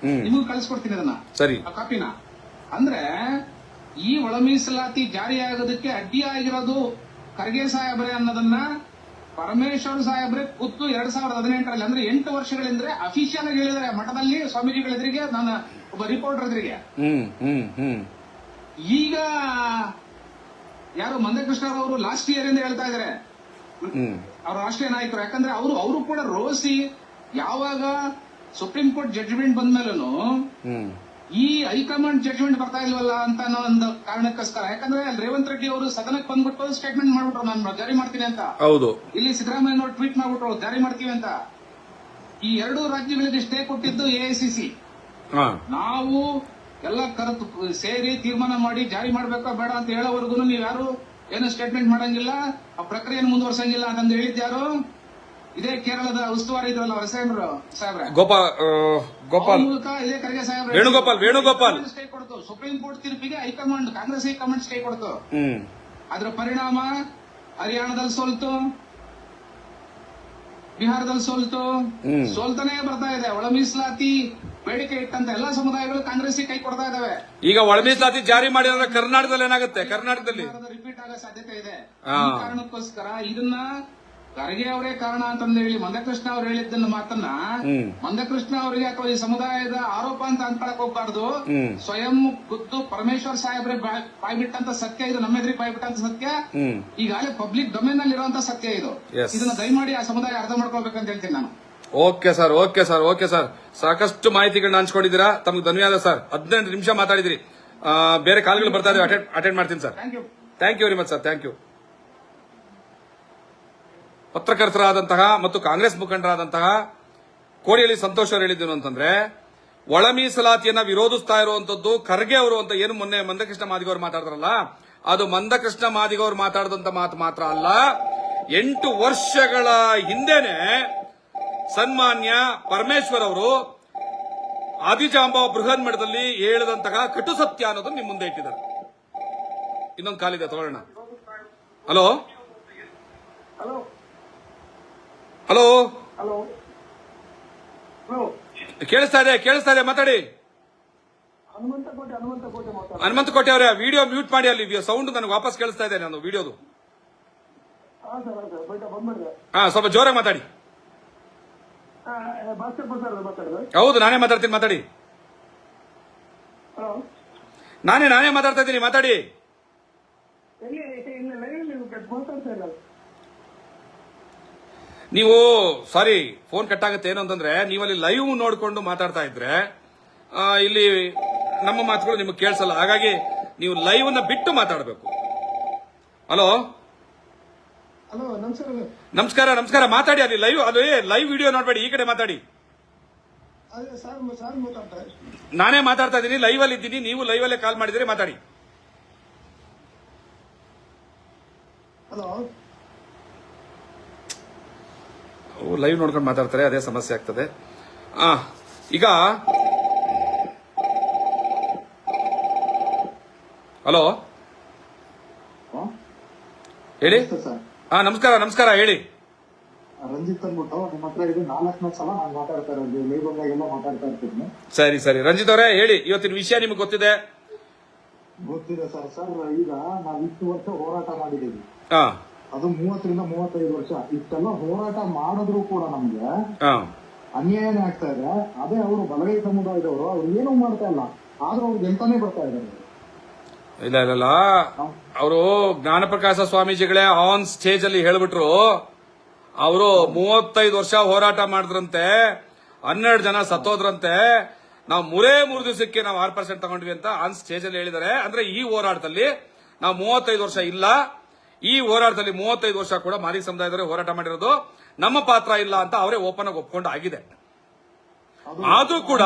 ನಿಮಗೂ ಕಳಿಸ್ಕೊಡ್ತೀನಿ ಅದನ್ನ, ಆ ಕಾಪಿನ. ಅಂದ್ರೆ ಈ ಒಳ ಮೀಸಲಾತಿ ಜಾರಿಯಾಗೋದಕ್ಕೆ ಅಡ್ಡಿಯಾಗಿರೋದು ಖರ್ಗೆ ಸಾಹೇಬ್ರೆ ಅನ್ನೋದನ್ನ ಪರಮೇಶ್ವರ್ ಸಾಹೇಬ್ರೆ ಖುದ್ದು 2018ರಲ್ಲಿ, ಅಂದ್ರೆ 8 ವರ್ಷಗಳಿಂದ್ರೆ ಅಫಿಷಿಯಲ್ ಆಗಿ ಹೇಳಿದ್ದಾರೆ ಮಠದಲ್ಲಿ ಸ್ವಾಮೀಜಿಗಳ ಎದುರಿಗೆ, ನಾನು ಒಬ್ಬ ರಿಪೋರ್ಟರ್ ಎದುರಿಗೆ. ಈಗ ಯಾರು ಮಂದಕೃಷ್ಣ ಅವರು ಲಾಸ್ಟ್ ಇಯರ್ ಇಂದ ಹೇಳ್ತಾ ಇದಾರೆ ಅವ್ರ ರಾಷ್ಟ್ರೀಯ ನಾಯಕರು. ಯಾಕಂದ್ರೆ ಅವರು ಕೂಡ ರೋಸಿ ಯಾವಾಗ ಸುಪ್ರೀಂ ಕೋರ್ಟ್ ಜಡ್ಜ್ಮೆಂಟ್ ಬಂದ್ಮೇಲೂ ಈ ಹೈಕಮಾಂಡ್ ಜಡ್ಜ್ಮೆಂಟ್ ಬರ್ತಾ ಇಲ್ವಲ್ಲ ಅಂತ ಅನ್ನೋ ಒಂದು ಕಾರಣಕ್ಕೋಸ್ಕರ. ಯಾಕಂದ್ರೆ ರೇವಂತ್ ರೆಡ್ಡಿ ಅವರು ಸದನಕ್ಕೆ ಬಂದ್ಬಿಟ್ಟು ಸ್ಟೇಟ್ಮೆಂಟ್ ಮಾಡ್ಬಿಟ್ರು, ನಾನು ಜಾರಿ ಮಾಡ್ತೀನಿ ಅಂತ. ಹೌದು. ಇಲ್ಲಿ ಸಿದ್ದರಾಮಯ್ಯ ಅವರು ಟ್ವೀಟ್ ಮಾಡ್ಬಿಟ್ರು ಜಾರಿ ಮಾಡ್ತೀವಿ ಅಂತ. ಈ ಎರಡೂ ರಾಜ್ಯಗಳಿಗೆ ಸ್ಟೇ ಕೊಟ್ಟಿದ್ದು AICC. ನಾವು ಎಲ್ಲ ಕರೆದು ಸೇರಿ ತೀರ್ಮಾನ ಮಾಡಿ ಜಾರಿ ಮಾಡ್ಬೇಕಾ ಬೇಡ ಅಂತ ಹೇಳೋವರೆಗೂ ನೀವ್ ಯಾರು ಏನು ಸ್ಟೇಟ್ಮೆಂಟ್ ಮಾಡಂಗಿಲ್ಲ, ಆ ಪ್ರಕ್ರಿಯೆಯನ್ನು ಮುಂದುವರ್ಸಂಗಿಲ್ಲ ಅಂತ ಹೇಳಿದ್ಯಾರು? ಇದೇ ಕೇರಳದ ಉಸ್ತುವಾರಿ ಇದ್ರಲ್ಲ ಹೊರಸೇಂದ್ರ ಸಾಹೇಬ್ರೆ, ಗೋಪಾಲ್ ಮೂಲಕ ಇದೇ ಖರ್ಗೆ ಸಾಹೇಬ್ರೆ, ವೇಣುಗೋಪಾಲ್ ಸ್ಟೇ ಕೊಡ್ತು. ಸುಪ್ರೀಂ ಕೋರ್ಟ್ ತೀರ್ಪಿಗೆ ಹೈಕಮಾಂಡ್, ಕಾಂಗ್ರೆಸ್ ಹೈಕಮಾಂಡ್ ಸ್ಟೇ ಕೊಡ್ತು. ಅದ್ರ ಪರಿಣಾಮ ಹರಿಯಾಣದಲ್ಲಿ ಸೋಲ್ತು, ಬಿಹಾರದಲ್ಲಿ ಸೋಲ್ತು, ಸೋಲ್ತಾನೆ ಬರ್ತಾ ಇದೆ. ಒಳ ಮೀಸಲಾತಿ ಬೇಡಿಕೆ ಇಟ್ಟಂತ ಎಲ್ಲಾ ಸಮುದಾಯಗಳು ಕಾಂಗ್ರೆಸ್ ಕೈ ಕೊಡ್ತಾ ಇದಾವೆ. ಈಗ ಒಳ ಮೀಸಲಾತಿ ಜಾರಿ ಮಾಡಿದ್ರೆ ಕರ್ನಾಟಕದಲ್ಲಿ ಏನಾಗುತ್ತೆ? ಕರ್ನಾಟಕದಲ್ಲಿ ರಿಪೀಟ್ ಆಗೋ ಸಾಧ್ಯತೆ ಇದೆ. ಈ ಕಾರಣಕ್ಕೋಸ್ಕರ ಇದನ್ನ ಖರ್ಗೆ ಅವರೇ ಕಾರಣ ಅಂತಂದು ಹೇಳಿ ಮಂದಕೃಷ್ಣ ಅವ್ರು ಹೇಳಿದ್ದನ್ನ ಮಾತನ್ನ ಮಂದಕೃಷ್ಣ ಅವರಿಗೆ ಅಥವಾ ಈ ಸಮುದಾಯದ ಆರೋಪ ಅಂತ ಅನ್ಕೊಳಕ್ ಹೋಗ್ಬಾರ್ದು. ಸ್ವಯಂ ಖುದ್ದು ಪರಮೇಶ್ವರ್ ಸಾಹೇಬ್ರೆ ಬಾಯ್ಬಿಟ್ಟಂತ ಸತ್ಯ ಇದು, ನಮ್ಮ ಎದುರಿಗೆ ಬಾಯ್ಬಿಟ್ಟಂತ ಸತ್ಯ, ಈಗಾಗಲೇ ಪಬ್ಲಿಕ್ ಡೊಮೇನ್ ನಲ್ಲಿ ಇರುವಂತ ಸತ್ಯ ಇದು. ಇದನ್ನ ದಯಮಾಡಿ ಆ ಸಮುದಾಯ ಅರ್ಥ ಮಾಡ್ಕೋಬೇಕಂತ ಹೇಳ್ತೀನಿ ನಾನು. ಓಕೆ ಸರ್, ಸಾಕಷ್ಟು ಮಾಹಿತಿಗಳನ್ನ ಹಂಚ್ಕೊಂಡಿದ್ದೀರಾ. ತಮ್ಗೆ ಧನ್ಯವಾದ ಸರ್. 18 ನಿಮಿಷ ಮಾತಾಡಿದ್ರಿ. ಬೇರೆ ಕಾಲ್ಗಳು ಬರ್ತಾ ಇದ್ರೆ ಅಟೆಂಡ್ ಮಾಡ್ತೀನಿ sir. Thank you very much sir. Thank you. ಪತ್ರಕರ್ತರಾದಂತಹ ಮತ್ತು ಕಾಂಗ್ರೆಸ್ ಮುಖಂಡರಾದಂತಹ ಕೋಡಿಹಳ್ಳಿ ಸಂತೋಷ್ ಅವರು ಹೇಳಿದ್ದೇನು ಅಂತಂದ್ರೆ, ಒಳ ಮೀಸಲಾತಿಯನ್ನ ವಿರೋಧಿಸ್ತಾ ಇರುವಂತದ್ದು ಖರ್ಗೆ ಅವರು ಅಂತ ಏನು ಮೊನ್ನೆ ಮಂದಕೃಷ್ಣ ಮಾದಿಗ ಅವರು ಮಾತಾಡಿದ್ರಲ್ಲ, ಅದು ಮಂದಕೃಷ್ಣ ಮಾದಿಗ ಅವರು ಮಾತಾಡಿದಂತ ಮಾತು ಮಾತ್ರ ಅಲ್ಲ. 8 ವರ್ಷಗಳ ಹಿಂದೆನೆ ಸನ್ಮಾನ್ಯ ಪರಮೇಶ್ವರ್ ಅವರು ಆದಿಜಾಂಬವ ಬೃಹನ್ ಮಠದಲ್ಲಿ ಹೇಳಿದಂತಹ ಕಟು ಸತ್ಯ ಅನ್ನೋದನ್ನು ನಿಮ್ಮ ಮುಂದೆ ಇಟ್ಟಿದ್ದಾರೆ. ಇನ್ನೊಂದು ಕಾಲಿದೆ, ತಗೊಳ್ಳೋಣ. ಹಲೋ ಹಲೋ ಹಲೋ ಕೇಳಿಸ್ತಾ ಇದೆ, ಮಾತಾಡಿ. ಹನುಮಂತ ಕೋಟೆ ಅವರೇ, ವಿಡಿಯೋ ಮ್ಯೂಟ್ ಮಾಡಿ. ಅಲ್ಲಿ ಸೌಂಡ್ ನನಗೆ ವಾಪಸ್ ಕೇಳಿಸ್ತಾ ಇದೆ, ನಾನು ವಿಡಿಯೋದು. ಸ್ವಲ್ಪ ಜೋರಾಗಿ ಮಾತಾಡಿ. ಹೌದು, ನಾನೇ ಮಾತಾಡ್ತೀನಿ, ಮಾತಾಡಿ. ನಾನೇ ಮಾತಾಡ್ತಾ ಇದ್ದೀನಿ, ಮಾತಾಡಿ. ನೀವು ಸಾರಿ, ಫೋನ್ ಕಟ್ ಆಗುತ್ತೆ. ಏನು ಅಂತಂದ್ರೆ, ನೀವಲ್ಲಿ ಲೈವ್ ನೋಡ್ಕೊಂಡು ಮಾತಾಡ್ತಾ ಇದ್ರೆ ಇಲ್ಲಿ ನಮ್ಮ ಮಾತುಗಳು ನಿಮಗೆ ಕೇಳಿಸಲ್ಲ. ಹಾಗಾಗಿ ನೀವು ಲೈವ್ ನ ಬಿಟ್ಟು ಮಾತಾಡಬೇಕು. ಹಲೋ ನಮಸ್ಕಾರ, ಮಾತಾಡಿ. ಅಲ್ಲಿ ಲೈವ್ ವಿಡಿಯೋ ನೋಡ್ಬೇಡಿ, ಈ ಕಡೆ ಮಾತಾಡಿ. ನಾನೇ ಮಾತಾಡ್ತಾ ಇದ್ದೀನಿ, ಲೈವ್ ಅಲ್ಲಿ ಇದ್ದೀನಿ, ನೀವು ಲೈವ್ ಅಲ್ಲೇ ಕಾಲ್ ಮಾಡಿದ್ರೆ ಮಾತಾಡಿ. ಲೈವ್ ನೋಡ್ಕೊಂಡು ಮಾತಾಡ್ತಾರೆ, ಅದೇ ಸಮಸ್ಯೆ ಆಗ್ತದೆ. ಈಗ ಹಲೋ ಹೇಳಿ. ನಮಸ್ಕಾರ ಹೇಳಿ. ರಂಜಿತ್ ಅಂದ್ಬಿಟ್ಟು ನಿಮ್ಮ ಹತ್ರ ಇದು 4 ಸಲ ನಾನು ಮಾತಾಡ್ತಾ ಇರೋದು, ಲೈವ್ಗೆಲ್ಲ ಮಾತಾಡ್ತಾ ಇರ್ತೀನಿ. ಸರಿ ರಂಜಿತ್ ಅವರೇ ಹೇಳಿ, ಇವತ್ತಿನ ವಿಷಯ ನಿಮ್ಗೆ ಗೊತ್ತಿದೆ ಸರ್. ಈಗ ನಾವು ಇಷ್ಟು ವರ್ಷ ಹೋರಾಟ ಮಾಡಿದ್ದೀವಿ, ಅದು 30 ರಿಂದ 35 ವರ್ಷ. ಇಷ್ಟೆಲ್ಲ ಹೋರಾಟ ಮಾಡಿದ್ರು ಕೂಡ ನಮ್ಗೆ ಅನ್ಯಾಯನೇ ಆಗ್ತಾ ಇದೆ. ಅದೇ ಅವರು ಬಲಗೈ ಸಮುದಾಯದವರು, ಅವ್ರು ಏನೂ ಮಾಡ್ತಾ ಇಲ್ಲ, ಆದ್ರೂ ಅವ್ರಿಗೆ ಎಂತಾನೇ ಬರ್ತಾ ಇದ್ದಾರೆ. ಇಲ್ಲ, ಅವರು ಜ್ಞಾನಪ್ರಕಾಶ ಸ್ವಾಮೀಜಿಗಳೇ ಆನ್ ಸ್ಟೇಜ್ ಅಲ್ಲಿ ಹೇಳ್ಬಿಟ್ರು, ಅವರು 35 ವರ್ಷ ಹೋರಾಟ ಮಾಡಿದ್ರಂತೆ, 12 ಜನ ಸತ್ತೋದ್ರಂತೆ, ನಾವು 3 ದಿವಸಕ್ಕೆ ನಾವು 6% ತಗೊಂಡ್ವಿ ಅಂತ ಆನ್ ಸ್ಟೇಜ್ ಅಲ್ಲಿ ಹೇಳಿದ್ದಾರೆ. ಅಂದ್ರೆ ಈ ಹೋರಾಟದಲ್ಲಿ ನಾವು 35 ವರ್ಷ ಇಲ್ಲ, ಈ ಹೋರಾಟದಲ್ಲಿ 35 ವರ್ಷ ಕೂಡ ಮಾದಿಗ ಸಮುದಾಯದವರೇ ಹೋರಾಟ ಮಾಡಿರೋದು, ನಮ್ಮ ಪಾತ್ರ ಇಲ್ಲ ಅಂತ ಅವರೇ ಓಪನ್ ಆಗಿ ಒಪ್ಕೊಂಡು ಆಗಿದೆ. ಆದ್ರೂ ಕೂಡ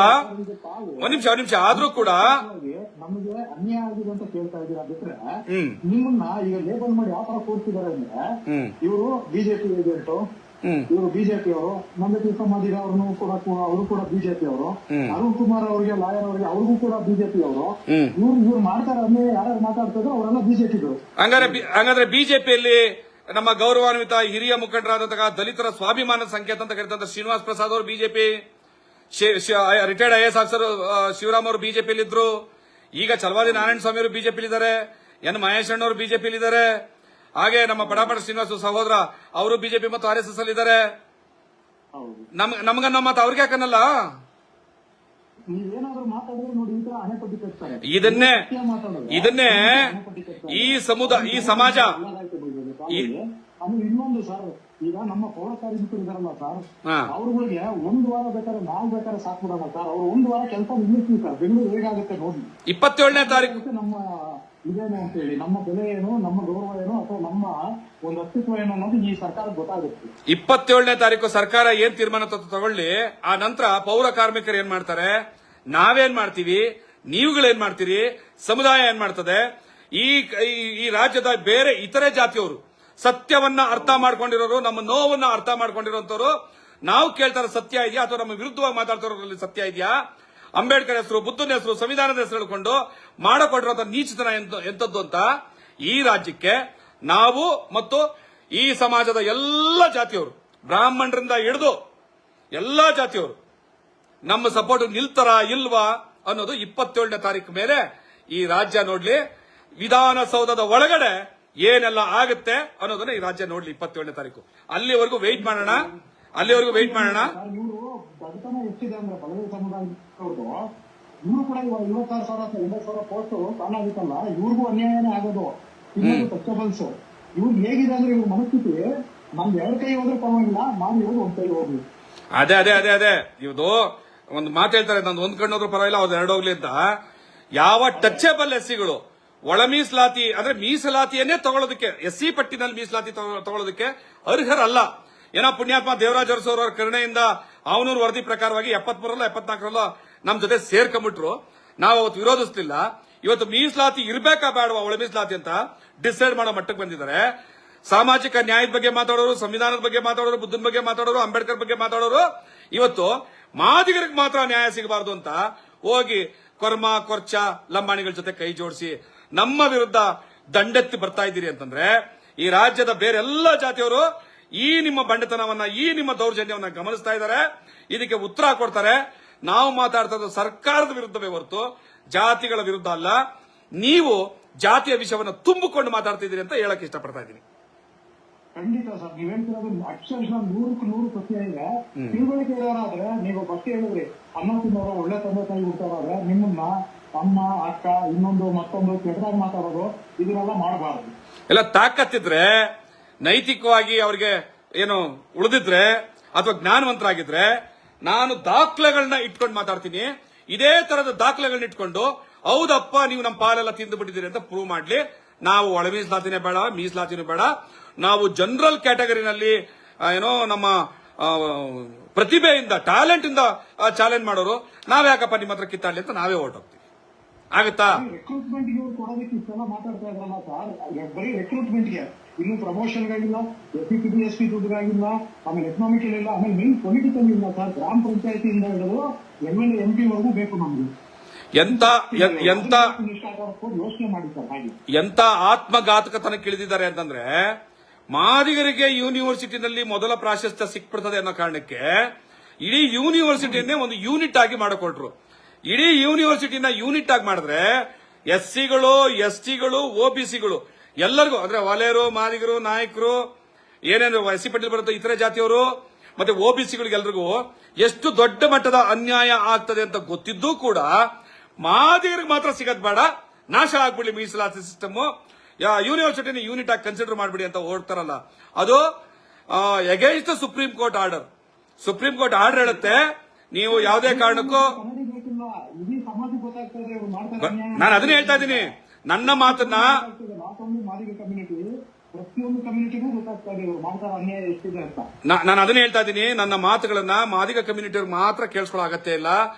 ಒಂದ್ ನಿಮಿಷ ಆದ್ರೂ ಕೂಡ ನಮಗೆ ಅನ್ಯಾಯ ಆಗಿದೆ ಅಂತ ಕೇಳ್ತಾ ಇದ್ದೀರಾ. ಬಿಟ್ರೆ ನಿಮ್ಮನ್ನ ಈಗ ಲೇಬಲ್ ಮಾಡಿ ಯಾವ ತರ ಕೂರ್ತಿದ್ದಾರೆ ಅಂದ್ರೆ, ಇವರು ಬಿಜೆಪಿ ಏಜೆಂಟ್, ಇವರು ಬಿಜೆಪಿ ಅವರು, ನಂದಕೃಷ್ಣ ಮಾದಿಗ ಅವ್ರನ್ನು ಕೂಡ ಅವರು ಕೂಡ ಬಿಜೆಪಿ ಅವರು, ಅರುಣ್ ಕುಮಾರ್ ಅವರಿಗೆ ಲಾಯರ್ ಅವರಿಗೆ ಅವ್ರಿಗೂ ಕೂಡ ಬಿಜೆಪಿ ಅವರು. ಇವ್ರು ಮಾಡ್ತಾರೆ ಅಂದ್ರೆ ಯಾರು ಮಾತಾಡ್ತಿದ್ರು ಅವರೆಲ್ಲ ಬಿಜೆಪಿಗಳು. ಹಂಗಾದ್ರೆ ಬಿಜೆಪಿಯಲ್ಲಿ ನಮ್ಮ ಗೌರವಾನ್ವಿತ ಹಿರಿಯ ಮುಖಂಡರಾದಂತಹ ದಲಿತರ ಸ್ವಾಭಿಮಾನದ ಸಂಕೇತ ಅಂತ ಕರೀತಂತ ಶ್ರೀನಿವಾಸ್ ಪ್ರಸಾದ್ ಅವರು BJP, retired IAS officer Shivaram ಅವರು ಬಿಜೆಪಿಯಲ್ಲಿ ಇದ್ರು. ಈಗ ಚಲವಾದಿ ನಾರಾಯಣ ಸ್ವಾಮಿ ಅವರು ಬಿಜೆಪಿಲಿದ್ದಾರೆ, ಎನ್ ಮಹೇಶ್ ಅಣ್ಣವರು ಬಿಜೆಪಿಲಿದ್ದಾರೆ. ಹಾಗೆ ನಮ್ಮ ಬಡಾಪಡ ಶ್ರೀನಿವಾಸ ಸಹೋದರ ಅವರು ಬಿಜೆಪಿ ಮತ್ತು RSS ಅಲ್ಲಿ ಇದ್ದಾರೆ. ನಮಗನ್ನ ಮಾತು ಅವ್ರಿಗೆ ಯಾಕನ್ನಲ್ಲ? ನೀವೇನಾದ್ರೂ ಮಾತಾಡಿದ್ರೆ ನೋಡಿ ಈ ತರ ಅಣೆಪಟ್ಟಿ ಕಟ್ತಾರೆ. ಇದನ್ನೇ ಅಣೆಪಟ್ಟಿ ಈ ಸಮಾಜ ಆಮೇಲೆ ಇನ್ನೊಂದು ಸರ್, ಈಗ ನಮ್ಮ ಪೌರ ಕಾರ್ಮಿಕರು ಇದಾರಲ್ಲ ಸರ್, ಹಾ. ಅವ್ರಗಳಿಗೆ 1 ವಾರ ಬೇಕಾದ್ರೆ ನಾವು ಬೇಕಾದ್ರೆ ಸಾಕ್ಬಿಡೋಣ ಸರ್. ಅವ್ರು 1 ವಾರ ಕೆಲಸ ನಿಲ್ಲಿಸ್ತೀವಿ ಸರ್. ಬೆಂಗಳೂರು ಹೇಗಾಗುತ್ತೆ ನೋಡಿ. 27ನೇ ತಾರೀಕು ನಮ್ಮ ಇದೇನು ಅಂತ ಹೇಳಿ, ನಮ್ಮ ಬೆಲೆ ಏನು, ನಮ್ಮ ಗೌರವ ಏನು, ಅಥವಾ ನಮ್ಮ ಒಂದು ಅಸ್ತಿತ್ವ ಏನು ಅನ್ನೋದು ಈ ಸರ್ಕಾರಕ್ಕೆ ಗೊತ್ತಾಗುತ್ತೆ. 27ನೇ ತಾರೀಕು ಸರ್ಕಾರ ಏನ್ ತೀರ್ಮಾನ ತಗೊಳ್ಳಿ, ಆ ನಂತರ ಪೌರ ಕಾರ್ಮಿಕರು ಏನ್ ಮಾಡ್ತಾರೆ, ನಾವೇನ್ ಮಾಡ್ತೀವಿ, ನೀವುಗಳೇನ್ ಮಾಡ್ತೀರಿ, ಸಮುದಾಯ ಏನ್ ಮಾಡ್ತದೆ, ಈ ರಾಜ್ಯದ ಬೇರೆ ಇತರೆ ಜಾತಿಯವರು ಸತ್ಯವನ್ನ ಅರ್ಥ ಮಾಡ್ಕೊಂಡಿರೋರು, ನಮ್ಮ ನೋವನ್ನ ಅರ್ಥ ಮಾಡ್ಕೊಂಡಿರೋಂಥವ್ರು, ನಾವು ಕೇಳ್ತಾರ ಸತ್ಯ ಇದೆಯಾ ಅಥವಾ ನಮ್ಮ ವಿರುದ್ಧವಾಗಿ ಮಾತಾಡ್ತಾರೋದ್ರಲ್ಲಿ ಸತ್ಯ ಇದೆಯಾ, ಅಂಬೇಡ್ಕರ್ ಹೆಸರು, ಬುದ್ಧನ ಹೆಸರು, ಸಂವಿಧಾನದ ಹೆಸರು ಹೇಳ್ಕೊಂಡು ಮಾಡಕೊಟ್ಟಿರೋ ನೀಚತನ ಎಂತದ್ದು ಅಂತ ಈ ರಾಜ್ಯಕ್ಕೆ ನಾವು ಮತ್ತು ಈ ಸಮಾಜದ ಎಲ್ಲ ಜಾತಿಯವರು, ಬ್ರಾಹ್ಮಣರಿಂದ ಹಿಡಿದು ಎಲ್ಲಾ ಜಾತಿಯವರು ನಮ್ಮ ಸಪೋರ್ಟ್ ನಿಲ್ತಾರ ಇಲ್ವಾ ಅನ್ನೋದು 27ನೇ ತಾರೀಕು ಮೇಲೆ ಈ ರಾಜ್ಯ ನೋಡ್ಲಿ. ವಿಧಾನಸೌಧದ ಒಳಗಡೆ ಏನೆಲ್ಲ ಆಗುತ್ತೆ ಅನ್ನೋದನ್ನ ಈ ರಾಜ್ಯ ನೋಡ್ಲಿ 27ನೇ ತಾರೀಕು. ಅಲ್ಲಿವರೆಗೂ ವೆಯ್ಟ್ ಮಾಡೋಣ. ಇವರು ಬಡತನ ಎಷ್ಟಿದೆ ಅಂದ್ರೆ ಬಡವ ಸಮುದಾಯದವ್ರದ್ದು, ಇವರು ಕೂಡ ಇವಾಗ 56,000 80,000 ಪೋಸ್ಟ್ ಕಾಣಾಗುತ್ತಲ್ಲ, ಇವ್ರಿಗೂ ಅನ್ಯಾಯನೇ ಆಗೋದು. ಇನ್ನೊಂದು ಟಚಬಲ್ಸ್ ಇವ್ರಿಗೆ ಹೇಗಿದೆ ಅಂದ್ರೆ, ಇವ್ರ ಮನಸ್ಥಿತಿ ನಮ್ದು 2 ಕೈ ಹೋದ್ರೆ ಪರವಾಗಿಲ್ಲ, ಮಾಡಿ ಇವ್ರು 1 ಕೈ ಹೋಗ್ಲಿ. ಅದೇ ಇದು ಒಂದು ಮಾತು ಹೇಳ್ತಾರೆ, ನಂದು 1 ಕಣ್ಣು ಹೋದ್ರೂ ಪರವಾಗಿಲ್ಲ, ಅವ್ರು 2 ಹೋಗ್ಲಿ ಅಂತ. ಯಾವ ಟಚಬಲ್ ಎಸ್ಸಿಗಳು ಒಳ ಮೀಸಲಾತಿ ಅಂದ್ರೆ ಮೀಸಲಾತಿಯನ್ನೇ ತಗೊಳ್ಳೋದಕ್ಕೆ, ಎಸ್ಸಿ ಪಟ್ಟಿನಲ್ಲಿ ಮೀಸಲಾತಿ ತಗೊಳ್ಳೋದಕ್ಕೆ ಅರ್ಹರಲ್ಲ. ಏನೋ ಪುಣ್ಯಾತ್ಮ ದೇವರಾಜ್ ಅರಸು ಅವರ ಕರುಣೆಯಿಂದ ಅವನೂರು ವರದಿ ಪ್ರಕಾರವಾಗಿ 73ರಲ್ಲೋ 74ರಲ್ಲೋ ನಮ್ ಜೊತೆ ಸೇರ್ಕೊಂಡ್ಬಿಟ್ರು. ನಾವು ಅವತ್ತು ವಿರೋಧಿಸ್ಲಿಲ್ಲ. ಇವತ್ತು ಮೀಸಲಾತಿ ಇರ್ಬೇಕಾ ಬೇಡವಾ, ಒಳ ಮೀಸಲಾತಿ ಅಂತ ಡಿಸೈಡ್ ಮಾಡೋ ಮಟ್ಟಕ್ಕೆ ಬಂದಿದ್ದಾರೆ. ಸಾಮಾಜಿಕ ನ್ಯಾಯದ ಬಗ್ಗೆ ಮಾತಾಡೋರು, ಸಂವಿಧಾನದ ಬಗ್ಗೆ ಮಾತಾಡೋರು, ಬುದ್ಧನ ಬಗ್ಗೆ ಮಾತಾಡೋರು, ಅಂಬೇಡ್ಕರ್ ಬಗ್ಗೆ ಮಾತಾಡೋರು, ಇವತ್ತು ಮಾದಿಗರಿಗೆ ಮಾತ್ರ ನ್ಯಾಯ ಸಿಗಬಾರದು ಅಂತ ಹೋಗಿ ಕೊರ್ಮ ಕೊರ್ಚ ಲಂಬಾಣಿಗಳ ಜೊತೆ ಕೈ ಜೋಡಿಸಿ ನಮ್ಮ ವಿರುದ್ಧ ದಂಡೆತ್ತಿ ಬರ್ತಾ ಇದ್ದೀರಿ ಅಂತಂದ್ರೆ, ಈ ರಾಜ್ಯದ ಬೇರೆಲ್ಲ ಜಾತಿಯವರು ಈ ನಿಮ್ಮ ಬಂಡತನವನ್ನ, ಈ ನಿಮ್ಮ ದೌರ್ಜನ್ಯವನ್ನ ಗಮನಿಸ್ತಾ ಇದ್ದಾರೆ. ಇದಕ್ಕೆ ಉತ್ತರ ಕೊಡ್ತಾರೆ. ನಾವು ಮಾತಾಡ್ತಾ ಇರೋದು ಸರ್ಕಾರದ ವಿರುದ್ಧವೇ ಹೊರತು ಜಾತಿಗಳ ವಿರುದ್ಧ ಅಲ್ಲ. ನೀವು ಜಾತಿಯ ವಿಷಯವನ್ನು ತುಂಬಿಕೊಂಡು ಮಾತಾಡ್ತಿದ್ದೀರಿ ಅಂತ ಹೇಳಕ್ ಇಷ್ಟಪಡ್ತಾ ಇದ್ದೀನಿ. ಖಂಡಿತ ಸರ್, ನೀವ್ ಹೇಳ್ತಿರೋದು ಅಕ್ಷರಶಃ 100ಕ್ಕೆ 100 ಸತ್ಯ ಇದೆ. ತಿಳುವಳಿಕೆ ಇರೋರಾದ್ರೆ, ನೀವು ಫಸ್ಟ್ ಹೇಳಿದ್ರಿ ಅನ್ನ ತಿನ್ನೋರು ಒಳ್ಳೆ ತಂದೆ ತಾಯಿ ಹುಡ್ತಾರಾದ್ರೆ ನಿಮ್ಮನ್ನ ಅಮ್ಮ ಅಕ್ಕ ಇನ್ನೊಂದು ಮತ್ತೊಂದು ಕೆಟ್ಟದಾಗಿ ಮಾತಾಡೋದು ಇದನ್ನೆಲ್ಲ ಮಾಡಬಾರದು. ಎಲ್ಲ ತಾಕತ್ತಿದ್ರೆ, ನೈತಿಕವಾಗಿ ಅವ್ರಿಗೆ ಏನು ಉಳಿದಿದ್ರೆ ಅಥವಾ ಜ್ಞಾನವಂತರಾಗಿದ್ರೆ, ನಾನು ದಾಖಲೆಗಳನ್ನ ಇಟ್ಕೊಂಡು ಮಾತಾಡ್ತೀನಿ. ಇದೇ ತರದ ದಾಖಲೆಗಳನ್ನ ಇಟ್ಕೊಂಡು ಹೌದಪ್ಪ ನೀವು ನಮ್ಮ ಪಾಲೆಲ್ಲ ತಿಂದು ಬಿಟ್ಟಿದ್ದೀರಿ ಅಂತ ಪ್ರೂವ್ ಮಾಡ್ಲಿ. ನಾವು ಒಳ ಮೀಸಲಾತಿನೇ ಬೇಡ, ಮೀಸಲಾತಿನೂ ಬೇಡ. ನಾವು ಜನರಲ್ ಕ್ಯಾಟಗರಿನಲ್ಲಿ ಏನೋ ನಮ್ಮ ಪ್ರತಿಭೆಯಿಂದ, ಟ್ಯಾಲೆಂಟ್ ಇಂದ ಚಾಲೆಂಜ್ ಮಾಡೋರು ನಾವ್ಯಾಕಪ್ಪ ನಿಮ್ಮ ಹತ್ರ ಕಿತ್ತಾಡ್ಲಿ ಅಂತ ನಾವೇ ಹೊರಟೋಗ್ತೀವಿ. ಆಗುತ್ತಾ? ರಿಕ್ರೂಟ್ಮೆಂಟ್ ಗೆ ಕೊಡೋದಕ್ಕೆ ಇಷ್ಟೆಲ್ಲ ಮಾತಾಡ್ತಾ ಇದ್ರಲ್ಲ ಸರ್, ಬರೀ ರಿಕ್ರೂಟ್ಮೆಂಟ್ಗೆ, ಇನ್ನು ಪ್ರಮೋಷನ್ಗಾಗಿಲ್ಲ, SPPSP ದುಡ್ಡುಗಾಗಿಲ್ಲ, ಆಮೇಲೆ ಎಕನಾಮಿಕಲ್ ಇಲ್ಲ, ಆಮೇಲೆ ಮೇನ್ ಪೊಲಿಟಿಕಲ್ ಇಲ್ಲ ಸರ್. ಗ್ರಾಮ ಪಂಚಾಯತಿಯಿಂದ ಹಿಡಿದು MLA MP ವರೆಗೂ ಬೇಕು ನಮ್ಗೆ. ಯೋಚನೆ ಮಾಡಿ ಸರ್. ಹಾಗೆ ಎಂತ ಆತ್ಮಘಾತಕತನಕ್ಕೆ ಇಳಿದಿದ್ದಾರೆ ಅಂತಂದ್ರೆ, ಮಾದಿಗರಿಗೆ ಯೂನಿವರ್ಸಿಟಿನಲ್ಲಿ ಮೊದಲ ಪ್ರಾಶಸ್ತ್ಯ ಸಿಕ್ಬಿಡ್ತದೆ ಅನ್ನೋ ಕಾರಣಕ್ಕೆ ಇಡೀ ಯೂನಿವರ್ಸಿಟಿಯನ್ನೇ ಒಂದು ಯೂನಿಟ್ ಆಗಿ ಮಾಡಿಕೊಟ್ರು. ಇಡೀ ಯೂನಿವರ್ಸಿಟಿನ ಯೂನಿಟ್ ಆಗಿ ಮಾಡಿದ್ರೆ SCಗಳು, STಗಳು, OBCಗಳು ಎಲ್ಲರಿಗೂ, ಅಂದ್ರೆ ಒಲೆಯರು, ಮಾದಿಗರು, ನಾಯಕರು, ಏನೇನು SC ಪಟ್ಟಿಲ್ ಬರುತ್ತೆ ಇತರೆ ಜಾತಿಯವರು ಮತ್ತೆ OBCಗಳಿಗೆಲ್ರಿಗೂ ಎಷ್ಟು ದೊಡ್ಡ ಮಟ್ಟದ ಅನ್ಯಾಯ ಆಗ್ತದೆ ಅಂತ ಗೊತ್ತಿದ್ದೂ ಕೂಡ ಮಾದಿಗರಿಗೆ ಮಾತ್ರ ಸಿಗದ್ ಬೇಡ, ನಾಶ ಆಗ್ಬಿಡ್ಲಿ ಮೀಸಲಾತಿ ಸಿಸ್ಟಮ್, ಯೂನಿವರ್ಸಿಟಿನ ಯೂನಿಟ್ ಆಗಿ ಕನ್ಸಿಡರ್ ಮಾಡ್ಬಿಡಿ ಅಂತ ಓಡ್ತಾರಲ್ಲ, ಅದು against supreme court order. Supreme court order ಹೇಳುತ್ತೆ, ನೀವು ಯಾವುದೇ ಕಾರಣಕ್ಕೂ, ನಾನು ಅದನ್ನೇ ಹೇಳ್ತಾ ಇದ್ದೀನಿ. ನನ್ನ ಮಾತನ್ನ ನಾನು ಅದನ್ನೇ ಹೇಳ್ತಾ ಇದ್ದೀನಿ. ನನ್ನ ಮಾತುಗಳನ್ನ ಮಾದಿಗ ಕಮ್ಯುನಿಟಿಯವ್ರಿಗೆ ಮಾತ್ರ ಕೇಳಿಸ್ಕೊಳ್ಳೋ ಅಗತ್ಯ ಇಲ್ಲ,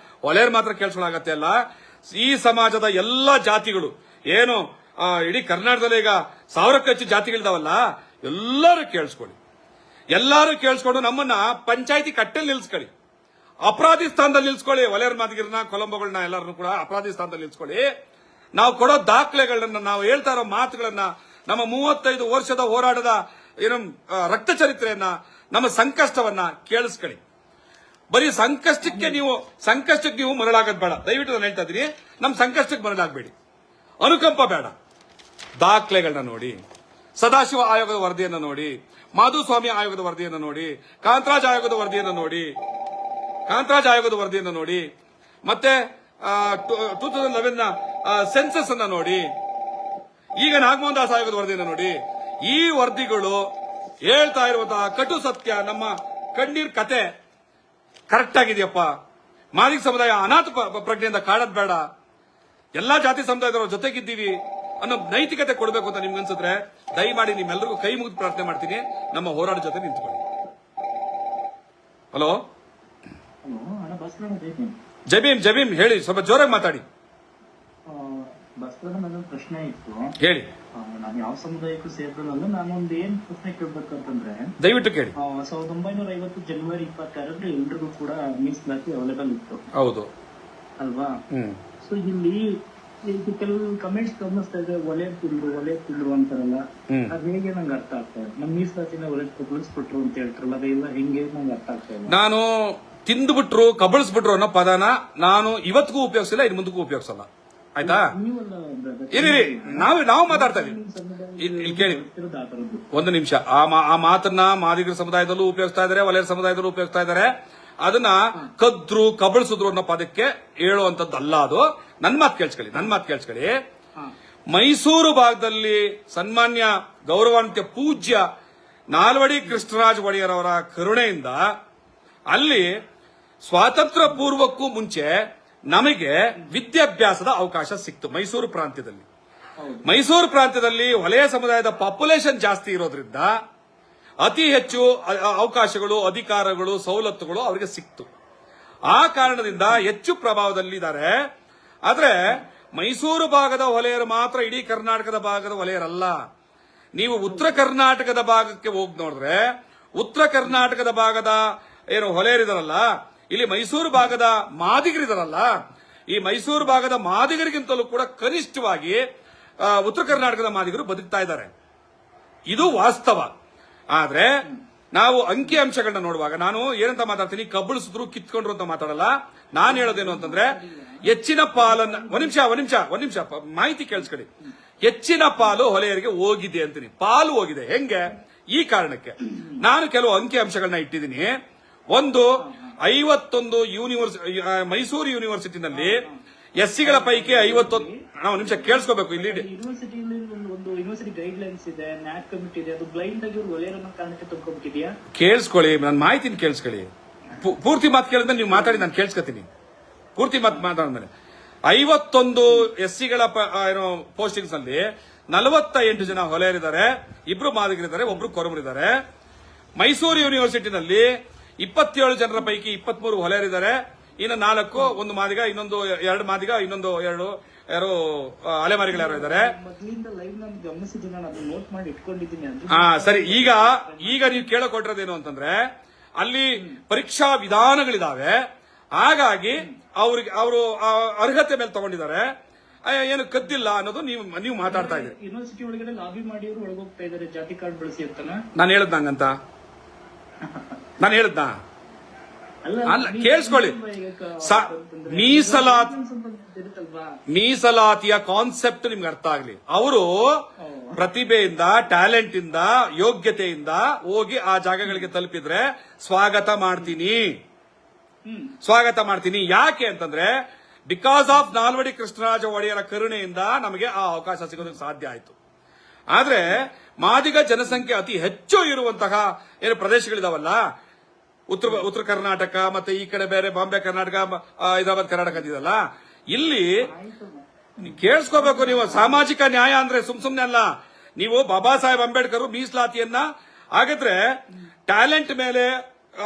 ಒಲೆಯರ್ ಮಾತ್ರ ಕೇಳಿಸ್ಕೊಳ್ಳೋ ಅಗತ್ಯ ಇಲ್ಲ. ಈ ಸಮಾಜದ ಎಲ್ಲ ಜಾತಿಗಳು ಏನು ಇಡೀ ಕರ್ನಾಟಕದಲ್ಲಿ ಈಗ 1000ಕ್ಕೂ ಹೆಚ್ಚು ಜಾತಿಗಳಿದಾವಲ್ಲ, ಎಲ್ಲರೂ ಕೇಳಿಸ್ಕೊಳ್ಳಿ. ಎಲ್ಲರೂ ಕೇಳಿಸ್ಕೊಂಡು ನಮ್ಮನ್ನ ಪಂಚಾಯತಿ ಕಟ್ಟೆಲ್ಲಿ ನಿಲ್ಸ್ಕೊಳ್ಳಿ, ಅಪರಾಧಿ ಸ್ಥಾನದಲ್ಲಿ ನಿಲ್ಸ್ಕೊಳ್ಳಿ. ಒಲೆಯರ್ ಮಾದಿಗರನ್ನ, ಕೊಲಂಬೋಗಳನ್ನ ಎಲ್ಲರನ್ನು ಕೂಡ ಅಪರಾಧಿ ಸ್ಥಾನದಲ್ಲಿ ನಿಲ್ಸ್ಕೊಳ್ಳಿ. ನಾವು ಕೊಡೋ ದಾಖಲೆಗಳನ್ನ, ನಾವು ಹೇಳ್ತಾ ಇರೋ ಮಾತುಗಳನ್ನ, ನಮ್ಮ 35 ವರ್ಷದ ಹೋರಾಟದ ಏನು ರಕ್ತ ಚರಿತ್ರೆಯನ್ನ, ನಮ್ಮ ಸಂಕಷ್ಟವನ್ನ ಕೇಳಿಸ್ಕೊಳ್ಳಿ. ಬರೀ ಸಂಕಷ್ಟಕ್ಕೆ ನೀವು ಮರಳಾಗದ್ ಬೇಡ. ದಯವಿಟ್ಟು ನಾನು ಹೇಳ್ತಾ ಇದ್ದೀನಿ, ನಮ್ಮ ಸಂಕಷ್ಟಕ್ಕೆ ಮರಳಾಗಬೇಡಿ, ಅನುಕಂಪ ಬೇಡ. ದಾಖಲೆಗಳನ್ನ ನೋಡಿ, ಸದಾಶಿವ ಆಯೋಗದ ವರದಿಯನ್ನು ನೋಡಿ, ಮಾಧುಸ್ವಾಮಿ ಆಯೋಗದ ವರದಿಯನ್ನು ನೋಡಿ, ಕಾಂತರಾಜ್ ಆಯೋಗದ ವರದಿಯನ್ನು ನೋಡಿ, ಮತ್ತೆ 2011 ಸೆನ್ಸಸ್ ಅನ್ನ ನೋಡಿ, ಈಗ ನಾಗಮೋಹನ್ ದಾಸ್ ಆಯೋಗದ ವರದಿಯನ್ನು ನೋಡಿ. ಈ ವರದಿಗಳು ಹೇಳ್ತಾ ಇರುವಂತಹ ಕಟು ಸತ್ಯ, ನಮ್ಮ ಕಣ್ಣೀರ್ ಕತೆ ಕರೆಕ್ಟ್ ಆಗಿದೆಯಪ್ಪ. ಮಾದಿಗ ಸಮುದಾಯ ಅನಾಥ ಪ್ರಜ್ಞೆಯಿಂದ ಕಾಡದ್ ಬೇಡ, ಎಲ್ಲಾ ಜಾತಿ ಸಮುದಾಯದವರ ಜೊತೆಗಿದ್ದೀವಿ ಅನ್ನೋ ನೈತಿಕತೆ ಕೊಡಬೇಕು ಅಂತ ನಿಮ್ಗೆ ಅನ್ಸಿದ್ರೆ ದಯಮಾಡಿ ನಿಮ್ಮೆಲ್ಲರಿಗೂ ಕೈ ಮುಗಿದು ಪ್ರಾರ್ಥನೆ ಮಾಡ್ತೀನಿ, ನಮ್ಮ ಹೋರಾಟ ಜೊತೆ ನಿಂತ್ಕೊಳ್ಳಿ. ಹಲೋ ಜಬೀಮ್ ಹೇಳಿ, ಸ್ವಲ್ಪ ಜೋರಾಗಿ ಮಾತಾಡಿ. ಬಸವಣ್ಣ, ನನ್ನ ಪ್ರಶ್ನೆ ಇತ್ತು, ಹೇಳಿ. ನಾನು ಯಾವ ಸಮುದಾಯಕ್ಕೂ ಸೇರಿದಲ್ಲ. ನಾನೊಂದು ಏನ್ ಪ್ರಶ್ನೆ ಕೇಳ್ಬೇಕಂತಂದ್ರೆ, ದಯವಿಟ್ಟು ಕೇಳಿ. 1950 ಜನವರಿ 26 ಎಲ್ರಿಗೂ ಕೂಡ ಮೀಸಲಾತಿ ಅವೈಲೇಬಲ್ ಇತ್ತು, ಹೌದು ಅಲ್ವಾ? ಸೊ ಇಲ್ಲಿ ಕೆಲವು ಕಮೆಂಟ್ಸ್ ಗಮನಿಸ್ತಾ ಇದೆ, ಒಲೆ ತಿಂದ್ರು ಅಂತಾರಲ್ಲ, ಅದ್ ಹೇಗೆ ನಂಗೆ ಅರ್ಥ ಆಗ್ತಾ ಇದೆ. ನಮ್ ಮೀಸಲಾತಿನ ಕಬಳಿಸ್ಬಿಟ್ರು ಅಂತ ಹೇಳ್ತಾರಲ್ಲ, ಅದೆಲ್ಲ ಹೆಂಗೆ ನಂಗೆ ಅರ್ಥ ಆಗ್ತಾ ಇಲ್ಲ. ನಾನು ತಿಂದ್ಬಿಟ್ರು ಕಬಳಿಸ್ಬಿಟ್ರು ಅನ್ನೋ ಪದನ ನಾನು ಇವತ್ತಿಗೂ ಉಪಯೋಗಿಸಿಲ್ಲ, ಇನ್ನು ಮುಂದಕ್ಕೂ ಉಪಯೋಗಿಸಲ್ಲ. ಆಯ್ತಾ? ಇರಿ, ನಾವು ಮಾತಾಡ್ತಾ ಇದೀವಿ. ಇಲ್ಲಿ ಕೇಳಿ ಒಂದು ನಿಮಿಷ. ಆ ಮಾತನ್ನ ಮಾದಿಗರ ಸಮುದಾಯದಲ್ಲೂ ಉಪಯೋಗಿಸ್ತಾ ಇದಾರೆ, ವಲಯರ ಸಮುದಾಯದಲ್ಲೂ ಉಪಯೋಗಿಸ್ತಾ ಇದಾರೆ. ಅದನ್ನ ಕದ್ರು ಕಬಳಿಸಿದ್ರು ಅನ್ನೋ ಪದಕ್ಕೆ ಹೇಳುವಂತದ್ದಲ್ಲ ಅದು. ನನ್ ಮಾತು ಕೇಳಿಸ್ಕೊಳ್ಳಿ. ಮೈಸೂರು ಭಾಗದಲ್ಲಿ ಸನ್ಮಾನ್ಯ ಗೌರವಾನ್ವಿತ ಪೂಜ್ಯ ನಾಲ್ವಡಿ ಕೃಷ್ಣರಾಜ ಒಡೆಯರ್ ಅವರ ಕರುಣೆಯಿಂದ ಅಲ್ಲಿ ಸ್ವಾತಂತ್ರ್ಯ ಪೂರ್ವಕ್ಕೂ ಮುಂಚೆ ನಮಗೆ ವಿದ್ಯಾಭ್ಯಾಸದ ಅವಕಾಶ ಸಿಕ್ತು. ಮೈಸೂರು ಪ್ರಾಂತ್ಯದಲ್ಲಿ ವಲಯ ಸಮುದಾಯದ ಪಾಪ್ಯುಲೇಷನ್ ಜಾಸ್ತಿ ಇರೋದ್ರಿಂದ ಅತಿ ಹೆಚ್ಚು ಅವಕಾಶಗಳು, ಅಧಿಕಾರಗಳು, ಸವಲತ್ತುಗಳು ಅವರಿಗೆ ಸಿಕ್ತು. ಆ ಕಾರಣದಿಂದ ಹೆಚ್ಚು ಪ್ರಭಾವದಲ್ಲಿದ್ದಾರೆ. ಆದ್ರೆ ಮೈಸೂರು ಭಾಗದ ವಲಯರು ಮಾತ್ರ ಇಡೀ ಕರ್ನಾಟಕದ ಭಾಗದ ವಲಯರಲ್ಲ. ನೀವು ಉತ್ತರ ಕರ್ನಾಟಕದ ಭಾಗಕ್ಕೆ ಹೋಗಿ ನೋಡಿದ್ರೆ, ಉತ್ತರ ಕರ್ನಾಟಕದ ಭಾಗದ ಏನು ಹೊಲೆಯರಿದಾರಲ್ಲ, ಇಲ್ಲಿ ಮೈಸೂರು ಭಾಗದ ಮಾದಿಗರಿದಾರಲ್ಲ, ಈ ಮೈಸೂರು ಭಾಗದ ಮಾದಿಗರಿಗಿಂತಲೂ ಕೂಡ ಕನಿಷ್ಠವಾಗಿ ಉತ್ತರ ಕರ್ನಾಟಕದ ಮಾದಿಗರು ಬದುಕ್ತಾ ಇದ್ದಾರೆ. ಇದು ವಾಸ್ತವ. ಆದ್ರೆ ನಾವು ಅಂಕಿ ಅಂಶಗಳನ್ನ ನೋಡುವಾಗ ನಾನು ಏನಂತ ಮಾತಾಡ್ತೀನಿ, ಕಬಳಿಸಿದ್ರು ಕಿತ್ಕೊಂಡ್ರು ಅಂತ ಮಾತಾಡಲ್ಲ. ನಾನು ಹೇಳೋದೇನು ಅಂತಂದ್ರೆ, ಹೆಚ್ಚಿನ ಪಾಲನ್ನ ಒಂದ್ ನಿಮಿಷ ಮಾಹಿತಿ ಕೇಳಿಸ್ಕೊಳ್ಳಿ. ಹೆಚ್ಚಿನ ಪಾಲು ಹೊಲೆಯರಿಗೆ ಹೋಗಿದೆ ಅಂತೀನಿ. ಪಾಲು ಹೋಗಿದೆ ಹೆಂಗೆ? ಈ ಕಾರಣಕ್ಕೆ ನಾನು ಕೆಲವು ಅಂಕಿ ಅಂಶಗಳನ್ನ ಇಟ್ಟಿದ್ದೀನಿ. ಒಂದು, 51 ಮೈಸೂರು ಯೂನಿವರ್ಸಿಟಿನಲ್ಲಿ ಎಸ್ಸಿಗಳ ಪೈಕಿ 51. ನಾವು ನಿಮಿಷ ಕೇಳಿಸ್ಕೋಬೇಕು. ಇಲ್ಲಿ ಯೂನಿವರ್ಸಿಟಿಯಲ್ಲಿ ಒಂದು ಯೂನಿವರ್ಸಿಟಿ ಗೈಡ್ ಲೈನ್ಸ್ ಇದೆ, ನ್ಯಾಕ್ ಕಮಿಟಿ ಇದೆ, ಅದು ಬ್ಲೈಂಡ್ ಆಗಿ ವಲಯರನ್ನ ಕಾರಣಕ್ಕೆ ತಗೊಂಡ್ಬಿಟ್ಟಿದ್ಯಾ? ಕೇಳಿಸ್ಕೊಳ್ಳಿ, ನನ್ನ ಮಾಹಿತಿನ ಕೇಳಿಸ್ಕೊಳ್ಳಿ. ಪೂರ್ತಿ ಮಾತು ಕೇಳಿದ್ರೆ ನೀವು ಮಾತಾಡಿ, ನಾನು ಕೇಳಿಸ್ಕೊತೀನಿ. ಪೂರ್ತಿ ಮಾತಾಡಿದ್ಮೇಲೆ 51 ಎಸ್ಸಿಗಳ ಪೋಸ್ಟಿಂಗ್ಸ್ ಅಲ್ಲಿ 48 ಜನ ಹೊಲೆಯರಿದ್ದಾರೆ, 2 ಮಾದಿಗರಿದ್ದಾರೆ, 1 ಕೊರಮರಿದ್ದಾರೆ. ಮೈಸೂರು ಯೂನಿವರ್ಸಿಟಿನಲ್ಲಿ 27 ಜನರ ಪೈಕಿ 23 ಹೊಲೆಯರಿದ್ದಾರೆ, ಇನ್ನು 4 ಒಂದು ಮಾದಿಗ, ಇನ್ನೊಂದು 2 ಮಾದಿಗ, ಇನ್ನೊಂದು 2 ಯಾರು ಅಲೆಮಾರಿಗಳು ಯಾರು ಇದ್ದಾರೆ. ಮೊದಲಿಂದ ಲೈವ್ ನಾನು ಗಮನಿಸಿದ್ದೀನಿ, ನಾನು ಅದನ್ನ ನೋಟ್ ಮಾಡಿ ಇಟ್ಕೊಂಡಿದ್ದೀನಿ. ಸರಿ, ಈಗ ನೀವು ಕೇಳಕೊಟ್ಟಿರೋದೇನು ಅಂತಂದ್ರೆ, ಅಲ್ಲಿ ಪರೀಕ್ಷಾ ವಿಧಾನಗಳಿದಾವೆ. ಹಾಗಾಗಿ ಅವರು ಅರ್ಹತೆ ಮೇಲೆ ತಗೊಂಡಿದ್ದಾರೆ, ಏನು ಕದ್ದಿಲ್ಲ ಅನ್ನೋದು ನೀವು ಮಾತಾಡ್ತಾ ಇದ್ದೀರಿ. ಯೂನಿವರ್ಸಿಟಿ ಒಳಗಡೆ ಲಾಬಿ ಮಾಡಿ ಅವರು ಒಳಗೋಗ್ತಾ ಇದ್ದಾರೆ ಜಾತಿ ಕಾರ್ಡ್ ಬಳಸಿ ಅಂತ. ನಾನು ಹೇಳದ್ನಾ? ಅಲ್ಲ, ಕೇಳಿಸ್ಕೊಳ್ಳಿ. ಮೀಸಲಾತಿಯ ಕಾನ್ಸೆಪ್ಟ್ ನಿಮ್ಗೆ ಅರ್ಥ ಆಗ್ಲಿ. ಅವರು ಪ್ರತಿಭೆಯಿಂದ, ಟ್ಯಾಲೆಂಟ್ ಇಂದ, ಯೋಗ್ಯತೆಯಿಂದ ಹೋಗಿ ಆ ಜಾಗಗಳಿಗೆ ತಲುಪಿದ್ರೆ ಸ್ವಾಗತ ಮಾಡ್ತೀನಿ. ಯಾಕೆ ಅಂತಂದ್ರೆ, ಬಿಕಾಸ್ ಆಫ್ ನಾಲ್ವಡಿ ಕೃಷ್ಣರಾಜ ಒಡೆಯರ ಕರುಣೆಯಿಂದ ನಮಗೆ ಆ ಅವಕಾಶ ಸಿಗೋದಕ್ಕೆ ಸಾಧ್ಯ ಆಯ್ತು. ಆದ್ರೆ ಮಾದಿಗ ಜನಸಂಖ್ಯೆ ಅತಿ ಹೆಚ್ಚು ಇರುವಂತಹ ಏನು ಪ್ರದೇಶಗಳಿದಾವಲ್ಲ, ಉತ್ತರ ಕರ್ನಾಟಕ ಮತ್ತೆ ಈ ಕಡೆ ಬೇರೆ ಬಾಂಬೆ ಕರ್ನಾಟಕ, ಹೈದರಾಬಾದ್ ಕರ್ನಾಟಕ ಅಂತಿದಲ್ಲ, ಇಲ್ಲಿ ಕೇಳಿಸ್ಕೋಬೇಕು ನೀವು. ಸಾಮಾಜಿಕ ನ್ಯಾಯ ಅಂದ್ರೆ ಸುಮ್ನೆ ಅಲ್ಲ. ನೀವು ಬಾಬಾ ಸಾಹೇಬ್ ಅಂಬೇಡ್ಕರ್ ಮೀಸಲಾತಿಯನ್ನ ಹಾಗಾದ್ರೆ ಟ್ಯಾಲೆಂಟ್ ಮೇಲೆ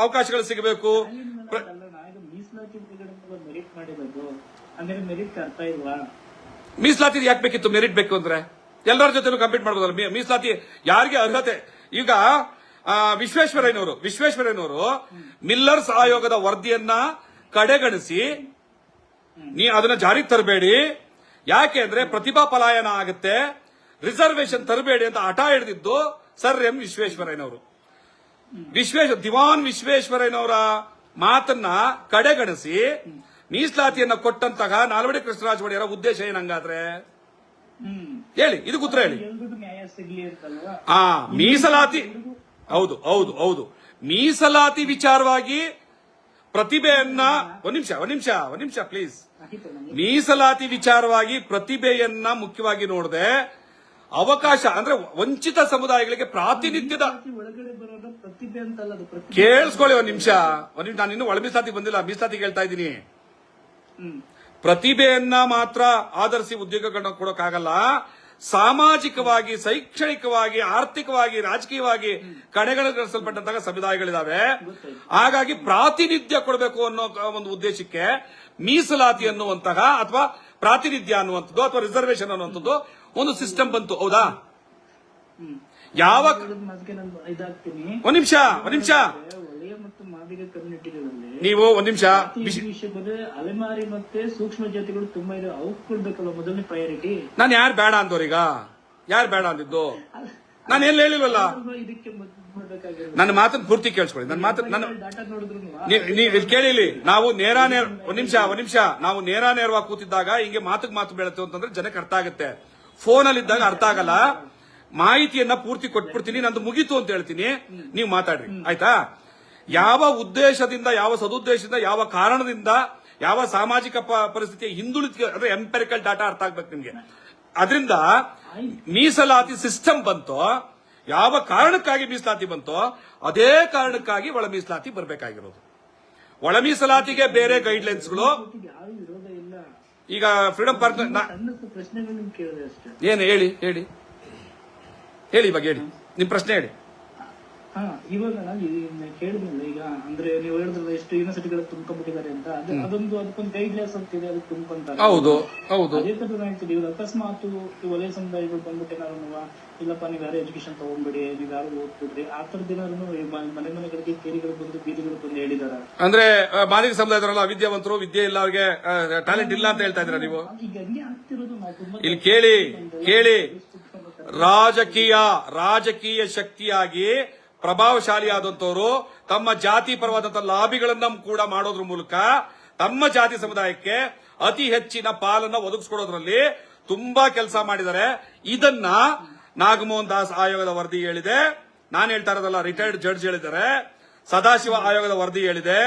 ಅವಕಾಶಗಳು ಸಿಗಬೇಕು. ಮೀಸಲಾತಿ ಯಾಕೆ ಬೇಕಿತ್ತು? ಮೆರಿಟ್ ಬೇಕು ಅಂದ್ರೆ ಎಲ್ಲರ ಜೊತೆ ಕಂಪೀಟ್ ಮಾಡಬಹುದಲ್ಲ. ಮೀಸಲಾತಿ ಯಾರಿಗೆ ಅರ್ಹತೆ? ಈಗ ವಿಶ್ವೇಶ್ವರಯ್ಯನವರು ಮಿಲ್ಲರ್ಸ್ ಆಯೋಗದ ವರದಿಯನ್ನ ಕಡೆಗಣಿಸಿ ಅದನ್ನ ಜಾರಿಗೆ ತರಬೇಡಿ, ಯಾಕೆ ಅಂದ್ರೆ ಪ್ರತಿಭಾ ಪಲಾಯನ ಆಗುತ್ತೆ, ರಿಸರ್ವೇಶನ್ ತರಬೇಡಿ ಅಂತ ಹಠ ಹಿಡಿದಿದ್ದು ಸರ್ ಎಂ ವಿಶ್ವೇಶ್ವರಯ್ಯನವರು. ದಿವಾನ್ ವಿಶ್ವೇಶ್ವರಯ್ಯನವರ ಮಾತನ್ನ ಕಡೆಗಣಿಸಿ ಮೀಸಲಾತಿಯನ್ನ ಕೊಟ್ಟಂತಹ ನಾಲ್ವಡಿ ಕೃಷ್ಣರಾಜ ಒಡೆಯರ ಉದ್ದೇಶ ಏನಂಗಾದ್ರೆ ಹೇಳಿ, ಇದಕ್ಕೆ ಉತ್ತರ ಹೇಳಿ. ಮೀಸಲಾತಿ, ಹೌದು, ಮೀಸಲಾತಿ ವಿಚಾರವಾಗಿ ಪ್ರತಿಭೆಯನ್ನ ಒಂದ್ ನಿಮಿಷ ಪ್ಲೀಸ್. ಮೀಸಲಾತಿ ವಿಚಾರವಾಗಿ ಪ್ರತಿಭೆಯನ್ನ ಮುಖ್ಯವಾಗಿ ನೋಡದೆ ಅವಕಾಶ ಅಂದ್ರೆ ವಂಚಿತ ಸಮುದಾಯಗಳಿಗೆ ಪ್ರಾತಿನಿಧ್ಯದ ಒಳಗಡೆ ಬರೋದು ಪ್ರತಿಭೆ ಅಂತಲ್ಲ, ಅದು ಪ್ರತಿಭೆ. ಕೇಳಿಸ್ಕೊಳ್ಳಿ ಒಂದ್ ನಿಮಿಷ. ನಾನು ಇನ್ನೂ ಒಳ ಮೀಸಲಾತಿ ಬಂದಿಲ್ಲ, ಮೀಸಲಾತಿ ಹೇಳ್ತಾ ಇದ್ದೀನಿ. ಪ್ರತಿಭೆಯನ್ನ ಮಾತ್ರ ಆಧರಿಸಿ ಉದ್ಯೋಗಗಳನ್ನ ಕೊಡೋಕ್ಕಾಗಲ್ಲ. ಸಾಮಾಜಿಕವಾಗಿ, ಶೈಕ್ಷಣಿಕವಾಗಿ, ಆರ್ಥಿಕವಾಗಿ, ರಾಜಕೀಯವಾಗಿ ಕಡೆಗಣಿಸಲ್ಪಟ್ಟಂತಹ ಸಮುದಾಯಗಳಿದಾವೆ. ಹಾಗಾಗಿ ಪ್ರಾತಿನಿಧ್ಯ ಕೊಡಬೇಕು ಅನ್ನೋ ಒಂದು ಉದ್ದೇಶಕ್ಕೆ ಮೀಸಲಾತಿ ಅನ್ನುವಂತಹ ಅಥವಾ ಪ್ರಾತಿನಿಧ್ಯ ಅನ್ನುವಂಥದ್ದು ಅಥವಾ ರಿಸರ್ವೇಶನ್ ಅನ್ನುವಂಥದ್ದು ಒಂದು ಸಿಸ್ಟಮ್ ಬಂತು. ಹೌದಾ? ಯಾವ ಇದಾಗ್ತೀನಿ. ಒಂದ್ ನಿಮಿಷ ವಲಯ ಮತ್ತು ಮಾದಿಗ ಕಮ್ಯುನಿಟಿಗಳಲ್ಲಿ ನೀವು ಒಂದ್ ನಿಮಿಷ ವಿಷಯ ಬಂದ್ರೆ ಅಲೆಮಾರಿ ಮತ್ತೆ ಸೂಕ್ಷ್ಮ ಜಾತಿಗಳು ತುಂಬಾ ಇದೆ, ಅವಕ್ಕೆ ಕೊಡ್ಬೇಕಲ್ಲ ಮೊದಲನೇ ಪ್ರಯಾರಿಟಿ. ನಾನು ಯಾರು ಬೇಡ ಅಂದವ್ರೀಗ? ಯಾರು ಬೇಡ ಅಂದಿದ್ದು? ನಾನು ಏನ್ ಹೇಳಿಲ್ವಲ್ಲ. ಇದಕ್ಕೆ ನನ್ನ ಮಾತನ್ನ ಪೂರ್ತಿ ಕೇಳಿಸ್ಕೊಳ್ಳಿ. ನನ್ನ ಮಾತನ್ನ ಡಾಟಾ ನೋಡಿದ್ರು ನೀವು ಕೇಳಿಲಿ. ನಾವು ಒಂದ್ ನಿಮಿಷ ನಾವು ನೇರವಾಗಿ ಕೂತಿದ್ದಾಗ ಹಿಂಗೆ ಮಾತು ಬೀಳತ್ತೆ ಅಂತಂದ್ರೆ ಜನಕ್ಕೆ ಅರ್ಥ ಆಗುತ್ತೆ. ಫೋನ್ ಅಲ್ಲಿ ಇದ್ದಾಗ ಅರ್ಥ ಆಗಲ್ಲ. ಮಾಹಿತಿಯನ್ನ ಪೂರ್ತಿ ಕೊಟ್ಬಿಡ್ತೀನಿ, ನಂದು ಮುಗೀತು ಅಂತ ಹೇಳ್ತೀನಿ, ನೀವು ಮಾತಾಡ್ರಿ, ಆಯ್ತಾ? ಯಾವ ಉದ್ದೇಶದಿಂದ, ಯಾವ ಸದುದ್ದೇಶದಿಂದ, ಯಾವ ಕಾರಣದಿಂದ, ಯಾವ ಸಾಮಾಜಿಕ ಪರಿಸ್ಥಿತಿಯ ಹಿಂದುಳಿದ ಅಂದ್ರೆ ಎಂಪೆರಿಕಲ್ ಡಾಟಾ ಅರ್ಥ ಆಗ್ಬೇಕು ನಿಮ್ಗೆ. ಅದರಿಂದ ಮೀಸಲಾತಿ ಸಿಸ್ಟಮ್ ಬಂತೋ, ಯಾವ ಕಾರಣಕ್ಕಾಗಿ ಮೀಸಲಾತಿ ಬಂತೋ ಅದೇ ಕಾರಣಕ್ಕಾಗಿ ಒಳ ಮೀಸಲಾತಿ ಬರಬೇಕಾಗಿರೋದು. ಒಳ ಮೀಸಲಾತಿಗೆ ಬೇರೆ ಗೈಡ್ಲೈನ್ಸ್ಗಳು. ಯಾವ ವಿರೋಧ ಇಲ್ಲ. ಈಗ ಫ್ರೀಡಂ ಪಾರ್ಕ್ ಸಣ್ಣ ಪ್ರಶ್ನೆಗಳನ್ನು ಕೇಳಿದೆ ಅಷ್ಟೇ. ಏನು ಹೇಳಿ ಇವಾಗ ಹೇಳಿ ನಿಮ್ ಪ್ರಶ್ನೆ ಹೇಳಿ. ಇವಾಗ ನಾನು ಕೇಳಿದ್ಮೇಲೆ ಈಗ ಅಂದ್ರೆ ನೀವು ಹೇಳಿದ್ರಲ್ಲ ಎಷ್ಟು ಯೂನಿವರ್ಸಿಟಿಗಳು ತುಂಬ್ಕೊಂಡ್ಬಿಟ್ಟಿದ್ದಾರೆ ಅಂತ, ಅದಕ್ಕೊಂದು ಗೈಡ್ಲೈನ್ಸ್ ಅಂತ ಇದೆ, ಅದಕ್ಕೆ ತುಂಬ್ಕೊಂತಾರೆ. ಹೌದು. ಅದೇ ತರ ಹೇಳ್ತೀವಿ. ಇವಾಗ ಅಕಸ್ಮಾತ್ ಈ ವಲಯ ಸಮುದಾಯಗಳು ಬಂದ್ಬಿಟ್ಟು ಏನಾದ್ರು ಇಲ್ಲಪ್ಪ ನೀವ್ ಯಾರು ಎಜುಕೇಶನ್ ತಗೊಂಡ್ಬಿಡಿ, ನೀವ್ ಯಾರು ಓದ್ಬಿಡ್ರಿ, ಆ ತರದ ಏನಾದ್ರು ಮನೆಗಳಿಗೆ ಕೇರಿಗಳು ಬಂದು ಬೀದಿಗಳು ಬಂದು ಹೇಳಿದಾರ? ಅಂದ್ರೆ ಮಾದಿಗ ಸಮುದಾಯದವರಲ್ಲ ಅವಿದ್ಯಾವಂತರು, ವಿದ್ಯೆ ಇಲ್ಲ, ಅವ್ರಿಗೆ ಟ್ಯಾಲೆಂಟ್ ಇಲ್ಲ ಅಂತ ಹೇಳ್ತಾ ಇದ್ರ ನೀವು? ಈಗ ಹಂಗೆ ಆಗ್ತಿರೋದು. ನಾವು ತುಂಬಾ ಇಲ್ಲಿ ಕೇಳಿ ರಾಜಕೀಯ ಶಕ್ತಿಯಾಗಿ ಪ್ರಭಾವಶಾಲಿಯಾದಂತವರು ತಮ್ಮ ಜಾತಿ ಪರವಾದಂತಹ ಲಾಬಿಗಳನ್ನ ಕೂಡ ಮಾಡೋದ್ರ ಮೂಲಕ ತಮ್ಮ ಜಾತಿ ಸಮುದಾಯಕ್ಕೆ ಅತಿ ಹೆಚ್ಚಿನ ಪಾಲನ್ನ ಒದಗಿಸ್ಕೊಡೋದ್ರಲ್ಲಿ ತುಂಬಾ ಕೆಲಸ ಮಾಡಿದ್ದಾರೆ. ಇದನ್ನ ನಾಗಮೋಹನ್ ದಾಸ್ ಆಯೋಗದ ವರದಿ ಹೇಳಿದೆ. ನಾನು ಹೇಳ್ತಾ ಇರೋದಲ್ಲ, ರಿಟೈರ್ಡ್ ಜಡ್ಜ್ ಹೇಳಿದ್ದಾರೆ. ಸದಾಶಿವ ಆಯೋಗದ ವರದಿ ಹೇಳಿದೆ.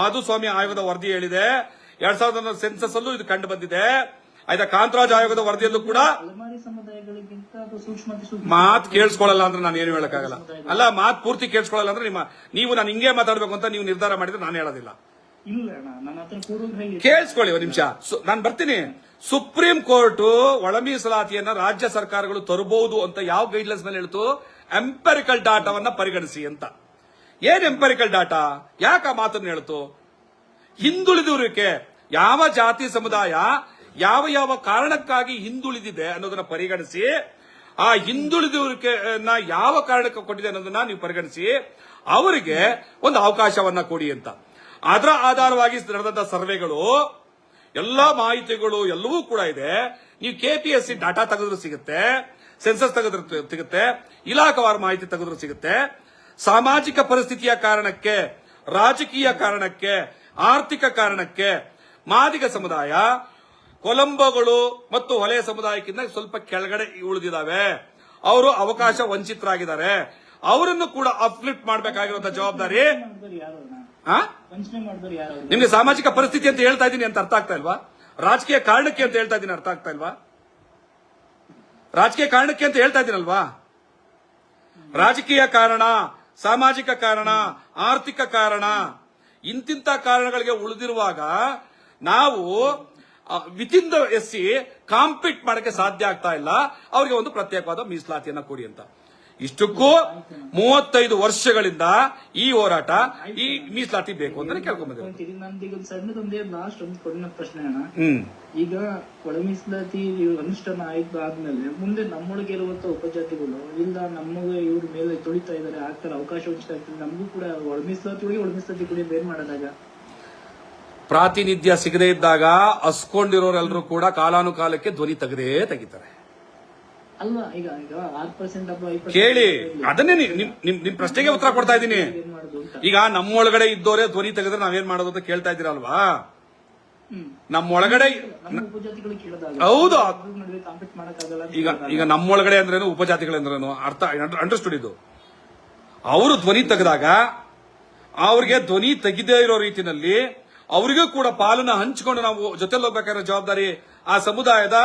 ಮಾಧುಸ್ವಾಮಿ ಆಯೋಗದ ವರದಿ ಹೇಳಿದೆ. 2000 ಸೆನ್ಸಸ್ ಅಲ್ಲೂ ಇದು ಕಂಡು ಬಂದಿದೆ. ಆಯ್ತಾ? ಕಾಂತರಾಜ್ ಆಯೋಗದ ವರದಿಯಲ್ಲೂ ಕೂಡ ಅಲೆಮಾರಿ ಸಮುದಾಯಗಳಿಗಿಂತ ಸೂಕ್ಷ್ಮ ಮಾತು ಕೇಳಿಸ್ಕೊಳ್ಳಲ್ಲ ಅಂದ್ರೆ ನಾನು ಏನು ಹೇಳಕ್ಕಾಗಲ್ಲ. ಅಲ್ಲ, ಮಾತು ಪೂರ್ತಿ ಕೇಳಿಸ್ಕೊಳ್ಳಲ್ಲ ಅಂದ್ರೆ ನೀವು ನಾನು ಹಿಂಗೆ ಮಾತಾಡ್ಬೇಕು ಅಂತ ನೀವು ನಿರ್ಧಾರ ಮಾಡಿದ್ರೆ ನಾನು ಹೇಳೋದಿಲ್ಲ. ಇಲ್ಲ ಅಣ್ಣ, ನನ್ನ ಹತ್ರ ಪೂರ್ವ ಕೇಳಿಸ್ಕೊಳ್ಳಿ ಒಂದ್ ನಿಮಿಷ, ನಾನು ಬರ್ತೀನಿ. ಸುಪ್ರೀಂ ಕೋರ್ಟ್ ಒಳ ಮೀಸಲಾತಿಯನ್ನ ರಾಜ್ಯ ಸರ್ಕಾರಗಳು ತರಬಹುದು ಅಂತ ಯಾವ ಗೈಡ್ಲೈನ್ಸ್ ಮೇಲೆ ಹೇಳ್ತು? ಎಂಪೆರಿಕಲ್ ಡಾಟಾವನ್ನ ಪರಿಗಣಿಸಿ ಅಂತ. ಏನ್ ಎಂಪೆರಿಕಲ್ ಡಾಟಾ? ಯಾಕ ಮಾತನ್ನ ಹೇಳ್ತು? ಹಿಂದುಳಿದವರಿಗೆ ಯಾವ ಜಾತಿ ಸಮುದಾಯ ಯಾವ ಕಾರಣಕ್ಕಾಗಿ ಹಿಂದುಳಿದಿದೆ ಅನ್ನೋದನ್ನ ಪರಿಗಣಿಸಿ, ಆ ಹಿಂದುಳಿದವರಿಗೆ ಯಾವ ಕಾರಣಕ್ಕೆ ಕೊಟ್ಟಿದೆ ಅನ್ನೋದನ್ನ ನೀವು ಪರಿಗಣಿಸಿ ಅವರಿಗೆ ಒಂದು ಅವಕಾಶವನ್ನ ಕೊಡಿ ಅಂತ. ಅದರ ಆಧಾರವಾಗಿ ನಡೆದಂತಹ ಸರ್ವೆಗಳು, ಎಲ್ಲಾ ಮಾಹಿತಿಗಳು ಎಲ್ಲವೂ ಕೂಡ ಇದೆ. ನೀವು ಕೆಪಿಎಸ್ಸಿ ಡಾಟಾ ತೆಗೆದ್ರು ಸಿಗುತ್ತೆ, ಸೆನ್ಸಸ್ ತೆಗೆದ್ರು ಸಿಗುತ್ತೆ, ಇಲಾಖಾವಾರು ಮಾಹಿತಿ ತೆಗೆದ್ರು ಸಿಗುತ್ತೆ. ಸಾಮಾಜಿಕ ಪರಿಸ್ಥಿತಿಯ ಕಾರಣಕ್ಕೆ, ರಾಜಕೀಯ ಕಾರಣಕ್ಕೆ, ಆರ್ಥಿಕ ಕಾರಣಕ್ಕೆ ಮಾದಿಗ ಸಮುದಾಯ ಕೊಲಂಬೋಗಳು ಮತ್ತು ವಲಯ ಸಮುದಾಯಕ್ಕಿಂತ ಸ್ವಲ್ಪ ಕೆಳಗಡೆ ಉಳಿದಿದ್ದಾವೆ. ಅವರು ಅವಕಾಶ ವಂಚಿತರಾಗಿದ್ದಾರೆ. ಅವರನ್ನು ಕೂಡ ಅಪ್ಲಿಫ್ಟ್ ಮಾಡಬೇಕಾಗಿರುವಂತಹ ಜವಾಬ್ದಾರಿ. ನಿಮ್ಗೆ ಸಾಮಾಜಿಕ ಪರಿಸ್ಥಿತಿ ಅಂತ ಹೇಳ್ತಾ ಇದ್ದೀನಿ ಅಂತ ಅರ್ಥ ಆಗ್ತಾ ಇಲ್ವಾ? ರಾಜಕೀಯ ಕಾರಣಕ್ಕೆ ಅಂತ ಹೇಳ್ತಾ ಇದ್ದೀನಿ, ಅರ್ಥ ಆಗ್ತಾ ಇಲ್ವಾ? ರಾಜಕೀಯ ಕಾರಣಕ್ಕೆ ಅಂತ ಹೇಳ್ತಾ ಇದ್ದೀನಲ್ವಾ? ರಾಜಕೀಯ ಕಾರಣ, ಸಾಮಾಜಿಕ ಕಾರಣ, ಆರ್ಥಿಕ ಕಾರಣ, ಇಂತಿಂತ ಕಾರಣಗಳಿಗೆ ಉಳಿದಿರುವಾಗ ನಾವು ವಿತಿನ್ ದ ಎಸ್ಸಿ ಕಾಂಪೀಟ್ ಮಾಡಕ್ಕೆ ಸಾಧ್ಯ ಆಗ್ತಾ ಇಲ್ಲ. ಅವರಿಗೆ ಒಂದು ಪ್ರತ್ಯೇಕವಾದ ಮೀಸಲಾತಿಯನ್ನ ಕೊಡಿ ಅಂತ. ಇಷ್ಟಕ್ಕೂ 35 ವರ್ಷಗಳಿಂದ ಈ ಹೋರಾಟ, ಈ ಮೀಸಲಾತಿ ಬೇಕು ಅಂತ ಕೇಳ್ಕೊಂಡ್ಬಂದಿದೆ. ನಂದೀಗ ಸಣ್ಣದೊಂದೇ ಲಾಸ್ಟ್ ಒಂದು ಕೊನೆಯ ಪ್ರಶ್ನೆ ಅಣ್ಣ. ಈಗ ಒಳ ಮೀಸಲಾತಿ ಅನುಷ್ಠಾನ ಆದ್ಮೇಲೆ ಮುಂದೆ ನಮ್ಮೊಳಗೆ ಇರುವಂತ ಉಪಜಾತಿಗಳು ಇಲ್ಲ ನಮಗೆ ಇವ್ರ ಮೇಲೆ ತುಳಿತಾ ಇದಾರೆ, ಆಗ್ತಾರೆ, ಅವಕಾಶ ಉಚಿತ ಆಗ್ತದೆ, ನಮಗೂ ಕೂಡ ಒಳ ಮೀಸಲಾತಿ ಕೊಡಿ ಏನ್ ಮಾಡೋದಾಗ? ಪ್ರಾತಿನಿಧ್ಯ ಸಿಗದೇ ಇದ್ದಾಗ ಹಸ್ಕೊಂಡಿರೋರೆಲ್ಲರೂ ಕೂಡ ಕಾಲಾನುಕಾಲಕ್ಕೆ ಧ್ವನಿ ತೆಗಿತಾರೆ. ಅಲ್ವಾ? ಈಗ 6% ಕೇಳಿ, ಅದನ್ನೇ ನಿಮ್ ಪ್ರಶ್ನೆಗೆ ಉತ್ತರ ಕೊಡ್ತಾ ಇದ್ದೀನಿ. ಈಗ ನಮ್ಮೊಳಗಡೆ ಇದ್ದೋರೆ ಧ್ವನಿ ತೆಗೆದ್ರೆ ನಾವೇನ್ ಮಾಡೋದು ಅಂತ ಕೇಳ್ತಾ ಇದ್ದೀರಲ್ವಾ? ನಮ್ಮೊಳಗಡೆ ಹೌದು. ಈಗ ನಮ್ಮೊಳಗಡೆ ಅಂದ್ರೇನು, ಉಪಜಾತಿಗಳಂದ್ರೇನು ಅರ್ಥ ಅಂಡರ್ಸ್ಟುಡ್. ಇದು ಅವರು ಧ್ವನಿ ತೆಗೆದಾಗ ಅವ್ರಿಗೆ ಧ್ವನಿ ತೆಗೆದೇ ಇರೋ ರೀತಿನಲ್ಲಿ ಅವರಿಗೂ ಕೂಡ ಪಾಲನ್ನ ಹಂಚಿಕೊಂಡು ನಾವು ಜೊತೆಲಿ ಹೋಗ್ಬೇಕಾಗಿರೋ ಜವಾಬ್ದಾರಿ ಆ ಸಮುದಾಯದ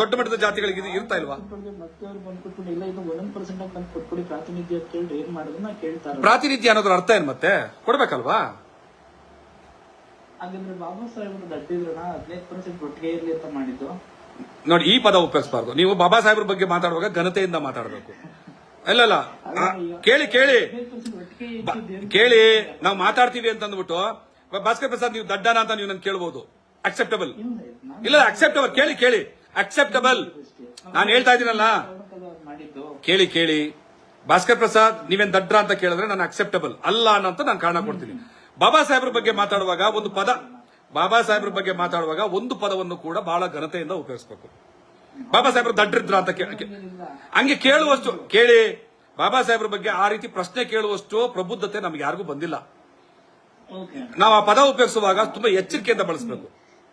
ದೊಡ್ಡ ಮಟ್ಟದ ಜಾತಿಗಳಿಗೆ ಇರ್ತಾ ಇಲ್ವಾ? ಮತ್ತೆ ಅವ್ರು ಬಂದ್ಕೊಟ್ಬಿಟ್ಟು ಇಲ್ಲ ಇದು 1% ಬಂದು ಕೊಟ್ಬಿಡಿ ಪ್ರಾತಿನಿಧ್ಯ ಅಂತ ಕೇಳಿ ಏನ್ ಮಾಡಿದ್ರು ನಾ ಕೇಳ್ತಾರೆ. ಪ್ರಾತಿನಿಧ್ಯ ಅನ್ನೋದ್ರ ಅರ್ಥ ಏನ್ ಮತ್ತೆ ಕೊಡ್ಬೇಕಲ್ವಾ? ಹಾಗಾದ್ರೆ ಬಾಬಾ ಸಾಹೇಬರು ದಡ್ಡಿದ್ರಣ 15% ಒಟ್ಟಿಗೆ ಇರ್ಲಿ ಅಂತ ಮಾಡಿದ್ದು. ನೋಡಿ, ಈ ಪದ ಉಪಯೋಗಿಸಬಾರ್ದು. ನೀವು ಬಾಬಾ ಸಾಹೇಬ್ರ ಬಗ್ಗೆ ಮಾತಾಡುವಾಗ ಘನತೆಯಿಂದ ಮಾತಾಡಬೇಕು. ಇಲ್ಲ ಕೇಳಿ 15% ಒಟ್ಟಿಗೆ ಇಟ್ಟಿದ್ದು ಕೇಳಿ, ನಾವು ಮಾತಾಡ್ತೀವಿ ಅಂತ ಅಂದ್ಬಿಟ್ಟು ಭಾಸ್ಕರ್ ಪ್ರಸಾದ್ ನೀವು ದಡ್ಡನ ಅಂತ ನೀವು ನನ್ ಕೇಳ್ಬೋದು. ಅಕ್ಸೆಪ್ಟಬಲ್ ಇಲ್ಲ, ಅಕ್ಸೆಪ್ಟಬಲ್. ಕೇಳಿ ಅಕ್ಸೆಪ್ಟಬಲ್. ನಾನು ಹೇಳ್ತಾ ಇದ್ದೀನಲ್ಲ, ಮಾಡಿದ್ದು. ಕೇಳಿ ಭಾಸ್ಕರ್ ಪ್ರಸಾದ್ ನೀವೇನ್ ದಡ್ರ ಅಂತ ಕೇಳಿದ್ರೆ ನಾನು ಅಕ್ಸೆಪ್ಟಬಲ್ ಅಲ್ಲ ಅನ್ನೋಂತ ನಾನು ಕಾರಣ ಕೊಡ್ತೀನಿ. ಬಾಬಾ ಸಾಹೇಬ್ರ ಬಗ್ಗೆ ಮಾತಾಡುವಾಗ ಒಂದು ಪದವನ್ನು ಕೂಡ ಬಹಳ ಘನತೆಯಿಂದ ಉಪಯೋಗಿಸಬೇಕು. ಬಾಬಾ ಸಾಹೇಬ್ರು ದಡ್ರಿದ್ರ ಅಂತ ಹಂಗೆ ಕೇಳುವಷ್ಟು ಕೇಳಿ. ಬಾಬಾ ಸಾಹೇಬ್ರ ಬಗ್ಗೆ ಆ ರೀತಿ ಪ್ರಶ್ನೆ ಕೇಳುವಷ್ಟು ಪ್ರಬುದ್ಧತೆ ನಮ್ಗೆ ಯಾರಿಗೂ ಬಂದಿಲ್ಲ. ಓಕೆ, ನಾವು ಆ ಪದ ಉಪಯೋಗಿಸುವಾಗ ತುಂಬಾ ಎಚ್ಚರಿಕೆಯಿಂದ ಬಳಸಬೇಕು.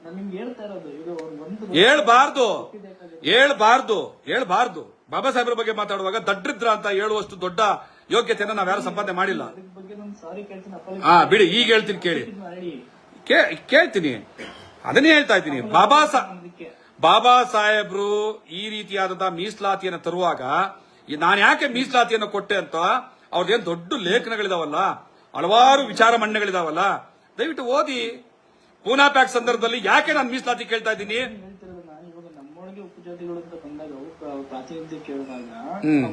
ನಾನು ನಿಮ್ಗೆ ಹೇಳ್ತಾ ಇರೋದು ಈಗ ಒಂದು ಹೇಳ್ಬಾರ್ದು. ಬಾಬಾ ಸಾಹೇಬ್ರ ಬಗ್ಗೆ ಮಾತಾಡುವಾಗ ದಡ್ರಿದ್ರ ಅಂತ ಹೇಳುವಷ್ಟು ದೊಡ್ಡ ಯೋಗ್ಯತೆಯನ್ನು ನಾವ್ಯಾರು ಸಂಪಾದನೆ ಮಾಡಿಲ್ಲ. ಅದ್ರ ಬಗ್ಗೆ ನಾನು ಸಾರಿ ಕೇಳ್ತೀನಿ. ಬಿಡಿ, ಈಗ ಹೇಳ್ತೀನಿ ಕೇಳಿ. ಕೇಳ್ತೀನಿ, ಅದನ್ನೇ ಹೇಳ್ತಾ ಇದ್ದೀನಿ. ಬಾಬಾ ಸಾಹೇಬ್ರು ಈ ರೀತಿಯಾದಂತಹ ಮೀಸಲಾತಿಯನ್ನು ತರುವಾಗ ನಾನು ಯಾಕೆ ಮೀಸಲಾತಿಯನ್ನು ಕೊಟ್ಟೆ ಅಂತ ಅವ್ರದ್ದೇನು ದೊಡ್ಡ ಲೇಖನಗಳಿದಾವಲ್ಲ, ಹಲವಾರು ವಿಚಾರ ಮಂಡನೆಗಳಿದಾವಲ್ಲ, ದಯವಿಟ್ಟು ಓದಿ. ಪೂನಾ ಪ್ಯಾಕ್ ಸಂದರ್ಭದಲ್ಲಿ ಯಾಕೆ ನಾನು ಮೀಸಲಾತಿ ಕೇಳ್ತಾ ಇದ್ದೀನಿ? ಹೇಳ್ತಿರೋದು ನಾನು ಇವಾಗ ನಮ್ಮೊಳಗೆ ಉಪಜಾತಿಗಳು ಅಂತ ಬಂದಾಗ ಪ್ರಾತಿನಿಧ್ಯ ಕೇಳಿದಾಗ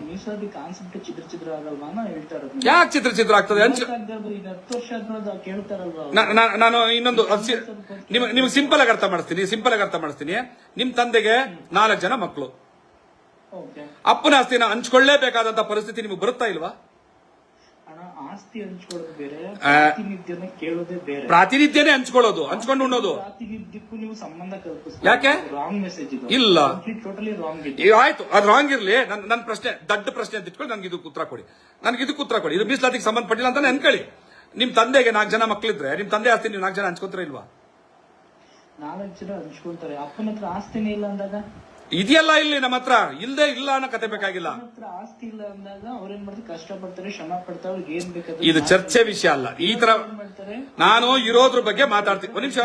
ಮೀಸಲಾತಿ ಕಾನ್ಸೆಪ್ಟ್ ಚಿದ್ರ ಆಗಲ್ವಾ ನಾ ಹೇಳ್ತಾ ಇರೋದು. ಯಾಕೆ ಚಿತ್ರ ಆಗ್ತದೆ? ಈಗ 10 ವರ್ಷ ಆದ್ಮೇಲೆ ಕೇಳ್ತಾರಲ್ವಾ. ನಾನು ಇನ್ನೊಂದು ನಿಮ್ಗೆ ಸಿಂಪಲ್ ಆಗಿ ಅರ್ಥ ಮಾಡಿಸ್ತೀನಿ. ನಿಮ್ ತಂದೆಗೆ 4 ಜನ ಮಕ್ಕಳು. ಅಪ್ಪನ ಆಸ್ತಿನ ಹಂಚ್ಕೊಳ್ಳೇಬೇಕಾದಂತ ಪರಿಸ್ಥಿತಿ ನಿಮ್ಗೆ ಬರುತ್ತಾ ಇಲ್ವಾ? ಹಣ ಆಸ್ತಿ ಹಂಚ್ಕೊಳ್ಳೋದು ಬೇರೆ, ಪ್ರಾತಿನಿಧ್ಯನ ಕೇಳೋದೇ ಬೇರೆ. ಪ್ರಾತಿನಿಧ್ಯನೇ ಹಂಚ್ಕೊಂಡು ಉಣ್ಣೋದು. ಪ್ರಾತಿನಿಧ್ಯಕ್ಕೂ ನೀವು ಸಂಬಂಧ ಕಲ್ಪಿಸ್ತೀವಿ. ಯಾಕೆ? ರಾಂಗ್ ಮೆಸೇಜ್ ಇದು. ಇಲ್ಲ, ಟೋಟಲಿ ರಾಂಗ್ ಇದೆ. ಆಯ್ತು, ಅದು ರಾಂಗ್ ಇರ್ಲಿ. ನನ್ನ ಪ್ರಶ್ನೆ ದೊಡ್ಡ ಪ್ರಶ್ನೆ ಅಂತ ಇಟ್ಕೊಳ್ಳಿ. ನನಗೆ ಇದಕ್ಕೆ ಉತ್ತರ ಕೊಡಿ. ಇದು ಮೀಸಲಾತಿಗೆ ಸಂಬಂಧಪಟ್ಟಿಲ್ಲ ಅಂತ ಅನ್ಕೊಳ್ಳಿ. ನಿಮ್ ತಂದೆಗೆ 4 ಜನ ಮಕ್ಕಳಿದ್ರೆ ನಿಮ್ ತಂದೆ ಆಸ್ತಿ ನೀವು 4 ಜನ ಹಂಚ್ಕೊತೀರ ಇಲ್ವಾ? 4 ಜನ ಹಂಚ್ಕೊಂತಾರೆ. ಅಪ್ಪನ ಹತ್ರ ಆಸ್ತಿನೇ ಇಲ್ಲ ಅಂದಾಗ ಇದೆಯಲ್ಲ, ಇಲ್ಲಿ ನಮ್ಮ ಹತ್ರ ಇಲ್ಲದೆ ಇಲ್ಲ ಅನ್ನೋ ಕತೆ ಬೇಕಾಗಿಲ್ಲ. ಹತ್ರ ಆಸ್ತಿ ಇಲ್ಲ ಅಂದಾಗ ಅವ್ರೇನ್ ಮಾಡ್ತಾರೆ, ಕಷ್ಟಪಡ್ತಾರೆ, ಶ್ರಮ ಪಡ್ತಾರೆ, ಅವ್ರಿಗೆ ಏನ್ ಬೇಕಾದ್ರೆ ಇದು ಚರ್ಚೆ ವಿಷಯ ಅಲ್ಲ. ಈ ತರ ಮಾಡ್ತಾರೆ, ನಾನು ಇರೋದ್ರ ಬಗ್ಗೆ ಮಾತಾಡ್ತೀನಿ. ಒಂದ್ ನಿಮಿಷ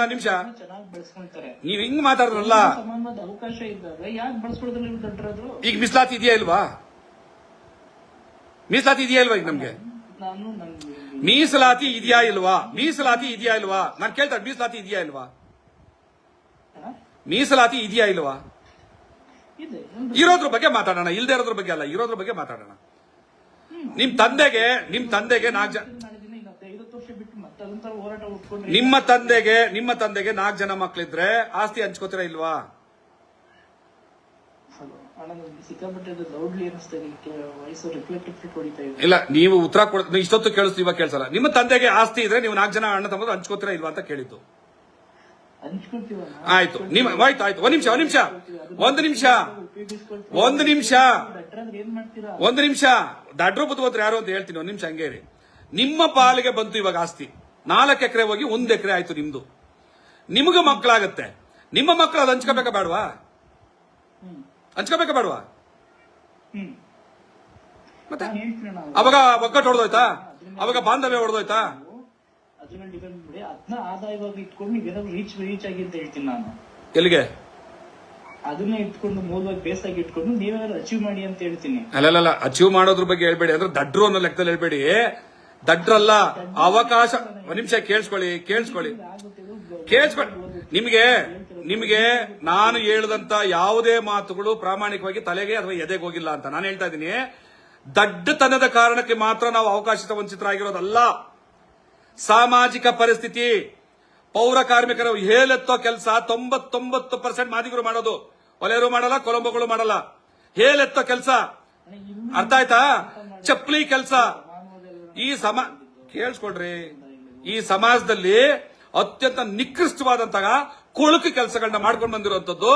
ಚೆನ್ನಾಗಿ ಬೆಳೆಸ್ಕೊಂತಾರೆ. ನೀವ್ ಹಿಂಗ್ ಮಾತಾಡಿದ್ರಲ್ಲ, ಸಮಾನವಾದ ಅವಕಾಶ ಇದ್ದಾಗ ಯಾಕೆ ಬಳಸ್ಕೊಡೋದ್ರಲ್ಲಿ ನೀವು ದೊಡ್ಡರಾದ್ರು? ಈಗ ಮೀಸಲಾತಿ ಇದೆಯಾ ಇಲ್ವಾ ಈಗ ನಮ್ಗೆ? ನಾನು ಮೀಸಲಾತಿ ಇದೆಯಾ ಇಲ್ವಾ? ನಾನು ಕೇಳ್ತಾರೆ, ಮೀಸಲಾತಿ ಇದೆಯಾ ಇಲ್ವಾ? ಇದೆ ಇರೋದ್ರ ಬಗ್ಗೆ ಮಾತಾಡೋಣ, ಇಲ್ದೇ ಇರೋದ್ರ ಬಗ್ಗೆ ಅಲ್ಲ, ಇರೋದ್ರ ಬಗ್ಗೆ ಮಾತಾಡೋಣ. ನಿಮ್ ತಂದೆಗೆ 4 ಜನ, ಮಾಡಿದ್ದೀನಿ. 50 ವರ್ಷ ಬಿಟ್ಟು ಮತ್ತೆ ಅದೊಂಥರ ಹೋರಾಟ ಉಟ್ಕೊಂಡ್ರೆ ನಿಮ್ಮ ತಂದೆಗೆ 4 ಜನ ಮಕ್ಳಿದ್ರೆ ಆಸ್ತಿ ಹಂಚ್ಕೋತೀರಾ ಇಲ್ವಾ? ಸಿಕ್ಕಾಪಟ್ಟೆ ಲೌಡ್ಲಿ ಅನಿಸ್ತಾ ಇದೆ. ವಯಸ್ಸು ರಿಫ್ಲೆಕ್ಟ್ ಹೊಡಿತಾ ಇದೆ. ಇಲ್ಲ, ನೀವು ಉತ್ತರ ಇಷ್ಟೊತ್ತು ಕೇಳಿಸ್ತೀವಿ, ಇವಾಗ ಕೇಳಿಸಲ್ಲ. ನಿಮ್ಮ ತಂದೆಗೆ ಆಸ್ತಿ ಇದ್ರೆ ನೀವು 4 ಜನ ಅಣ್ಣ ತಮ್ಮರು ಹಂಚ್ಕೋತೀರಾ ಇಲ್ವಾ ಅಂತ ಕೇಳಿದ್ದು. ಆಯ್ತು, ಆಯ್ತು. ಒಂದ್ ನಿಮಿಷ ದಡ್ರು ಬುದ್ಧಿವಂತರು ಯಾರು ಅಂತ ಹೇಳ್ತೀನಿ. ಒಂದ್ ನಿಮಿಷ ಹಂಗೆ ಇರಿ. ನಿಮ್ಮ ಪಾಲಿಗೆ ಬಂತು ಇವಾಗ ಆಸ್ತಿ 4 ಎಕರೆ ಹೋಗಿ 1 ಎಕರೆ ಆಯ್ತು ನಿಮ್ದು. ನಿಮಗೂ ಮಕ್ಕಳಾಗತ್ತೆ. ನಿಮ್ಮ ಮಕ್ಕಳು ಅದು ಹಂಚ್ಕೋಬೇಕಾ ಬೇಡವಾ? ಮತ್ತೆ ಅವಾಗ ಒಕ್ಕಟ್ಟು ಹೊಡೆದೋಯ್ತಾ? ಅವಾಗ ಬಾಂಧವ್ಯ ಹೊಡೆದೋಯ್ತಾ? ಅದ್ರ ಮೇಲೆ ಡಿಪೆಂಡ್ ಮಾಡಿ ಅದನ್ನ ಆದಾಯವಾಗಿ ಇಟ್ಕೊಂಡು ನೀವೇನಾದ್ರು ರೀಚ್ ಆಗಿ ಅಂತ ಹೇಳ್ತೀನಿ ನಾನು. ಎಲ್ಲಿಗೆ? ಅದನ್ನ ಇಟ್ಕೊಂಡು ಮೂಲವಾಗಿ ಬೇಸ್ ಆಗಿ ಇಟ್ಕೊಂಡು ನೀವೇನಾದ್ರು ಅಚೀವ್ ಮಾಡಿ ಅಂತ ಹೇಳ್ತೀನಿ. ಅಲ್ಲ, ಅಚೀವ್ ಮಾಡೋದ್ರ ಬಗ್ಗೆ ಹೇಳ್ಬೇಡಿ. ಅಂದ್ರೆ ದಡ್ರು ಅನ್ನೋ ಲೆಕ್ಕದಲ್ಲಿ ಹೇಳ್ಬೇಡಿ. ದಡ್ರಲ್ಲ, ಅವಕಾಶ. ಒಂದ್ ನಿಮಿಷ ಕೇಳಿಸ್ಕೊಳ್ಳಿ. ನಿಮಗೆ ನಾನು ಹೇಳಿದಂತ ಯಾವುದೇ ಮಾತುಗಳು ಪ್ರಾಮಾಣಿಕವಾಗಿ ತಲೆಗೆ ಅಥವಾ ಎದೆಗೆ ಹೋಗಿಲ್ಲ ಅಂತ ನಾನು ಹೇಳ್ತಾ ಇದ್ದೀನಿ. ದಡ್ಡತನದ ಕಾರಣಕ್ಕೆ ಮಾತ್ರ ನಾವು ಅವಕಾಶ ವಂಚಿತರಾಗಿರೋದಲ್ಲ. ಸಾಮಾಜಿಕ ಪರಿಸ್ಥಿತಿ, ಪೌರ ಕಾರ್ಮಿಕರು ಹೇಲೆತ್ತೋ ಕೆಲಸ 99% ಮಾದಿಗರು ಮಾಡೋದು. ಒಲೆಯರು ಮಾಡಲ್ಲ, ಕೊಲಂಬೋಗಳು ಮಾಡಲ್ಲ. ಹೇಲೆತ್ತೋ ಕೆಲಸ, ಅರ್ಥ ಆಯ್ತಾ? ಚಪ್ಪಲಿ ಕೆಲಸ. ಕೇಳಿಸ್ಕೊಳ್ರಿ, ಈ ಸಮಾಜದಲ್ಲಿ ಅತ್ಯಂತ ನಿಕೃಷ್ಟವಾದಂತಹ ಕೊಳುಕು ಕೆಲಸಗಳನ್ನ ಮಾಡ್ಕೊಂಡು ಬಂದಿರುವಂತದ್ದು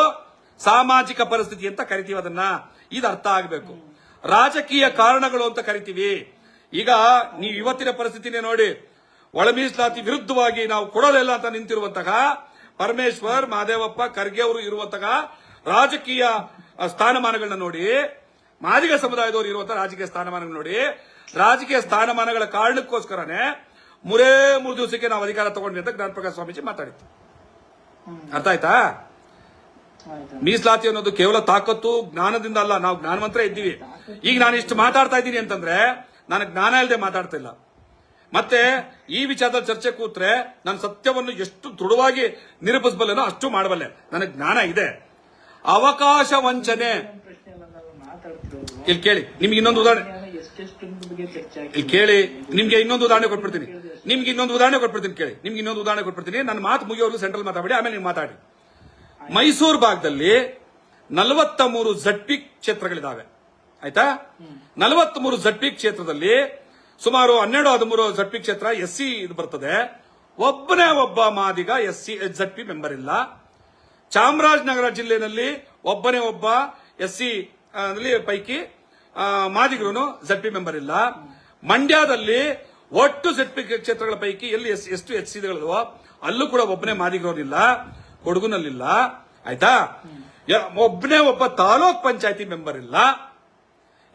ಸಾಮಾಜಿಕ ಪರಿಸ್ಥಿತಿ ಅಂತ ಕರಿತೀವಿ ಅದನ್ನ. ಇದು ಅರ್ಥ ಆಗಬೇಕು. ರಾಜಕೀಯ ಕಾರಣಗಳು ಅಂತ ಕರಿತೀವಿ. ಈಗ ನೀವು ಇವತ್ತಿನ ಪರಿಸ್ಥಿತಿನೇ ನೋಡಿ. ಒಳ ಮೀಸಲಾತಿ ವಿರುದ್ಧವಾಗಿ ನಾವು ಕೊಡಲಿಲ್ಲ ಅಂತ ನಿಂತಿರುವಂತಹ ಪರಮೇಶ್ವರ್, ಮಹದೇವಪ್ಪ, ಖರ್ಗೆ ಅವರು ಇರುವಂತಹ ರಾಜಕೀಯ ಸ್ಥಾನಮಾನಗಳನ್ನ ನೋಡಿ, ಮಾದಿಗ ಸಮುದಾಯದವರು ಇರುವಂತಹ ರಾಜಕೀಯ ಸ್ಥಾನಮಾನಗಳನ್ನ ನೋಡಿ, ರಾಜಕೀಯ ಸ್ಥಾನಮಾನಗಳ ಕಾರಣಕ್ಕೋಸ್ಕರನೇ ಮೂರು ದಿವಸಕ್ಕೆ ನಾವು ಅಧಿಕಾರ ತಗೊಂಡ್ವಿ ಅಂತ ಜ್ಞಾನಪ್ರಕಾಶ್ ಸ್ವಾಮೀಜಿ ಮಾತಾಡಿತ್ತು. ಅರ್ಥ ಆಯ್ತಾ? ಆಯ್ತು. ಮೀಸಲಾತಿ ಅನ್ನೋದು ಕೇವಲ ತಾಕತ್ತು ಜ್ಞಾನದಿಂದ ಅಲ್ಲ, ನಾವು ಜ್ಞಾನವಂತರ ಇದ್ದೀವಿ. ಈಗ ನಾನು ಇಷ್ಟು ಮಾತಾಡ್ತಾ ಇದ್ದೀನಿ ಅಂತಂದ್ರೆ ನನಗೆ ಜ್ಞಾನ ಇಲ್ಲದೆ ಮಾತಾಡ್ತಾ ಇಲ್ಲ. ಮತ್ತೆ ಈ ವಿಚಾರದಲ್ಲಿ ಚರ್ಚೆ ಕೂತ್ರೆ ನಾನು ಸತ್ಯವನ್ನು ಎಷ್ಟು ದೃಢವಾಗಿ ನಿರೂಪಿಸಬಲ್ಲೆನೋ ಅಷ್ಟು ಮಾಡಬಲ್ಲೆ. ನನಗೆ ಜ್ಞಾನ ಇದೆ. ಅವಕಾಶ ವಂಚನೆ ಪ್ರಶ್ನೆ ಅಲ್ಲ, ನಾವು ಮಾತಾಡ್ತಿರೋದು ಇಲ್ಲಿ ಕೇಳಿ, ನಿಮ್ಗೆ ಇನ್ನೊಂದು ಉದಾಹರಣೆ ಎಷ್ಟೆಷ್ಟು ಬಗ್ಗೆ ಚರ್ಚೆ ಆಗಿದೆ. ಇಲ್ಲಿ ಕೇಳಿ, ನಿಮ್ಗೆ ಇನ್ನೊಂದು ಉದಾಹರಣೆ ಕೊಟ್ಬಿಡ್ತೀನಿ. ಕೇಳಿ, ನಿಮ್ಗೆ ಇನ್ನೊಂದು ಉದಾಹರಣೆ ಕೊಟ್ಬಿಡ್ತೀನಿ. ನನ್ನ ಮಾತು ಮುಗಿಯೋರು ಸೆಂಟ್ರಲ್ ಮಾತಾಡಿ, ಆಮೇಲೆ ನೀವು ಮಾತಾಡಿ. ಮೈಸೂರು ಭಾಗದಲ್ಲಿ 43 ZP ಕ್ಷೇತ್ರಗಳಿದಾವೆ. ಆಯ್ತಾ? 43 ZP ಕ್ಷೇತ್ರದಲ್ಲಿ ಸುಮಾರು 12-13 ZP ಕ್ಷೇತ್ರ SC ಇದು ಬರ್ತದೆ. ಒಬ್ಬನೇ ಒಬ್ಬ ಮಾದಿಗ SC ZP ಮೆಂಬರ್ ಇಲ್ಲ. ಚಾಮರಾಜನಗರ ಜಿಲ್ಲೆಯಲ್ಲಿ ಒಬ್ಬನೇ ಒಬ್ಬ SC ಪೈಕಿ ಮಾದಿಗರು ZP ಮೆಂಬರ್ ಇಲ್ಲ. ಮಂಡ್ಯದಲ್ಲಿ ಒಟ್ಟು ZP ಕ್ಷೇತ್ರಗಳ ಪೈಕಿ ಎಲ್ಲಿ ಎಷ್ಟು SCಗಳಿದವೋ ಅಲ್ಲೂ ಕೂಡ ಒಬ್ಬನೇ ಮಾದಿಗರವರಿಲ್ಲ. ಕೊಡಗುನಲ್ಲಿಲ್ಲ. ಆಯ್ತಾ? ಒಬ್ಬನೇ ಒಬ್ಬ ತಾಲೂಕ್ ಪಂಚಾಯತಿ ಮೆಂಬರ್ ಇಲ್ಲ.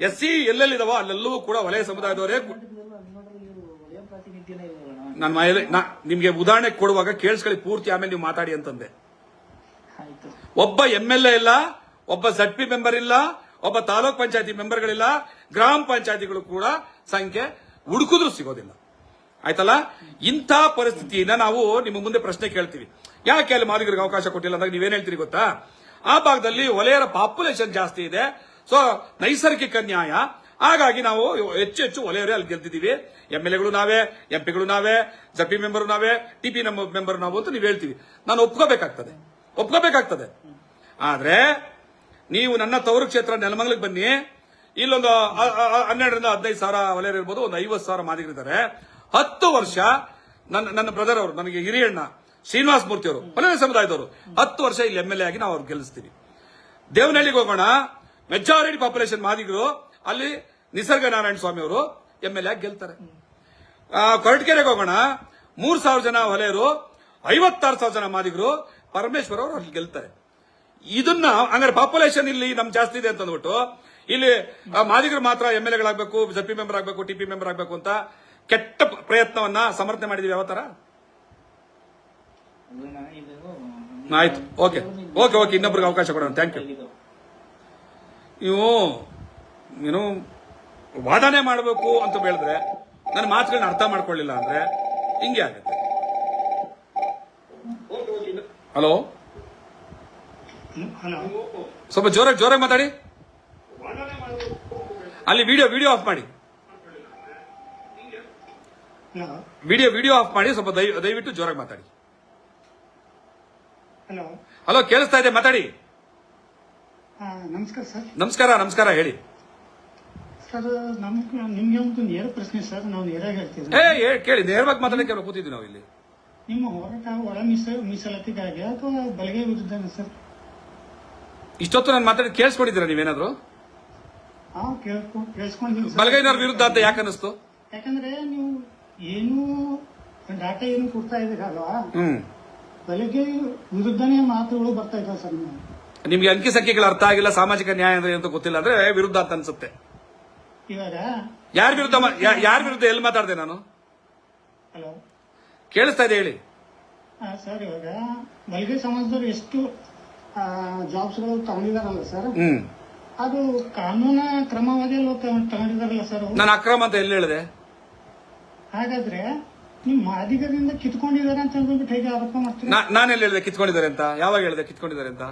SC ಎಲ್ಲೆಲ್ಲಿದಾವೋ ಅಲ್ಲೆಲ್ಲವೂ ಕೂಡ ವಲಯ ಸಮುದಾಯದವರೇ. ವಲಯ ಪ್ರಾತಿನಿಧ್ಯನೇ ಇಲ್ವಲ್ಲ. ನಾನು ನಿಮ್ಗೆ ಉದಾಹರಣೆ ಕೊಡುವಾಗ ಕೇಳಿಸ್ಕೊಳ್ಳಿ ಪೂರ್ತಿ, ಆಮೇಲೆ ನೀವು ಮಾತಾಡಿ ಅಂತಂದೆ. ಆಯ್ತು. ಒಬ್ಬ MLA ಇಲ್ಲ, ಒಬ್ಬ ZP ಮೆಂಬರ್ ಇಲ್ಲ, ಒಬ್ಬ ತಾಲೂಕ್ ಪಂಚಾಯತಿ ಮೆಂಬರ್ಗಳಿಲ್ಲ, ಗ್ರಾಮ ಪಂಚಾಯತಿಗಳು ಕೂಡ ಸಂಖ್ಯೆ ಹುಡುಕಿದ್ರು ಸಿಗೋದಿಲ್ಲ. ಆಯ್ತಲ್ಲ? ಇಂಥ ಪರಿಸ್ಥಿತಿಯಿಂದ ನಾವು ನಿಮ್ಮ ಮುಂದೆ ಪ್ರಶ್ನೆ ಕೇಳ್ತೀವಿ, ಯಾಕೆ ಅಲ್ಲಿ ಮಾದಿಗರಿಗೆ ಅವಕಾಶ ಕೊಟ್ಟಿಲ್ಲ ಅಂದಾಗ ನೀವೇನ್ ಹೇಳ್ತೀರಿ ಗೊತ್ತಾ? ಆ ಭಾಗದಲ್ಲಿ ವಲಯರ ಪಾಪ್ಯುಲೇಷನ್ ಜಾಸ್ತಿ ಇದೆ, ಸೊ ನೈಸರ್ಗಿಕ ನ್ಯಾಯ, ಹಾಗಾಗಿ ನಾವು ಹೆಚ್ಚು ವಲಯವರೇ ಅಲ್ಲಿ ಗೆಲ್ತಿದ್ದೀವಿ. MLAಗಳು ನಾವೇ, MP ಗಳು ನಾವೇ, ZP ಮೆಂಬರ್ ನಾವೇ, TP ಮೆಂಬರ್ ನಾವು ಅಂತ ನೀವು ಹೇಳ್ತೀವಿ. ನಾನು ಒಪ್ಕೋಬೇಕಾಗ್ತದೆ. ಆದ್ರೆ ನೀವು ನನ್ನ ತವರು ಕ್ಷೇತ್ರ ನೆಲಮಂಗಲಕ್ಕೆ ಬನ್ನಿ, ಇಲ್ಲೊಂದು 12-15 ಸಾವಿರ ವಲಯರು ಇರ್ಬೋದು, ಒಂದು 50,000 ಮಾದಿಗರಿದ್ದಾರೆ. 10 ವರ್ಷ ನನ್ನ ಬ್ರದರ್ ಅವರು, ನನಗೆ ಹಿರಿಯಣ್ಣ ಶ್ರೀನಿವಾಸ ಮೂರ್ತಿ ಅವರು ವಲಯ ಸಮುದಾಯದವರು 10 ವರ್ಷ ಇಲ್ಲಿ MLA ಆಗಿ ನಾವು ಅವ್ರು ಗೆಲ್ಲಿಸ್ತೀವಿ. ದೇವನಹಳ್ಳಿಗೆ ಹೋಗೋಣ, ಮೆಜಾರಿಟಿ ಪಾಪ್ಯುಲೇಷನ್ ಮಾದಿಗರು, ಅಲ್ಲಿ ನಿಸರ್ಗ ನಾರಾಯಣ ಸ್ವಾಮಿ ಅವರು MLA ಆಗಿ ಗೆಲ್ತಾರೆ. ಕೊರಟಗೆರೆಗೆ ಹೋಗೋಣ, 3,000 ಜನ ವಲಯರು, 56,000 ಜನ ಮಾದಿಗರು, ಪರಮೇಶ್ವರ್ ಅವರು ಅಲ್ಲಿ ಗೆಲ್ತಾರೆ. ಇದನ್ನ ಹಂಗಾರೆ ಪಾಪ್ಯುಲೇಷನ್ ಇಲ್ಲಿ ನಮ್ ಜಾಸ್ತಿ ಇದೆ ಅಂತ ಅಂದ್ಬಿಟ್ಟು ಇಲ್ಲಿ ಮಾದಿಗರು ಮಾತ್ರ MLAಗಳಾಗಬೇಕು, ZP ಮೆಂಬರ್ ಆಗಬೇಕು, TP ಮೆಂಬರ್ ಆಗಬೇಕು ಅಂತ ಕೆಟ್ಟ ಪ್ರಯತ್ನವನ್ನ ಸಮರ್ಥನೆ ಮಾಡಿದೀವಿ. ಯಾವ ತರ? ಆಯ್ತು, ಓಕೆ, ಇನ್ನೊಬ್ರಿಗೆ ಅವಕಾಶ ಕೊಡೋಣ. Thank you. ನೀವು ವಾದನೆ ಮಾಡಬೇಕು ಅಂತ ಹೇಳಿದ್ರೆ ನನ್ನ ಮಾತುಗಳನ್ನ ಅರ್ಥ ಮಾಡ್ಕೊಳ್ಳಿಲ್ಲ ಅಂದ್ರೆ ಹಿಂಗೆ ಆಗುತ್ತೆ. ಹಲೋ, ಸ್ವಲ್ಪ ಜೋರಾಗಿ ಮಾತಾಡಿ. ಅಲ್ಲಿ ವಿಡಿಯೋ ಆಫ್ ಮಾಡಿ. ವಿಡಿಯೋ ಆಫ್ ಮಾಡಿ. ಸ್ವಲ್ಪ ದಯವಿಟ್ಟು ಜೋರಾಗಿ ಮಾತಾಡಿ. ಹಲೋ, ಕೇಳಿಸ್ತಾ ಇದೆ, ಮಾತಾಡಿ. ನಮಸ್ಕಾರ ಸರ್. ನಮಸ್ಕಾರ, ಹೇಳಿ ಸರ್. ನಿಮ್ಗೆ ಒಂದು ನೇರ ಪ್ರಶ್ನೆ ಸರ್, ನಾವು ನೇರಾಗಿ ಹೇಳ್ತೀವಿ. ಕೇಳಿ, ನೇರವಾಗಿ ಮಾತಾಡಕ್ಕೆ ಕೂತಿದ್ವಿ ನಾವು ಇಲ್ಲಿ. ನಿಮ್ಮ ಹೋರಾಟ ಒಳ ಮೀಸಲಾತಿಗಾಗಿ ಅಥವಾ ಬಲಗೈ ವಿರುದ್ಧ ಸರ್? ಇಷ್ಟೊತ್ತು ನಾನು ಮಾತಾಡಿ ಕೇಳಿಸ್ಕೊಂಡಿದ್ದೀರಾ ನೀವೇನಾದ್ರು? ಕೇಳಿಸ್ಕೊಂಡಿದ್ದೀನಿ. ಬಲಗೈನವ್ರ ವಿರುದ್ಧ ಅಂತ ಯಾಕೆ ಅನಿಸ್ತು? ಯಾಕಂದ್ರೆ ನೀವು ಏನು ಡಾಟಾ ಏನು ಕೊಡ್ತಾ ಇದ್ದೀರಲ್ವಾ, ಬಲಗೈ ವಿರುದ್ಧನೇ ಮಾತುಗಳು ಬರ್ತಾ ಇದ್ದಾವೆ ಸರ್. ನಿಮ್ಗೆ ಅಂಕಿ ಸಂಖ್ಯೆಗಳ ಅರ್ಥ ಆಗಿಲ್ಲ, ಸಾಮಾಜಿಕ ನ್ಯಾಯ ಅಂದ್ರೆ ಅಂತ ಗೊತ್ತಿಲ್ಲ ಅಂದ್ರೆ ವಿರುದ್ಧ ಅಂತ ಅನ್ಸುತ್ತೆ. ಇವಾಗ ಯಾರ ವಿರುದ್ಧ ಎಲ್ಲಿ ಮಾತಾಡಿದೆ ನಾನು? ಹಲೋ, ಕೇಳಿಸ್ತಾ ಇದೆ, ಹೇಳಿ. ಸರ್, ಇವಾಗ ಬಲಗೈ ಸಮಾಜದವರು ಎಷ್ಟು ಜಾಬ್ಸ್ಗಳು ತಗೊಂಡಿದಾರಲ್ಲ ಸರ್, ಅದು ಕಾನೂನ ಕ್ರಮವಾಗಿ ತಗೊಂಡಿದಾರಲ್ಲ ಸರ್. ನಾನು ಅಕ್ರಮ ಅಂತ ಎಲ್ಲಿ ಹೇಳಿದೆ? ಹಾಗಾದ್ರೆ ನಿಮ್ ಮಾದಿಗರಿಂದ ಕಿತ್ಕೊಂಡಿದ್ದಾರೆ ಅಂತ ಹೇಳ್ಬಿಟ್ಟು ಹೇಗೆ ಆರೋಪ ಮಾಡ್ತೀರಿ? ನಾನೆಲ್ಲಿ ಹೇಳಿದೆ ಕಿತ್ಕೊಂಡಿದ್ದಾರೆ ಅಂತ? ಯಾವಾಗ ಹೇಳಿದೆ ಕಿತ್ಕೊಂಡಿದ್ದಾರೆ ಅಂತ?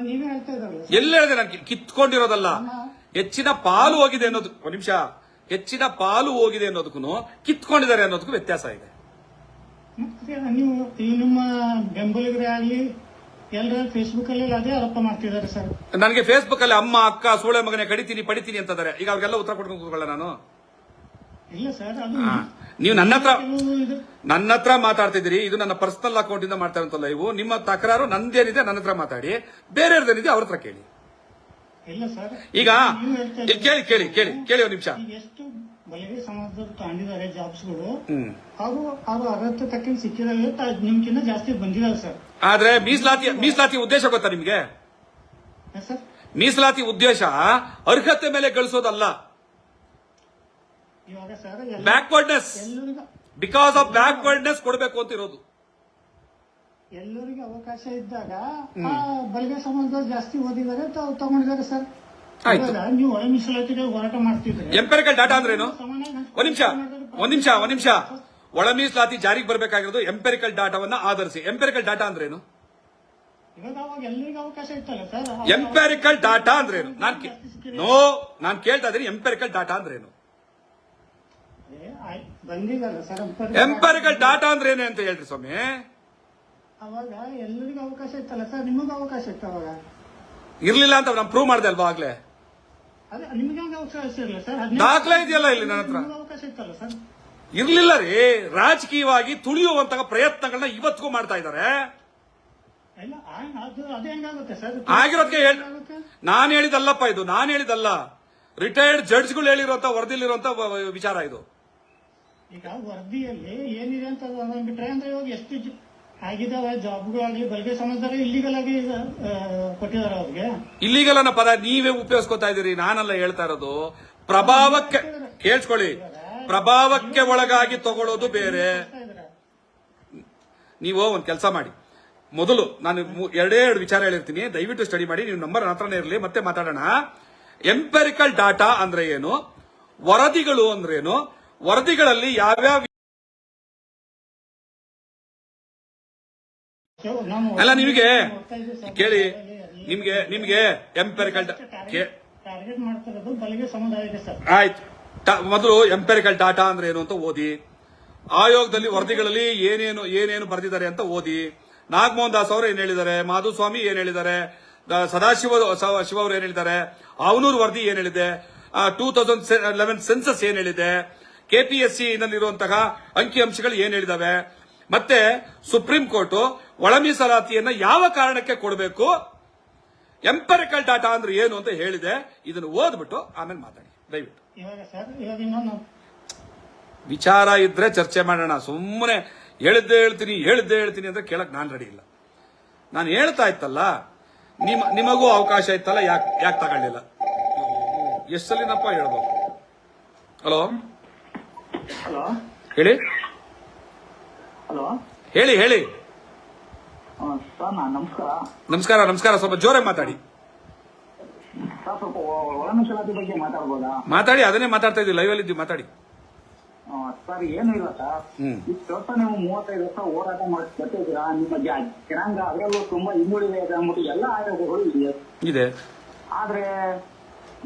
ನೀವೇ ಹೇಳ್ತಾ ಇದ್ದಾರಲ್ಲ. ಎಲ್ಲಿ ಹೇಳಿದೆ ನಾನು ಕಿತ್ಕೊಂಡಿರೋದಲ್ಲ? ಹೆಚ್ಚಿನ ಪಾಲು ಹೋಗಿದೆ ಅನ್ನೋದು, ಒಂದು ನಿಮಿಷ, ಹೆಚ್ಚಿನ ಪಾಲು ಹೋಗಿದೆ ಅನ್ನೋದಕ್ಕೂ ಕಿತ್ಕೊಂಡಿದ್ದಾರೆ ಅನ್ನೋದಕ್ಕೂ ವ್ಯತ್ಯಾಸ ಇದೆ. ನೀವು ನಿಮ್ಮ ಬೆಂಬಲಿಗರೇ ಆಗಲಿ ಎಲ್ಲರ ಫೇಸ್ಬುಕ್ ಅಲ್ಲಿ ಅದೇ ಆರೋಪ ಮಾಡ್ತಿದ್ದಾರೆ ಸರ್. ನನಗೆ ಫೇಸ್ಬುಕ್ ಅಲ್ಲಿ ಅಮ್ಮ, ಅಕ್ಕ, ಸೂಳೆ ಮಗನೆ ಕಡಿತೀನಿ ಪಡಿತೀನಿ ಅಂತಾರೆ. ಈಗ ಅವ್ರಿಗೆಲ್ಲ ಉತ್ತರ ಕೊಟ್ಕೊಂಡು ಕೂತ್ಕೊಳ್ಳ ನಾನು? ಇಲ್ಲ ಸರ್, ಅದು ನೀವು ನನ್ನ ಹತ್ರ ಮಾತಾಡ್ತಿದ್ದೀರಿ. ಇದು ನನ್ನ ಪರ್ಸನಲ್ ಅಕೌಂಟ್ ಇಂದ ಮಾಡ್ತಾ ಇರುತ್ತಲ್ಲ. ಇವು ನಿಮ್ಮ ತಕರಾರು ನಂದೇನಿದೆ ನನ್ನ ಹತ್ರ ಮಾತಾಡಿ, ಬೇರೆಯವ್ರದ್ದೇನಿದೆ ಅವ್ರ ಹತ್ರ ಕೇಳಿ. ಇಲ್ಲ ಸರ್, ಈಗ ಕೇಳಿ ಒಂದು ನಿಮಿಷ. ಎಷ್ಟು ಬಲಗೈ ಸಮಾಜದವರು ತಗೊಂಡಿದ್ದಾರೆ ಜಾಬ್ಸ್ಗಳು, ಅದು ಅರ್ಹತೆ ತಕ್ಕ ಸಿಕ್ಕಿದಲ್ಲಿ ನಿಮ್ಗಿಂತ ಜಾಸ್ತಿ ಬಂದಿದ್ದಾರೆ ಸರ್. ಆದ್ರೆ ಮೀಸಲಾತಿ ಉದ್ದೇಶ ಗೊತ್ತಾ ನಿಮ್ಗೆ? ಸರ್, ಮೀಸಲಾತಿ ಉದ್ದೇಶ ಅರ್ಹತೆ ಮೇಲೆ ಗಳಿಸೋದಲ್ಲ, ಇವಾಗ sir backwardness. Because of backwardness ಕೊಡಬೇಕು ಅಂತ ಇರೋದು. ಎಲ್ಲರಿಗೂ ಅವಕಾಶ ಇದ್ದಾಗ ಬಲಿಗೆ ಸಮಾಜದವ್ರು ಜಾಸ್ತಿ ಓದಿದ್ದಾರೆ ತಗೊಂಡಿದ್ದಾರೆ ಸರ್. ಆಯ್ತು. ಇವಾಗ ನೀವು ಒಳ ಮೀಸಲಾತಿಗೆ ಹೋರಾಟ ಮಾಡ್ತಿದ್ರೆ ಎಂಪೆರಿಕಲ್ ಡಾಟಾ ಅಂದ್ರೇನು? ಒಂದ್ ನಿಮಿಷ ಒಳ ಮೀಸಲಾತಿ ಜಾರಿಗೆ ಬರಬೇಕಾಗಿರೋದು ಎಂಪೆರಿಕಲ್ ಡಾಟಾವನ್ನ ಆಧರಿಸಿ. ಎಂಪೆರಿಕಲ್ ಡಾಟಾ ಅಂದ್ರೇನು? ಇವಾಗ ಅವಾಗ ಎಲ್ಲರಿಗೂ ಅವಕಾಶ ಇತ್ತಲ್ಲ ಸರ್. ಎಂಪೆರಿಕಲ್ ಡಾಟಾ ಅಂದ್ರೇನು? ನಾನು ಕೇಳ್ತಾ ಇದ್ದೀನಿ ಎಂಪೆರಿಕಲ್ ಡಾಟಾ ಅಂದ್ರೇನು? ಬಂದಿದಲ್ಲ ಸರ್ ಎಂಪೆರಿಕಲ್ ಡಾಟಾ ಅಂದ್ರೇನು ಅಂತ ಹೇಳ್ರಿ ಸ್ವಾಮಿ. ಅವಾಗ ಎಲ್ಲರಿಗೂ ಅವಕಾಶ ಇತ್ತಲ್ಲ ಸರ್, ನಿಮಗೂ ಅವಕಾಶ ಇತ್ತು ಅವಾಗ. ಇರ್ಲಿಲ್ಲ ಅಂತ ನಾನು ಪ್ರೂವ್ ಮಾಡಿದೆ ಅಲ್ವಾ ಆಗ್ಲೇ? ಅದೇ ನಿಮ್ಗೆ ಅವಕಾಶ ಇಲ್ಲ ಸರ್. ದಾಖಲೆ ಇದೆಯಲ್ಲ ಇಲ್ಲಿ ನನ್ನ ಹತ್ರ. ಅವಕಾಶ ಇತ್ತಲ್ಲ ಸರ್. ಇರ್ಲಿಲ್ಲ ರೀ. ರಾಜಕೀಯವಾಗಿ ತುಳಿಯುವಂತಹ ಪ್ರಯತ್ನಗಳನ್ನ ಇವತ್ತಿಗೂ ಮಾಡ್ತಾ ಇದ್ದಾರೆ. ಇಲ್ಲ ಅದು ಹೆಂಗಾಗುತ್ತೆ ಸರ್? ಆಗಿರೋದಕ್ಕೆ ನಾನು ಹೇಳಿದಲ್ಲಪ್ಪ, ಇದು ನಾನು ಹೇಳಿದಲ್ಲ. ರಿಟೈರ್ಡ್ ಜಡ್ಜ್ಗಳು ಹೇಳಿರುವಂತ ವರದಿಲಿರುವಂತ ವಿಚಾರ ಇದು. ಈಗ ವರದಿಯಲ್ಲಿ ಏನಿದೆ ಅಂತ ಬಿಟ್ರೆ ಅಂದ್ರೆ ಇವಾಗ ಎಷ್ಟು ಆಗಿದಾವೆ ಜಾಬ್ಗಳಾಗಿ ಬಲ್ಗೆ ಸಮಾಜದಲ್ಲಿ ಇಲ್ಲಿಗಲ್ ಆಗಿ ಕೊಟ್ಟಿದ್ದಾರೆ ಅವ್ರಿಗೆ. ಇಲ್ಲಿಗಲ್ ಅನ್ನೋ ಪದ ನೀವೇ ಉಪಯೋಗಿಸ್ಕೊತಾ ಇದೀರಿ, ನಾನಲ್ಲ ಹೇಳ್ತಾ ಇರೋದು. ಪ್ರಭಾವಕ್ಕೆ ಕೇಳಿಸ್ಕೊಳ್ಳಿ, ಪ್ರಭಾವಕ್ಕೆ ಒಳಗಾಗಿ ತಗೊಳ್ಳೋದು ಬೇರೆ. ನೀವು ಒಂದ್ ಕೆಲಸ ಮಾಡಿ, ಮೊದಲು ನಾನು ಎರಡೇ ವಿಚಾರ ಹೇಳಿರ್ತೀನಿ, ದಯವಿಟ್ಟು ಸ್ಟಡಿ ಮಾಡಿ. ನೀವು ನಂಬರ್ ಹತ್ರನೇ ಇರಲಿ, ಮತ್ತೆ ಮಾತಾಡೋಣ. ಎಂಪೆರಿಕಲ್ ಡಾಟಾ ಅಂದ್ರೆ ಏನು, ವರದಿಗಳು ಅಂದ್ರೇನು, ವರದಿಗಳಲ್ಲಿ ಯಾವ್ಯಾವ ಅಲ್ಲ ನಿಮಗೆ ಕೇಳಿ, ನಿಮ್ಗೆ ಎಂಪೆರಿಕಲ್ ಟಾರ್ಗೆಟ್ ಮಾಡ್ತಿರೋದು ಬಲ್ಗೆ ಸಮುದಾಯಕ್ಕೆ ಸರ್. ಆಯ್ತು, ಮೊದಲು ಎಂಪೆರಿಕಲ್ ಡಾಟಾ ಅಂದ್ರೆ ಏನು ಅಂತ ಓದಿ. ಆಯೋಗದಲ್ಲಿ ವರದಿಗಳಲ್ಲಿ ಏನೇನು ಬರೆದಿದ್ದಾರೆ ಅಂತ ಓದಿ. ನಾಗಮೋಹನ್ ದಾಸ್ ಅವರು ಏನ್ ಹೇಳಿದ್ದಾರೆ, ಮಾಧುಸ್ವಾಮಿ ಏನ್ ಹೇಳಿದ್ದಾರೆ, ಸದಾಶಿವ ಅವರು ಏನ್ ಹೇಳಿದ್ದಾರೆ, ಅವನೂರು ವರದಿ ಏನ್ ಹೇಳಿದೆ, 2011 ಸೆನ್ಸಸ್ ಏನ್ ಹೇಳಿದೆ, ಕೆಪಿಎಸ್ಸಿ ನಲ್ಲಿರುವಂತಹ ಅಂಕಿಅಂಶಗಳು ಏನ್ ಹೇಳಿದಾವೆ, ಮತ್ತೆ ಸುಪ್ರೀಂ ಕೋರ್ಟ್ ಒಳ ಮೀಸಲಾತಿಯನ್ನ ಯಾವ ಕಾರಣಕ್ಕೆ ಕೊಡಬೇಕು, ಎಂಪೆರಿಕಲ್ ಡಾಟಾ ಅಂದ್ರೆ ಏನು ಅಂತ ಹೇಳಿದೆ. ಇದನ್ನು ಓದ್ಬಿಟ್ಟು ಆಮೇಲೆ ಮಾತಾಡಿ ದಯವಿಟ್ಟು. ಇವಾಗ ಸರ್ ಇವಾಗ ಇನ್ನೊಂದು ವಿಚಾರ ಇದ್ರೆ ಚರ್ಚೆ ಮಾಡೋಣ. ಸುಮ್ಮನೆ ಹೇಳಿದ್ದೇ ಹೇಳ್ತೀನಿ ಅಂದ್ರೆ ಕೇಳಕ್ ನಾನು ರೆಡಿ ಇಲ್ಲ. ನಾನು ಹೇಳ್ತಾ ಇತ್ತಲ್ಲ, ನಿಮಗೂ ಅವಕಾಶ ಇತ್ತಲ್ಲ, ಯಾಕೆ ತಗೊಳ್ಳಿಲ್ಲ? ಎಷ್ಟು ಸಲಿನಪ್ಪ ಹೇಳ್ಬೇಕು? ಹಲೋ ಹೇಳಿ. ಹಲೋ ಹೇಳಿ. ಸರ್ ನಮಸ್ಕಾರ. ಸ್ವಲ್ಪ ಜೋರಾಗಿ ಮಾತಾಡಿ. ಸರ್ ಸ್ವಲ್ಪ ಒಳ ಮೀಸಲಾತಿ ಬಗ್ಗೆ ಮಾತಾಡ್ಬೋದಾ? ಮಾತಾಡಿ, ಅದನ್ನೇ ಮಾತಾಡ್ತಾ ಇದ್ದೀವಿ, ಲೈವ್ ಅಲ್ಲಿ ಇದ್ದೀವಿ, ಮಾತಾಡಿ. ಸರ್ ಏನು ಇಲ್ಲ ಸರ್, ಇಷ್ಟು ವರ್ಷ ನೀವು 35 ವರ್ಷ ಹೋರಾಟ ಮಾಡಿ ಬರ್ತಿದ್ದೀರಾ. ನಿಮ್ಮ ಜನಾಂಗ ಅದರಲ್ಲೂ ತುಂಬಾ ಹಿಂದುಳಿದೆ ಅಂದ್ಬಿಟ್ಟು ಎಲ್ಲ ಆಯೋಗಗಳು ಇದೆ. ಆದ್ರೆ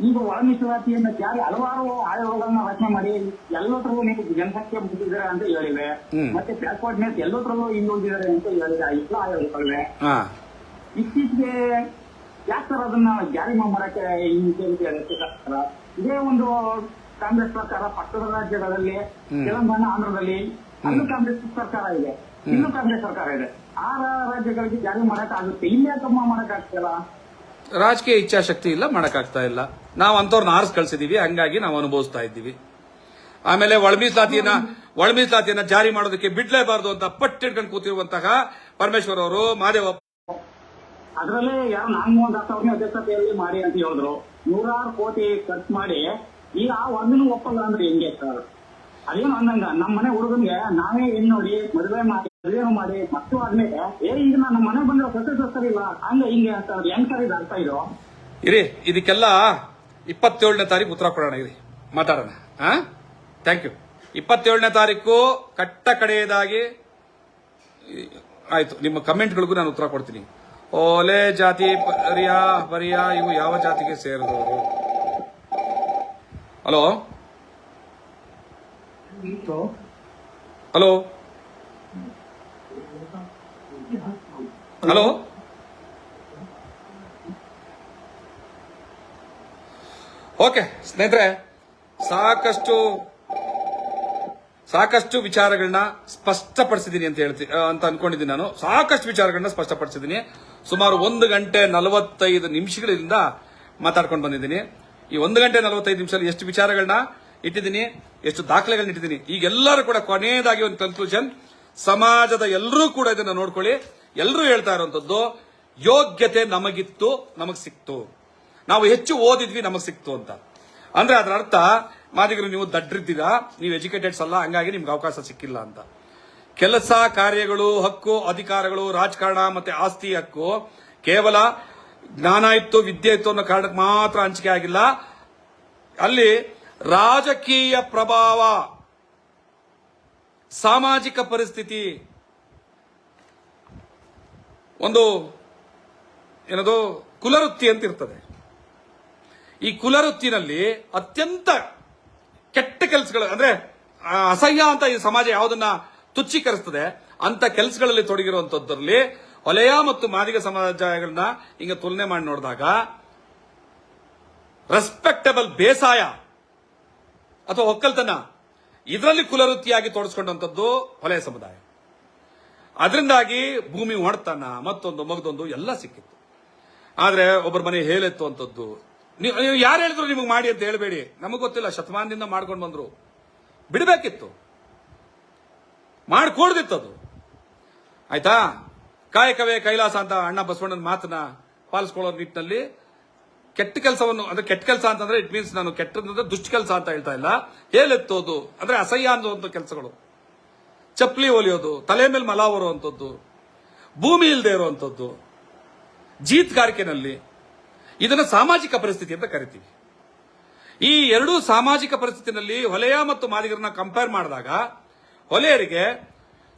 ಈಗ ಒಳ ಮೀಸಲಾತಿಯನ್ನ ಜಾರಿ ಹಲವಾರು ಆಯೋಗಗಳನ್ನ ರಚನೆ ಮಾಡಿ ಎಲ್ಲತ್ರಲ್ಲೂ ನೀವು ಜನಸಂಖ್ಯೆ ಮುಗಿದಿದ್ದಾರೆ ಅಂತ ಹೇಳಿವೆ, ಮತ್ತೆ ಬ್ಯಾಕ್ವರ್ಡ್ನೆಸ್ ಎಲ್ಲತ್ರಲ್ಲೂ ಹಿಂದುಳಿದಿದ್ದಾರೆ ಅಂತ ಹೇಳಿದೆ ಎಲ್ಲ ಆಯೋಗಗಳಿವೆ. ಇತ್ತೀಚೆಗೆ ಯಾಕೆ ಸರ್ ಅದನ್ನ ಜಾರಿ ಮಾಡಕ್ಕೆ ಇದೇ ಒಂದು ಕಾಂಗ್ರೆಸ್ ಸರ್ಕಾರ ಪಕ್ಕದ ರಾಜ್ಯಗಳಲ್ಲಿ ತೆಲಂಗಾಣ, ಆಂಧ್ರದಲ್ಲಿ ಅಲ್ಲೂ ಕಾಂಗ್ರೆಸ್ ಸರ್ಕಾರ ಇದೆ, ಇಲ್ಲೂ ಕಾಂಗ್ರೆಸ್ ಸರ್ಕಾರ ಇದೆ. ಆ ರಾಜ್ಯಗಳಿಗೆ ಜಾರಿ ಮಾಡಕ್ ಆಗುತ್ತೆ, ಇಲ್ಲೇ ಕಮ್ಮ ಮಾಡಕ್ ಆಗ್ತಿಲ್ಲ. ರಾಜಕೀಯ ಇಚ್ಛಾಶಕ್ತಿ ಇಲ್ಲ, ಮಾಡಕ್ಕಾಗ್ತಾ ಇಲ್ಲ. ನಾವು ಅಂತವ್ರನ್ನ ಆರಿಸಿ ಕಳ್ಸಿದೀವಿ, ಹಂಗಾಗಿ ನಾವು ಅನುಭವಿಸ್ತಾ ಇದ್ದೀವಿ. ಆಮೇಲೆ ಒಳ ಮೀಸಲಾತಿಯನ್ನ ಜಾರಿ ಮಾಡೋದಕ್ಕೆ ಬಿಡ್ಲೇಬಾರದು ಅಂತ ಪಟ್ಟಿಡ್ಕೊಂಡು ಕೂತಿರುವಂತಹ ಪರಮೇಶ್ವರ್ ಅವರು, ಮಾದೇವಪ್ಪ ಅದರಲ್ಲೇ ಯಾರು ನಾಗಮೋಹನ್ ದಾಸ್ ಅವ್ರನ್ನ ಅಧ್ಯಕ್ಷತೆಯಲ್ಲಿ ಮಾಡಿ ಅಂತ ಹೇಳಿದ್ರು. 100 ಕೋಟಿ ಖರ್ಚು ಮಾಡಿ ಈಗ ಆ ಒಂದನ್ನು ಒಪ್ಪಲ್ಲ ಅಂದ್ರೆ ಹೆಂಗೆ ಸರ್? ಅದೇನು ಅಂದಂಗ ನಮ್ಮ ಮನೆ ಹುಡುಗನ್ಗೆ ನಾವೇ ಹೆಣ್ಣು ನೋಡಿ ಮದುವೆ ಮಾಡಿ ಮತ್ತು ಆದ್ಮೇಲೆ ಈಗ ನಮ್ಮ ಮನೆ ಬಂದ್ರೆ ಸರಿ ಇಲ್ಲ ಹಿಂಗೆ ಅಂತ ಹೆಂಗ್ ಸರ್ ಇದು ಅರ್ಥ ಇದು? ಇರಿ, ಇದಕ್ಕೆಲ್ಲ 27ನೇ ತಾರೀಕು ಉತ್ತರ ಕೊಡೋಣ. ಇರಿ, ಮಾತಾಡೋಣ. Thank you. 27ನೇ ತಾರೀಕು ಕಟ್ಟ ಕಡೆಯದಾಗಿ ಆಯ್ತು. ನಿಮ್ಮ ಕಮೆಂಟ್ಗಳಿಗೂ ನಾನು ಉತ್ತರ ಕೊಡ್ತೀನಿ. ಓಲೆ ಜಾತಿ ಪರಿಯ ಇವು ಯಾವ ಜಾತಿಗೆ ಸೇರಿದವರು? ಹಲೋ ಓಕೆ ಸ್ನೇಹಿತರೆ, ಸಾಕಷ್ಟು ವಿಚಾರಗಳನ್ನ ಸ್ಪಷ್ಟಪಡಿಸಿದ್ದೀನಿ ಅಂತ ಅನ್ಕೊಂಡಿದ್ದೀನಿ. ನಾನು ಸಾಕಷ್ಟು ವಿಚಾರಗಳನ್ನ ಸ್ಪಷ್ಟಪಡಿಸಿದ್ದೀನಿ. ಸುಮಾರು 1 ಗಂಟೆ 45 ನಿಮಿಷಗಳಿಂದ ಮಾತಾಡ್ಕೊಂಡು ಬಂದಿದ್ದೀನಿ. ಈ 1 ಗಂಟೆ 45 ನಿಮಿಷದಲ್ಲಿ ಎಷ್ಟು ವಿಚಾರಗಳನ್ನ ಇಟ್ಟಿದ್ದೀನಿ, ಎಷ್ಟು ದಾಖಲೆಗಳನ್ನ ಇಟ್ಟಿದ್ದೀನಿ. ಈಗ ಎಲ್ಲರೂ ಕೂಡ ಕೊನೆಯದಾಗಿ ಒಂದು ಕನ್ಕ್ಲೂಷನ್, ಸಮಾಜದ ಎಲ್ಲರೂ ಕೂಡ ಇದನ್ನ ನೋಡ್ಕೊಳ್ಳಿ. ಎಲ್ಲರೂ ಹೇಳ್ತಾ ಇರುವಂತದ್ದು, ಯೋಗ್ಯತೆ ನಮಗಿತ್ತು, ನಮಗ್ ಸಿಕ್ತು, ನಾವು ಹೆಚ್ಚು ಓದಿದ್ವಿ, ನಮಗ್ ಸಿಕ್ತು ಅಂತ. ಅಂದ್ರೆ ಅದರ ಅರ್ಥ ಮಾದಿಗರು ನೀವು ದಡ್ರಿದ್ದೀರಾ, ನೀವು ಎಜುಕೇಟೆಡ್ಸ್ ಅಲ್ಲ, ಹಂಗಾಗಿ ನಿಮ್ಗೆ ಅವಕಾಶ ಸಿಕ್ಕಿಲ್ಲ ಅಂತ. ಕೆಲಸ ಕಾರ್ಯಗಳು, ಹಕ್ಕು, ಅಧಿಕಾರಗಳು, ರಾಜಕಾರಣ ಮತ್ತೆ ಆಸ್ತಿ ಹಕ್ಕು ಕೇವಲ ಜ್ಞಾನ ಇತ್ತು, ವಿದ್ಯೆ ಇತ್ತು ಅನ್ನೋ ಕಾರಣಕ್ಕೆ ಮಾತ್ರ ಹಂಚಿಕೆ ಆಗಿಲ್ಲ. ಅಲ್ಲಿ ರಾಜಕೀಯ ಪ್ರಭಾವ, ಸಾಮಾಜಿಕ ಪರಿಸ್ಥಿತಿ, ಒಂದು ಏನದು ಕುಲವೃತ್ತಿ ಅಂತ ಇರ್ತದೆ. ಈ ಕುಲವೃತ್ತಿನಲ್ಲಿ ಅತ್ಯಂತ ಕೆಟ್ಟ ಕೆಲಸಗಳು, ಅಂದ್ರೆ ಅಸಹ್ಯ ಅಂತ ಈ ಸಮಾಜ ಯಾವುದನ್ನ ತುಚ್ಛೀಕರಿಸ್ತದೆ ಅಂತ ಕೆಲಸಗಳಲ್ಲಿ ತೊಡಗಿರುವಂತದ್ರಲ್ಲಿ ವಲಯ ಮತ್ತು ಮಾದಿಗ ಸಮಾಜಗಳನ್ನ ಹಿಂಗ ತುಲನೆ ಮಾಡಿ ನೋಡಿದಾಗ ರೆಸ್ಪೆಕ್ಟಬಲ್ ಬೇಸಾಯ ಅಥವಾ ಒಕ್ಕಲ್ತನ ಇದರಲ್ಲಿ ಕುಲವೃತ್ತಿಯಾಗಿ ತೋರಿಸ್ಕೊಂಡಂಥದ್ದು ವಲಯ ಸಮುದಾಯ. ಅದರಿಂದಾಗಿ ಭೂಮಿ ಒಣತನ ಮತ್ತೊಂದು ಮಗದೊಂದು ಎಲ್ಲ ಸಿಕ್ಕಿತ್ತು. ಆದ್ರೆ ಒಬ್ಬರ ಮನೆ ಹೇಲೆತ್ತು ಅಂತದ್ದು ನೀವು ಯಾರು ಹೇಳಿದ್ರು ನಿಮಗೆ ಮಾಡಿ ಅಂತ ಹೇಳಬೇಡಿ, ನಮಗ್ ಗೊತ್ತಿಲ್ಲ, ಶತಮಾನದಿಂದ ಮಾಡ್ಕೊಂಡು ಬಂದ್ರು, ಬಿಡಬೇಕಿತ್ತು, ಮಾಡ್ಕೊಡ್ದಿತ್ತು ಅದು. ಆಯ್ತಾ? ಕಾಯಕವೇ ಕೈಲಾಸ ಅಂತ ಅಣ್ಣ ಬಸವಣ್ಣನ ಮಾತನ್ನ ಪಾಲಿಸ್ಕೊಳ್ಳೋ ನಿಟ್ಟಿನಲ್ಲಿ ಕೆಟ್ಟ ಕೆಲಸವನ್ನು, ಅಂದ್ರೆ ಕೆಟ್ಟ ಕೆಲಸ ಅಂತಂದ್ರೆ ಇಟ್ ಮೀನ್ಸ್ ನಾನು ಕೆಟ್ಟದಂದ್ರೆ ದುಷ್ಟ ಕೆಲಸ ಅಂತ ಹೇಳ್ತಾ ಇಲ್ಲ, ಹೇಲೆತ್ತೋದು ಅಂದ್ರೆ ಅಸಹ್ಯ ಅನ್ನುವಂಥ ಕೆಲಸಗಳು, ಚಪ್ಪಲಿ ಹೊಲಿಯೋದು, ತಲೆ ಮೇಲೆ ಮಲ ಹೊರುವಂಥದ್ದು, ಭೂಮಿ ಇಲ್ಲದೆ ಇರುವಂಥದ್ದು, ಜೀತ್ಗಾರಿಕೆನಲ್ಲಿ, ಇದನ್ನು ಸಾಮಾಜಿಕ ಪರಿಸ್ಥಿತಿ ಅಂತ ಕರಿತೀವಿ. ಈ ಎರಡೂ ಸಾಮಾಜಿಕ ಪರಿಸ್ಥಿತಿನಲ್ಲಿ ಹೊಲೆಯ ಮತ್ತು ಮಾದಿಗರನ್ನ ಕಂಪೇರ್ ಮಾಡಿದಾಗ ಹೊಲೆಯರಿಗೆ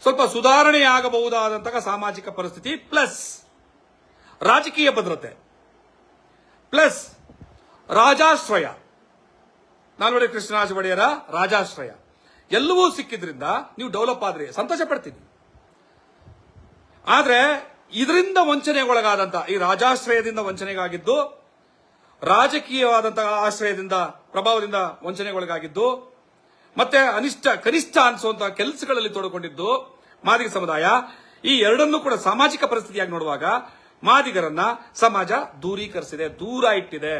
ಸ್ವಲ್ಪ ಸುಧಾರಣೆಯಾಗಬಹುದಾದಂತಹ ಸಾಮಾಜಿಕ ಪರಿಸ್ಥಿತಿ ಪ್ಲಸ್ ರಾಜಕೀಯ ಭದ್ರತೆ ಪ್ಲಸ್ ರಾಜಾಶ್ರಯ, ನಾಲ್ವಡಿ ಕೃಷ್ಣರಾಜ ಒಡೆಯರ ರಾಜಾಶ್ರಯ ಎಲ್ಲವೂ ಸಿಕ್ಕಿದ್ರಿಂದ ನೀವು ಡೆವಲಪ್ ಆದ್ರಿ, ಸಂತೋಷ ಪಡ್ತೀನಿ. ಆದ್ರೆ ಇದರಿಂದ ವಂಚನೆಗೊಳಗಾದಂತ, ಈ ರಾಜಾಶ್ರಯದಿಂದ ವಂಚನೆಗಾಗಿದ್ದು, ರಾಜಕೀಯವಾದಂತಹ ಆಶ್ರಯದಿಂದ ಪ್ರಭಾವದಿಂದ ವಂಚನೆಗೊಳಗಾಗಿದ್ದು, ಮತ್ತೆ ಕನಿಷ್ಠ ಅನಿಸುವಂತಹ ಕೆಲಸಗಳಲ್ಲಿ ತೊಡಕೊಂಡಿದ್ದು ಮಾದಿಗ ಸಮುದಾಯ. ಈ ಎರಡನ್ನೂ ಕೂಡ ಸಾಮಾಜಿಕ ಪರಿಸ್ಥಿತಿಯಾಗಿ ನೋಡುವಾಗ ಮಾದಿಗರನ್ನ ಸಮಾಜ ದೂರೀಕರಿಸಿದೆ, ದೂರ ಇಟ್ಟಿದೆ.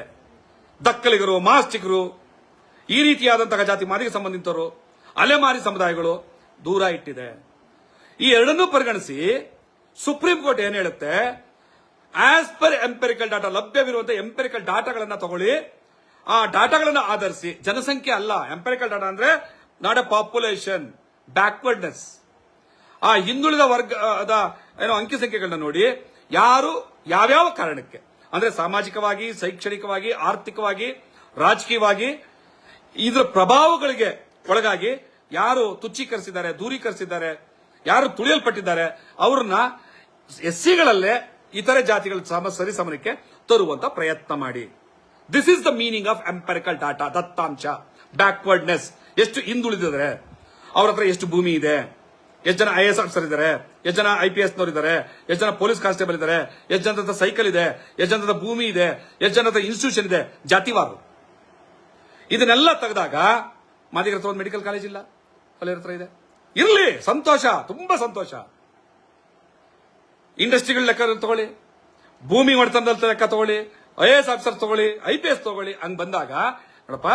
ದಕ್ಕಲಿಗರು, ಮಾಸ್ಟಿಗರು, ಈ ರೀತಿಯಾದಂತಹ ಜಾತಿ ಮಾದಿಗ ಸಂಬಂಧಿತರು, ಅಲೆಮಾರಿ ಸಮುದಾಯಗಳು ದೂರ ಇಟ್ಟಿದೆ. ಈ ಎರಡನ್ನೂ ಪರಿಗಣಿಸಿ ಸುಪ್ರೀಂ ಕೋರ್ಟ್ ಏನ್ ಹೇಳುತ್ತೆ, ಆಸ್ ಪರ್ ಎಂಪೆರಿಕಲ್ ಡಾಟಾ, ಲಭ್ಯವಿರುವಂತಹ ಎಂಪೆರಿಕಲ್ ಡಾಟಾಗಳನ್ನ ತಗೊಳ್ಳಿ, ಆ ಡಾಟಾಗಳನ್ನ ಆಧರಿಸಿ, ಜನಸಂಖ್ಯೆ ಅಲ್ಲ, ಎಂಪೆರಿಕಲ್ ಡಾಟಾ ಅಂದ್ರೆ ನಾಟ್ ಎ ಪಾಪ್ಯುಲೇಷನ್, ಬ್ಯಾಕ್ವರ್ಡ್ನೆಸ್, ಆ ಹಿಂದುಳಿದ ವರ್ಗದ ಏನೋ ಅಂಕಿ ಸಂಖ್ಯೆಗಳನ್ನ ನೋಡಿ, ಯಾರು ಯಾವ್ಯಾವ ಕಾರಣಕ್ಕೆ, ಅಂದ್ರೆ ಸಾಮಾಜಿಕವಾಗಿ, ಶೈಕ್ಷಣಿಕವಾಗಿ, ಆರ್ಥಿಕವಾಗಿ, ರಾಜಕೀಯವಾಗಿ ಇದರ ಪ್ರಭಾವಗಳಿಗೆ ಒಳಗಾಗಿ ಯಾರು ತುಚ್ಛೀಕರಿಸಿದ್ದಾರೆ, ದೂರೀಕರಿಸಿದ್ದಾರೆ, ಯಾರು ತುಳಿಯಲ್ಪಟ್ಟಿದ್ದಾರೆ, ಅವ್ರನ್ನ ಎಸ್ಸಿಗಳಲ್ಲೇ ಇತರೆ ಜಾತಿಗಳ ಸರಿಸಮನಕ್ಕೆ ತರುವಂತ ಪ್ರಯತ್ನ ಮಾಡಿ. This is the meaning of empirical data. ದತ್ತಾಂಶ, ಬ್ಯಾಕ್ವರ್ಡ್ನೆಸ್, ಎಷ್ಟು ಹಿಂದುಳಿದಿದ್ದಾರೆ, ಅವ್ರ ಹತ್ರ ಎಷ್ಟು ಭೂಮಿ ಇದೆ, ಎಷ್ಟು ಜನ IAS ಆಫೀಸರ್ ಇದ್ದಾರೆ, ಎಷ್ಟು ಜನ IPS ನವರು ಇದ್ದಾರೆ, ಎಷ್ಟು ಜನ ಪೊಲೀಸ್ ಕಾನ್ಸ್ಟೇಬಲ್ ಇದ್ದಾರೆ, ಎಷ್ಟು ಜನದ ಸೈಕಲ್ ಇದೆ, ಎಷ್ಟು ಜನದ ಭೂಮಿ ಇದೆ, ಎಷ್ಟು ಜನದ ಇನ್ಸ್ಟಿಟ್ಯೂಷನ್ ಇದೆ, ಜಾತಿವಾರು. ಇದನ್ನೆಲ್ಲ ತೆಗೆದಾಗ ಮಾದಿಗರ ಹತ್ರ ಒಂದು ಮೆಡಿಕಲ್ ಕಾಲೇಜ್ ಇಲ್ಲ, ಹೊಲೆಯರ ಹತ್ರ ಇದೆ. ಇರ್ಲಿ, ಸಂತೋಷ, ತುಂಬಾ ಸಂತೋಷ. ಇಂಡಸ್ಟ್ರಿಗಳ ಲೆಕ್ಕ ತಗೊಳ್ಳಿ, ಭೂಮಿ ಒಡೆತನದ ಲೆಕ್ಕ ತಗೊಳ್ಳಿ, IAS ಆಫೀಸರ್ ತಗೊಳ್ಳಿ, IPS ತಗೊಳ್ಳಿ, ಹಂಗ್ ಬಂದಾಗ ನೋಡಪ್ಪ,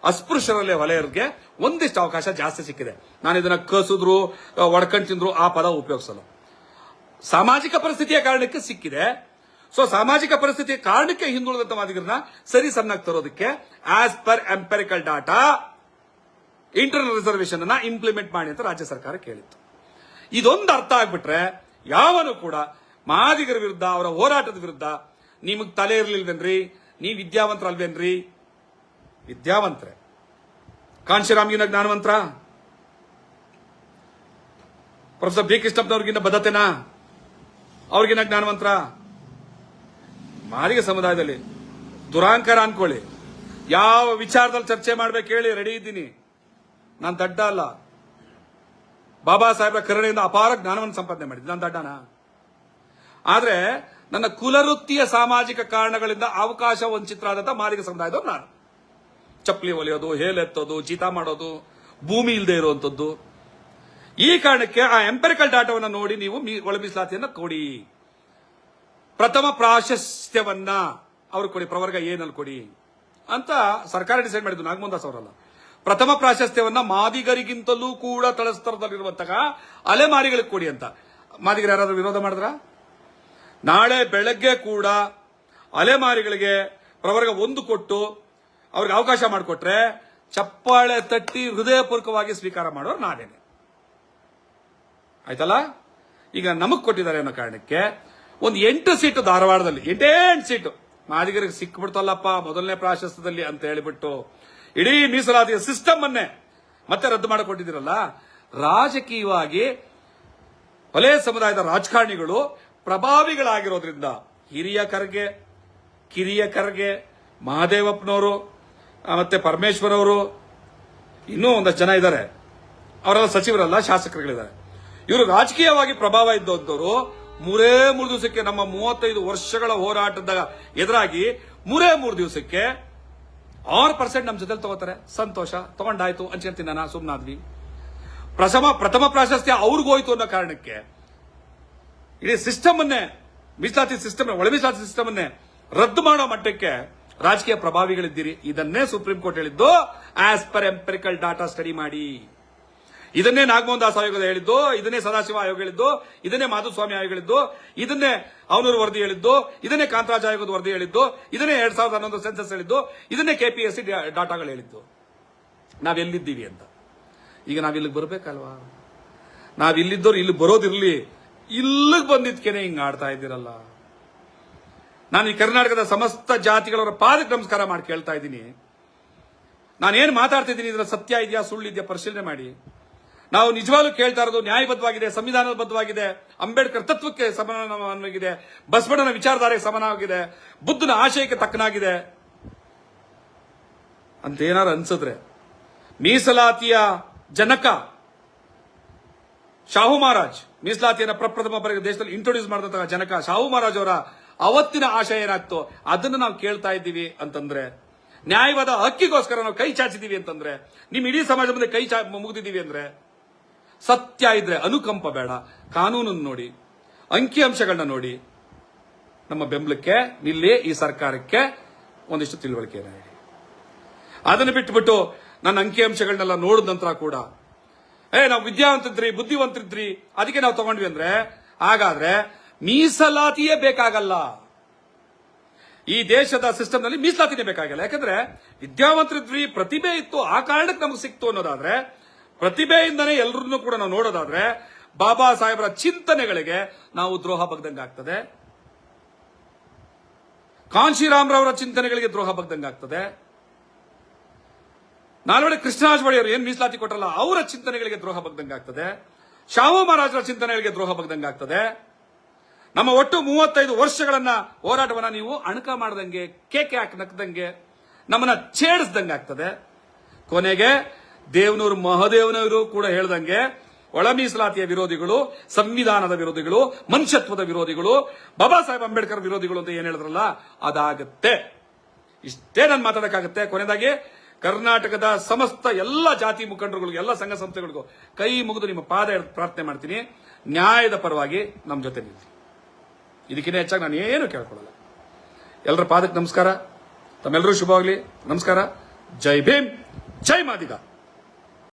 ಅಸ್ಪೃಶ್ಯರಲ್ಲೇ ಹೊಲೆಯರಿಗೆ ಒಂದಿಷ್ಟು ಅವಕಾಶ ಜಾಸ್ತಿ ಸಿಕ್ಕಿದೆ. ನಾನು ಇದನ್ನ ಕಸಿದ್ರು, ಒಡ್ಕೊಂಡ್ ತಿಂದ್ರು ಆ ಪದ ಉಪಯೋಗಿಸಲ್ಲ. ಸಾಮಾಜಿಕ ಪರಿಸ್ಥಿತಿಯ ಕಾರಣಕ್ಕೆ ಸಿಕ್ಕಿದೆ. ಸೊ ಸಾಮಾಜಿಕ ಪರಿಸ್ಥಿತಿಯ ಕಾರಣಕ್ಕೆ ಹಿಂದುಳಿದಂತ ಮಾದಿಗರನ್ನ ಸರಿ ಸಣ್ಣಾಗಿ ತರೋದಕ್ಕೆ as per empirical data internal reservation ಅನ್ನ ಇಂಪ್ಲಿಮೆಂಟ್ ಮಾಡಿ ಅಂತ ರಾಜ್ಯ ಸರ್ಕಾರ ಕೇಳಿತ್ತು. ಇದೊಂದು ಅರ್ಥ ಆಗ್ಬಿಟ್ರೆ ಯಾವನು ಕೂಡ ಮಾದಿಗರ ವಿರುದ್ಧ, ಅವರ ಹೋರಾಟದ ವಿರುದ್ಧ, ನಿಮಗ್ ತಲೆ ಇರ್ಲಿಲ್ವೇನ್ರಿ, ನೀವ್ ವಿದ್ಯಾವಂತರಲ್ವೇನ್ರಿ? ವಿದ್ಯಾವಂತರೆ. ಕಾಂಶಿರಾಮ್ಗಿನ ಜ್ಞಾನವಂತರ, ಪ್ರೊಫೆಸರ್ ಬಿ ಕೃಷ್ಣಪ್ಪನವ್ರಿಗಿನ್ನ ಬದ್ಧತೆನಾ, ಅವ್ರಿಗಿನ್ನ ಜ್ಞಾನವಂತರ? ಮಾದಿಗ ಸಮುದಾಯದಲ್ಲಿ ದುರಾಂಕಾರ ಅನ್ಕೊಳ್ಳಿ, ಯಾವ ವಿಚಾರದಲ್ಲಿ ಚರ್ಚೆ ಮಾಡ್ಬೇಕು ಹೇಳಿ, ರೆಡಿ ಇದ್ದೀನಿ. ನಾನು ದಡ್ಡ ಅಲ್ಲ. ಬಾಬಾ ಸಾಹೇಬ್ರ ಕರುಣೆಯಿಂದ ಅಪಾರ ಜ್ಞಾನವನ್ನು ಸಂಪಾದನೆ ಮಾಡಿದ್ದೆ, ನಾನು ದಡ್ಡನ? ಆದ್ರೆ ನನ್ನ ಕುಲವೃತ್ತಿಯ ಸಾಮಾಜಿಕ ಕಾರಣಗಳಿಂದ ಅವಕಾಶ ವಂಚಿತರಾದಂತಹ ಮಾದಿಗ ಸಮುದಾಯದವ್ರು ನಾನು. ಚಪ್ಪಲಿ ಹೊಲಿಯೋದು, ಹೇಲೆತ್ತೋದು, ಚೀತಾ ಮಾಡೋದು, ಭೂಮಿ ಇಲ್ಲದೆ ಇರುವಂತದ್ದು. ಈ ಕಾರಣಕ್ಕೆ ಆ ಎಂಪೆರಿಕಲ್ ಡಾಟಾವನ್ನು ನೋಡಿ ನೀವು ಒಳ ಮೀಸಲಾತಿಯನ್ನ ಕೊಡಿ, ಪ್ರಥಮ ಪ್ರಾಶಸ್ತ್ಯವನ್ನ ಅವ್ರು ಕೊಡಿ, ಪ್ರವರ್ಗ ಏನಲ್ಲಿ ಕೊಡಿ ಅಂತ ಸರ್ಕಾರ ಡಿಸೈಡ್ ಮಾಡಿದ್ದು. ನಾಗಮೋಹನ್ ಅವರಲ್ಲ. ಪ್ರಥಮ ಪ್ರಾಶಸ್ತ್ಯವನ್ನ ಮಾದಿಗರಿಗಿಂತಲೂ ಕೂಡ ತಳಸ್ತರದಲ್ಲಿರುವಂತಹ ಅಲೆಮಾರಿಗಳಿಗೆ ಕೊಡಿ ಅಂತ. ಮಾದಿಗರು ಯಾರಾದ್ರೂ ವಿರೋಧ ಮಾಡಿದ್ರ? ನಾಳೆ ಬೆಳಗ್ಗೆ ಕೂಡ ಅಲೆಮಾರಿಗಳಿಗೆ ಪ್ರವರ್ಗ 1 ಕೊಟ್ಟು ಅವ್ರಿಗೆ ಅವಕಾಶ ಮಾಡಿಕೊಟ್ರೆ ಚಪ್ಪಾಳೆ ತಟ್ಟಿ ಹೃದಯಪೂರ್ವಕವಾಗಿ ಸ್ವೀಕಾರ ಮಾಡೋರು ನಾನೇನೆ. ಆಯ್ತಲ್ಲ? ಈಗ ನಮಗ್ ಕೊಟ್ಟಿದ್ದಾರೆ ಅನ್ನೋ ಕಾರಣಕ್ಕೆ ಒಂದು 8 ಸೀಟು ಧಾರವಾಡದಲ್ಲಿ, 8 ಸೀಟು ಮಾದಿಗರಿಗೆ ಸಿಕ್ಬಿಡ್ತಲ್ಲಪ್ಪ ಮೊದಲನೇ ಪ್ರಾಶಸ್ತ್ಯದಲ್ಲಿ ಅಂತ ಹೇಳಿಬಿಟ್ಟು ಇಡೀ ಮೀಸಲಾತಿಯ ಸಿಸ್ಟಮ್ ಅನ್ನೇ ಮತ್ತೆ ರದ್ದು ಮಾಡಿಕೊಟ್ಟಿದ್ದೀರಲ್ಲ. ರಾಜಕೀಯವಾಗಿ ಹೊಲೆ ಸಮುದಾಯದ ರಾಜಕಾರಣಿಗಳು ಪ್ರಭಾವಿಗಳಾಗಿರೋದ್ರಿಂದ ಹಿರಿಯ ಖರ್ಗೆ, ಕಿರಿಯ ಖರ್ಗೆ, ಮಹದೇವಪ್ಪನವರು, ಮತ್ತೆ ಪರಮೇಶ್ವರ್ ಅವರು, ಇನ್ನೂ ಒಂದಷ್ಟು ಜನ ಇದ್ದಾರೆ. ಅವರೆಲ್ಲ ಸಚಿವರಲ್ಲ, ಶಾಸಕರುಗಳಿದ್ದಾರೆ. ಇವರು ರಾಜಕೀಯವಾಗಿ ಪ್ರಭಾವ ಇದ್ದವರು 3 ದಿವಸಕ್ಕೆ ನಮ್ಮ 35 ವರ್ಷಗಳ ಹೋರಾಟದ ಎದುರಾಗಿ 3 ದಿವಸಕ್ಕೆ 6% ನಮ್ಮ ಜೊತೆಲಿ ತಗೋತಾರೆ. ಸಂತೋಷ, ತಗೊಂಡಾಯ್ತು ಅಂಚ್ಕೊಂತೀನಿ ನಾನು, ಸುಮ್ನಾದ್ವಿ. ಪ್ರಥಮ ಪ್ರಾಶಸ್ತ್ಯ ಅವ್ರಿಗೋಯ್ತು ಅನ್ನೋ ಕಾರಣಕ್ಕೆ ಇಡೀ ಸಿಸ್ಟಮ್ ಅನ್ನೇ, ಮೀಸಲಾತಿ ಸಿಸ್ಟಮ್, ಒಳ ಮೀಸಲಾತಿ ಸಿಸ್ಟಮ್ ಅನ್ನೇ ರದ್ದು ಮಾಡೋ ಮಟ್ಟಕ್ಕೆ ರಾಜಕೀಯ ಪ್ರಭಾವಿಗಳಿದ್ದೀರಿ. ಇದನ್ನೇ ಸುಪ್ರೀಂ ಕೋರ್ಟ್ ಹೇಳಿದ್ದು, as per empirical data study ಮಾಡಿ. ಇದನ್ನೇ ನಾಗಮೋಹನ್ ದಾಸ್ ಆಯೋಗ ಹೇಳಿದ್ದು, ಇದನ್ನೇ ಸದಾಶಿವ ಆಯೋಗ ಹೇಳಿದ್ದು, ಇದನ್ನೇ ಮಾಧುಸ್ವಾಮಿ ಆಯೋಗ ಹೇಳಿದ್ದು, ಇದನ್ನೇ ಅವನೂರು ವರದಿ ಹೇಳಿದ್ದು, ಇದನ್ನೇ ಕಾಂತರಾಜ್ ಆಯೋಗದ ವರದಿ ಹೇಳಿದ್ದು, ಇದನ್ನೇ 2011 ಸೆನ್ಸಸ್ ಹೇಳಿದ್ದು, ಇದನ್ನೇ ಕೆಪಿಎಸ್ಸಿ ಡಾಟಾಗಳು ಹೇಳಿದ್ದು. ನಾವೆಲ್ಲಿದ್ದೀವಿ ಅಂತ. ಈಗ ನಾವಿಲ್ಲಿಗೆ ಬರ್ಬೇಕಲ್ವಾ? ನಾವಿಲ್ಲಿದ್ದವ್ರು ಇಲ್ಲಿ ಬರೋದಿರ್ಲಿ, ಇಲ್ಲಿಗೆ ಬಂದಿದ್ಕೇನೆ ಹಿಂಗ್ ಆಡ್ತಾ ಇದ್ದೀರಲ್ಲ. ನಾನು ಈ ಕರ್ನಾಟಕದ ಸಮಸ್ತ ಜಾತಿಗಳವರ ಪಾದಕ್ಕೆ ನಮಸ್ಕಾರ ಮಾಡಿ ಕೇಳ್ತಾ ಇದ್ದೀನಿ. ನಾನೇನ್ ಮಾತಾಡ್ತಾ ಇದ್ದೀನಿ ಇದರ ಸತ್ಯ ಇದೆಯಾ ಸುಳ್ಳಿದೆಯಾ ಪರಿಶೀಲನೆ ಮಾಡಿ. ನಾವು ನಿಜವಾಗ್ಲೂ ಕೇಳ್ತಾ ಇರೋದು ನ್ಯಾಯಬದ್ಧವಾಗಿದೆ, ಸಂವಿಧಾನಬದ್ಧವಾಗಿದೆ, ಅಂಬೇಡ್ಕರ್ ತತ್ವಕ್ಕೆ ಸಮಾನವಾಗಿದೆ, ಬಸವಣ್ಣನ ವಿಚಾರಧಾರೆಗೆ ಸಮಾನವಾಗಿದೆ, ಬುದ್ಧನ ಆಶಯಕ್ಕೆ ತಕ್ಕನಾಗಿದೆ ಅಂತ ಏನಾರು ಅನ್ಸಿದ್ರೆ, ಮೀಸಲಾತಿಯ ಜನಕ ಶಾಹು ಮಹಾರಾಜ್, ಮೀಸಲಾತಿಯನ್ನು ಪ್ರಪ್ರಥಮ ಬಾರಿಗೆ ದೇಶದಲ್ಲಿ ಇಂಟ್ರೊಡ್ಯೂಸ್ ಮಾಡಿದಂತಹ ಜನಕ ಶಾಹು ಮಹಾರಾಜ್ ಅವರ ಅವತ್ತಿನ ಆಶಯ ಏನಾಗ್ತೋ ಅದನ್ನು ನಾವು ಕೇಳ್ತಾ ಇದ್ದೀವಿ ಅಂತಂದ್ರೆ, ನ್ಯಾಯವಾದ ಹಕ್ಕಿಗೋಸ್ಕರ ನಾವು ಕೈ ಚಾಚಿದೀವಿ ಅಂತಂದ್ರೆ, ನಿಮ್ ಇಡೀ ಸಮಾಜ ಮುಂದೆ ಕೈ ಮುಗಿದಿದ್ದೀವಿ ಅಂದ್ರೆ, ಸತ್ಯ ಇದ್ರೆ ಅನುಕಂಪ ಬೇಡ, ಕಾನೂನನ್ನು ನೋಡಿ, ಅಂಕಿಅಂಶಗಳನ್ನ ನೋಡಿ, ನಮ್ಮ ಬೆಂಬಲಕ್ಕೆ ನಿಲ್ಲಿ. ಈ ಸರ್ಕಾರಕ್ಕೆ ಒಂದಿಷ್ಟು ತಿಳುವಳಿಕೆಯನ್ನು ಹೇಳಿ. ಅದನ್ನು ಬಿಟ್ಟುಬಿಟ್ಟು ನನ್ನ ಅಂಕಿಅಂಶಗಳನ್ನೆಲ್ಲ ನೋಡಿದ ನಂತರ ಕೂಡ ನಾವು ವಿದ್ಯಾವಂತಿದ್ರಿ, ಬುದ್ಧಿವಂತಿದ್ರಿ, ಅದಕ್ಕೆ ನಾವು ತಗೊಂಡ್ವಿ ಅಂದ್ರೆ, ಹಾಗಾದ್ರೆ ಮೀಸಲಾತಿಯೇ ಬೇಕಾಗಲ್ಲ. ಈ ದೇಶದ ಸಿಸ್ಟಮ್ ನಲ್ಲಿ ಮೀಸಲಾತಿನೇ ಬೇಕಾಗಿಲ್ಲ. ಯಾಕಂದ್ರೆ ವಿದ್ಯಾವಂತರಿದ್ವಿ, ಪ್ರತಿಭೆ ಇತ್ತು, ಆ ಕಾರಣಕ್ಕೆ ನಮಗೆ ಸಿಕ್ತು ಅನ್ನೋದಾದ್ರೆ, ಪ್ರತಿಭೆಯಿಂದನೇ ಎಲ್ಲರನ್ನೂ ಕೂಡ ನಾವು ನೋಡೋದಾದ್ರೆ, ಬಾಬಾ ಸಾಹೇಬರ ಚಿಂತನೆಗಳಿಗೆ ನಾವು ದ್ರೋಹ ಬಗ್ದಂಗಾಗ್ತದೆ, ಕಾಂಶಿರಾಮ್ರವರ ಚಿಂತನೆಗಳಿಗೆ ದ್ರೋಹ ಬಗ್ದಂಗಾಗ್ತದೆ, ನಾಲ್ವಡಿ ಕೃಷ್ಣರಾಜವಾಡಿಯವರು ಏನ್ ಮೀಸಲಾತಿ ಕೊಟ್ಟರಲ್ಲ ಅವರ ಚಿಂತನೆಗಳಿಗೆ ದ್ರೋಹ ಬಗ್ದಂಗಾಗ್ತದೆ, ಶಾಹು ಮಹಾರಾಜರ ಚಿಂತನೆಗಳಿಗೆ ದ್ರೋಹ ಬಗ್ದಂಗಾಗ್ತದೆ. ನಮ್ಮ ಒಟ್ಟು 35 ವರ್ಷಗಳನ್ನ ಹೋರಾಟವನ್ನ ನೀವು ಅಣಕ ಮಾಡ್ದಂಗೆ, ಕೇಕೆ ಹಾಕಿ ನಕ್ದಂಗೆ, ನಮ್ಮನ್ನ ಛೇಡಿಸ್ದಂಗೆ ಆಗ್ತದೆ. ಕೊನೆಗೆ ದೇವನೂರು ಮಹದೇವನವರು ಕೂಡ ಹೇಳ್ದಂಗೆ, ಒಳ ಮೀಸಲಾತಿಯ ವಿರೋಧಿಗಳು, ಸಂವಿಧಾನದ ವಿರೋಧಿಗಳು, ಮನುಷ್ಯತ್ವದ ವಿರೋಧಿಗಳು, ಬಾಬಾ ಸಾಹೇಬ್ ಅಂಬೇಡ್ಕರ್ ವಿರೋಧಿಗಳು ಅಂತ ಏನ್ ಹೇಳಿದ್ರಲ್ಲ ಅದಾಗತ್ತೆ. ಇಷ್ಟೇ ನಾನು ಮಾತಾಡಕ್ಕಾಗತ್ತೆ. ಕೊನೆಯದಾಗಿ ಕರ್ನಾಟಕದ ಸಮಸ್ತ ಎಲ್ಲ ಜಾತಿ ಮುಖಂಡರುಗಳಿಗೂ, ಎಲ್ಲ ಸಂಘ ಸಂಸ್ಥೆಗಳಿಗೂ ಕೈ ಮುಗಿದು ನಿಮ್ಮ ಪಾದ ಪ್ರಾರ್ಥನೆ ಮಾಡ್ತೀನಿ, ನ್ಯಾಯದ ಪರವಾಗಿ ನಮ್ಮ ಜೊತೆ ನಿಲ್ಲಿ. ಇದಕ್ಕಿಂತ ಹೆಚ್ಚಾಗಿ ನಾನು ಏನು ಕೇಳ್ಕೊಳ್ಳಲ್ಲ. ಎಲ್ಲರ ಪಾದಕ್ಕೆ ನಮಸ್ಕಾರ. ತಮ್ಮೆಲ್ಲರೂ ಶುಭವಾಗಲಿ. ನಮಸ್ಕಾರ. ಜೈ ಭೀಮ್, ಜೈ ಮಾದಿಗ.